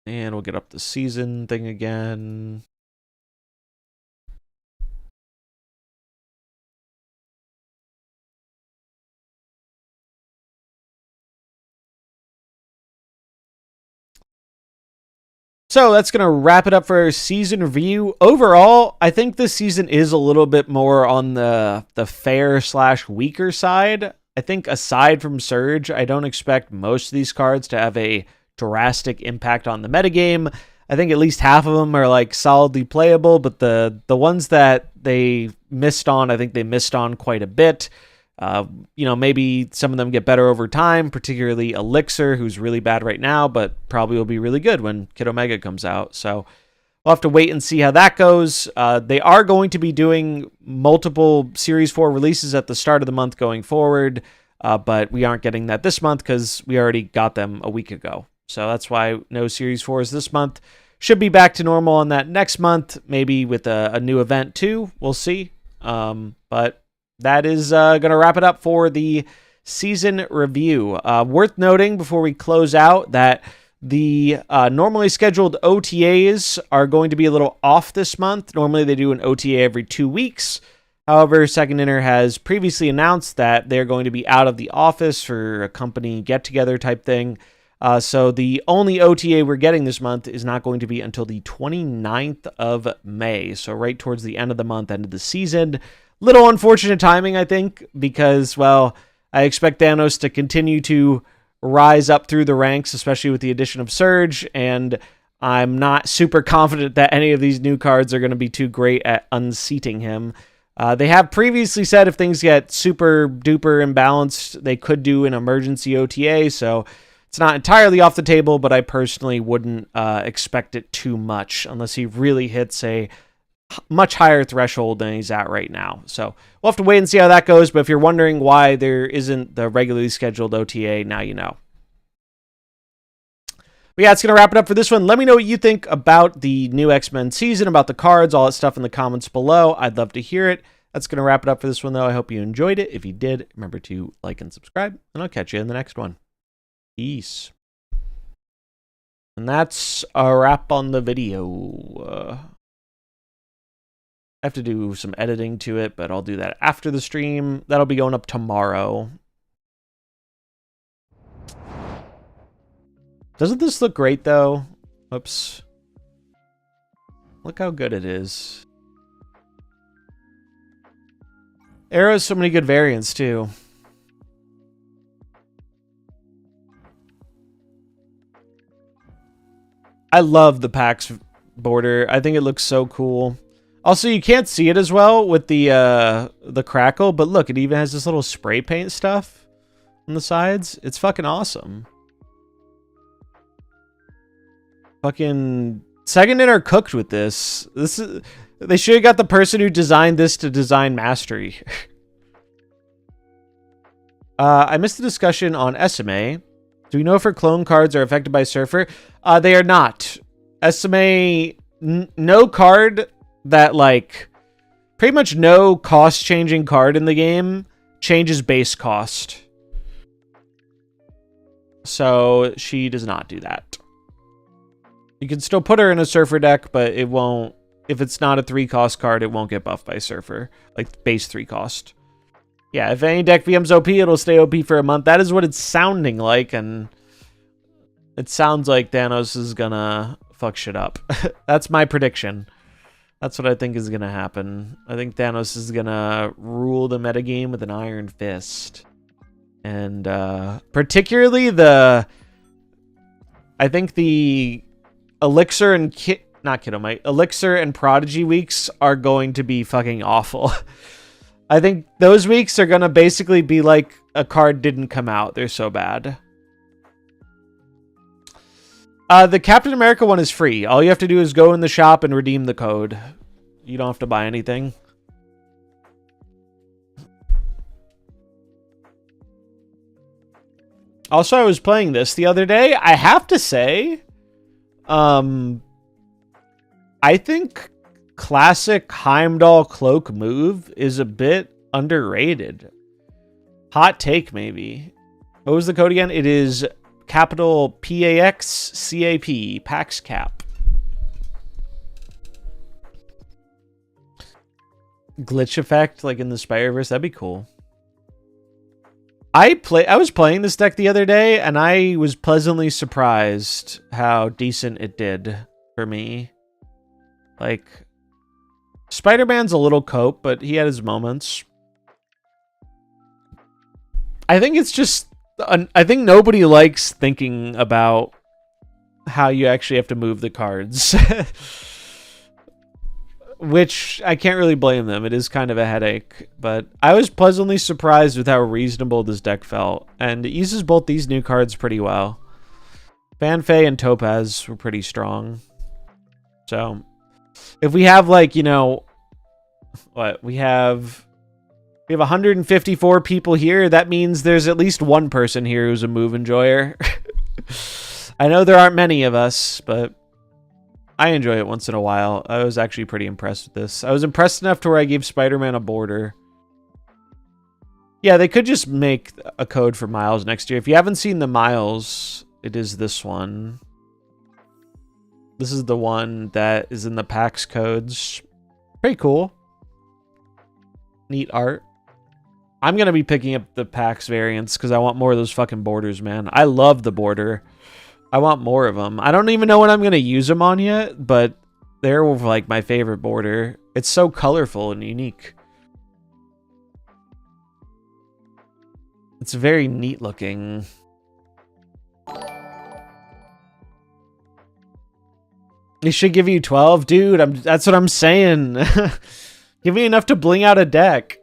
And we'll get up the season thing again. So that's going to wrap it up for our season review. Overall, I think this season is a little bit more on the fair/weaker side. I think aside from Surge, I don't expect most of these cards to have a drastic impact on the metagame. I think at least half of them are like solidly playable, but the ones that they missed on, I think they missed on quite a bit. Maybe some of them get better over time, particularly Elixir, who's really bad right now, but probably will be really good when Kid Omega comes out. So we'll have to wait and see how that goes. They are going to be doing multiple Series 4 releases at the start of the month going forward, but we aren't getting that this month because we already got them a week ago. So that's why no Series 4s this month. should be back to normal on that next month, maybe with a new event too. We'll see. But that is going to wrap it up for the season review. Worth noting before we close out that the normally scheduled OTAs are going to be a little off this month. Normally they do an OTA every 2 weeks. However, Second Inner has previously announced that they're going to be out of the office for a company get-together type thing. So the only OTA we're getting this month is not going to be until the 29th of May. So right towards the end of the month, end of the season. Little unfortunate timing, I think, because, well, I expect Thanos to continue to rise up through the ranks, especially with the addition of Surge, and I'm not super confident that any of these new cards are going to be too great at unseating him. They have previously said if things get super duper imbalanced, they could do an emergency OTA, so it's not entirely off the table, but I personally wouldn't expect it too much unless he really hits a much higher threshold than he's at right now. So we'll have to wait and see how that goes, but if you're wondering why there isn't the regularly scheduled OTA, now you know. But yeah, it's going to wrap it up for this one. Let me know what you think about the new X-Men season, about the cards, all that stuff in the comments below. I'd love to hear it. That's going to wrap it up for this one, though. I hope you enjoyed it. If you did, remember to like and subscribe, and I'll catch you in the next one. Peace. And that's a wrap on the video. I have to do some editing to it, but I'll do that after the stream. That'll be going up tomorrow. Doesn't this look great, though? Oops. Look how good it is. Arrow has so many good variants, too. I love the PAX border. I think it looks so cool. Also, you can't see it as well with the crackle, but look, it even has this little spray paint stuff on the sides. It's fucking awesome. Fucking Second Inner cooked with this. They should have got the person who designed this to design Mastery. I missed the discussion on SMA. Do we know if her clone cards are affected by Surfer? They are not. SMA, no card that, like, pretty much no cost-changing card in the game changes base cost. So she does not do that. You can still put her in a Surfer deck, but it won't. If it's not a 3-cost card, it won't get buffed by Surfer. Like, base 3 cost. Yeah, if any deck becomes OP, it'll stay OP for a month. That is what it's sounding like, and it sounds like Thanos is gonna fuck shit up. That's my prediction. That's what I think is gonna happen. I think Thanos is gonna rule the metagame with an iron fist. And particularly I think the Elixir and Elixir and Prodigy weeks are going to be fucking awful. I think those weeks are gonna basically be like a card didn't come out. They're so bad. The Captain America one is free. All you have to do is go in the shop and redeem the code. You don't have to buy anything. Also, I was playing this the other day. I have to say, I think classic Heimdall cloak move is a bit underrated. Hot take, maybe. What was the code again? It is capital PAXCAP, PAX Cap. Glitch effect, like in the Spider-Verse, that'd be cool. I was playing this deck the other day, and I was pleasantly surprised how decent it did for me. Like, Spider-Man's a little cope, but he had his moments. I think it's just... I think nobody likes thinking about how you actually have to move the cards. Which, I can't really blame them. It is kind of a headache. But I was pleasantly surprised with how reasonable this deck felt. And it uses both these new cards pretty well. Fanfei and Topaz were pretty strong. So, if we have, like, you know... What? We have 154 people here. That means there's at least one person here who's a move enjoyer. I know there aren't many of us, but I enjoy it once in a while. I was actually pretty impressed with this. I was impressed enough to where I gave Spider-Man a border. Yeah, they could just make a code for Miles next year. If you haven't seen the Miles, it is this one. This is the one that is in the PAX codes. Pretty cool. Neat art. I'm going to be picking up the PAX variants because I want more of those fucking borders, man. I love the border. I want more of them. I don't even know what I'm going to use them on yet, but they're like my favorite border. It's so colorful and unique. It's very neat looking. It should give you 12, dude. That's what I'm saying. Give me enough to bling out a deck.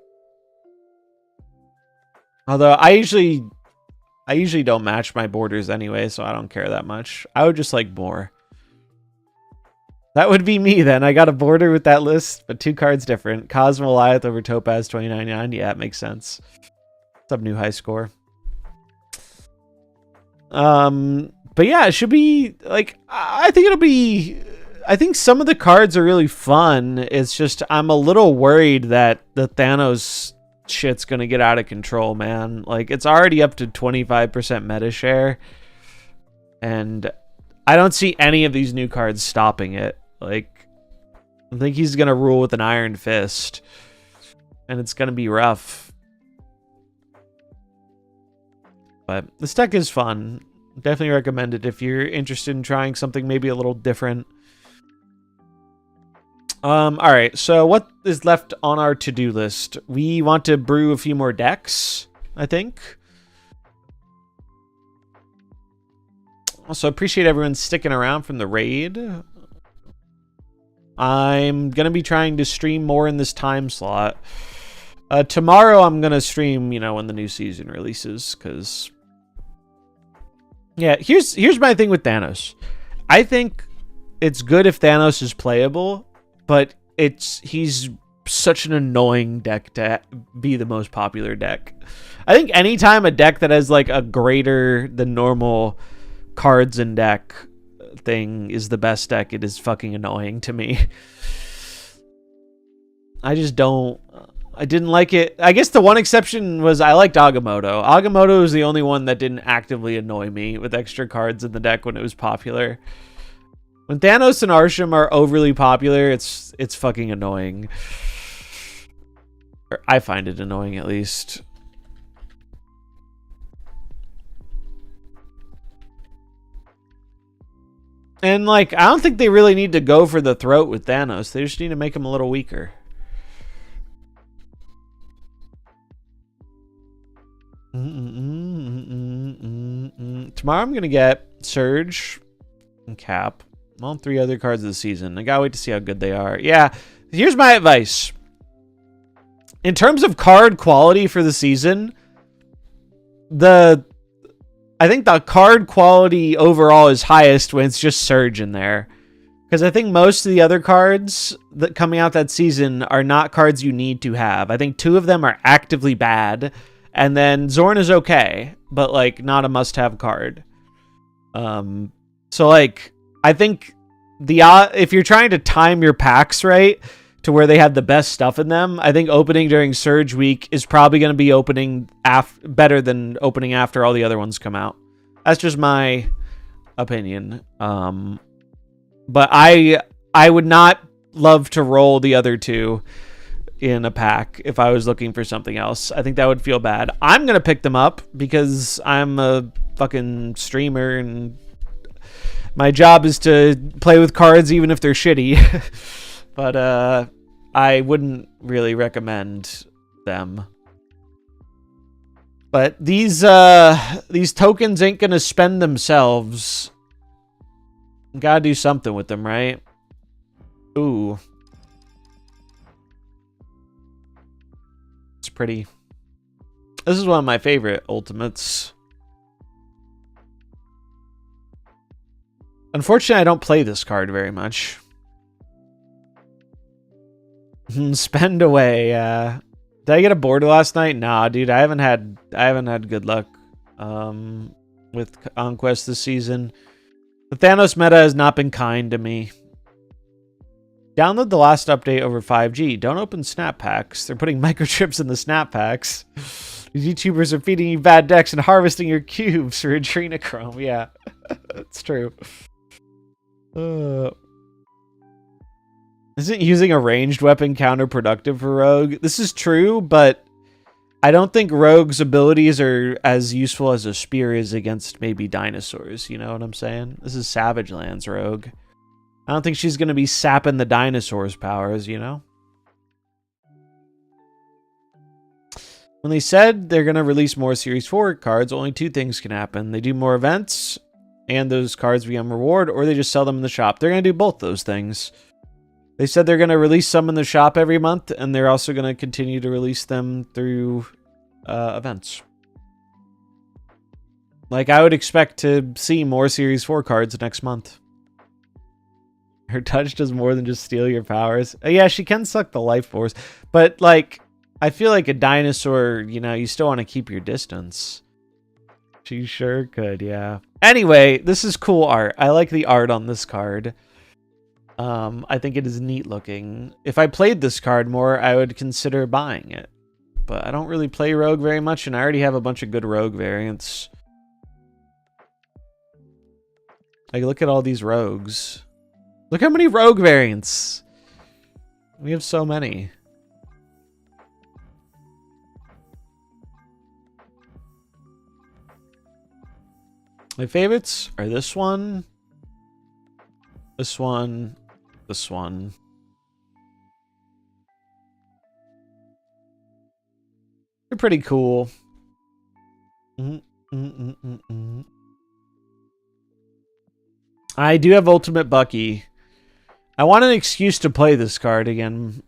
Although I usually don't match my borders anyway, so I don't care that much. I would just like more. That would be me then. I got a border with that list, but 2 cards different. Cosmo Goliath over Topaz 2099. Yeah, it makes sense. What's up, new high score? But yeah, it should be like, I think some of the cards are really fun. It's just I'm a little worried that the Thanos shit's gonna get out of control, man. Like, it's already up to 25% meta share, and I don't see any of these new cards stopping it. Like, I think he's gonna rule with an iron fist, and it's gonna be rough. But this deck is fun. Definitely recommend it if you're interested in trying something maybe a little different. Alright, so what is left on our to-do list? We want to brew a few more decks, I think. Also, appreciate everyone sticking around from the raid. I'm going to be trying to stream more in this time slot. Tomorrow I'm going to stream, you know, when the new season releases, because... Yeah, here's my thing with Thanos. I think it's good if Thanos is playable, but he's such an annoying deck to be the most popular deck. I think anytime a deck that has like a greater than normal cards in deck thing is the best deck, it is fucking annoying to me. I didn't like it. I guess the one exception was I liked Agamotto. Agamotto was the only one that didn't actively annoy me with extra cards in the deck when it was popular. When Thanos and Arsham are overly popular, it's fucking annoying. Or I find it annoying, at least. And, like, I don't think they really need to go for the throat with Thanos. They just need to make him a little weaker. Tomorrow I'm going to get Surge and Cap. All 3 other cards of the season. I gotta wait to see how good they are. Yeah, here's my advice. In terms of card quality for the season, I think the card quality overall is highest when it's just Surge in there. Because I think most of the other cards that coming out that season are not cards you need to have. I think 2 of them are actively bad. And then Zorn is okay, but like not a must-have card. So like... I think if you're trying to time your packs right to where they have the best stuff in them, I think opening during Surge Week is probably going to be opening better than opening after all the other ones come out. That's just my opinion. But I would not love to roll the other 2 in a pack if I was looking for something else. I think that would feel bad. I'm going to pick them up because I'm a fucking streamer and my job is to play with cards even if they're shitty. But I wouldn't really recommend them. But these tokens ain't gonna spend themselves. Gotta do something with them, right? Ooh. It's pretty. This is one of my favorite ultimates. Unfortunately, I don't play this card very much. Spend away. Did I get a border last night? Nah, dude. I haven't had good luck with Conquest this season. The Thanos meta has not been kind to me. Download the last update over 5G. Don't open snap packs. They're putting microchips in the snap packs. These YouTubers are feeding you bad decks and harvesting your cubes for adrenochrome. Yeah, that's true. Isn't using a ranged weapon counterproductive for Rogue? This is true, but I don't think Rogue's abilities are as useful as a spear is against maybe dinosaurs. You know what I'm saying? This is Savage Lands Rogue. I don't think she's going to be sapping the dinosaurs' powers, you know? When they said they're going to release more Series 4 cards, only two things can happen. They do more events, and those cards become reward, or they just sell them in the shop. They're going to do both those things. They said they're going to release some in the shop every month, and they're also going to continue to release them through events. Like, I would expect to see more Series 4 cards next month. Her touch does more than just steal your powers. Yeah, she can suck the life force. But, like, I feel like a dinosaur, you know, you still want to keep your distance. She sure could, yeah. Anyway, this is cool art. I like the art on this card. I think it is neat looking. If I played this card more, I would consider buying it. But I don't really play Rogue very much, and I already have a bunch of good Rogue variants. Like, look at all these Rogues. Look how many Rogue variants. We have so many. My favorites are this one, this one, this one. They're pretty cool. I do have Ultimate Bucky. I want an excuse to play this card again.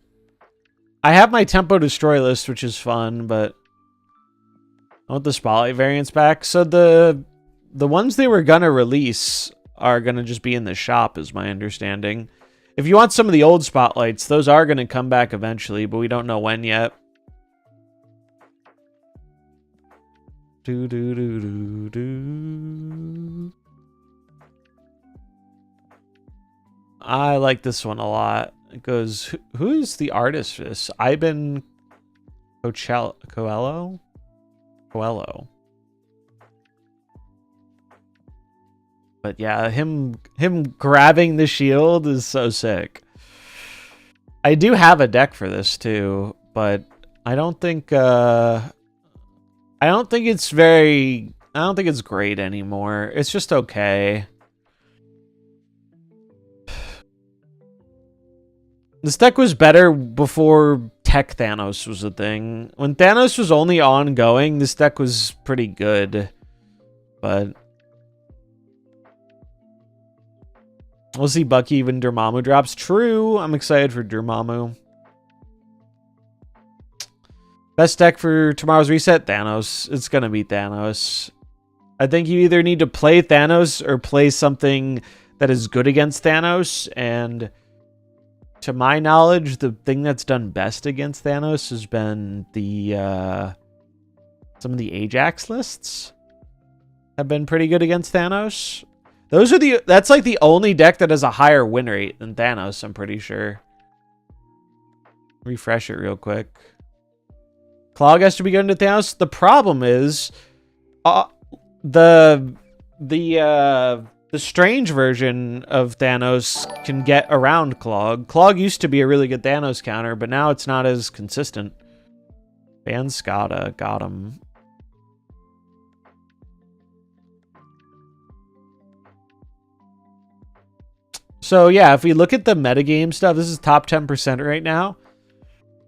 I have my Tempo Destroy list, which is fun, but I want the Spotlight variants back. So the ones they were gonna release are gonna just be in the shop, is my understanding. If you want some of the old Spotlights, those are gonna come back eventually, but we don't know when yet. I like this one a lot. It goes, who is the artist for this? Ivan Coelho? Coelho. But yeah, him grabbing the shield is so sick. I do have a deck for this too, but I don't think it's great anymore. It's just okay. This deck was better before Tech Thanos was a thing. When Thanos was only ongoing, this deck was pretty good. But we'll see Bucky when Dormammu drops. True, I'm excited for Dormammu. Best deck for tomorrow's reset? Thanos. It's going to be Thanos. I think you either need to play Thanos or play something that is good against Thanos, and to my knowledge, the thing that's done best against Thanos has been the some of the Ajax lists have been pretty good against Thanos. That's like the only deck that has a higher win rate than Thanos, I'm pretty sure. Refresh it real quick. Clog has to be good into Thanos. The problem is the strange version of Thanos can get around Clog. Clog used to be a really good Thanos counter, but now it's not as consistent. Ban Skada, got him. So yeah, if we look at the metagame stuff, this is top 10% right now.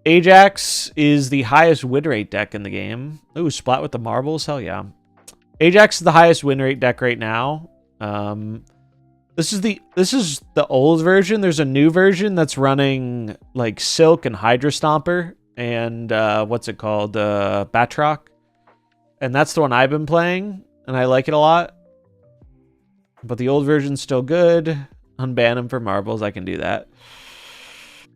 Ajax is the highest win rate deck in the game. Ooh, Splat with the marbles, hell yeah. Ajax is the highest win rate deck right now. This is the old version. There's a new version that's running like Silk and Hydra Stomper and what's it called? Batroc. And that's the one I've been playing, and I like it a lot. But the old version's still good. Unban him for marbles, I can do that.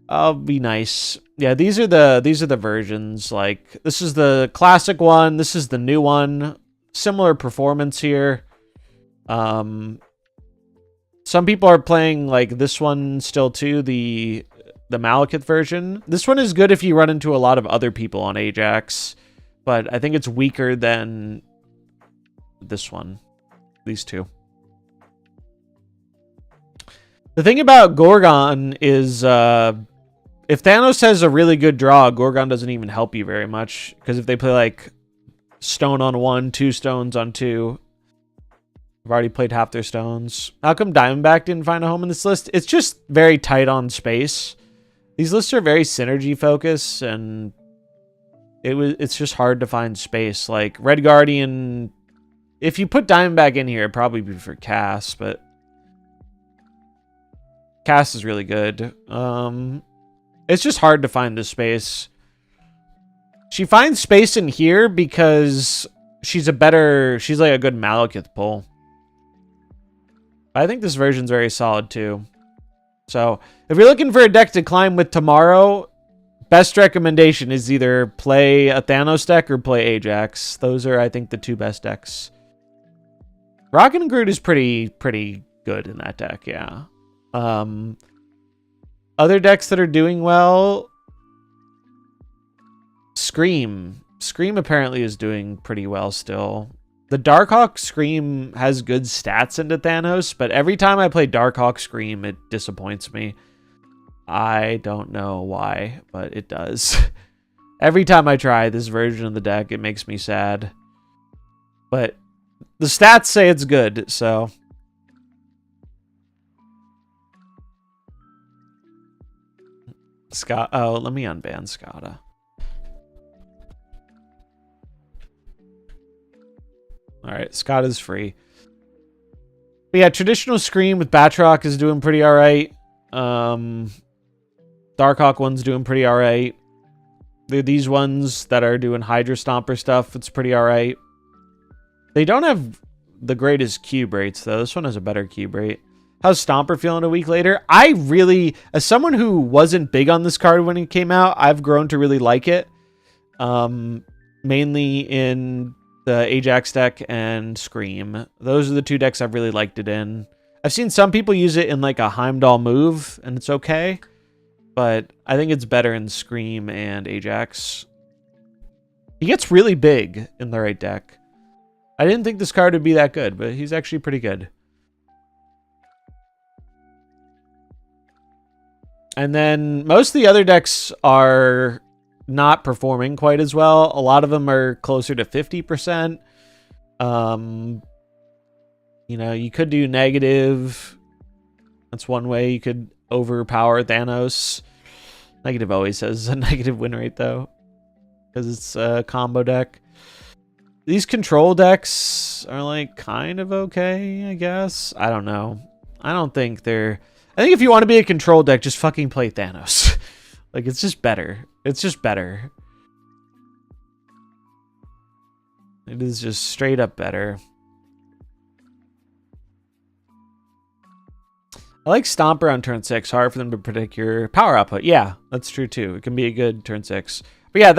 I'll be nice. Yeah, these are the versions. Like, this is the classic one, this is the new one. Similar performance here. Some people are playing like this one still too, the the Malekith version. This one is good if you run into a lot of other people on Ajax, but I think it's weaker than this one. These two. The thing about Gorgon is if Thanos has a really good draw, Gorgon doesn't even help you very much, because if they play like stone on 1, 2 stones on 2, I've already played half their stones. How come Diamondback didn't find a home in this list? It's just very tight on space. These lists are very synergy focused, and it's just hard to find space. Like Red Guardian, if you put Diamondback in here, it'd probably be for Cass, but Cass is really good. It's just hard to find this space. She finds space in here because she's like a good Malekith pull. I think this version's very solid too. So if you're looking for a deck to climb with tomorrow, best recommendation is either play a Thanos deck or play Ajax. Those are, I think, the 2 best decks. Rocket and Groot is pretty good in that deck, yeah. Other decks that are doing well, Scream. Scream apparently is doing pretty well still. The Darkhawk Scream has good stats into Thanos, but every time I play Darkhawk Scream, it disappoints me. I don't know why, but it does. Every time I try this version of the deck, it makes me sad. But the stats say it's good, so... Scott. Oh, let me unban Scotta. Alright, Scott is free. But yeah, traditional Scream with Batroc is doing pretty alright. Darkhawk one's doing pretty alright. These ones that are doing Hydra Stomper stuff, it's pretty alright. They don't have the greatest cube rates, though. This one has a better cube rate. How's Stomper feeling a week later? I really, as someone who wasn't big on this card when it came out, I've grown to really like it. Mainly in the Ajax deck and Scream. Those are the 2 decks I've really liked it in. I've seen some people use it in like a Heimdall move, and it's okay. But I think it's better in Scream and Ajax. He gets really big in the right deck. I didn't think this card would be that good, but he's actually pretty good. And then most of the other decks are not performing quite as well. A lot of them are closer to 50%. You know, you could do negative. That's one way you could overpower Thanos. Negative always has a negative win rate, though, because it's a combo deck. These control decks are, like, kind of okay, I guess. I don't know. I don't think they're... I think if you want to be a control deck, just fucking play Thanos. Like, it's just better. It's just better. It is just straight up better. I like Stomper on turn 6. Hard for them to predict your power output. Yeah, that's true too. It can be a good turn 6. But yeah,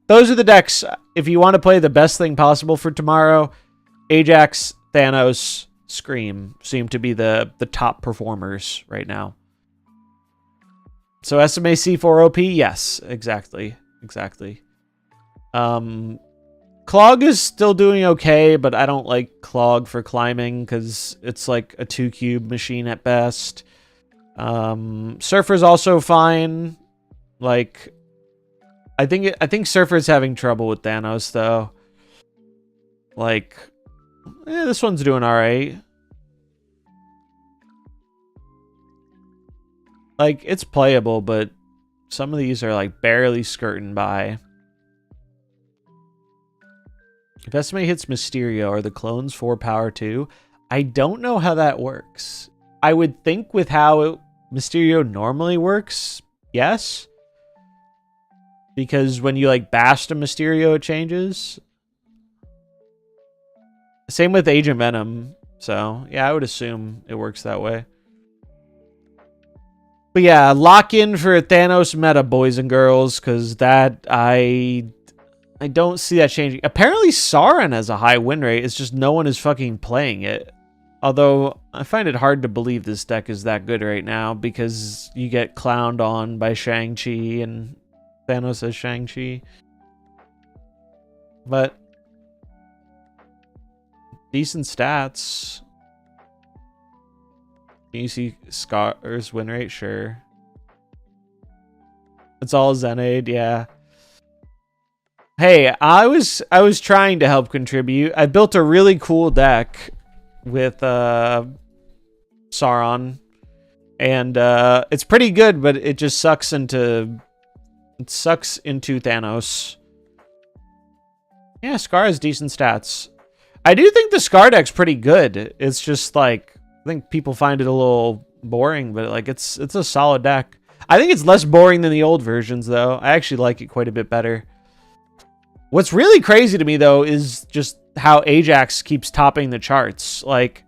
those are the decks. If you want to play the best thing possible for tomorrow, Ajax, Thanos, Scream seem to be the top performers right now. So SMA C4 OP, yes, exactly. Clog is still doing okay, but I don't like Clog for climbing because it's like a 2-cube machine at best. Surfer's also fine. Like, I think Surfer's having trouble with Thanos though. Like, this one's doing alright. Like, it's playable, but some of these are like barely skirting by. If SMA hits Mysterio, are the clones 4 power 2? I don't know how that works. I would think with how Mysterio normally works, yes. Because when you like bash a Mysterio, it changes. Same with Agent Venom. So, yeah, I would assume it works that way. But yeah, lock in for Thanos meta, boys and girls, because that, I don't see that changing. Apparently Sauron has a high win rate. It's just no one is fucking playing it. Although, I find it hard to believe this deck is that good right now because you get clowned on by Shang-Chi and Thanos as Shang-Chi. But decent stats. Can you see Scar's win rate? Sure. It's all Zenade, yeah. Hey, I was trying to help contribute. I built a really cool deck with Sauron, and it's pretty good, but it just sucks into Thanos. Yeah, Scar has decent stats. I do think the Scar deck's pretty good. It's just like I think people find it a little boring, but like it's a solid deck. I think it's less boring than the old versions, though. I actually like it quite a bit better. What's really crazy to me, though, is just how Ajax keeps topping the charts. Like,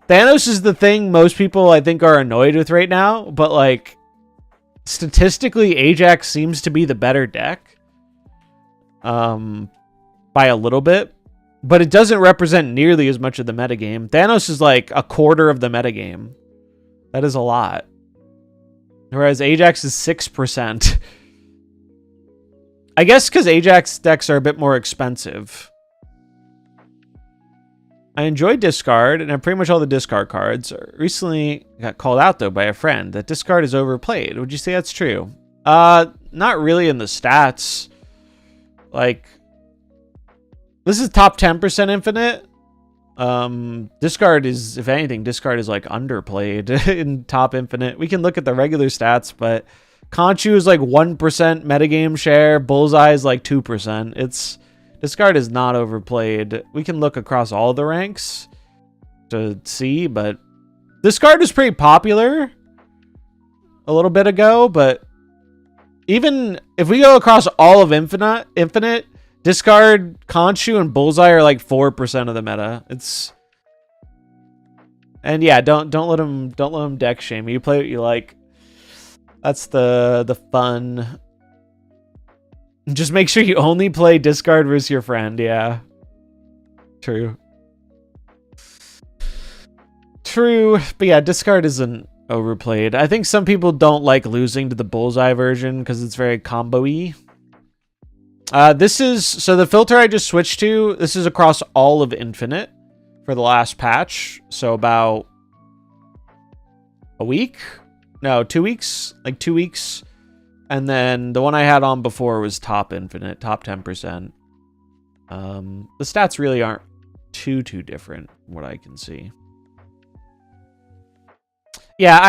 Thanos is the thing most people, I think, are annoyed with right now, but, like, statistically, Ajax seems to be the better deck. By a little bit. But it doesn't represent nearly as much of the metagame. Thanos is, like, a quarter of the metagame. That is a lot. Whereas Ajax is 6%. I guess because Ajax decks are a bit more expensive. I enjoy discard, and I have pretty much all the discard cards. Recently got called out, though, by a friend that discard is overplayed. Would you say that's true? Not really in the stats. Like, this is top 10% infinite. Discard is, if anything, discard is like underplayed in top infinite. We can look at the regular stats, but Conchu is like 1% metagame share. Bullseye is like 2%. Discard is not overplayed. We can look across all the ranks to see, but Discard is pretty popular a little bit ago, but even if we go across all of infinite, Discard, Conchu, and Bullseye are like 4% of the meta. And yeah, don't let him deck shame you. Play what you like. That's the fun. Just make sure you only play discard versus your friend. Yeah. True. But yeah, discard isn't overplayed. I think some people don't like losing to the Bullseye version because it's very combo-y. So the filter I just switched to, this is across all of Infinite for the last patch. So about a week? No, 2 weeks? Like 2 weeks. And then the one I had on before was top Infinite, top 10%. The stats really aren't too different from what I can see. Yeah,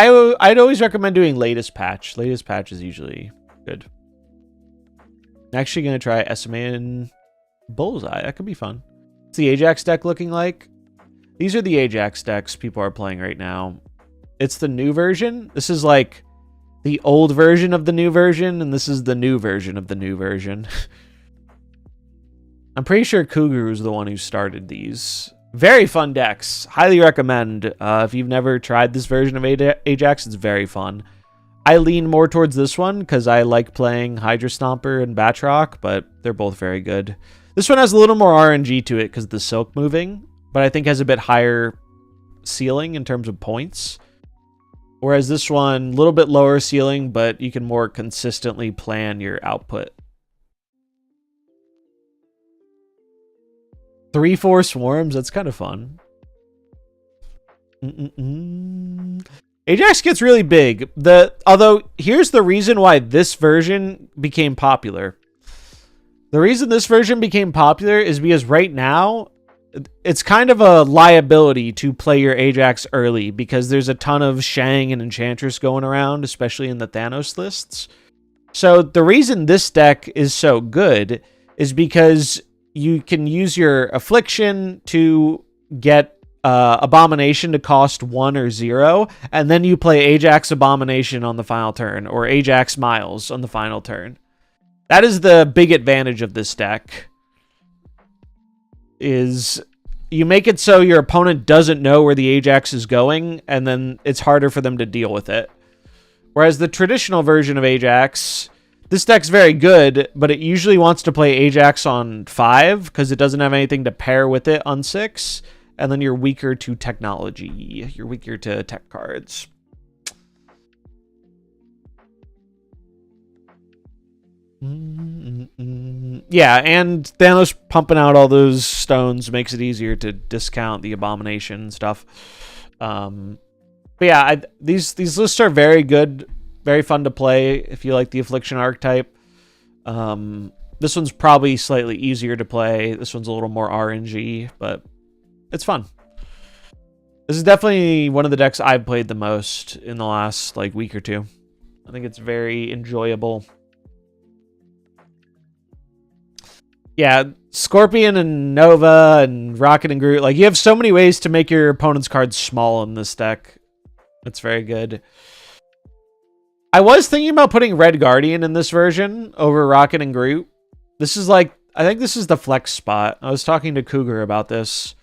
I'd always recommend doing latest patch. Latest patch is usually good. I'm actually going to try Estimating Bullseye. That could be fun. What's the Ajax deck looking like? These are the Ajax decks people are playing right now. It's the new version. This is like the old version of the new version, and this is the new version of the new version. I'm pretty sure Cougar was the one who started these. Very fun decks. Highly recommend. If you've never tried this version of Ajax, it's very fun. I lean more towards this one because I like playing Hydra Stomper and Batroc, but they're both very good. This one has a little more RNG to it because of the Silk moving, but I think has a bit higher ceiling in terms of points. Whereas this one, a little bit lower ceiling, but you can more consistently plan your output. 3-4 swarms, that's kind of fun. Ajax gets really big. Although, here's the reason why this version became popular. The reason this version became popular is because right now, it's kind of a liability to play your Ajax early because there's a ton of Shang and Enchantress going around, especially in the Thanos lists. So the reason this deck is so good is because you can use your Affliction to get Abomination to cost 1 or 0, and then you play Ajax Abomination on the final turn, or Ajax Miles on the final turn. That is the big advantage of this deck. Is you make it so your opponent doesn't know where the Ajax is going, and then it's harder for them to deal with it. Whereas the traditional version of Ajax, this deck's very good, but it usually wants to play Ajax on 5 because it doesn't have anything to pair with it on 6. and then you're weaker to technology. You're weaker to tech cards. Yeah, and Thanos pumping out all those stones makes it easier to discount the abomination stuff. But yeah, these lists are very good, very fun to play if you like the Affliction archetype. This one's probably slightly easier to play. This one's a little more RNG, but it's fun. This is definitely one of the decks I've played the most in the last like week or two. I think it's very enjoyable. Yeah, Scorpion and Nova and Rocket and Groot. Like, you have so many ways to make your opponent's cards small in this deck. It's very good. I was thinking about putting Red Guardian in this version over Rocket and Groot. This is like, I think this is the flex spot. I was talking to Cougar about this.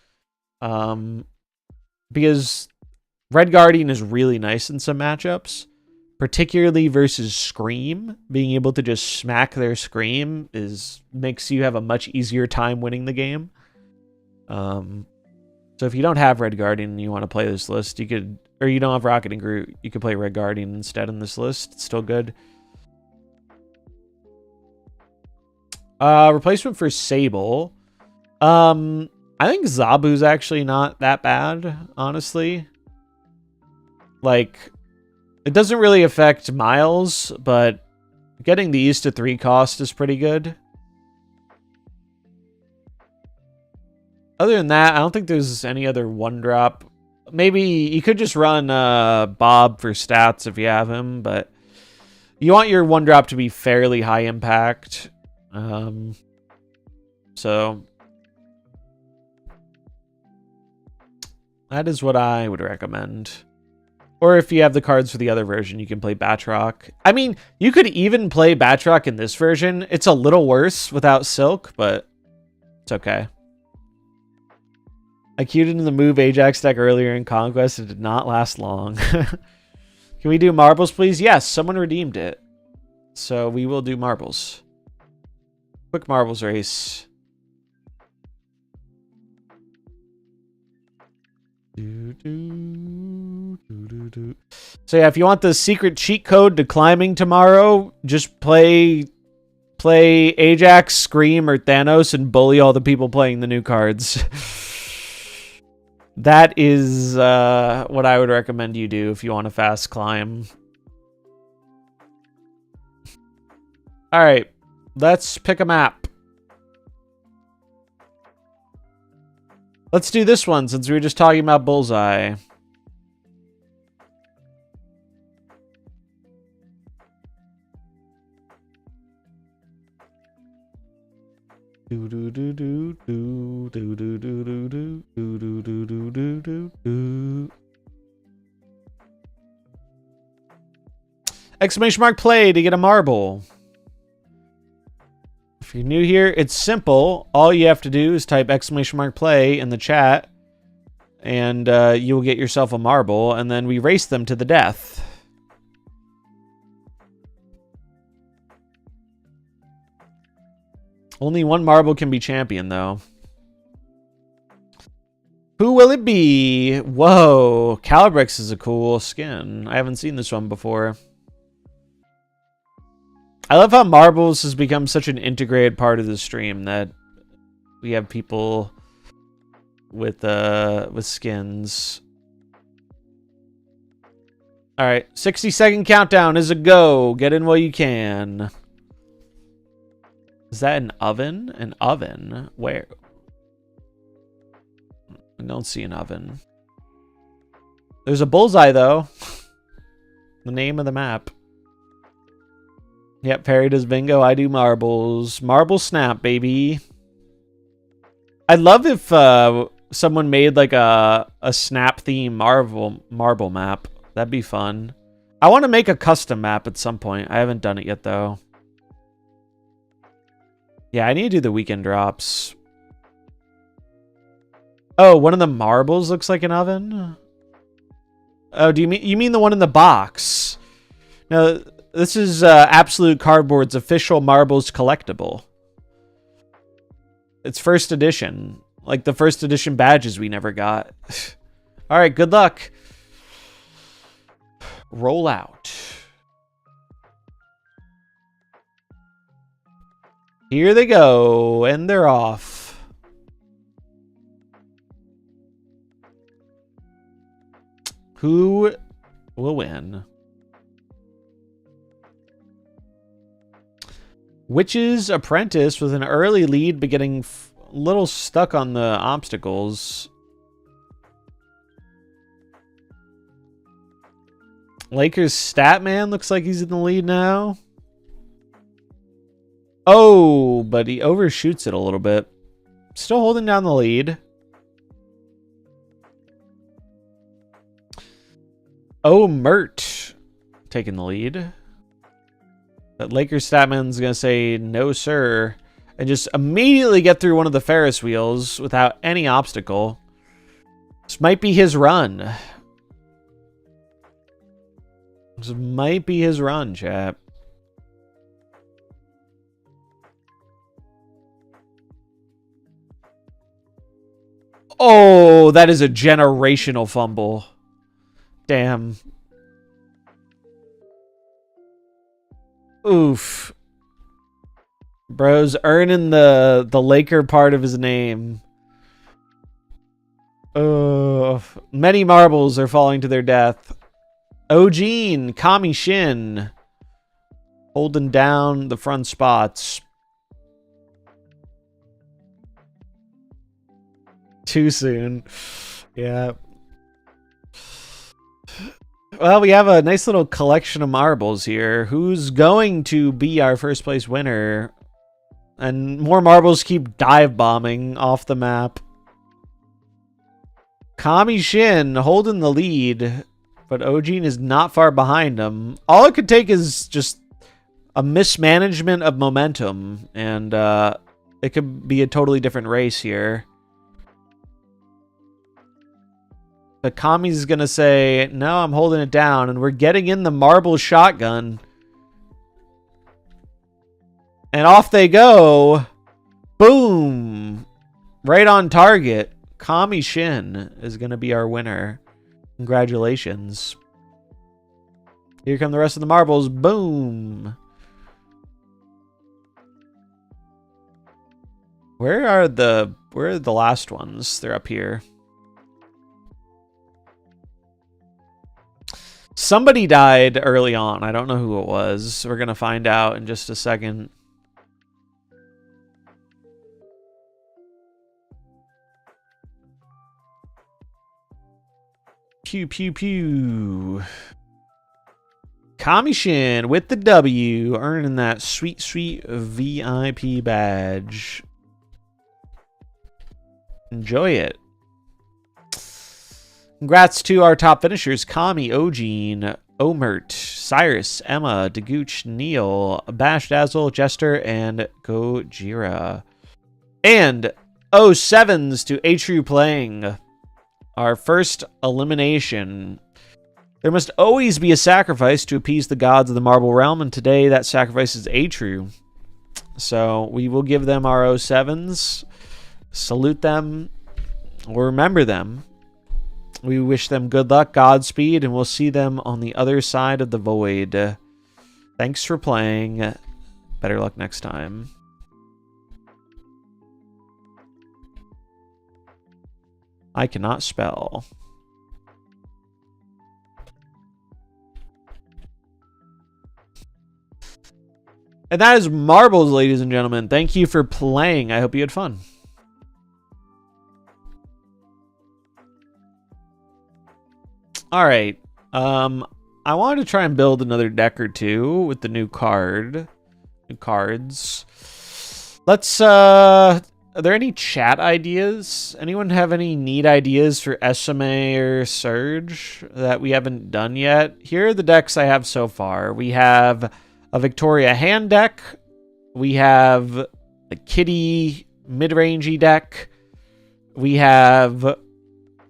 Because Red Guardian is really nice in some matchups. Particularly versus Scream, being able to just smack their Scream makes you have a much easier time winning the game. So if you don't have Red Guardian and you want to play this list, you could, or you don't have Rocket and Groot, you could play Red Guardian instead in this list. It's still good. Replacement for Sable. I think Zabu's actually not that bad, honestly. Like, it doesn't really affect Miles, but getting these to 3 cost is pretty good. Other than that, I don't think there's any other 1-drop. Maybe you could just run Bob for stats if you have him, but you want your 1-drop to be fairly high impact. So that is what I would recommend. Or if you have the cards for the other version, you can play Batroc. I mean, you could even play Batroc in this version. It's a little worse without Silk, but it's okay. I queued into the move Ajax deck earlier in Conquest. It did not last long. Can we do marbles, please? Yes, someone redeemed it. So we will do marbles. Quick marbles race. So yeah, if you want the secret cheat code to climbing tomorrow, just play Ajax, Scream, or Thanos and bully all the people playing the new cards. That is what I would recommend you do if you want a fast climb. Alright, let's pick a map. Let's do this one since we were just talking about Bullseye. Exclamation mark play to get a marble. If you're new here, it's simple. All you have to do is type exclamation mark play in the chat, and you will get yourself a marble, and then we race them to the death. Only one marble can be champion, though. Who will it be? Whoa, Calibrix is a cool skin. I haven't seen this one before. I love how marbles has become such an integrated part of the stream that we have people with skins. All right, 60-second countdown is a go. Get in while you can. Is that an oven? An oven? Where? I don't see an oven. There's a bullseye though. The name of the map. Yep, Perry does bingo. I do marbles. MarvelSnap, baby. I'd love if someone made like a snap theme marble map. That'd be fun. I want to make a custom map at some point. I haven't done it yet though. Yeah, I need to do the weekend drops. Oh, one of the marbles looks like an oven? Oh, do you mean the one in the box? No, this is Absolute Cardboard's official marbles collectible. It's first edition. Like the first edition badges we never got. All right, good luck. Roll out. Here they go, and they're off. Who will win? Witch's Apprentice with an early lead, but getting a little stuck on the obstacles. Lakers Statman looks like he's in the lead now. Oh, but he overshoots it a little bit. Still holding down the lead. Oh, Mert taking the lead. But Lakers Statman's going to say, no, sir. And just immediately get through one of the Ferris wheels without any obstacle. This might be his run. This might be his run, chap. Oh, that is a generational fumble. Damn. Oof. Bro's earning the Laker part of his name. Many marbles are falling to their death. Ojin, Kami Shin. Holding down the front spots. Too soon. Yeah. Well, we have a nice little collection of marbles here. Who's going to be our first place winner? And more marbles keep dive bombing off the map. Kami Shin holding the lead, but Ojin is not far behind him. All it could take is just a mismanagement of momentum, and it could be a totally different race here. But Kami's going to say, no, I'm holding it down. And we're getting in the marble shotgun. And off they go. Boom. Right on target. Kami Shin is going to be our winner. Congratulations. Here come the rest of the marbles. Boom. Where are the last ones? They're up here. Somebody died early on. I don't know who it was. We're going to find out in just a second. Pew, pew, pew. Kamishin with the W, earning that sweet, sweet VIP badge. Enjoy it. Congrats to our top finishers, Kami, Ojin, Omert, Cyrus, Emma, Dagooch, Neil, Bash Dazzle, Jester, and Gojira. And 07s to Atru playing. Our first elimination. There must always be a sacrifice to appease the gods of the Marble Realm, and today that sacrifice is Atru. So we will give them our 07s, salute them, or remember them. We wish them good luck, Godspeed, and we'll see them on the other side of the void. Thanks for playing. Better luck next time. I cannot spell. And that is Marbles, ladies and gentlemen. Thank you for playing. I hope you had fun. All right. I wanted to try and build another deck or two with the new cards. Let's are there any chat ideas? Anyone have any neat ideas for SMA or Surge that we haven't done yet? Here are the decks I have so far. We have a Victoria hand deck. We have a Kitty mid-rangey deck. We have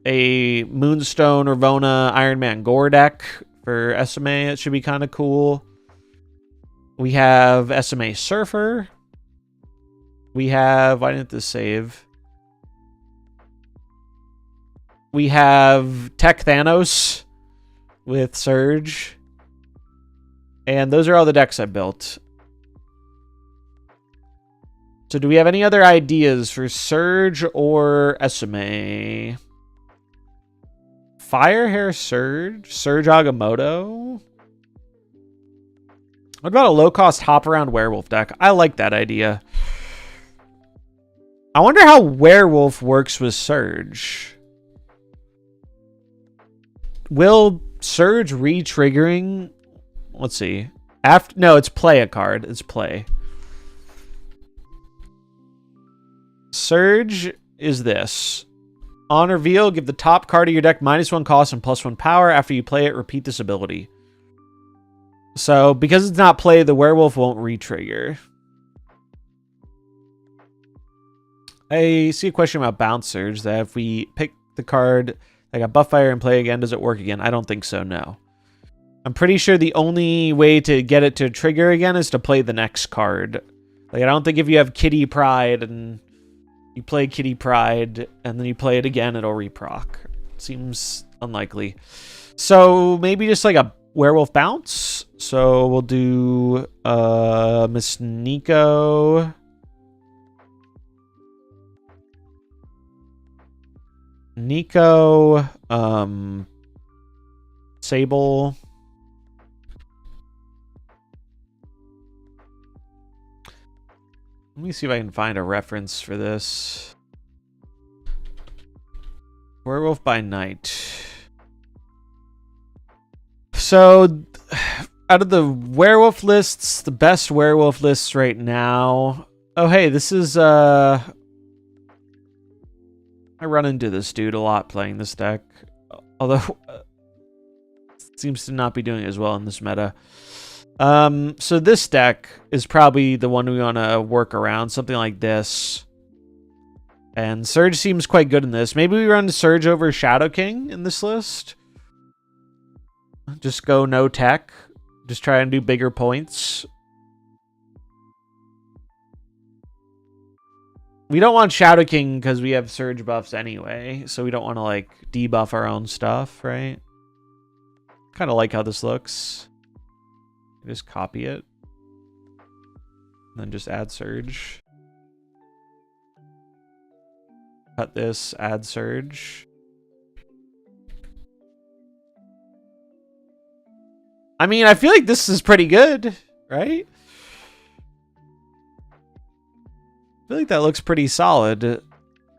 a Moonstone Ravonna Iron Man Gore deck for SMA. It should be kind of cool. We have SMA Surfer. We have... Why didn't this save? We have Tech Thanos with Surge. And those are all the decks I built. So do we have any other ideas for Surge or SMA? Firehair Surge? Surge Agamotto? What about a low-cost hop-around werewolf deck? I like that idea. I wonder how werewolf works with Surge. Will Surge re-triggering... Let's see. No, it's play a card. It's play. Surge is this. On reveal, give the top card of your deck -1 cost and +1 power. After you play it, repeat this ability. So, because it's not play, the werewolf won't re-trigger. I see a question about Bounce Surge, that if we pick the card that got buff fire and play again, does it work again? I don't think so, no. I'm pretty sure the only way to get it to trigger again is to play the next card. Like, I don't think if you have Kitty Pride and you play Kitty Pride and then you play it again, it'll reproc. Seems unlikely. So maybe just like a werewolf bounce. So we'll do Miss Nico. Sable. Let me see if I can find a reference for this. Werewolf by Night. So, out of the werewolf lists, the best werewolf lists right now... Oh, hey, this is... I run into this dude a lot playing this deck. Although, seems to not be doing as well in this meta. So this deck is probably the one we want to work around. Something like this. And Surge seems quite good in this. Maybe we run Surge over Shadow King in this list. Just go no tech. Just try and do bigger points. We don't want Shadow King because we have Surge buffs anyway. So we don't want to like debuff our own stuff, right? Kind of like how this looks. Just copy it. And then just add Surge. Cut this, add Surge. I mean, I feel like this is pretty good, right? I feel like that looks pretty solid. A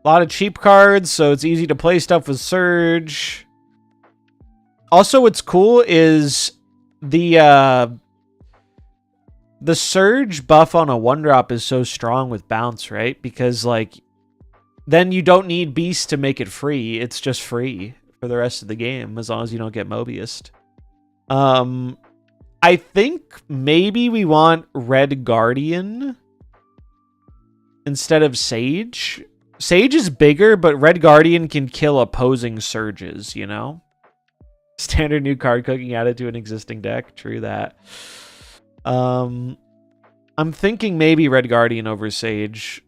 lot of cheap cards, so it's easy to play stuff with Surge. Also, what's cool is the Surge buff on a 1-drop is so strong with Bounce, right? Because, like, then you don't need Beast to make it free. It's just free for the rest of the game, as long as you don't get Mobiused. I think maybe we want Red Guardian instead of Sage. Sage is bigger, but Red Guardian can kill opposing Surges, you know? Standard new card cooking added to an existing deck. True that. I'm thinking maybe Red Guardian over Sage.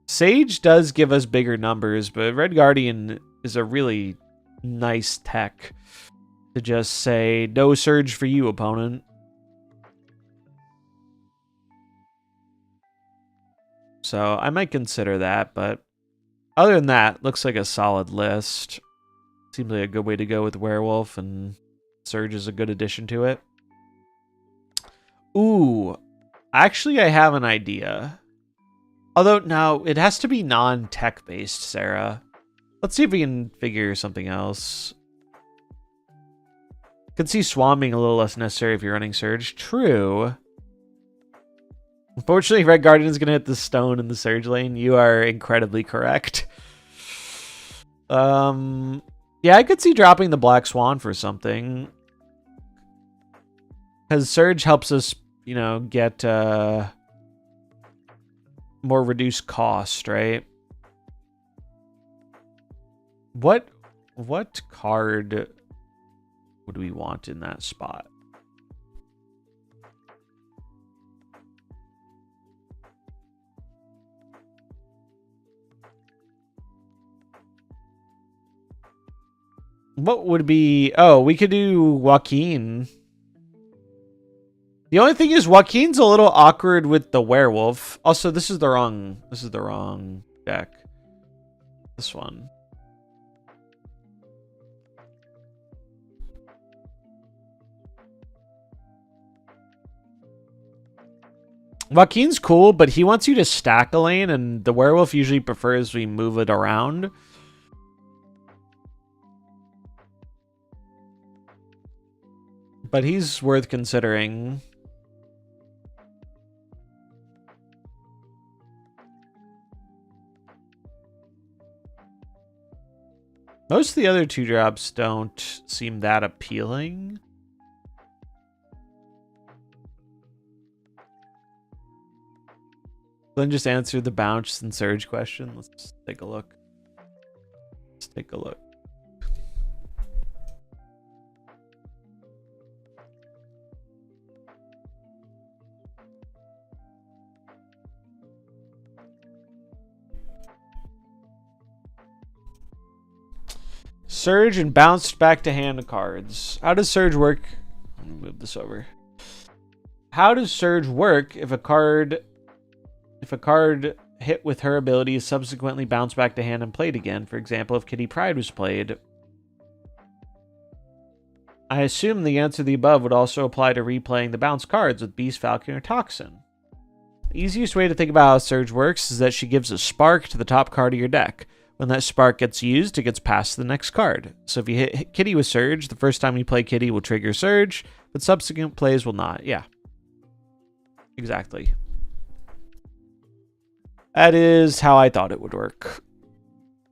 Sage does give us bigger numbers, but Red Guardian is a really nice tech to just say, no Surge for you, opponent. So I might consider that, but other than that, looks like a solid list. Seems like a good way to go with Werewolf, and Surge is a good addition to it. Ooh, actually I have an idea. Although, no, it has to be non-tech based, Sarah. Let's see if we can figure something else. Could see Swan being a little less necessary if you're running Surge. True. Unfortunately, Red Guardian is going to hit the stone in the Surge lane. You are incredibly correct. Yeah, I could see dropping the Black Swan for something. Because Surge helps us, you know, get more reduced cost, right? What card would we want in that spot? What would be... Oh, we could do Joaquin. The only thing is Joaquin's a little awkward with the werewolf. Also, this is the wrong deck. This one. Joaquin's cool, but he wants you to stack a lane, and the werewolf usually prefers we move it around. But he's worth considering. Most of the other 2-drops don't seem that appealing. Then just answer the bounce and surge question. Let's just take a look. Let's take a look. Surge and bounced back to hand cards. How does Surge work? I'm gonna move this over. How does Surge work if a card hit with her ability is subsequently bounced back to hand and played again? For example, if Kitty Pryde was played. I assume the answer to the above would also apply to replaying the bounce cards with Beast, Falcon, or Toxin. The easiest way to think about how Surge works is that she gives a spark to the top card of your deck. When that spark gets used, it gets passed to the next card. So if you hit Kitty with Surge, the first time you play Kitty will trigger Surge, but subsequent plays will not. Yeah. Exactly. That is how I thought it would work.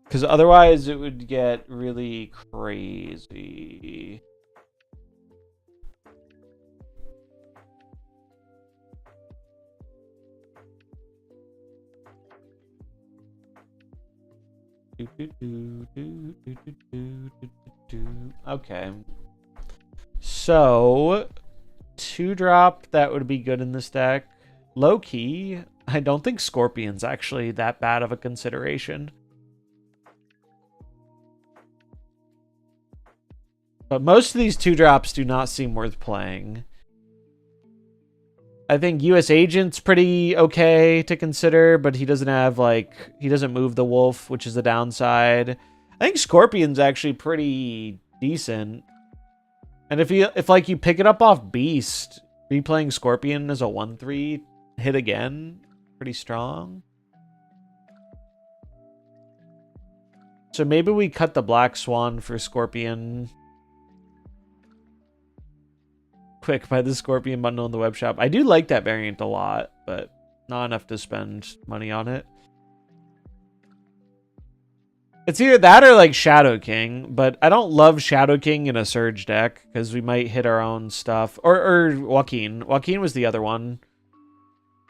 Because otherwise it would get really crazy. Okay. So, 2-drop, that would be good in this deck. Low key, I don't think Scorpion's actually that bad of a consideration. But most of these 2-drops do not seem worth playing. I think US Agent's pretty okay to consider, but he doesn't have, like, he doesn't move the wolf, which is the downside. I think Scorpion's actually pretty decent. And if you pick it up off Beast, replaying Scorpion as a 1/3 hit again, pretty strong. So maybe we cut the Black Swan for Scorpion. Quick, buy the Scorpion bundle in the web shop. I do like that variant a lot, but not enough to spend money on it. It's either that or like Shadow King, but I don't love Shadow King in a Surge deck because we might hit our own stuff. Or Joaquin. Joaquin was the other one.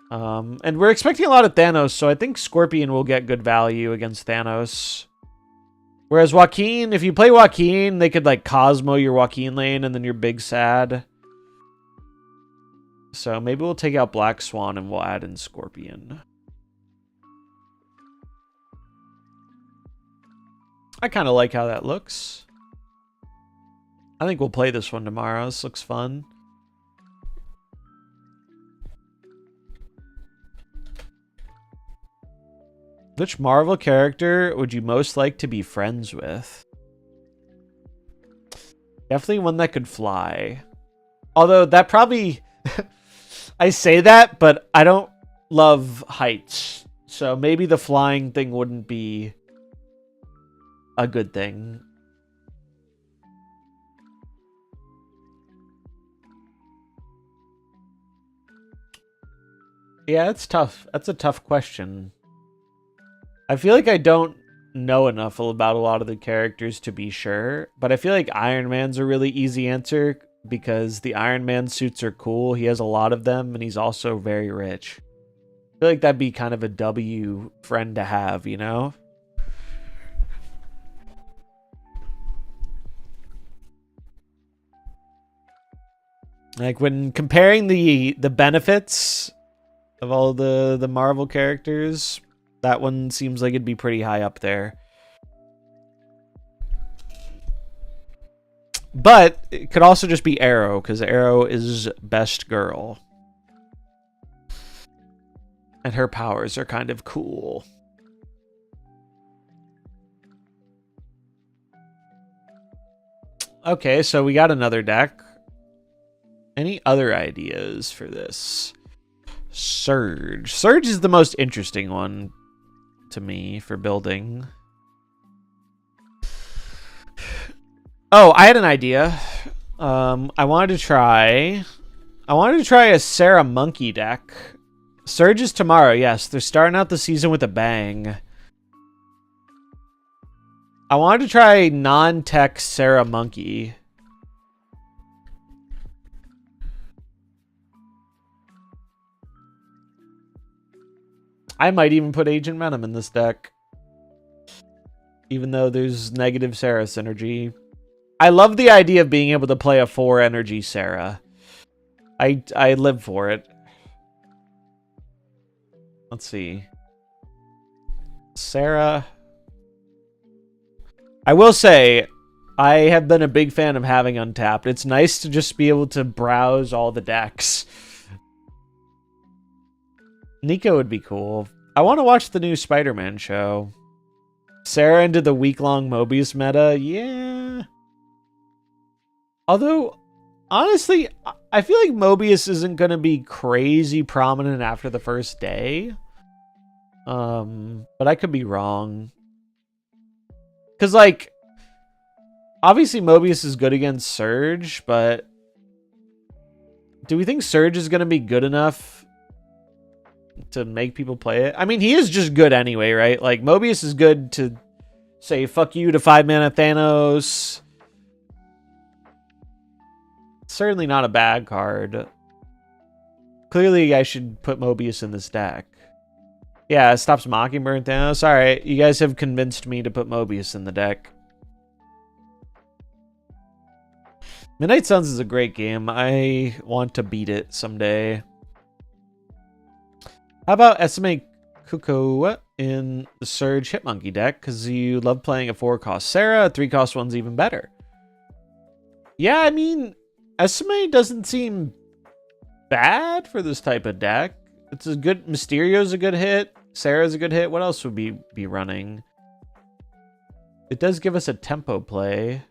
And we're expecting a lot of Thanos, so I think Scorpion will get good value against Thanos. Whereas Joaquin, if you play Joaquin, they could like Cosmo your Joaquin lane and then you're big sad. So maybe we'll take out Black Swan and we'll add in Scorpion. I kind of like how that looks. I think we'll play this one tomorrow. This looks fun. Which Marvel character would you most like to be friends with? Definitely one that could fly. Although that probably... I say that, but I don't love heights. So maybe the flying thing wouldn't be a good thing. Yeah, it's tough. That's a tough question. I feel like I don't know enough about a lot of the characters to be sure, but I feel like Iron Man's a really easy answer because the Iron Man suits are cool. He has a lot of them, and he's also very rich. I feel like that'd be kind of a W friend to have, you know? Like, when comparing the benefits of all the Marvel characters, that one seems like it'd be pretty high up there. But it could also just be Arrow, because Arrow is best girl. And her powers are kind of cool. Okay, so we got another deck. Any other ideas for this? Surge. Surge is the most interesting one to me for building. Oh, I had an idea. I wanted to try a Sarah Monkey deck. Surge is tomorrow, yes. They're starting out the season with a bang. I wanted to try non-tech Sarah Monkey. I might even put Agent Venom in this deck. Even though there's negative Sarah synergy. I love the idea of being able to play a 4 energy Sarah. I live for it. Let's see. Sarah. I will say, I have been a big fan of having Untapped. It's nice to just be able to browse all the decks. Nico would be cool. I want to watch the new Spider-Man show. Sarah into the week-long Mobius meta. Yeah. Although, honestly, I feel like Mobius isn't going to be crazy prominent after the first day. But I could be wrong. Because, like, obviously Mobius is good against Surge, but do we think Surge is going to be good enough to make people play it? I mean, he is just good anyway, right? Like, Mobius is good to say fuck you to 5-mana Thanos. Certainly not a bad card. Clearly, I should put Mobius in this deck. Yeah, it stops Mockingbird Thanos. Alright, you guys have convinced me to put Mobius in the deck. Midnight Suns is a great game. I want to beat it someday. How about SMA Kuko in the Surge Hitmonkey deck? Because you love playing a 4-cost Sarah. A 3-cost one's even better. Yeah, I mean, SMA doesn't seem bad for this type of deck. It's a good... Mysterio's a good hit. Sarah's a good hit. What else would we be running? It does give us a tempo play.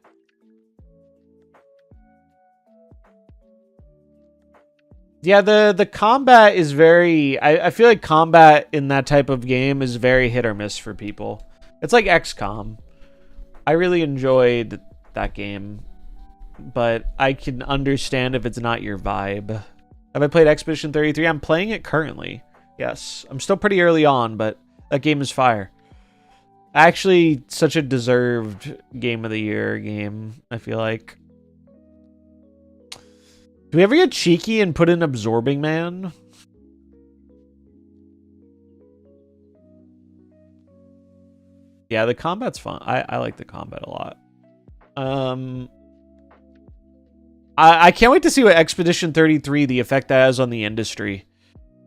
Yeah, the combat is very... I feel like combat in that type of game is very hit or miss for people. It's like XCOM. I really enjoyed that game. But I can understand if it's not your vibe. Have I played Expedition 33? I'm playing it currently. Yes. I'm still pretty early on, but that game is fire. Actually, such a deserved Game of the Year game, I feel like. Do we ever get cheeky and put in Absorbing Man? Yeah, the combat's fun. I like the combat a lot. I can't wait to see what Expedition 33, the effect that has on the industry.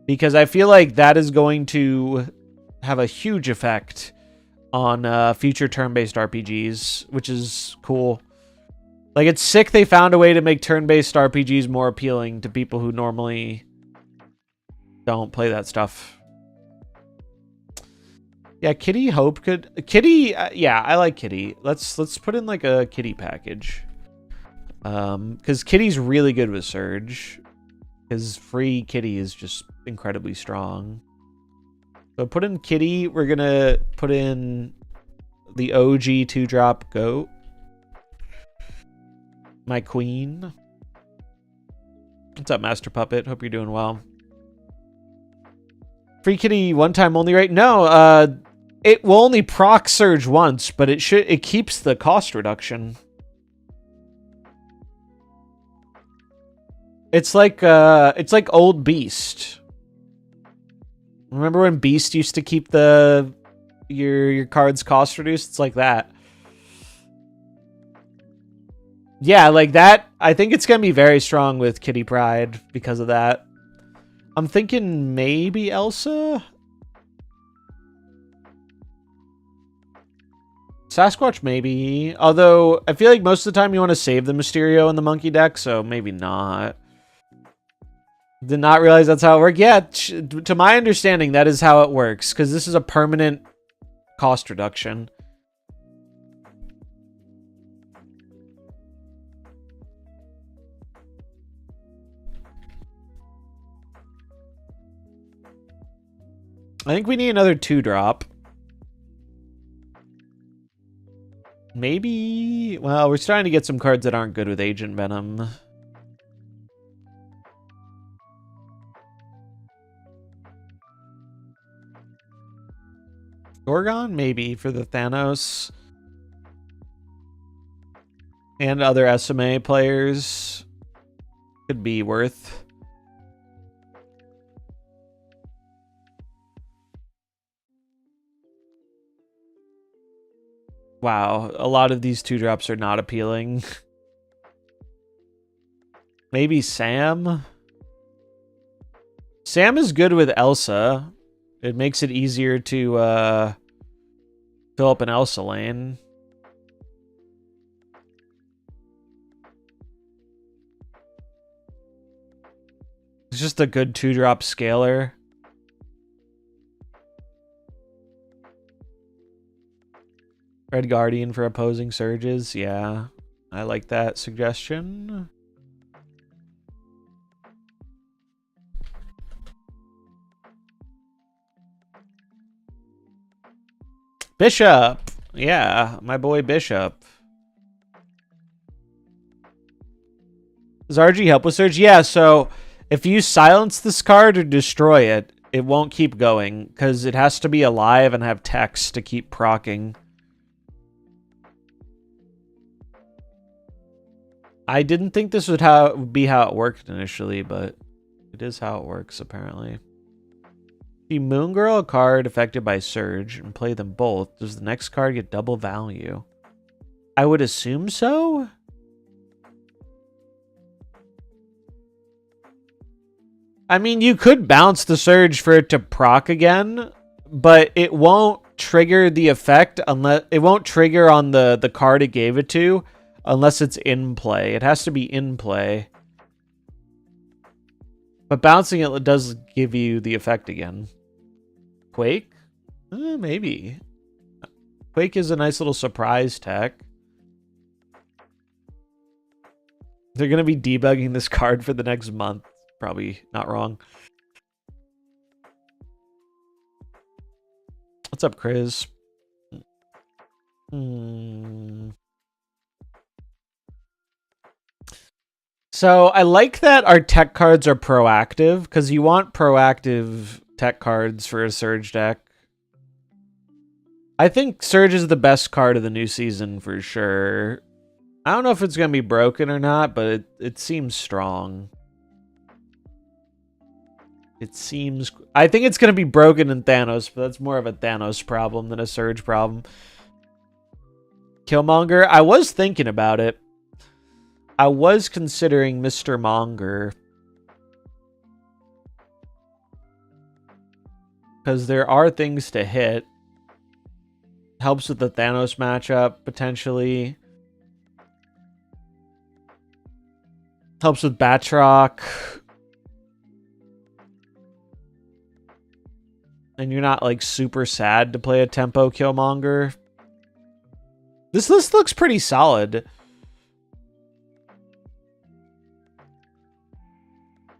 Because I feel like that is going to have a huge effect on future turn-based RPGs, which is cool. Like, it's sick they found a way to make turn-based RPGs more appealing to people who normally don't play that stuff. Yeah, Kitty Hope could... Kitty... yeah, I like Kitty. Let's put in, like, a Kitty package. Because Kitty's really good with Surge. Because free Kitty is just incredibly strong. So put in Kitty. We're going to put in the OG 2-drop Goat. My queen. What's up, Master Puppet? Hope you're doing well. Free Kitty one time only, right? No, it will only proc Surge once, but it keeps the cost reduction. It's like old Beast. Remember when Beast used to keep your cards cost reduced? It's like that. Yeah, like that. I think it's gonna be very strong with Kitty Pryde because of that. I'm thinking maybe Elsa. Sasquatch, maybe. Although, I feel like most of the time you want to save the Mysterio in the monkey deck, so maybe not. Did not realize that's how it worked. Yeah, to my understanding, that is how it works, because this is a permanent cost reduction. I think we need another 2-drop. Maybe... Well, we're starting to get some cards that aren't good with Agent Venom. Gorgon, maybe, for the Thanos. And other SMA players. Could be worth. Wow, a lot of these 2-drops are not appealing. Maybe Sam? Sam is good with Elsa. It makes it easier to fill up an Elsa lane. It's just a good 2-drop scaler. Red Guardian for opposing surges. Yeah, I like that suggestion. Bishop. Yeah, my boy Bishop. Does RG help with surge? Yeah, so if you silence this card or destroy it, it won't keep going because it has to be alive and have text to keep proccing. I didn't think this would be how it worked initially, but it is how it works apparently. If you Moon Girl a card affected by Surge and play them both, does the next card get double value? I would assume so? I mean, you could bounce the Surge for it to proc again, but it won't trigger the effect unless it won't trigger on the card it gave it to unless it's in play. It has to be in play. But bouncing it does give you the effect again. Quake? Maybe. Quake is a nice little surprise tech. They're going to be debugging this card for the next month. Probably not wrong. What's up, Chris? So I like that our tech cards are proactive, because you want proactive tech cards for a Surge deck. I think Surge is the best card of the new season for sure. I don't know if it's going to be broken or not, but it seems strong. It seems... I think it's going to be broken in Thanos, but that's more of a Thanos problem than a Surge problem. Killmonger, I was thinking about it. I was considering Mr. Monger. Because there are things to hit. Helps with the Thanos matchup, potentially. Helps with Batroc. And you're not, like, super sad to play a tempo Killmonger. This list looks pretty solid.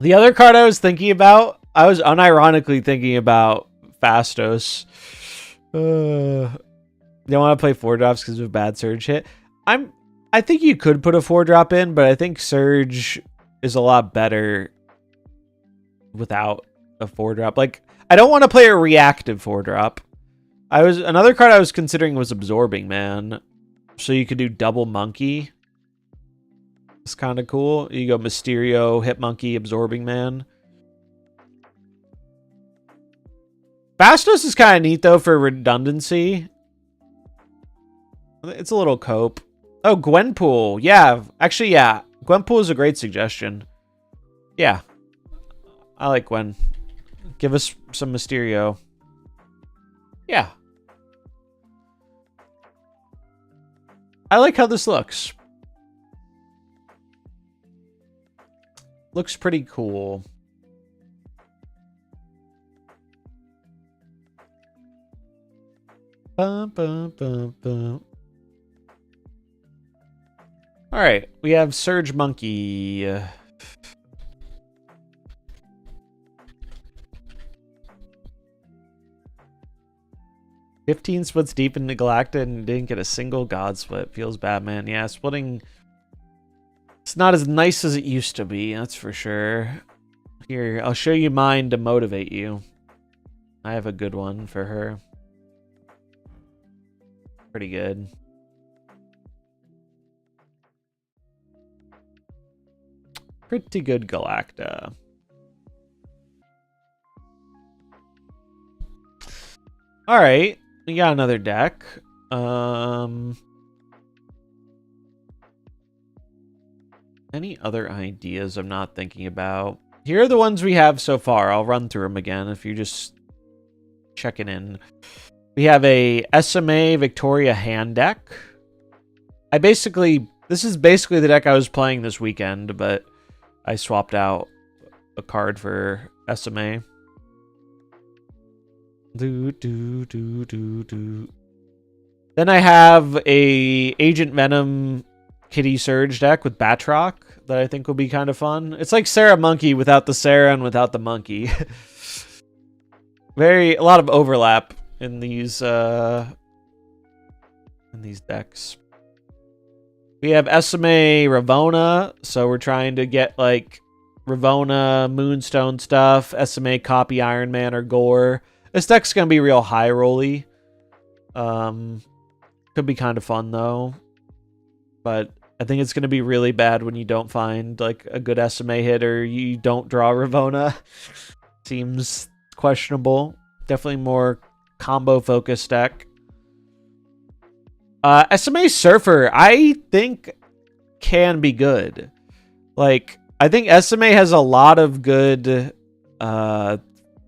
The other card I was thinking about, I was unironically thinking about Fastos. You don't want to play 4-drops because of a bad Surge hit. I think you could put a 4-drop in, but I think Surge is a lot better without a 4-drop. Like, I don't want to play a reactive 4-drop. Another card I was considering was Absorbing Man. So you could do double Monkey. It's kind of cool. You go Mysterio, Hit Monkey, Absorbing Man. Fastos is kind of neat, though, for redundancy. It's a little cope. Oh, Gwenpool. Yeah. Actually, yeah. Gwenpool is a great suggestion. Yeah. I like Gwen. Give us some Mysterio. Yeah. I like how this looks. Looks pretty cool. Bum, bum, bum, bum. All right, we have Surge Monkey. 15 splits deep in Galacta and didn't get a single God split. Feels bad, man. Yeah, splitting. It's not as nice as it used to be, that's for sure. Here, I'll show you mine to motivate you. I have a good one for her. Pretty good. Pretty good Galacta. All right, we got another deck. Any other ideas I'm not thinking about? Here are the ones we have so far. I'll run through them again if you're just checking in. We have a SMA Victoria hand deck. This is basically the deck I was playing this weekend, but I swapped out a card for SMA. Then I have a Agent Venom Kitty Surge deck with Batroc that I think will be kind of fun. It's like Sarah Monkey without the Sarah and without the monkey. A lot of overlap in these decks. We have SMA Ravona, so we're trying to get like Ravona Moonstone stuff, SMA copy Iron Man or Gore. This deck's gonna be real high rolly. Could be kind of fun though. But I think it's gonna be really bad when you don't find like a good SMA hit or you don't draw Ravona. Seems questionable. Definitely more combo focused deck. SMA Surfer, I think can be good. Like, I think SMA has a lot of good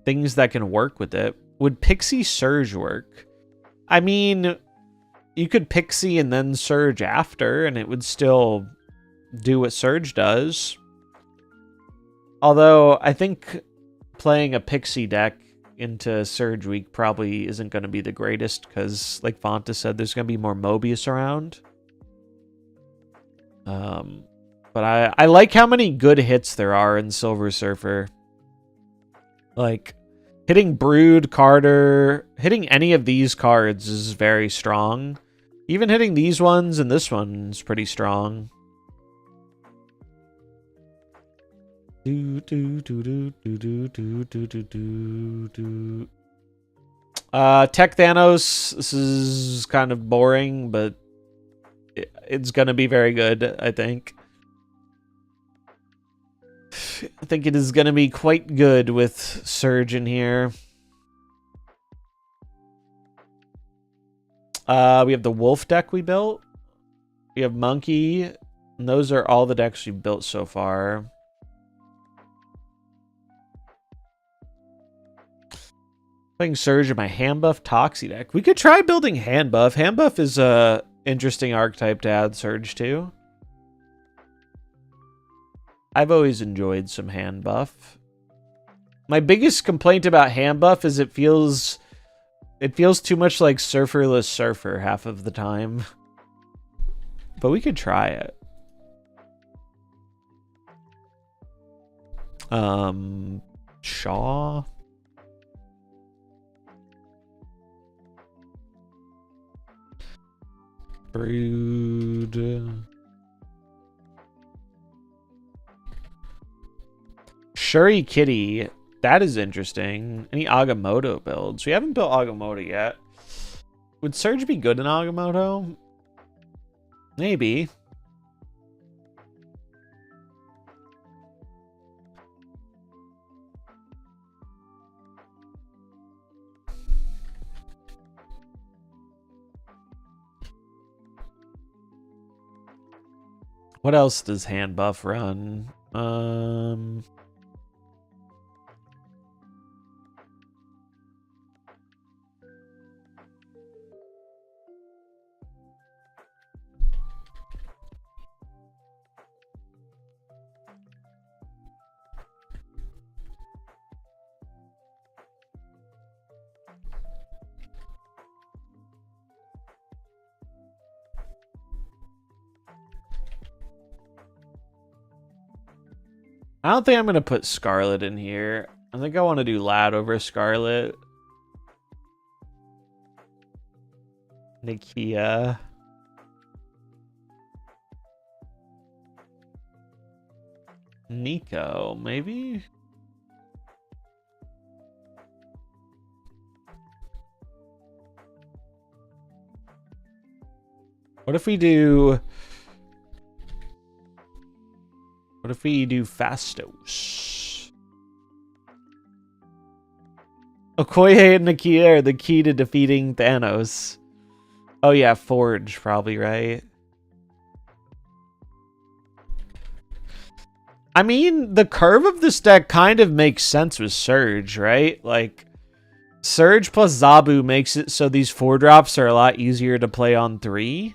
things that can work with it. Would Pixie Surge work? I mean, you could Pixie and then Surge after, and it would still do what Surge does. Although, I think playing a Pixie deck into Surge Week probably isn't going to be the greatest, because, like Fonta said, there's going to be more Mobius around. But I like how many good hits there are in Silver Surfer. Like, hitting Brood, Carter, hitting any of these cards is very strong. Even hitting these ones and this one's pretty strong. Tech Thanos, this is kind of boring, but it's gonna be very good, I think. I think it is gonna be quite good with Surge in here. We have the Wolf deck we built. We have Monkey. And those are all the decks we've built so far. Playing Surge in my hand buff Toxie deck. We could try building hand buff. Hand buff is a interesting archetype to add Surge to. I've always enjoyed some hand buff. My biggest complaint about hand buff is it feels too much like Surferless Surfer half of the time. But we could try it. Shaw. Brood. Shuri Kitty. That is interesting. Any Agamotto builds? We haven't built Agamotto yet. Would Surge be good in Agamotto? Maybe. What else does hand buff run? I don't think I'm going to put Scarlet in here. I think I want to do Lad over Scarlet. Nakia. Nico, maybe? What if we do Fastos? Okoye and Nakia are the key to defeating Thanos. Oh yeah, Forge probably, right? I mean, the curve of this deck kind of makes sense with Surge, right? Like, Surge plus Zabu makes it so these 4-drops are a lot easier to play on 3.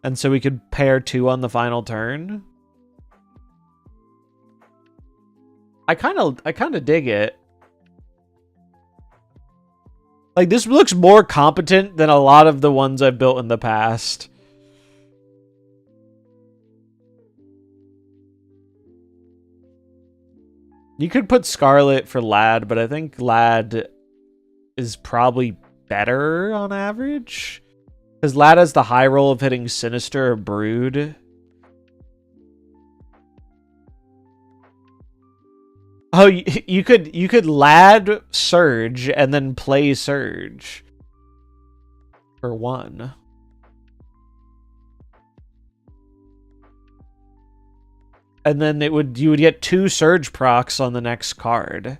And so we could pair 2 on the final turn. I kind of dig it. Like, this looks more competent than a lot of the ones I've built in the past. You could put Scarlet for Lad, but I think Lad is probably better on average. Because Lad has the high roll of hitting Sinister or Brood. Oh, you could Lad Surge and then play Surge for 1. And then you would get 2 Surge procs on the next card.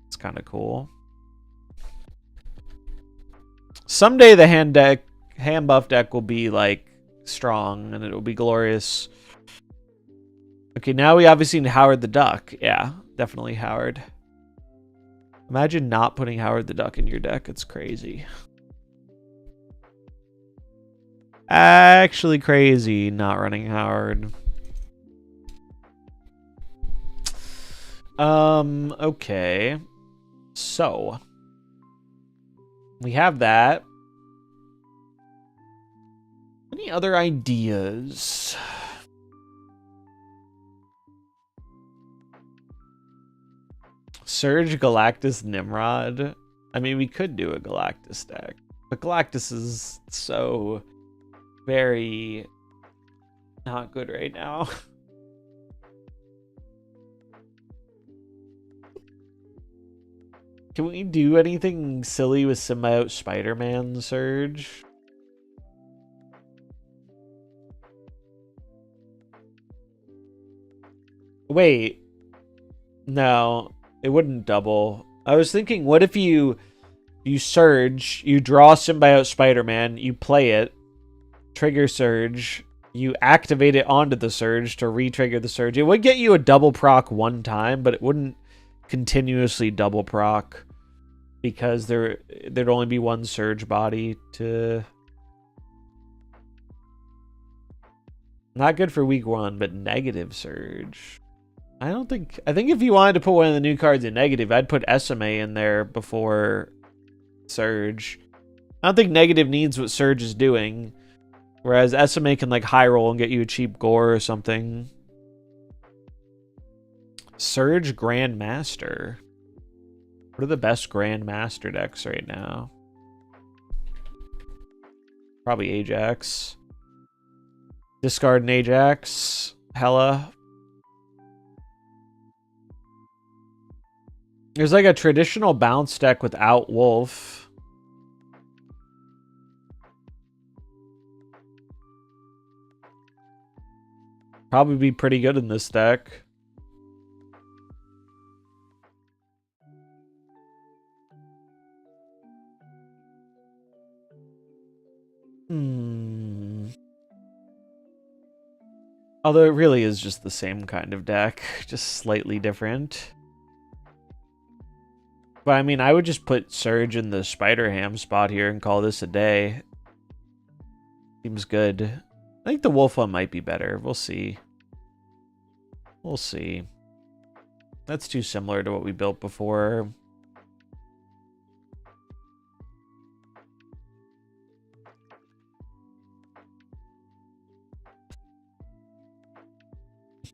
It's kind of cool. Someday the hand buff deck will be like strong and it will be glorious. Okay, now we obviously need Howard the Duck. Yeah, definitely Howard. Imagine not putting Howard the Duck in your deck. It's crazy. Actually crazy not running Howard. Okay. So we have that. Any other ideas? Surge, Galactus, Nimrod. I mean, we could do a Galactus deck, but Galactus is so very not good right now. Can we do anything silly with Symbiote Spider-Man, Surge? Wait. No, it wouldn't double. I was thinking, what if you Surge, you draw Symbiote Spider-Man, you play it, trigger Surge, you activate it onto the Surge to re-trigger the Surge. It would get you a double proc 1 time, but it wouldn't continuously double proc because there'd only be 1 Surge body to... Not good for week 1, but negative Surge. I think if you wanted to put one of the new cards in negative, I'd put SMA in there before Surge. I don't think negative needs what Surge is doing. Whereas SMA can like high roll and get you a cheap gore or something. Surge Grandmaster. What are the best Grandmaster decks right now? Probably Ajax. Discard an Ajax. Hella. There's like a traditional bounce deck without Wolf. Probably be pretty good in this deck. Although it really is just the same kind of deck, just slightly different. But I mean, I would just put Surge in the Spider-Ham spot here and call this a day. Seems good. I think the Wolf one might be better. We'll see. We'll see. That's too similar to what we built before.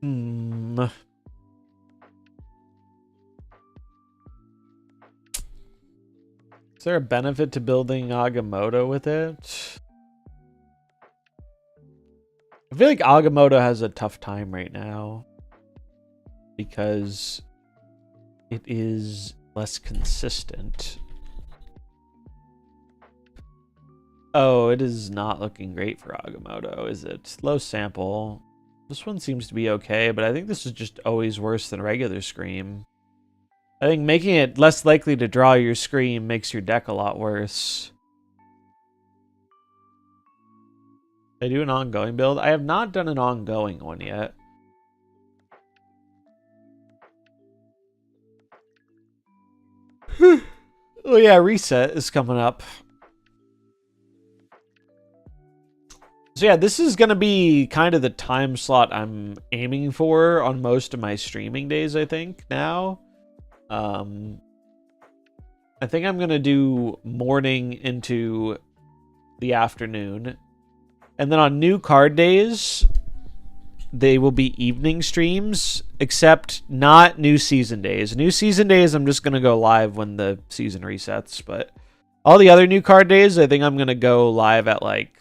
Hmm. Is there a benefit to building Agamotto with it? I feel like Agamotto has a tough time right now because it is less consistent. Oh, it is not looking great for Agamotto, is it? Low sample. This one seems to be okay, but I think this is just always worse than regular Scream. I think making it less likely to draw your Scream makes your deck a lot worse. I do an ongoing build. I have not done an ongoing one yet. Oh yeah, Reset is coming up. So yeah, this is going to be kind of the time slot I'm aiming for on most of my streaming days, I think, now. I think I'm going to do morning into the afternoon. And then on new card days, they will be evening streams, except not new season days. New season days, I'm just going to go live when the season resets. But all the other new card days, I think I'm going to go live at like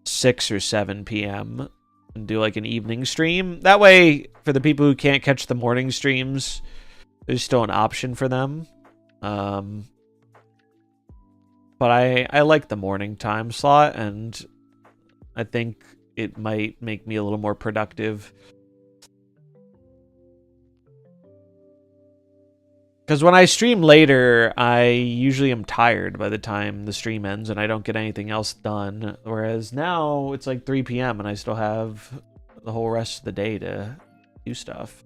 6 or 7 p.m. and do like an evening stream. That way, for the people who can't catch the morning streams, there's still an option for them. But I like the morning time slot, and I think it might make me a little more productive. Because when I stream later, I usually am tired by the time the stream ends and I don't get anything else done. Whereas now it's like 3 p.m. and I still have the whole rest of the day to do stuff.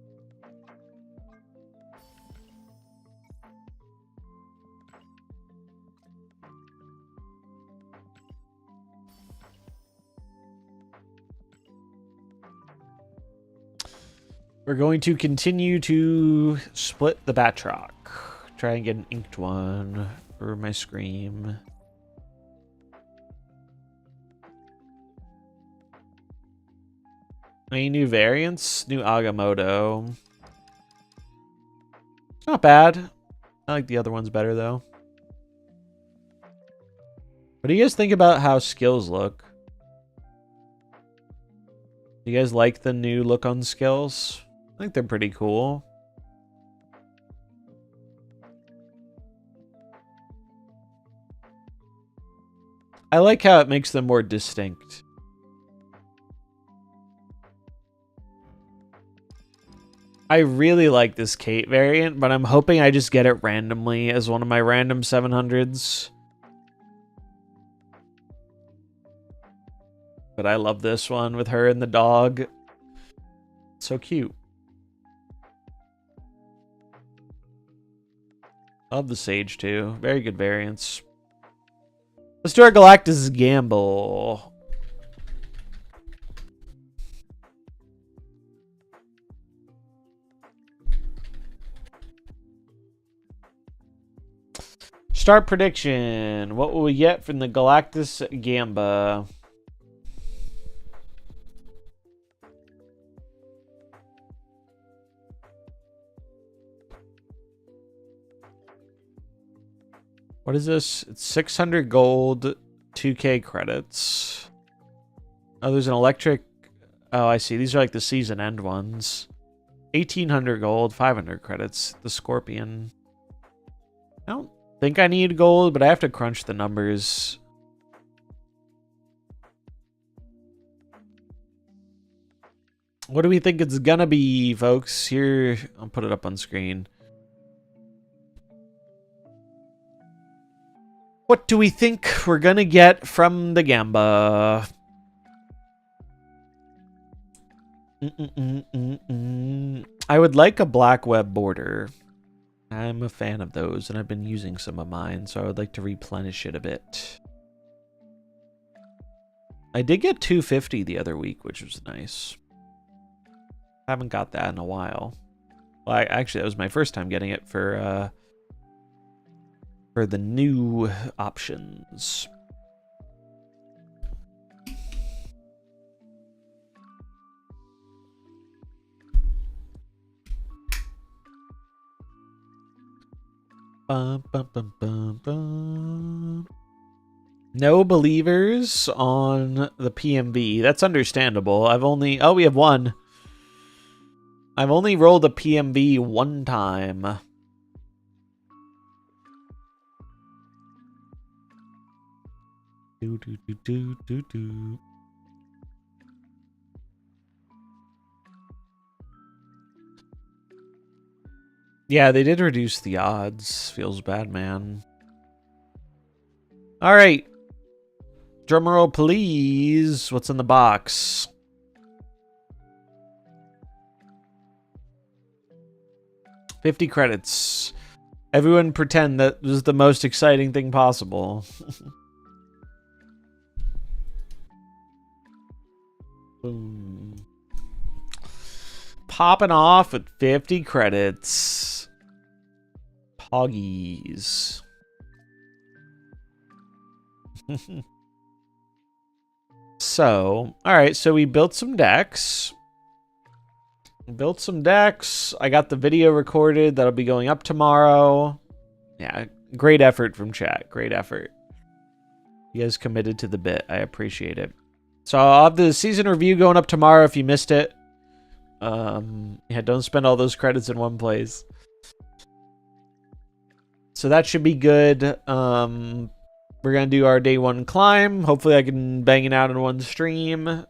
We're going to continue to split the Batroc. Try and get an inked one for my Scream. Any new variants? New Agamotto. It's not bad. I like the other ones better, though. What do you guys think about how skills look? Do you guys like the new look on skills? I think they're pretty cool. I like how it makes them more distinct. I really like this Kate variant, but I'm hoping I just get it randomly as one of my random 700s. But I love this one with her and the dog. So cute. Love the Sage too. Very good variants. Let's do our Galactus Gamble. Start prediction. What will we get from the Galactus Gamba? What is this? It's 600 gold, 2k credits. Oh, there's an electric. Oh, I see. These are like the season end ones. 1800 gold, 500 credits. The Scorpion. I don't think I need gold, but I have to crunch the numbers. What do we think it's gonna be, folks? Here, I'll put it up on screen. What do we think we're gonna get from the Gamba? I would like a black web border. I'm a fan of those, and I've been using some of mine, so I would like to replenish it a bit. I did get 250 the other week, which was nice. Haven't got that in a while. Well, actually, that was my first time getting it for the new options. Bum, bum, bum, bum, bum. No believers on the PMB. That's understandable. Oh, we have one. I've only rolled a PMB one time. Do, do, do, do, do, do. Yeah, they did reduce the odds. Feels bad, man. All right. Drumroll, please. What's in the box? $50 credits. Everyone pretend that was the most exciting thing possible. Boom. Popping off with 50 credits. Poggies. So, alright, so we built some decks. I got the video recorded. That'll be going up tomorrow. Yeah, great effort from chat. Great effort. You guys committed to the bit. I appreciate it. So I'll have the season review going up tomorrow if you missed it. Yeah, don't spend all those credits in one place. So that should be good. We're going to do our day one climb. Hopefully I can bang it out in one stream.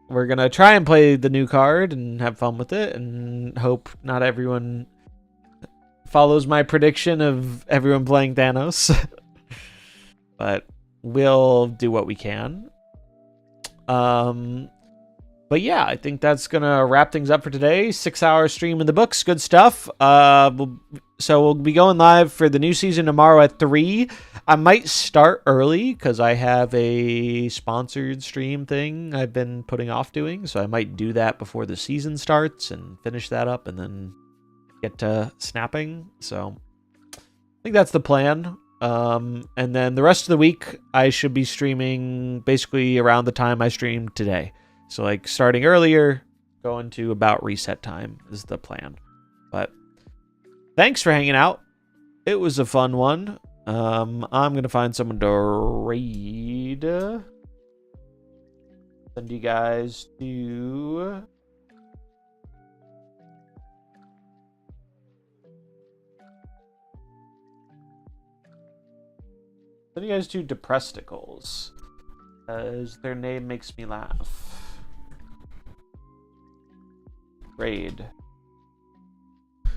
We're going to try and play the new card and have fun with it and hope not everyone follows my prediction of everyone playing Thanos. But we'll do what we can. But yeah, I think that's going to wrap things up for today. 6-hour stream in the books. Good stuff. So we'll be going live for the new season tomorrow at 3. I might start early because I have a sponsored stream thing I've been putting off doing. So I might do that before the season starts and finish that up and then get to snapping. So I think that's the plan. And then the rest of the week, I should be streaming basically around the time I streamed today. So like starting earlier, going to about reset time is the plan. But thanks for hanging out. It was a fun one. I'm going to find someone to raid. Send you guys to... Send you guys to Depressticles. As their name makes me laugh. Raid.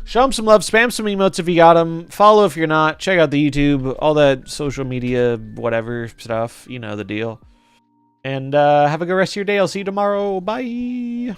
Show them some love. Spam some emotes if you got them. Follow if you're not. Check out the YouTube. All that social media, whatever stuff. You know the deal. And have a good rest of your day. I'll see you tomorrow. Bye.